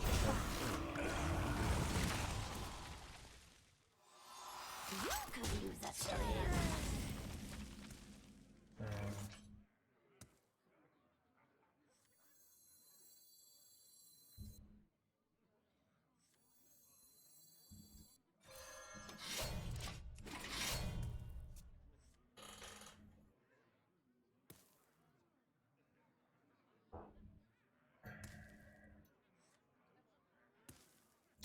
You could use a trim.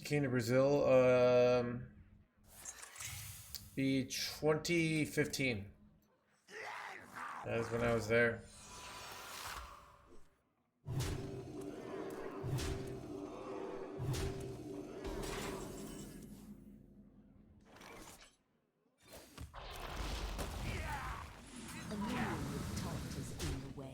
Came to Brazil, be 2015. That was when I was there. A new taunt is in the way.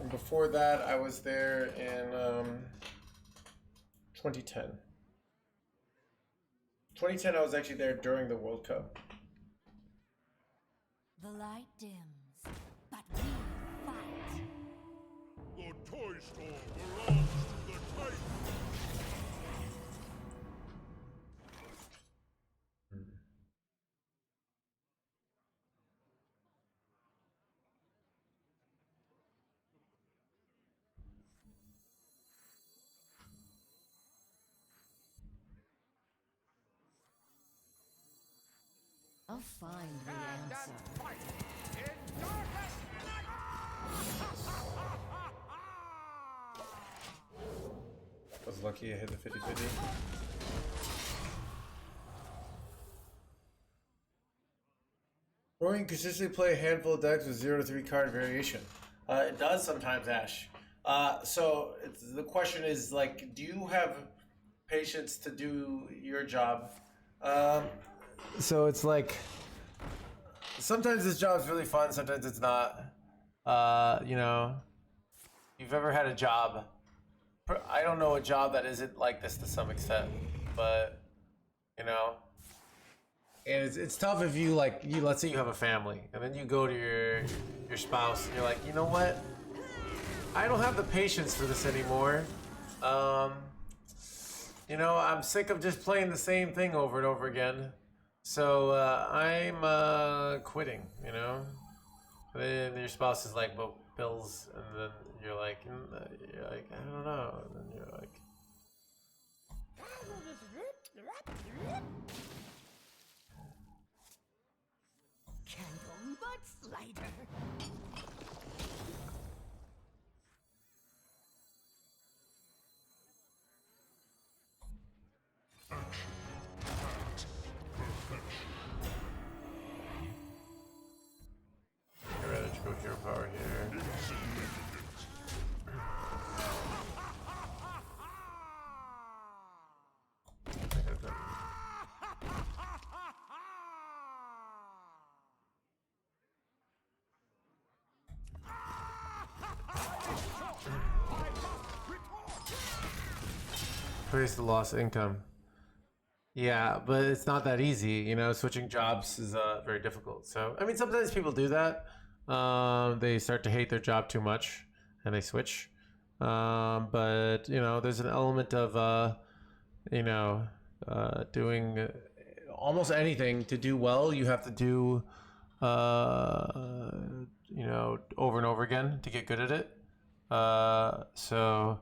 And before that, I was there in 2010. 2010, I was actually there during the World Cup. The light dims, but we fight. The toy store belongs to the Titan. I'll find the answer. I was lucky I hit the 50-50. Or you can consistently play a handful of decks with 0 to 3 card variation. It does sometimes, Ash. So the question is, like, do you have patience to do your job? So it's like, sometimes this job's really fun, sometimes it's not. You know, you've ever had a job. I don't know a job that isn't like this to some extent, but, you know. And it's tough if you, like, let's say you have a family, and then you go to your spouse, and you're like, you know what? I don't have the patience for this anymore. You know, I'm sick of just playing the same thing over and over again. So I'm quitting, you know? And then your spouse is like, well, bills, and then you're like, I don't know. And then you're like, Candle butt slider. Replace the lost income. Yeah, but it's not that easy. You know, switching jobs is very difficult. So, I mean, sometimes people do that. They start to hate their job too much and they switch. But, you know, there's an element of, you know, doing almost anything to do well. You have to do, you know, over and over again to get good at it. So,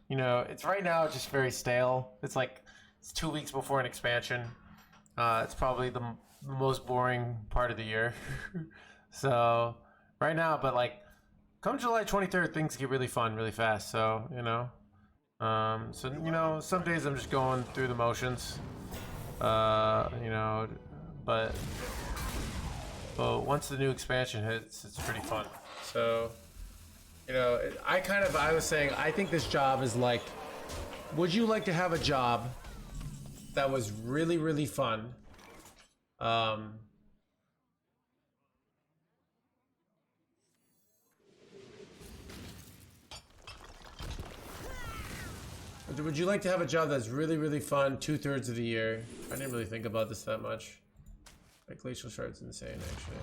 you know, it's right now just very stale. It's like, it's 2 weeks before an expansion. It's probably the most boring part of the year. So right now, but like come July 23rd, things get really fun really fast. So, you know, so, you know, some days I'm just going through the motions, you know, but once the new expansion hits, it's pretty fun. So, you know, I was saying, I think this job is like, would you like to have a job that was really, really fun? Would you like to have a job that's really, really fun 2/3 of the year? I didn't really think about this that much. Like, Glacial Shard's insane, actually.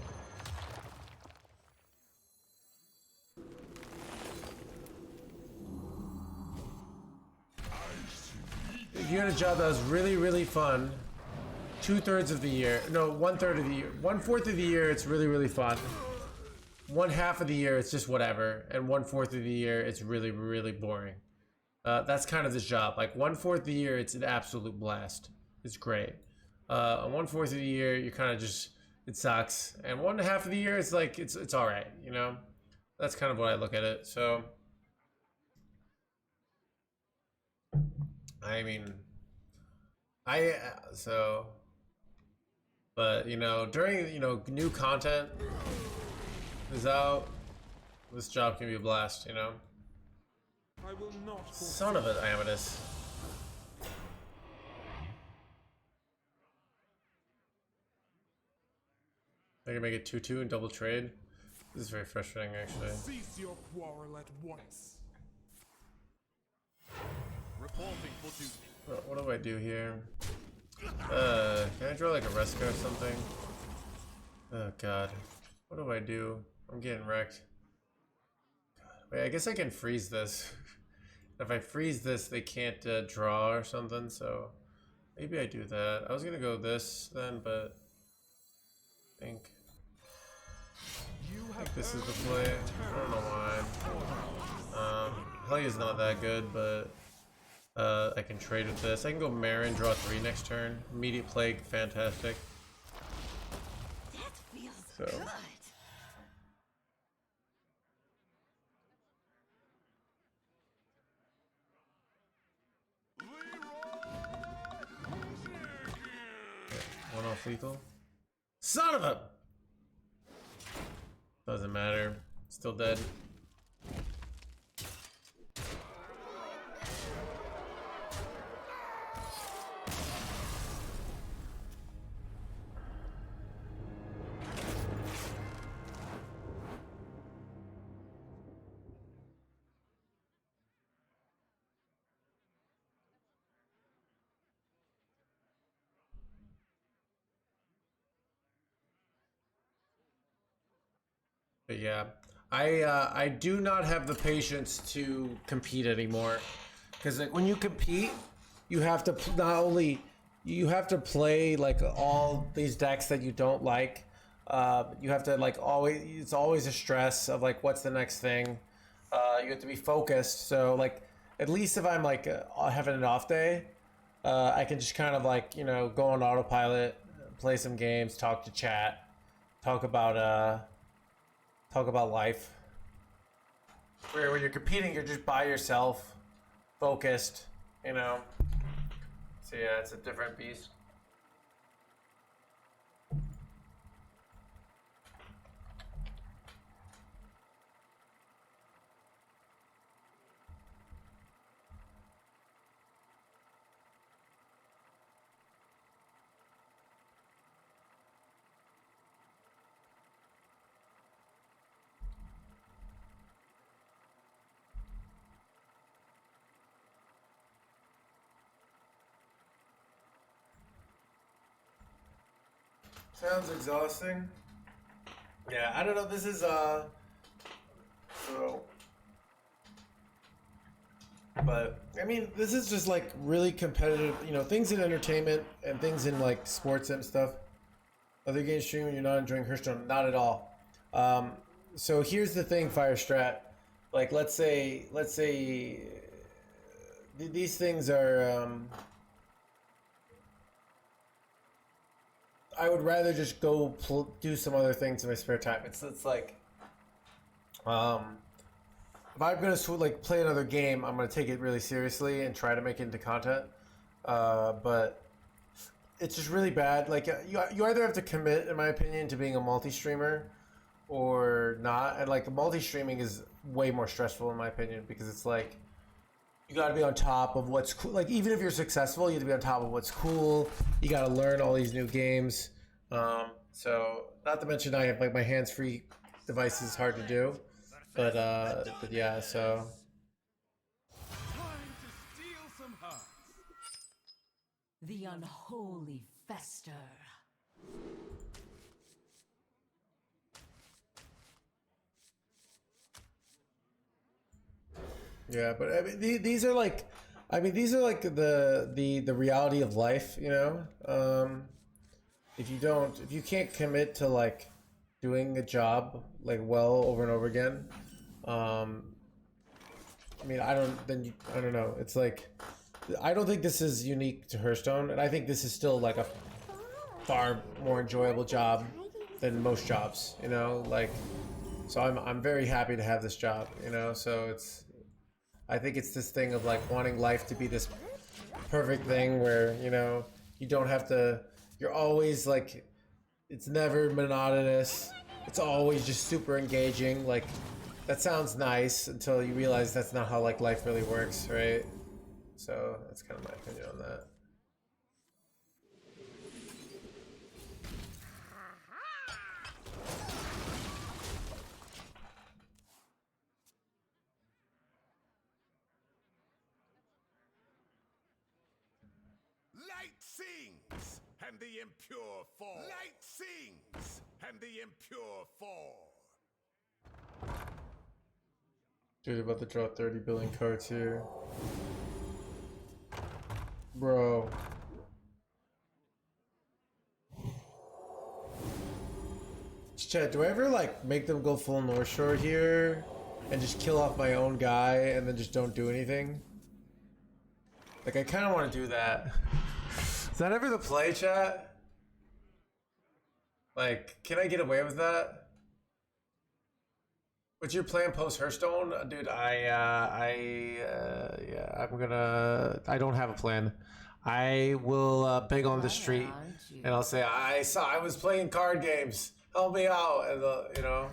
If you had a job that was really, really fun 2/3 of the year, no, 1/3 of the year, 1/4 of the year, it's really, really fun. 1/2 of the year, it's just whatever, and 1/4 of the year, it's really, really boring. That's kind of this job. Like 1/4 of the year, it's an absolute blast. It's great. 1/4 of the year, you kind of just, it sucks, and 1/2 of the year, it's like it's all right. You know, that's kind of what I look at it. So, I mean, but you know, during, you know, new content is out, this job can be a blast. You know. I will not. Son of an Amadeus. I can make it 2/2 and double trade. This is very frustrating, actually. Cease your quarrel at once. Reporting for duty. What do I do here? Can I draw like a Reska or something? Oh god. What do I do? I'm getting wrecked. God. Wait, I guess I can freeze this. If I freeze this, they can't draw or something, so maybe I do that. I was gonna go this then, but I think this is the play. I don't know why. Hellia's not that good, but I can trade with this. I can go Marin, draw 3 next turn. Immediate Plague, fantastic. That feels So. good. One off lethal. Son of a! Doesn't matter. Still dead. But yeah, I do not have the patience to compete anymore, because like when you compete, you have to not only you have to play like all these decks that you don't like. You have to like always. It's always a stress of like what's the next thing. You have to be focused. So like at least if I'm like having an off day, I can just kind of like, you know, go on autopilot, play some games, talk to chat, talk about life. Where when you're competing, you're just by yourself, focused, you know. So yeah, it's a different beast. Sounds exhausting. Yeah, I don't know. This is so. But I mean, this is just like really competitive. You know, things in entertainment and things in like sports and stuff. Other games streaming, you're not enjoying Hearthstone, not at all. So here's the thing, Firestrat. Like, let's say these things are. I would rather just go do some other things in my spare time. It's like, if I'm gonna play another game, I'm gonna take it really seriously and try to make it into content. But it's just really bad. Like you either have to commit, in my opinion, to being a multi-streamer, or not. And like multi-streaming is way more stressful in my opinion because it's like you got to be on top of what's cool. Like even if you're successful, you have to be on top of what's cool. You got to learn all these new games. So not to mention I have like my hands-free device is hard to do, but yeah. So Time to steal some hearts. The unholy fester. yeah, but I mean these are like, the reality of life, you know. If you can't commit to like doing a job like well over and over again, I mean I don't know. It's like I don't think this is unique to Hearthstone, and I think this is still like a far more enjoyable job than most jobs, you know. Like, so I'm very happy to have this job, you know. So I think it's this thing of like wanting life to be this perfect thing where, you know, you don't have to, you're always like, it's never monotonous. It's always just super engaging. Like, that sounds nice until you realize that's not how like life really works, right? So that's kind of my opinion on that. Light sings, and the impure fall. Light sings, and the impure fall. Dude, about to draw 30 billion cards here. Bro. Chat, do I ever like make them go full North Shore here and just kill off my own guy and then just don't do anything? Like, I kind of want to do that. Is that ever the play, chat? Like, can I get away with that? What's your plan post Hearthstone? Dude, yeah, I don't have a plan. I will beg on the street and I'll say, I was playing card games. Help me out. And you know.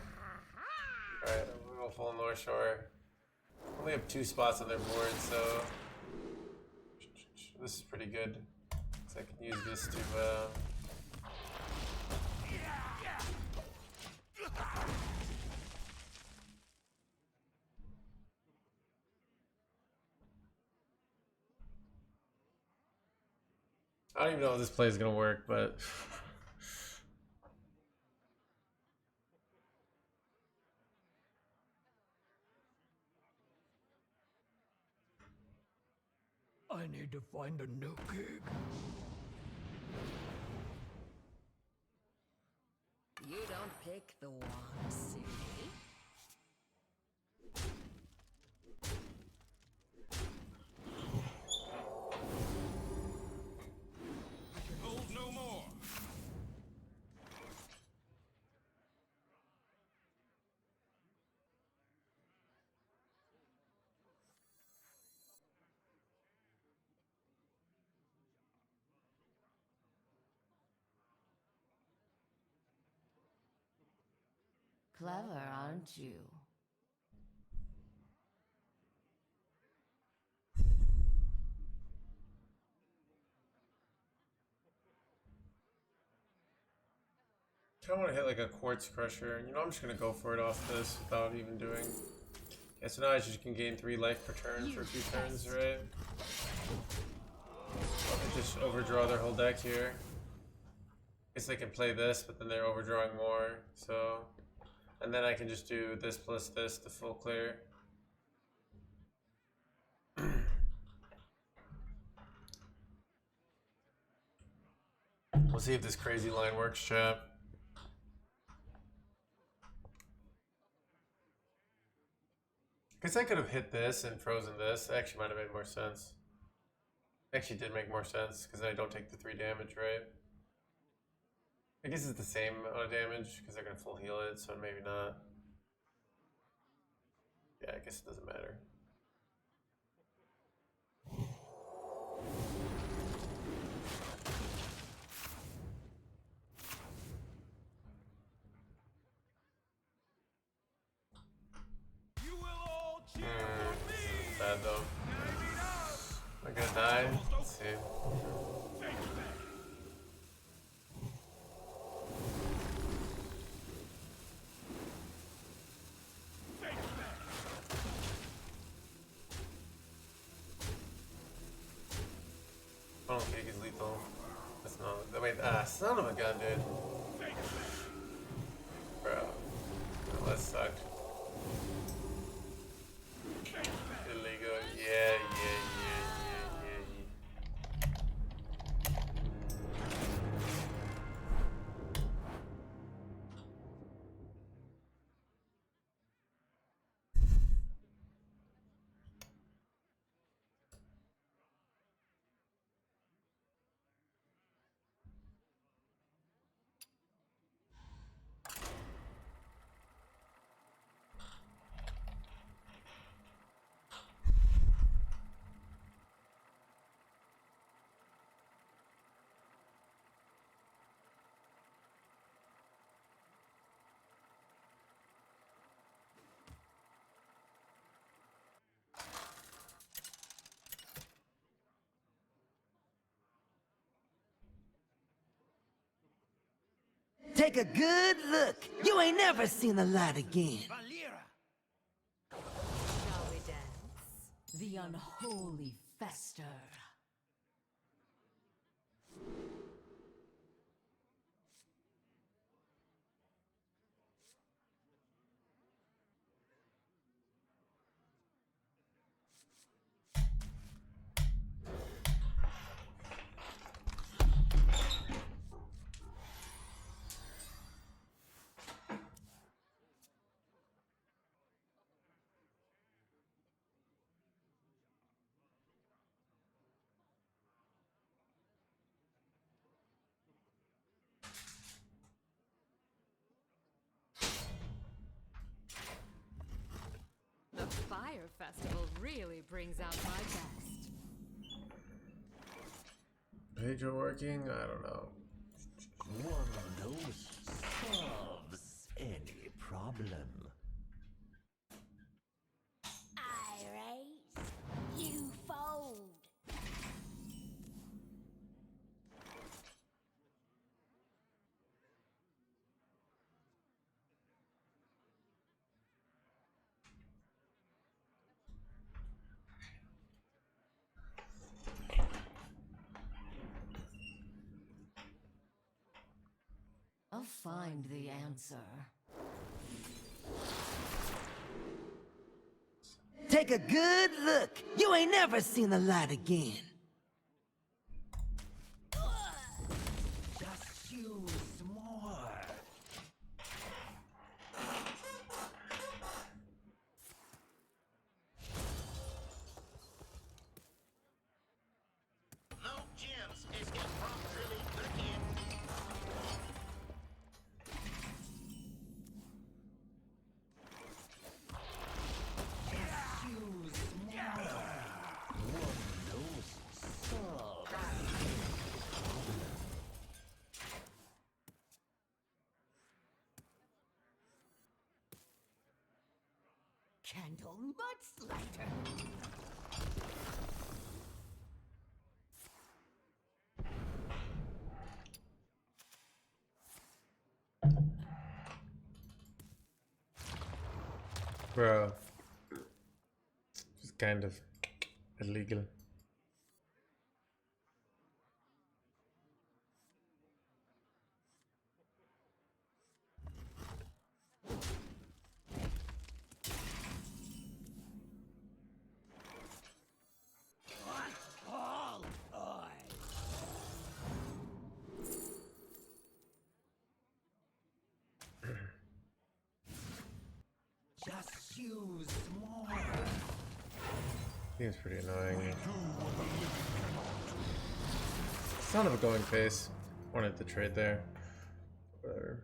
Alright, we'll go full North Shore. We only have 2 spots on their board, so this is pretty good. So I can use this to I don't even know if this play is gonna work, but I need to find a new gig. You don't pick the one, silly. Hold no more. Clever, aren't you? I kind of want to hit like a Quartz Crusher. You know, I'm just gonna go for it off this without even doing. Yeah, so now I just can gain 3 life per turn for 2 turns, right? I'll just overdraw their whole deck here. guess I can play this, but then they're overdrawing more. So, and then I can just do this plus this to full clear. We'll see if this crazy line works, chap. Guess I could have hit this and frozen this. Actually might have made more sense. Actually did make more sense because I don't take the 3 damage, right? I guess it's the same amount of damage because they're gonna full heal it, so maybe not. Yeah, I guess it doesn't matter. Bad though. Am I gonna die? Let's see. Funnel cake is lethal. That's not. Wait, son of a gun, dude. Bro. Oh, that sucked. Illegal. Yeah. Take a good look. You ain't never seen the light again. Shall we dance? The unholy fester. The fire festival really brings out my best. Page working? I don't know. One dose solves any problem. I raise, you fold. I'll find the answer. Take a good look. You ain't never seen the light again. Just use more. No gems is improperly looking. Candle mudslider. Bro. Just kind of illegal. Just use more. Seems pretty annoying. Son of a going face. Wanted to trade there. Whatever.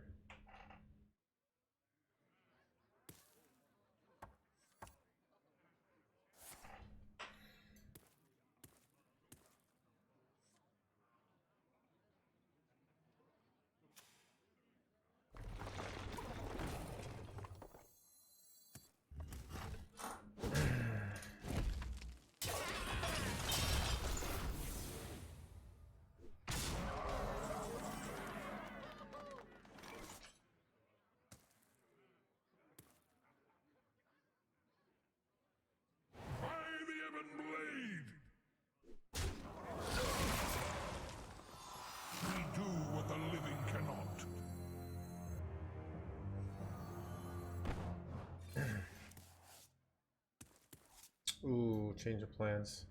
Ooh, change of plans.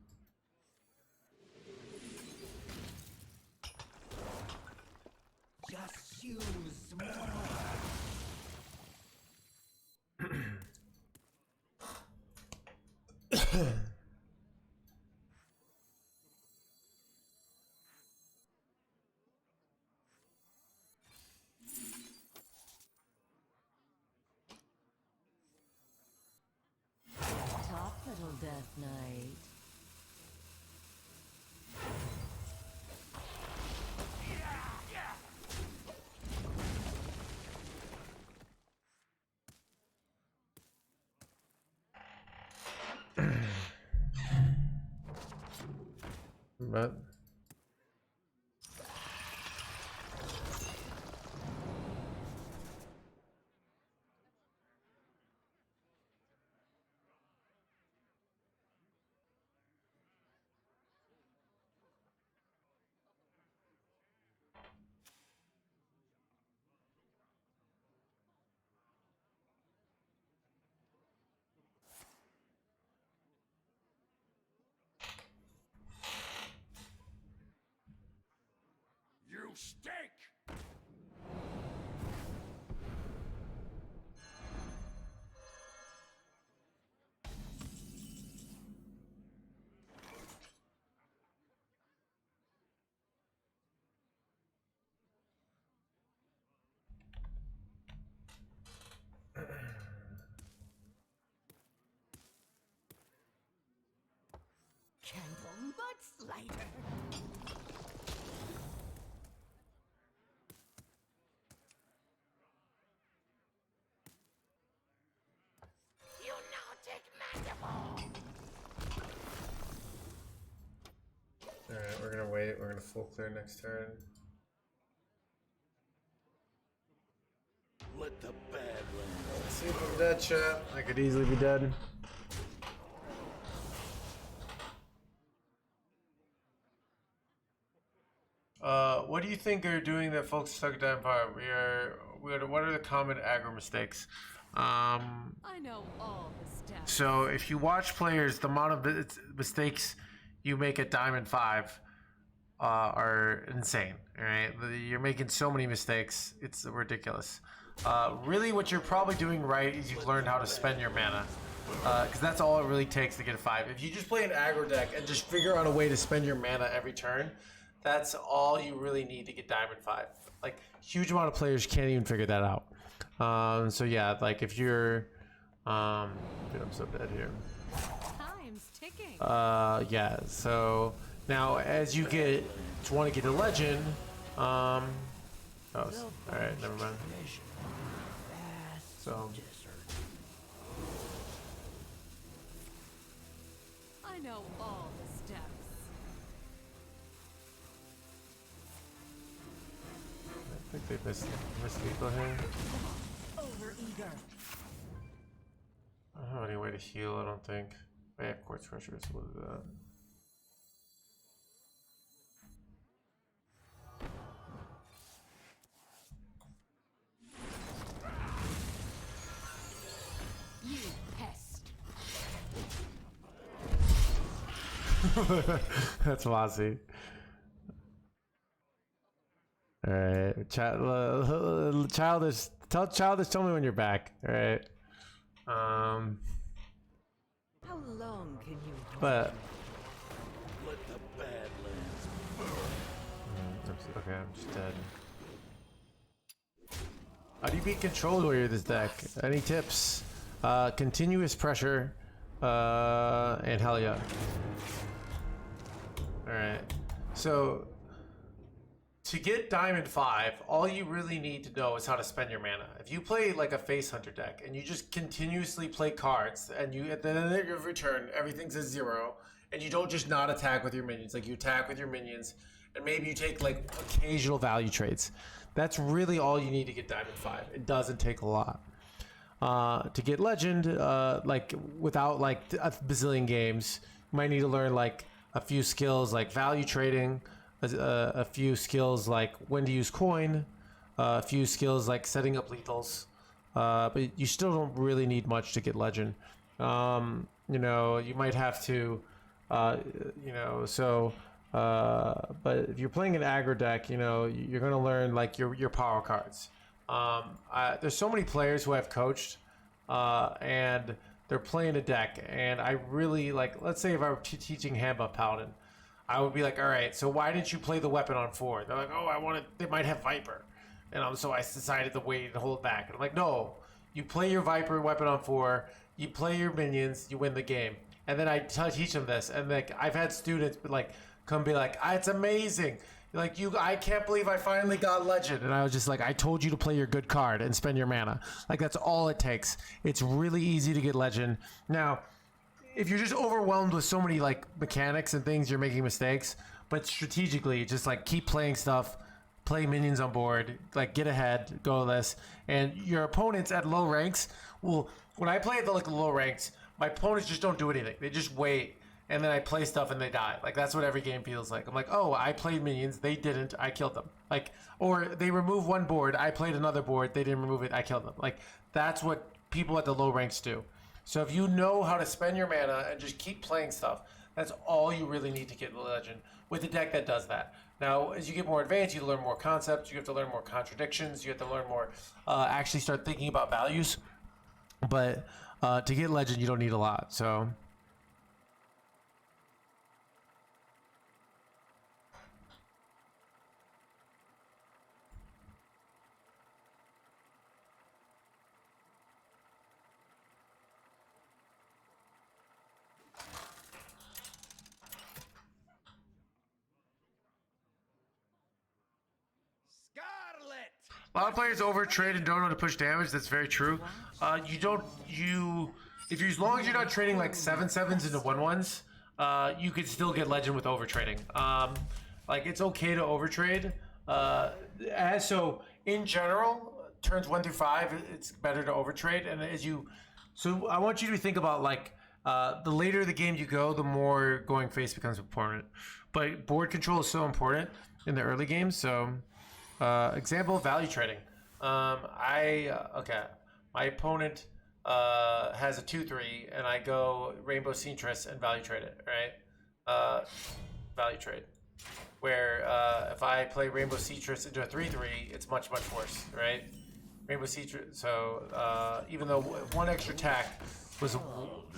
Just use more. Top little Death Knight. But You stink! Candle mudslide. alright, we're gonna wait. We're gonna full clear next turn. Let the bad one. Let's see if I'm dead, chat. I could easily be dead. What do you think are doing that folks stuck down fire? What are the common aggro mistakes? I know all the steps. So if you watch players, the amount of mistakes you make at Diamond 5 are insane. All right, you're making so many mistakes. It's ridiculous. Really, what you're probably doing right is you've learned how to spend your mana. Because that's all it really takes to get a 5. If you just play an aggro deck and just figure out a way to spend your mana every turn, that's all you really need to get Diamond 5. Like, huge amount of players can't even figure that out. So yeah, like if you're, dude, I'm so dead here. Time's ticking. Yeah. So now, as you want to get to Legend, all right, never mind. So. I know all the steps. I think they missed people here. Overeager. I don't have any way to heal, I don't think. I have quartz crusher, so we'll do that. You pest. That's Mossy. Alright, childish, tell me when you're back, alright? How long can you But Let the Badlands burn. okay, I'm just dead. How do you beat Control Warrior this deck? Any tips? Continuous pressure, and hell yeah. Alright, so to get Diamond 5, all you really need to know is how to spend your mana. If you play like a Face Hunter deck and you just continuously play cards and you at the end of your return, everything's a 0, and you don't just not attack with your minions, like you attack with your minions, and maybe you take like occasional value trades. That's really all you need to get Diamond 5. It doesn't take a lot. To get Legend, like without like a bazillion games, you might need to learn like a few skills like value trading, a few skills like when to use coin, a few skills like setting up lethals. But you still don't really need much to get Legend. You know, you might have to, you know, so. But if you're playing an aggro deck, you know, you're going to learn like your power cards. There's so many players who I've coached, and they're playing a deck, and I really like, let's say if I were teaching Handbuff Paladin, I would be like, all right, so why didn't you play the weapon on 4? They're like, oh, they might have Viper. And so I decided to wait and hold back. And I'm like, no, you play your Viper weapon on 4, you play your minions, you win the game. And then I teach them this, and like I've had students like come be like, it's amazing. Like I can't believe I finally got Legend. And I was just like, I told you to play your good card and spend your mana. Like that's all it takes. It's really easy to get Legend. Now, if you're just overwhelmed with so many like mechanics and things, you're making mistakes. But strategically, just like keep playing stuff, play minions on board, like get ahead, go this. And your opponents at low ranks will, when I play at the low ranks, my opponents just don't do anything. They just wait. And then I play stuff and they die. Like that's what every game feels like. I'm like, oh, I played minions, they didn't, I killed them. Like, or they remove one board, I played another board, they didn't remove it, I killed them. Like that's what people at the low ranks do. So if you know how to spend your mana and just keep playing stuff, that's all you really need to get Legend with a deck that does that. Now, as you get more advanced, you learn more concepts, you have to learn more contradictions, you have to learn more, actually start thinking about values. But to get Legend, you don't need a lot. So. A lot of players overtrade and don't know how to push damage. That's very true. As long as you're not trading like 7/7s into 1/1s, you could still get Legend with overtrading. Like it's okay to overtrade. So in general, turns 1 through 5, it's better to overtrade. And so I want you to think about like the later the game you go, the more going face becomes important. But board control is so important in the early games. So. Example of value trading. My opponent has a 2/3, and I go Rainbow Seamstress and value trade it, right? Value trade. Where if I play Rainbow Seamstress into a 3/3, it's much, much worse, right? Rainbow Seamstress, so even though one extra attack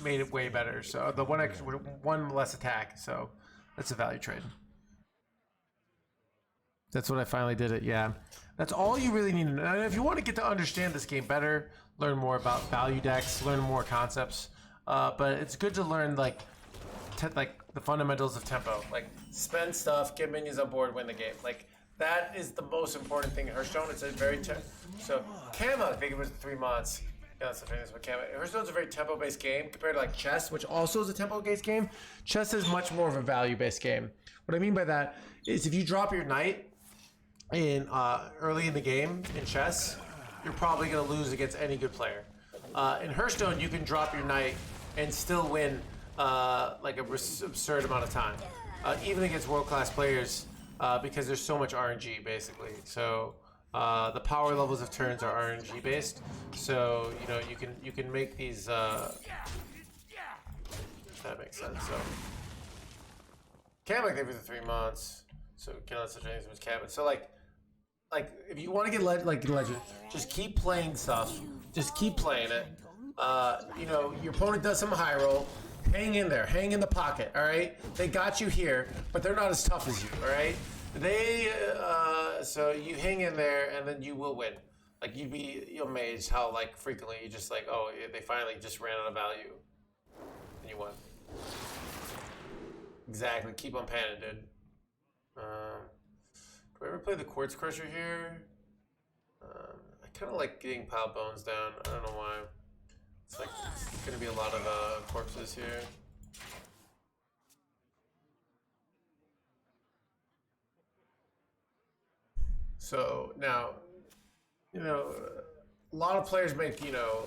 made it way better, so the one less attack, so that's a value trade. That's what I finally did it, yeah. That's all you really need to know. And if you want to get to understand this game better, learn more about value decks, learn more concepts. But it's good to learn like the fundamentals of tempo. Like spend stuff, get minions on board, win the game. Like that is the most important thing in Hearthstone. It's a very so Kama, I think it was 3 months. Yeah, that's the famous one. Hearthstone's a very tempo-based game compared to like chess, which also is a tempo-based game. Chess is much more of a value-based game. What I mean by that is if you drop your knight in early in the game in chess, you're probably going to lose against any good player. In Hearthstone, you can drop your knight and still win like an absurd amount of time, even against world-class players, because there's so much RNG basically. So the power levels of turns are RNG based. So you can make these. If that makes sense. So Cabot gave it 3 months. So cannot such anything as Cabot. So like if you want to get Legend, just keep playing stuff. Just keep playing it. You know, your opponent does some high roll. Hang in there, hang in the pocket, all right? They got you here, but they're not as tough as you, all right? So you hang in there, and then you will win. Like, you'll amaze how, like, frequently you just like, oh, they finally just ran out of value. And you won. Exactly, keep on panning, dude. Do I ever play the Quartz Crusher here? I kind of like getting pile bones down. I don't know why. It's like, it's gonna be a lot of corpses here. So now, you know, a lot of players make, you know,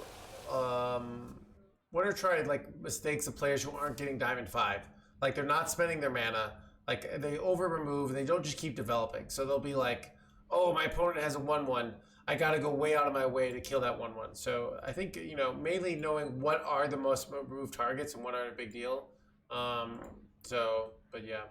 what are tried like mistakes of players who aren't getting Diamond 5. Like they're not spending their mana, like they over remove, they don't just keep developing. So they'll be like, oh, my opponent has a 1/1. I gotta go way out of my way to kill that 1/1. So I think, you know, mainly knowing what are the most removed targets and what are a big deal. But yeah,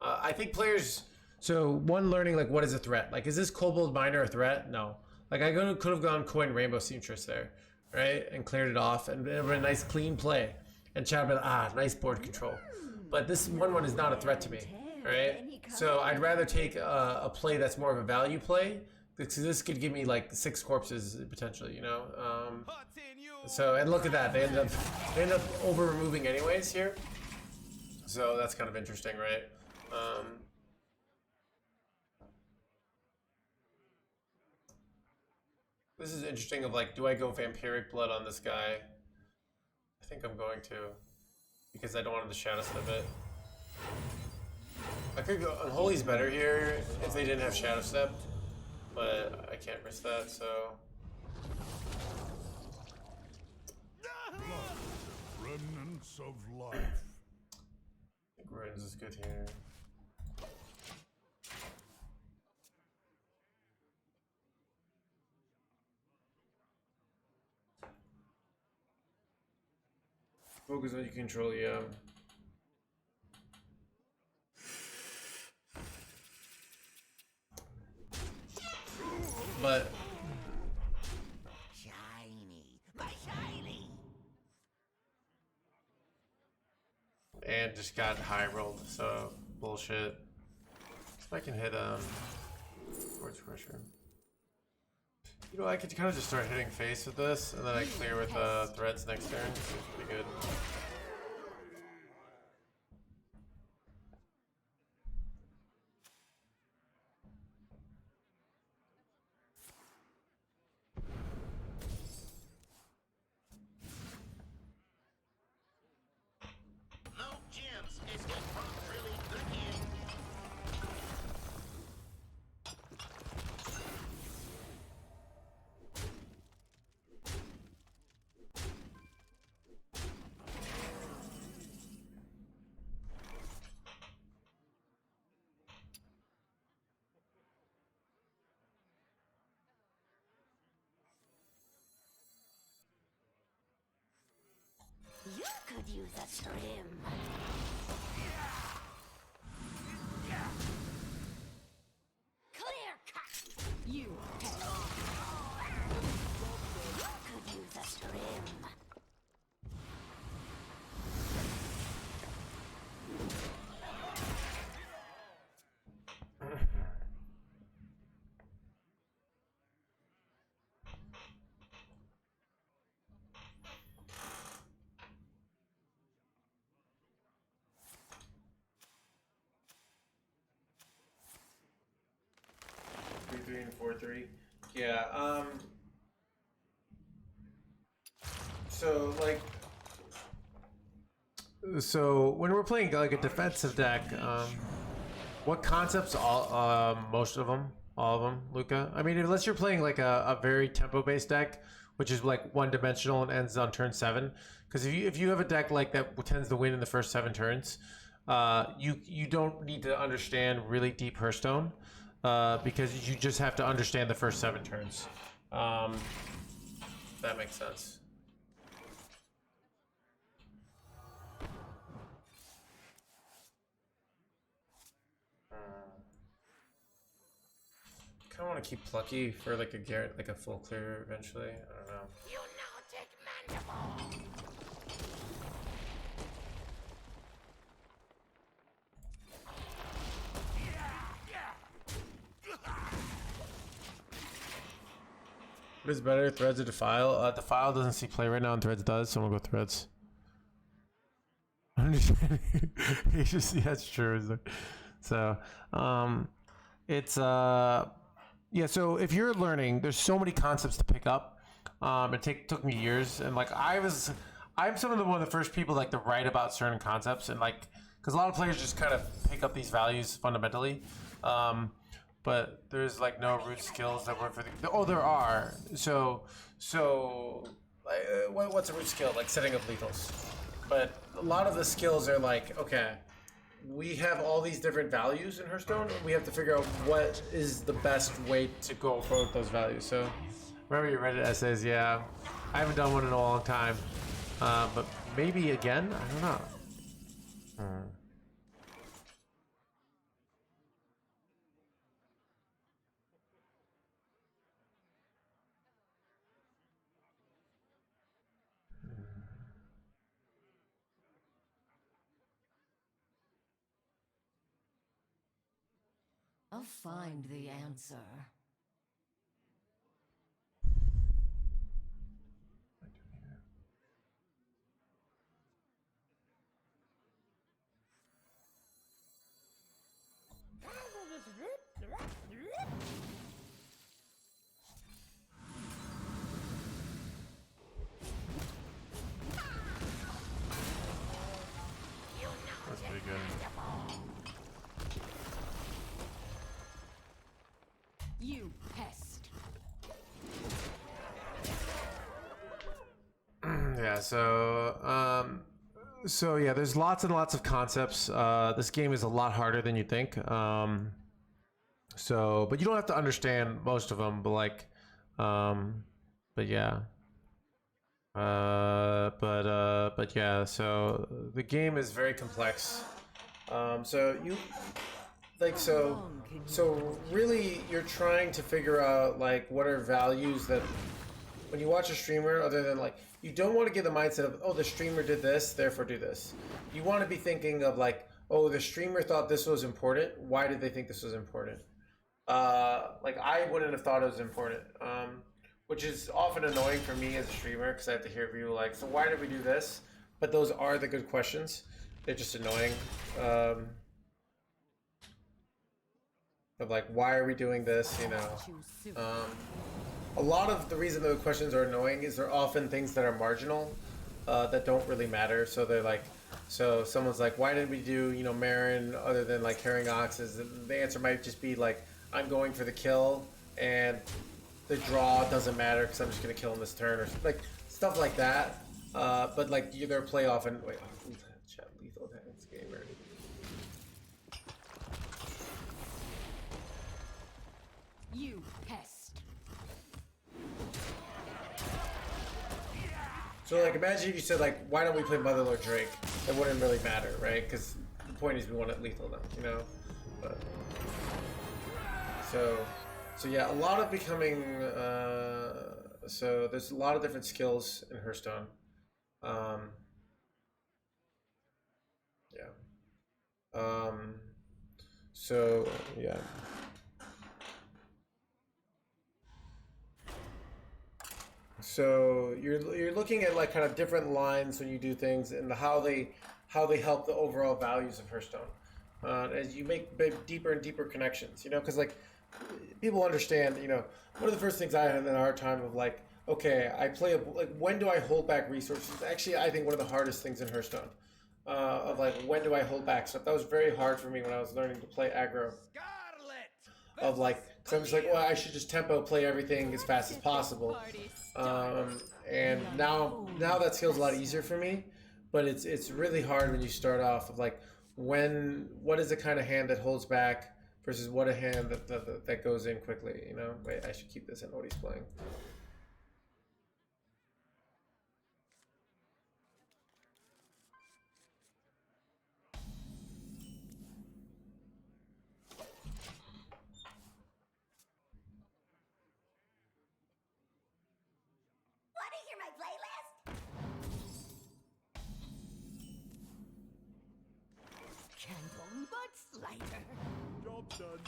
I think players. So one, learning like what is a threat? Like, is this Kobold Miner a threat? No. Like I could have gone coin Rainbow Seamstress there, right, and cleared it off, and it would a nice clean play, and chat about nice board control. But this 1/1 is not a threat to me, right? So I'd rather take a play that's more of a value play. Because this could give me like 6 corpses potentially, you know. So and look at that, they end up over removing anyways here. So that's kind of interesting, right? This is interesting. Of like, do I go Vampiric Blood on this guy? I think I'm going to, because I don't want him to shadow step it. I could go Unholy's better here if they didn't have shadow step. But I can't risk that, so. Remnants of life. I think Ruins is good here. Focus on your control, yeah. But shiny, my shiny. And just got high rolled, so bullshit. If I can hit Quartz Crusher. You know, I could kind of just start hitting face with this, and then I clear with threads next turn. Seems pretty good. You could use a trim. Clear cut. You could use a trim. Three and 4/3. Yeah. So when we're playing like a defensive deck, what concepts? Most of them, all of them, Luca. I mean, unless you're playing like a very tempo-based deck, which is like one-dimensional and ends on turn 7. Because if you have a deck like that tends to win in the first 7 turns, you don't need to understand really deep Hearthstone. Because you just have to understand the first 7 turns. That makes sense. Kind of want to keep Plucky for like a Garrett, like a full clear eventually. I don't know. You nautic man. What is better, Threads or Defile? Defile doesn't see play right now, and Threads does, so I'm gonna go Threads. I'm just yeah, that's true. So, it's yeah. So if you're learning, there's so many concepts to pick up. It took me years, and like I'm one of the first people like to write about certain concepts, and like because a lot of players just kind of pick up these values fundamentally. But there's like no root skills that work for the. Oh, there are. So what's a root skill? Like setting up lethals. But a lot of the skills are like, okay, we have all these different values in Hearthstone. We have to figure out what is the best way to go about those values. So remember your Reddit essays? Yeah, I haven't done one in a long time, but maybe again. I don't know. I'll find the answer. That's pretty good. You pest. Yeah, so yeah, there's lots and lots of concepts. This game is a lot harder than you think. But you don't have to understand most of them. But like, but yeah. But yeah. So the game is very complex. So really, you're trying to figure out like what are values that when you watch a streamer, other than like, you don't want to get the mindset of, oh, the streamer did this, therefore do this. You want to be thinking of like, oh, the streamer thought this was important. Why did they think this was important? Like I wouldn't have thought it was important, which is often annoying for me as a streamer because I have to hear people like, so why did we do this? But those are the good questions. They're just annoying. Of like, why are we doing this? You know, a lot of the reason the questions are annoying is they're often things that are marginal, that don't really matter. So they're like, so someone's like, why did we do, you know, Marin other than like carrying oxes? The answer might just be like, I'm going for the kill and the draw doesn't matter because I'm just gonna kill him this turn, or like stuff like that. But like their play often. Wait, chat lethal NoHandsGamer. You pest. So like, imagine if you said like, why don't we play Motherlord Drake? It wouldn't really matter, right? Because the point is we want to lethal them, you know. But so yeah, a lot of becoming. So there's a lot of different skills in Hearthstone. Yeah. So yeah. So you're looking at like kind of different lines when you do things and how they help the overall values of Hearthstone. As you make deeper and deeper connections, you know, because like people understand, you know, one of the first things I had in a hard time of like, okay, I play like when do I hold back resources? Actually, I think one of the hardest things in Hearthstone, of like when do I hold back stuff. That was very hard for me when I was learning to play aggro. Of like, so I'm just like, well, I should just tempo play everything as fast as possible. And now that skill's a lot easier for me, but it's really hard when you start off of like, what is the kind of hand that holds back versus what a hand that goes in quickly, you know? Wait, I should keep this in what he's playing. Candle mudslider. Job done.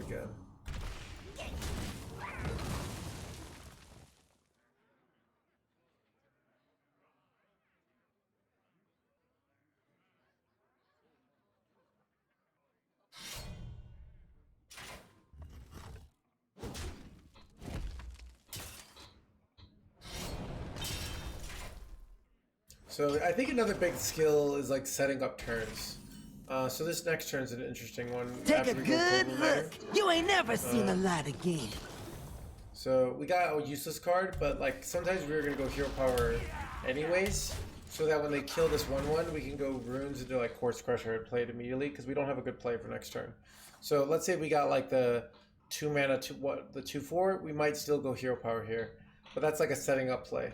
again. So I think another big skill is like setting up turns. So this next turn is an interesting one. Take a good look. You ain't never seen the light again. So we got a useless card, but like sometimes we're gonna go hero power anyways, so that when they kill this 1/1, we can go runes into like Quartz Crusher and play it immediately because we don't have a good play for next turn. So let's say we got like the 2 mana, the 2/4, we might still go hero power here, but that's like a setting up play.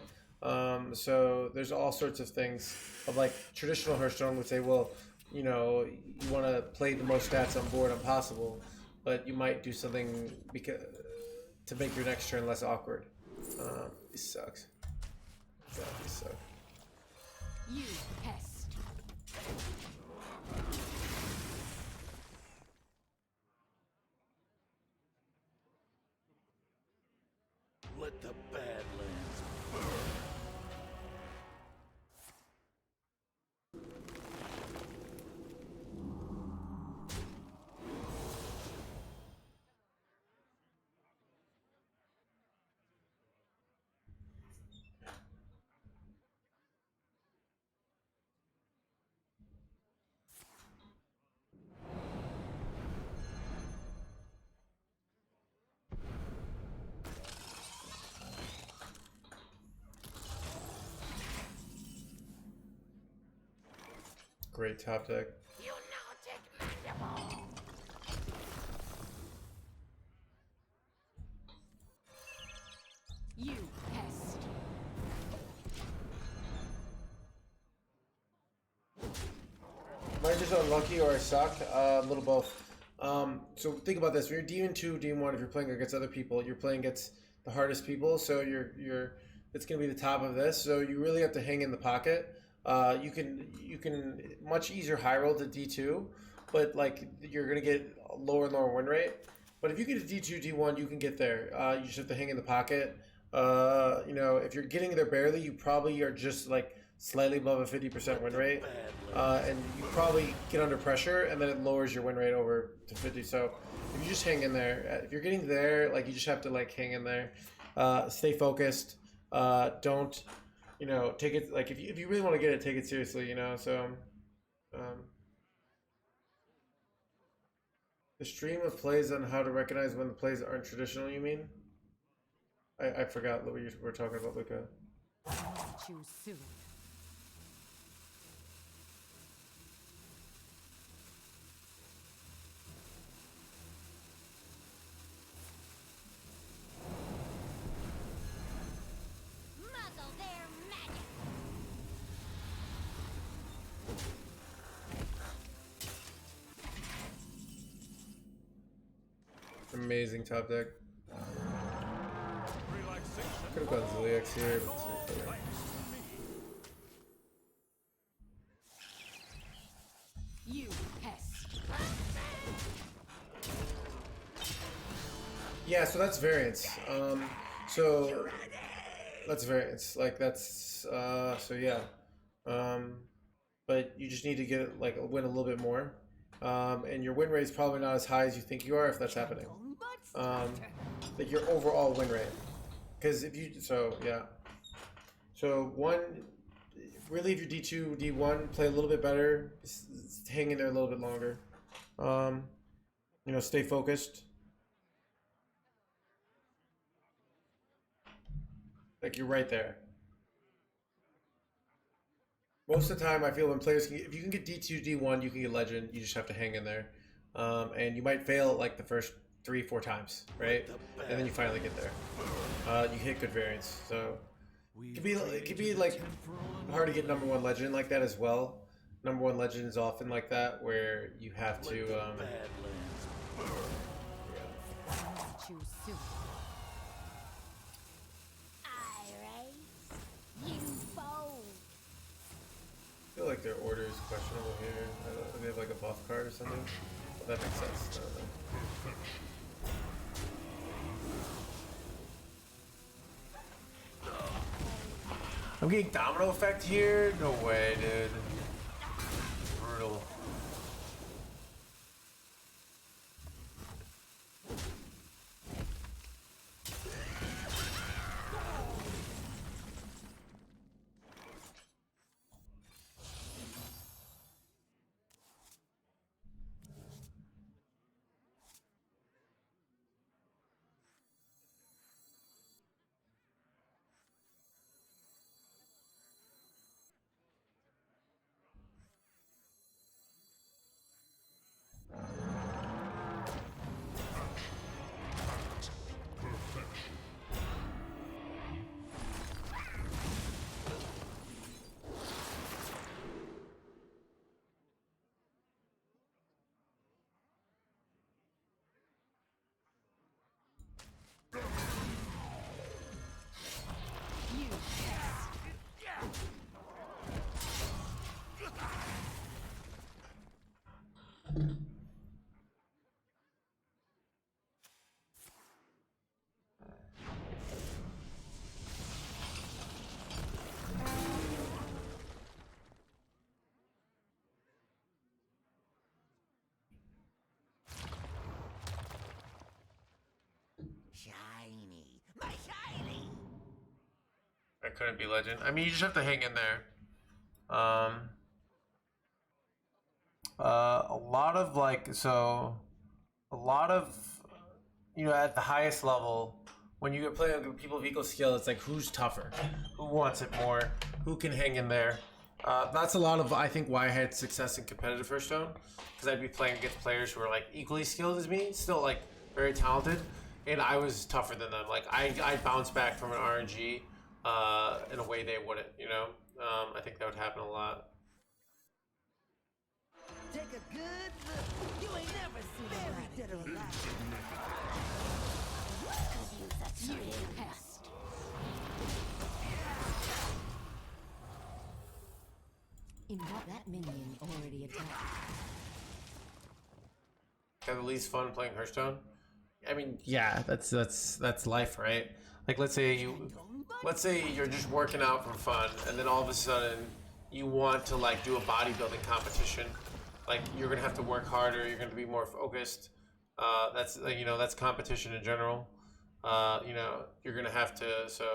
So there's all sorts of things of like traditional Hearthstone would say, well, you know, you want to play the most stats on board possible, but you might do something because to make your next turn less awkward. This sucks. Exactly suck. You pest. Let the Badlands burn. Great top deck. You know take mandible. You pest. Am I just unlucky or I suck? A little both. So think about this: when you're D2, D1, if you're playing against other people, you're playing against the hardest people. So it's gonna be the top of this. So you really have to hang in the pocket. You can much easier high roll to D2, but like you're gonna get a lower and lower win rate. But if you get a D2, D1, you can get there. You just have to hang in the pocket. You know, if you're getting there barely, you probably are just like slightly above a 50% win rate, and you probably get under pressure, and then it lowers your win rate over to 50. So if you just hang in there, if you're getting there, like you just have to like hang in there, stay focused. Don't, you know, take it like if you really want to get it, take it seriously. You know, so the stream of plays on how to recognize when the plays aren't traditional. You mean? I forgot what you were talking about, Luca. Choose soon. Muzzle their magic. Amazing top deck. Could have gone Ziliax here, but it's okay. You pest. Yeah, so that's variance. So that's variance. Like that's so yeah. But you just need to get like win a little bit more. And your win rate is probably not as high as you think you are if that's happening. Like your overall win rate. Because if you, so yeah. So one, really if you're D2, D1, play a little bit better. Hang in there a little bit longer. You know, stay focused. Like you're right there. Most of the time, I feel when players can, if you can get D2, D1, you can get Legend. You just have to hang in there, and you might fail like the first 3-4 times, right? And then you finally get there. You hit good variance, so it could be like hard to get #1 Legend like that as well. #1 Legend is often like that, where you have to. Choose soon. I feel like their order is questionable here. They have like a buff card or something. Well, that makes sense. I'm getting domino effect here? No way, dude. Brutal. Shiny. My shiny. I couldn't be legend. I mean, you just have to hang in there. A lot of like, so a lot of, you know, at the highest level, when you play with people of equal skill, it's like who's tougher, who wants it more, who can hang in there. That's a lot of, I think, why I had success in competitive Hearthstone, because I'd be playing against players who were like equally skilled as me, still like very talented, and I was tougher than them. Like I bounced back from an RNG in a way they wouldn't, you know. I think that would happen a lot. Take a good look. You ain't never seen a very dead or alive. In what that minion already attacked. Have the least fun playing Hearthstone? I mean, yeah, that's life, right? Like, let's say you're just working out for fun, and then all of a sudden you want to like do a bodybuilding competition. Like, you're gonna have to work harder. You're gonna be more focused. That's you know, that's competition in general. You know, you're gonna have to. So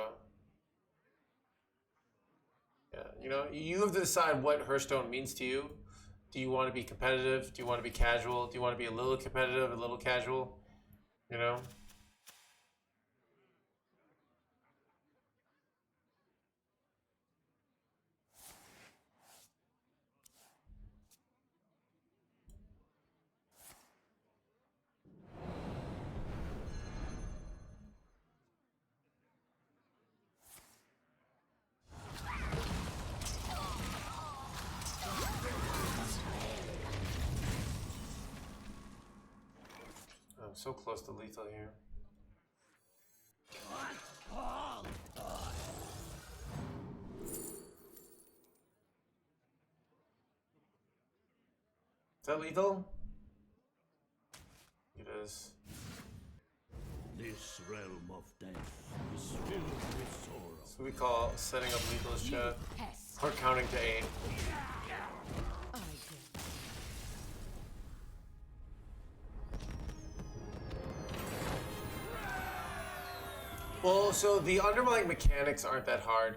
yeah, you know, you have to decide what Hearthstone means to you. Do you want to be competitive? Do you want to be casual? Do you want to be a little competitive, a little casual? You know? I'm so close to lethal here. Is that lethal? It is. This realm of death is filled with sorrow. So we call setting up lethal as chat. Or counting to 8. Well, so the underlying mechanics aren't that hard.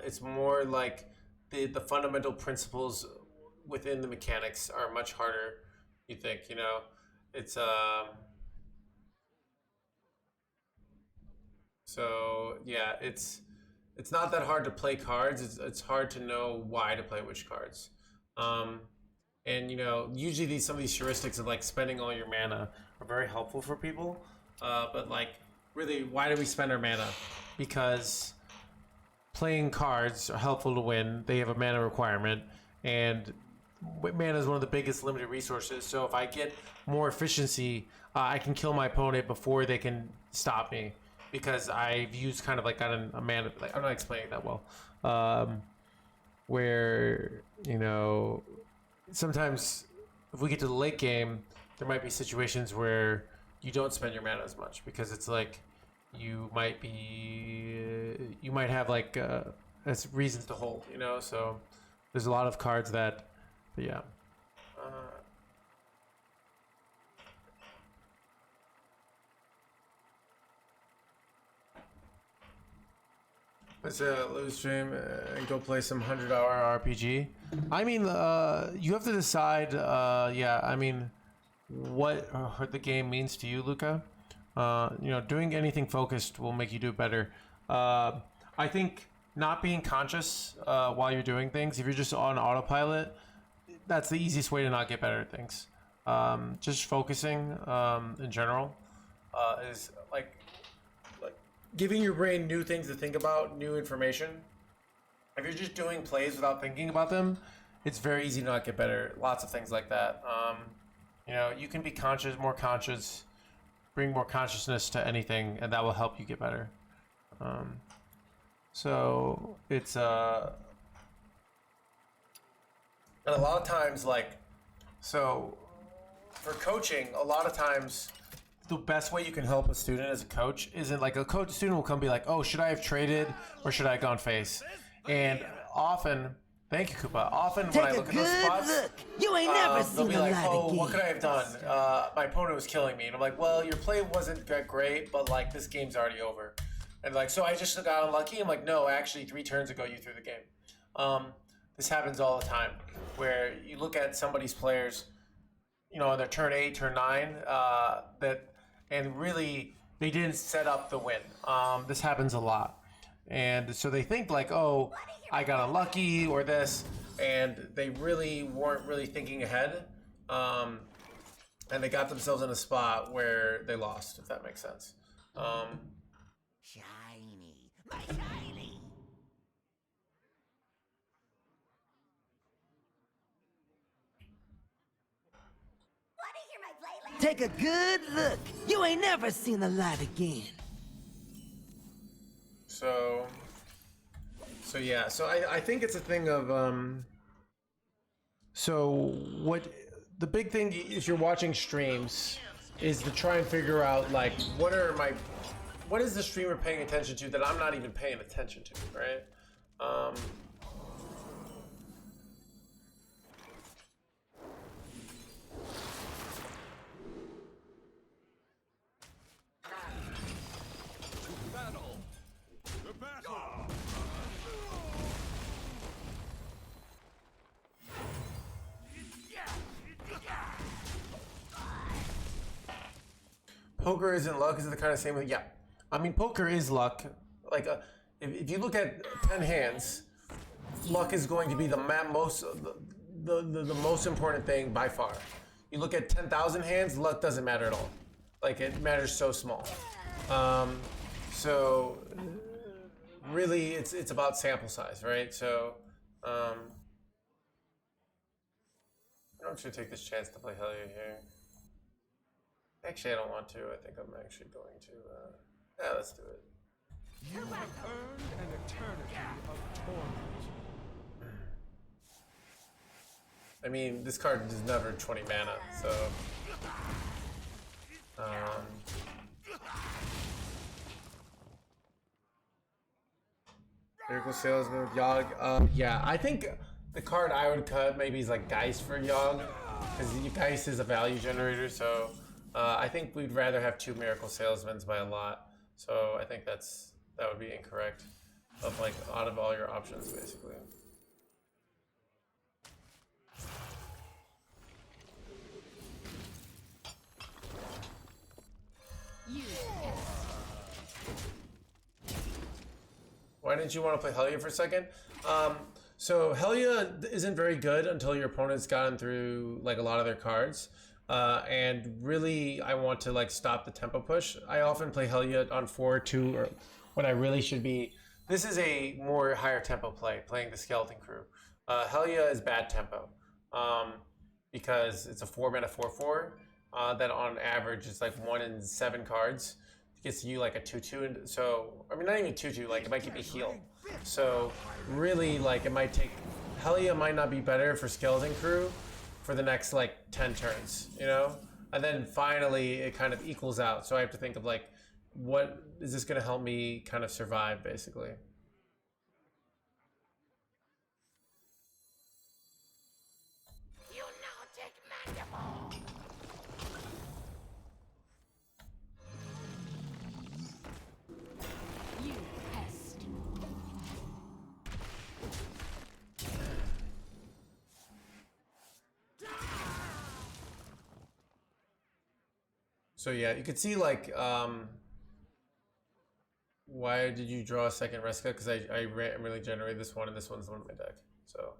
It's more like the fundamental principles within the mechanics are much harder, you think, you know? It's, so, yeah, it's not that hard to play cards. It's hard to know why to play which cards. And, you know, usually some of these heuristics of, like, spending all your mana are very helpful for people. But, like, really, why do we spend our mana? Because playing cards are helpful to win. They have a mana requirement, and mana is one of the biggest limited resources. So if I get more efficiency, I can kill my opponent before they can stop me, because I've used kind of like a mana. Like, I'm not explaining that well. Where, you know, sometimes if we get to the late game, there might be situations where you don't spend your mana as much, because it's like you might have like it's reasons to hold, you know. So there's a lot of cards that, but yeah. Let's lose stream and go play some 100-hour RPG. I mean, you have to decide. Yeah, I mean, what the game means to you, Luca. You know, doing anything focused will make you do better. I think not being conscious while you're doing things, if you're just on autopilot, that's the easiest way to not get better at things. Just focusing in general is like giving your brain new things to think about, new information. If you're just doing plays without thinking about them, it's very easy to not get better. Lots of things like that. You know, you can be conscious, more conscious, bring more consciousness to anything, and that will help you get better. So it's and a lot of times, like, so for coaching, a lot of times the best way you can help a student as a coach isn't like a student will come be like, oh, should I have traded or should I have gone face? And often, thank you, Koopa. Often when I look at those spots, you ain't never they'll seen be a like, light oh, again. what could I have done? My opponent was killing me. And I'm like, well, your play wasn't that great, but like this game's already over. And like, so I just got unlucky. I'm like, no, actually 3 turns ago you threw the game. This happens all the time where you look at somebody's players, you know, on their turn 8, turn 9, and really they didn't set up the win. This happens a lot. And so they think like, oh, I got unlucky or this, and they really weren't really thinking ahead. And they got themselves in a spot where they lost, if that makes sense. Shiny, my shiny. Take a good look. You ain't never seen the light again. So yeah, so I think it's a thing of so what the big thing if you're watching streams is to try and figure out like what is the streamer paying attention to that I'm not even paying attention to, right? Poker isn't luck. Is it the kind of same way? Yeah. I mean, poker is luck. Like, if you look at 10 hands, luck is going to be the most important thing by far. You look at 10,000 hands, luck doesn't matter at all. Like, it matters so small. So really, it's about sample size, right? So I'm not sure to take this chance to play Hellier here. Actually, I don't want to. I think I'm actually going to. Yeah, let's do it. You have earned an eternity of torment. I mean, this card is never 20 mana, so. Miracle Salesman with Yogg. Yeah, I think the card I would cut maybe is like Geist for Yogg, because Geist is a value generator, so. I think we'd rather have 2 Miracle Salesmen by a lot, so I think that would be incorrect. Of like out of all your options, basically. Why didn't you want to play Hellier for a second? So Hellier isn't very good until your opponent's gotten through like a lot of their cards. And really, I want to like stop the tempo push. I often play Hellier on 4-2, or when I really should be. This is a more higher tempo play, playing the Skeleton Crew. Hellier is bad tempo because it's a 4-mana 4/4 that on average is like 1 in 7 cards. It gets you like a 2/2, and so I mean not even 2/2. Like it might give me heal. So really, like it might take Hellier might not be better for Skeleton Crew for the next like 10 turns, you know? And then finally it kind of equals out. So I have to think of like, what is this gonna help me kind of survive basically? So yeah, you could see like why did you draw a second Reska? Because I randomly generated this one, and this one's the one in my deck. So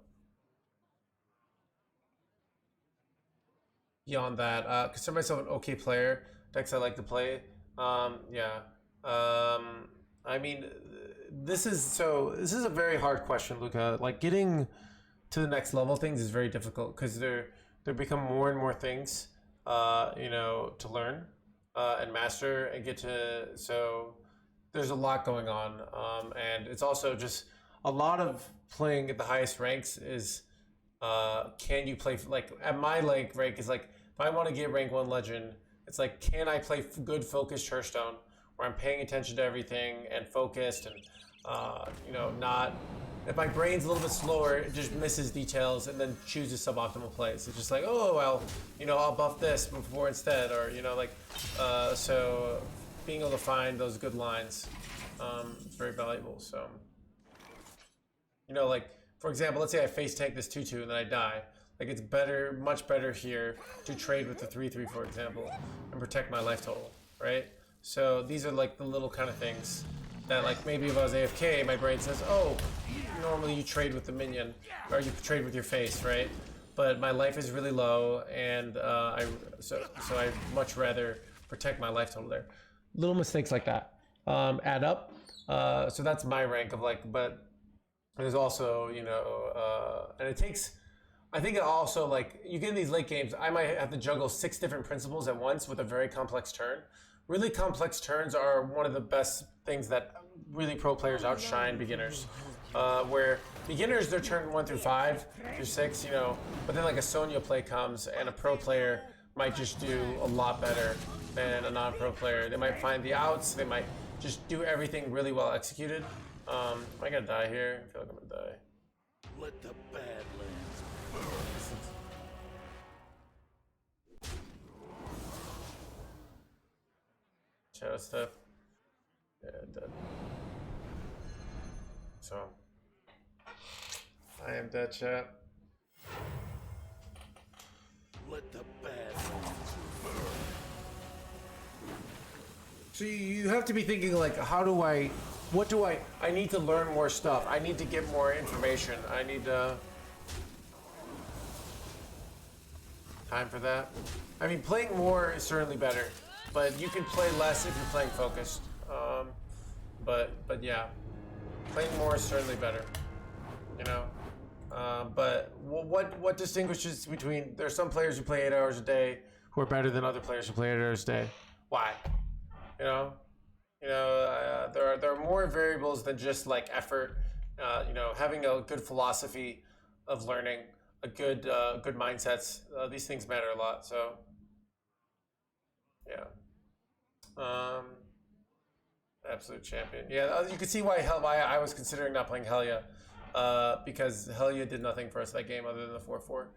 beyond that, consider myself an okay player. Decks I like to play. Yeah. I mean, this is a very hard question, Luca. Like getting to the next level things is very difficult because there become more and more things, you know, to learn and master and get to. So there's a lot going on, and it's also just a lot of playing at the highest ranks is can you play like at my rank is like if I want to get rank 1 legend, it's like can I play good focused Hearthstone where I'm paying attention to everything and focused and you know, not if my brain's a little bit slower, it just misses details and then chooses suboptimal plays. It's just like, oh well, you know, I'll buff this before instead, or you know, like so being able to find those good lines is very valuable. So you know, like for example, let's say I face tank this 2/2 and then I die. Like it's better, much better here to trade with the 3/3, for example, and protect my life total, right? So these are like the little kind of things that like maybe if I was AFK, my brain says, oh, normally you trade with the minion or you trade with your face, right? But my life is really low, and so I'd much rather protect my life total there. Little mistakes like that add up. So that's my rank of like, but there's also, you know, and it takes. I think it also, like, you get in these late games, I might have to juggle 6 different principles at once with a very complex turn. Really complex turns are one of the best things that really pro players outshine beginners. Where beginners, their turn 1 through 5, through 6, you know, but then like a Sonya play comes and a pro player might just do a lot better than a non-pro player. They might find the outs, they might just do everything really well executed. Am I gonna die here? I feel like I'm gonna die. Let the Badlands burn. Shadow stuff. Yeah, dead. So I am dead, chat. Let the Badlands burn. So you have to be thinking like, I need to learn more stuff. I need to get more information. I need to... Time for that. I mean, playing more is certainly better, but you can play less if you're playing focused. But yeah, playing more is certainly better, you know? But what distinguishes between, there's some players who play 8 hours a day who are better than other players who play 8 hours a day. Why? You know? There are more variables than just like effort. You know, having a good philosophy of learning, a good mindsets. These things matter a lot. So, yeah. Absolute champion. Yeah, you can see why I was considering not playing Helia, because Helia did nothing for us that game other than the 4/4.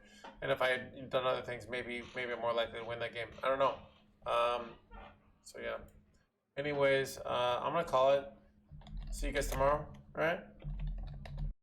And if I had done other things, maybe I'm more likely to win that game. I don't know. So yeah. Anyways, I'm gonna call it. See you guys tomorrow. All right.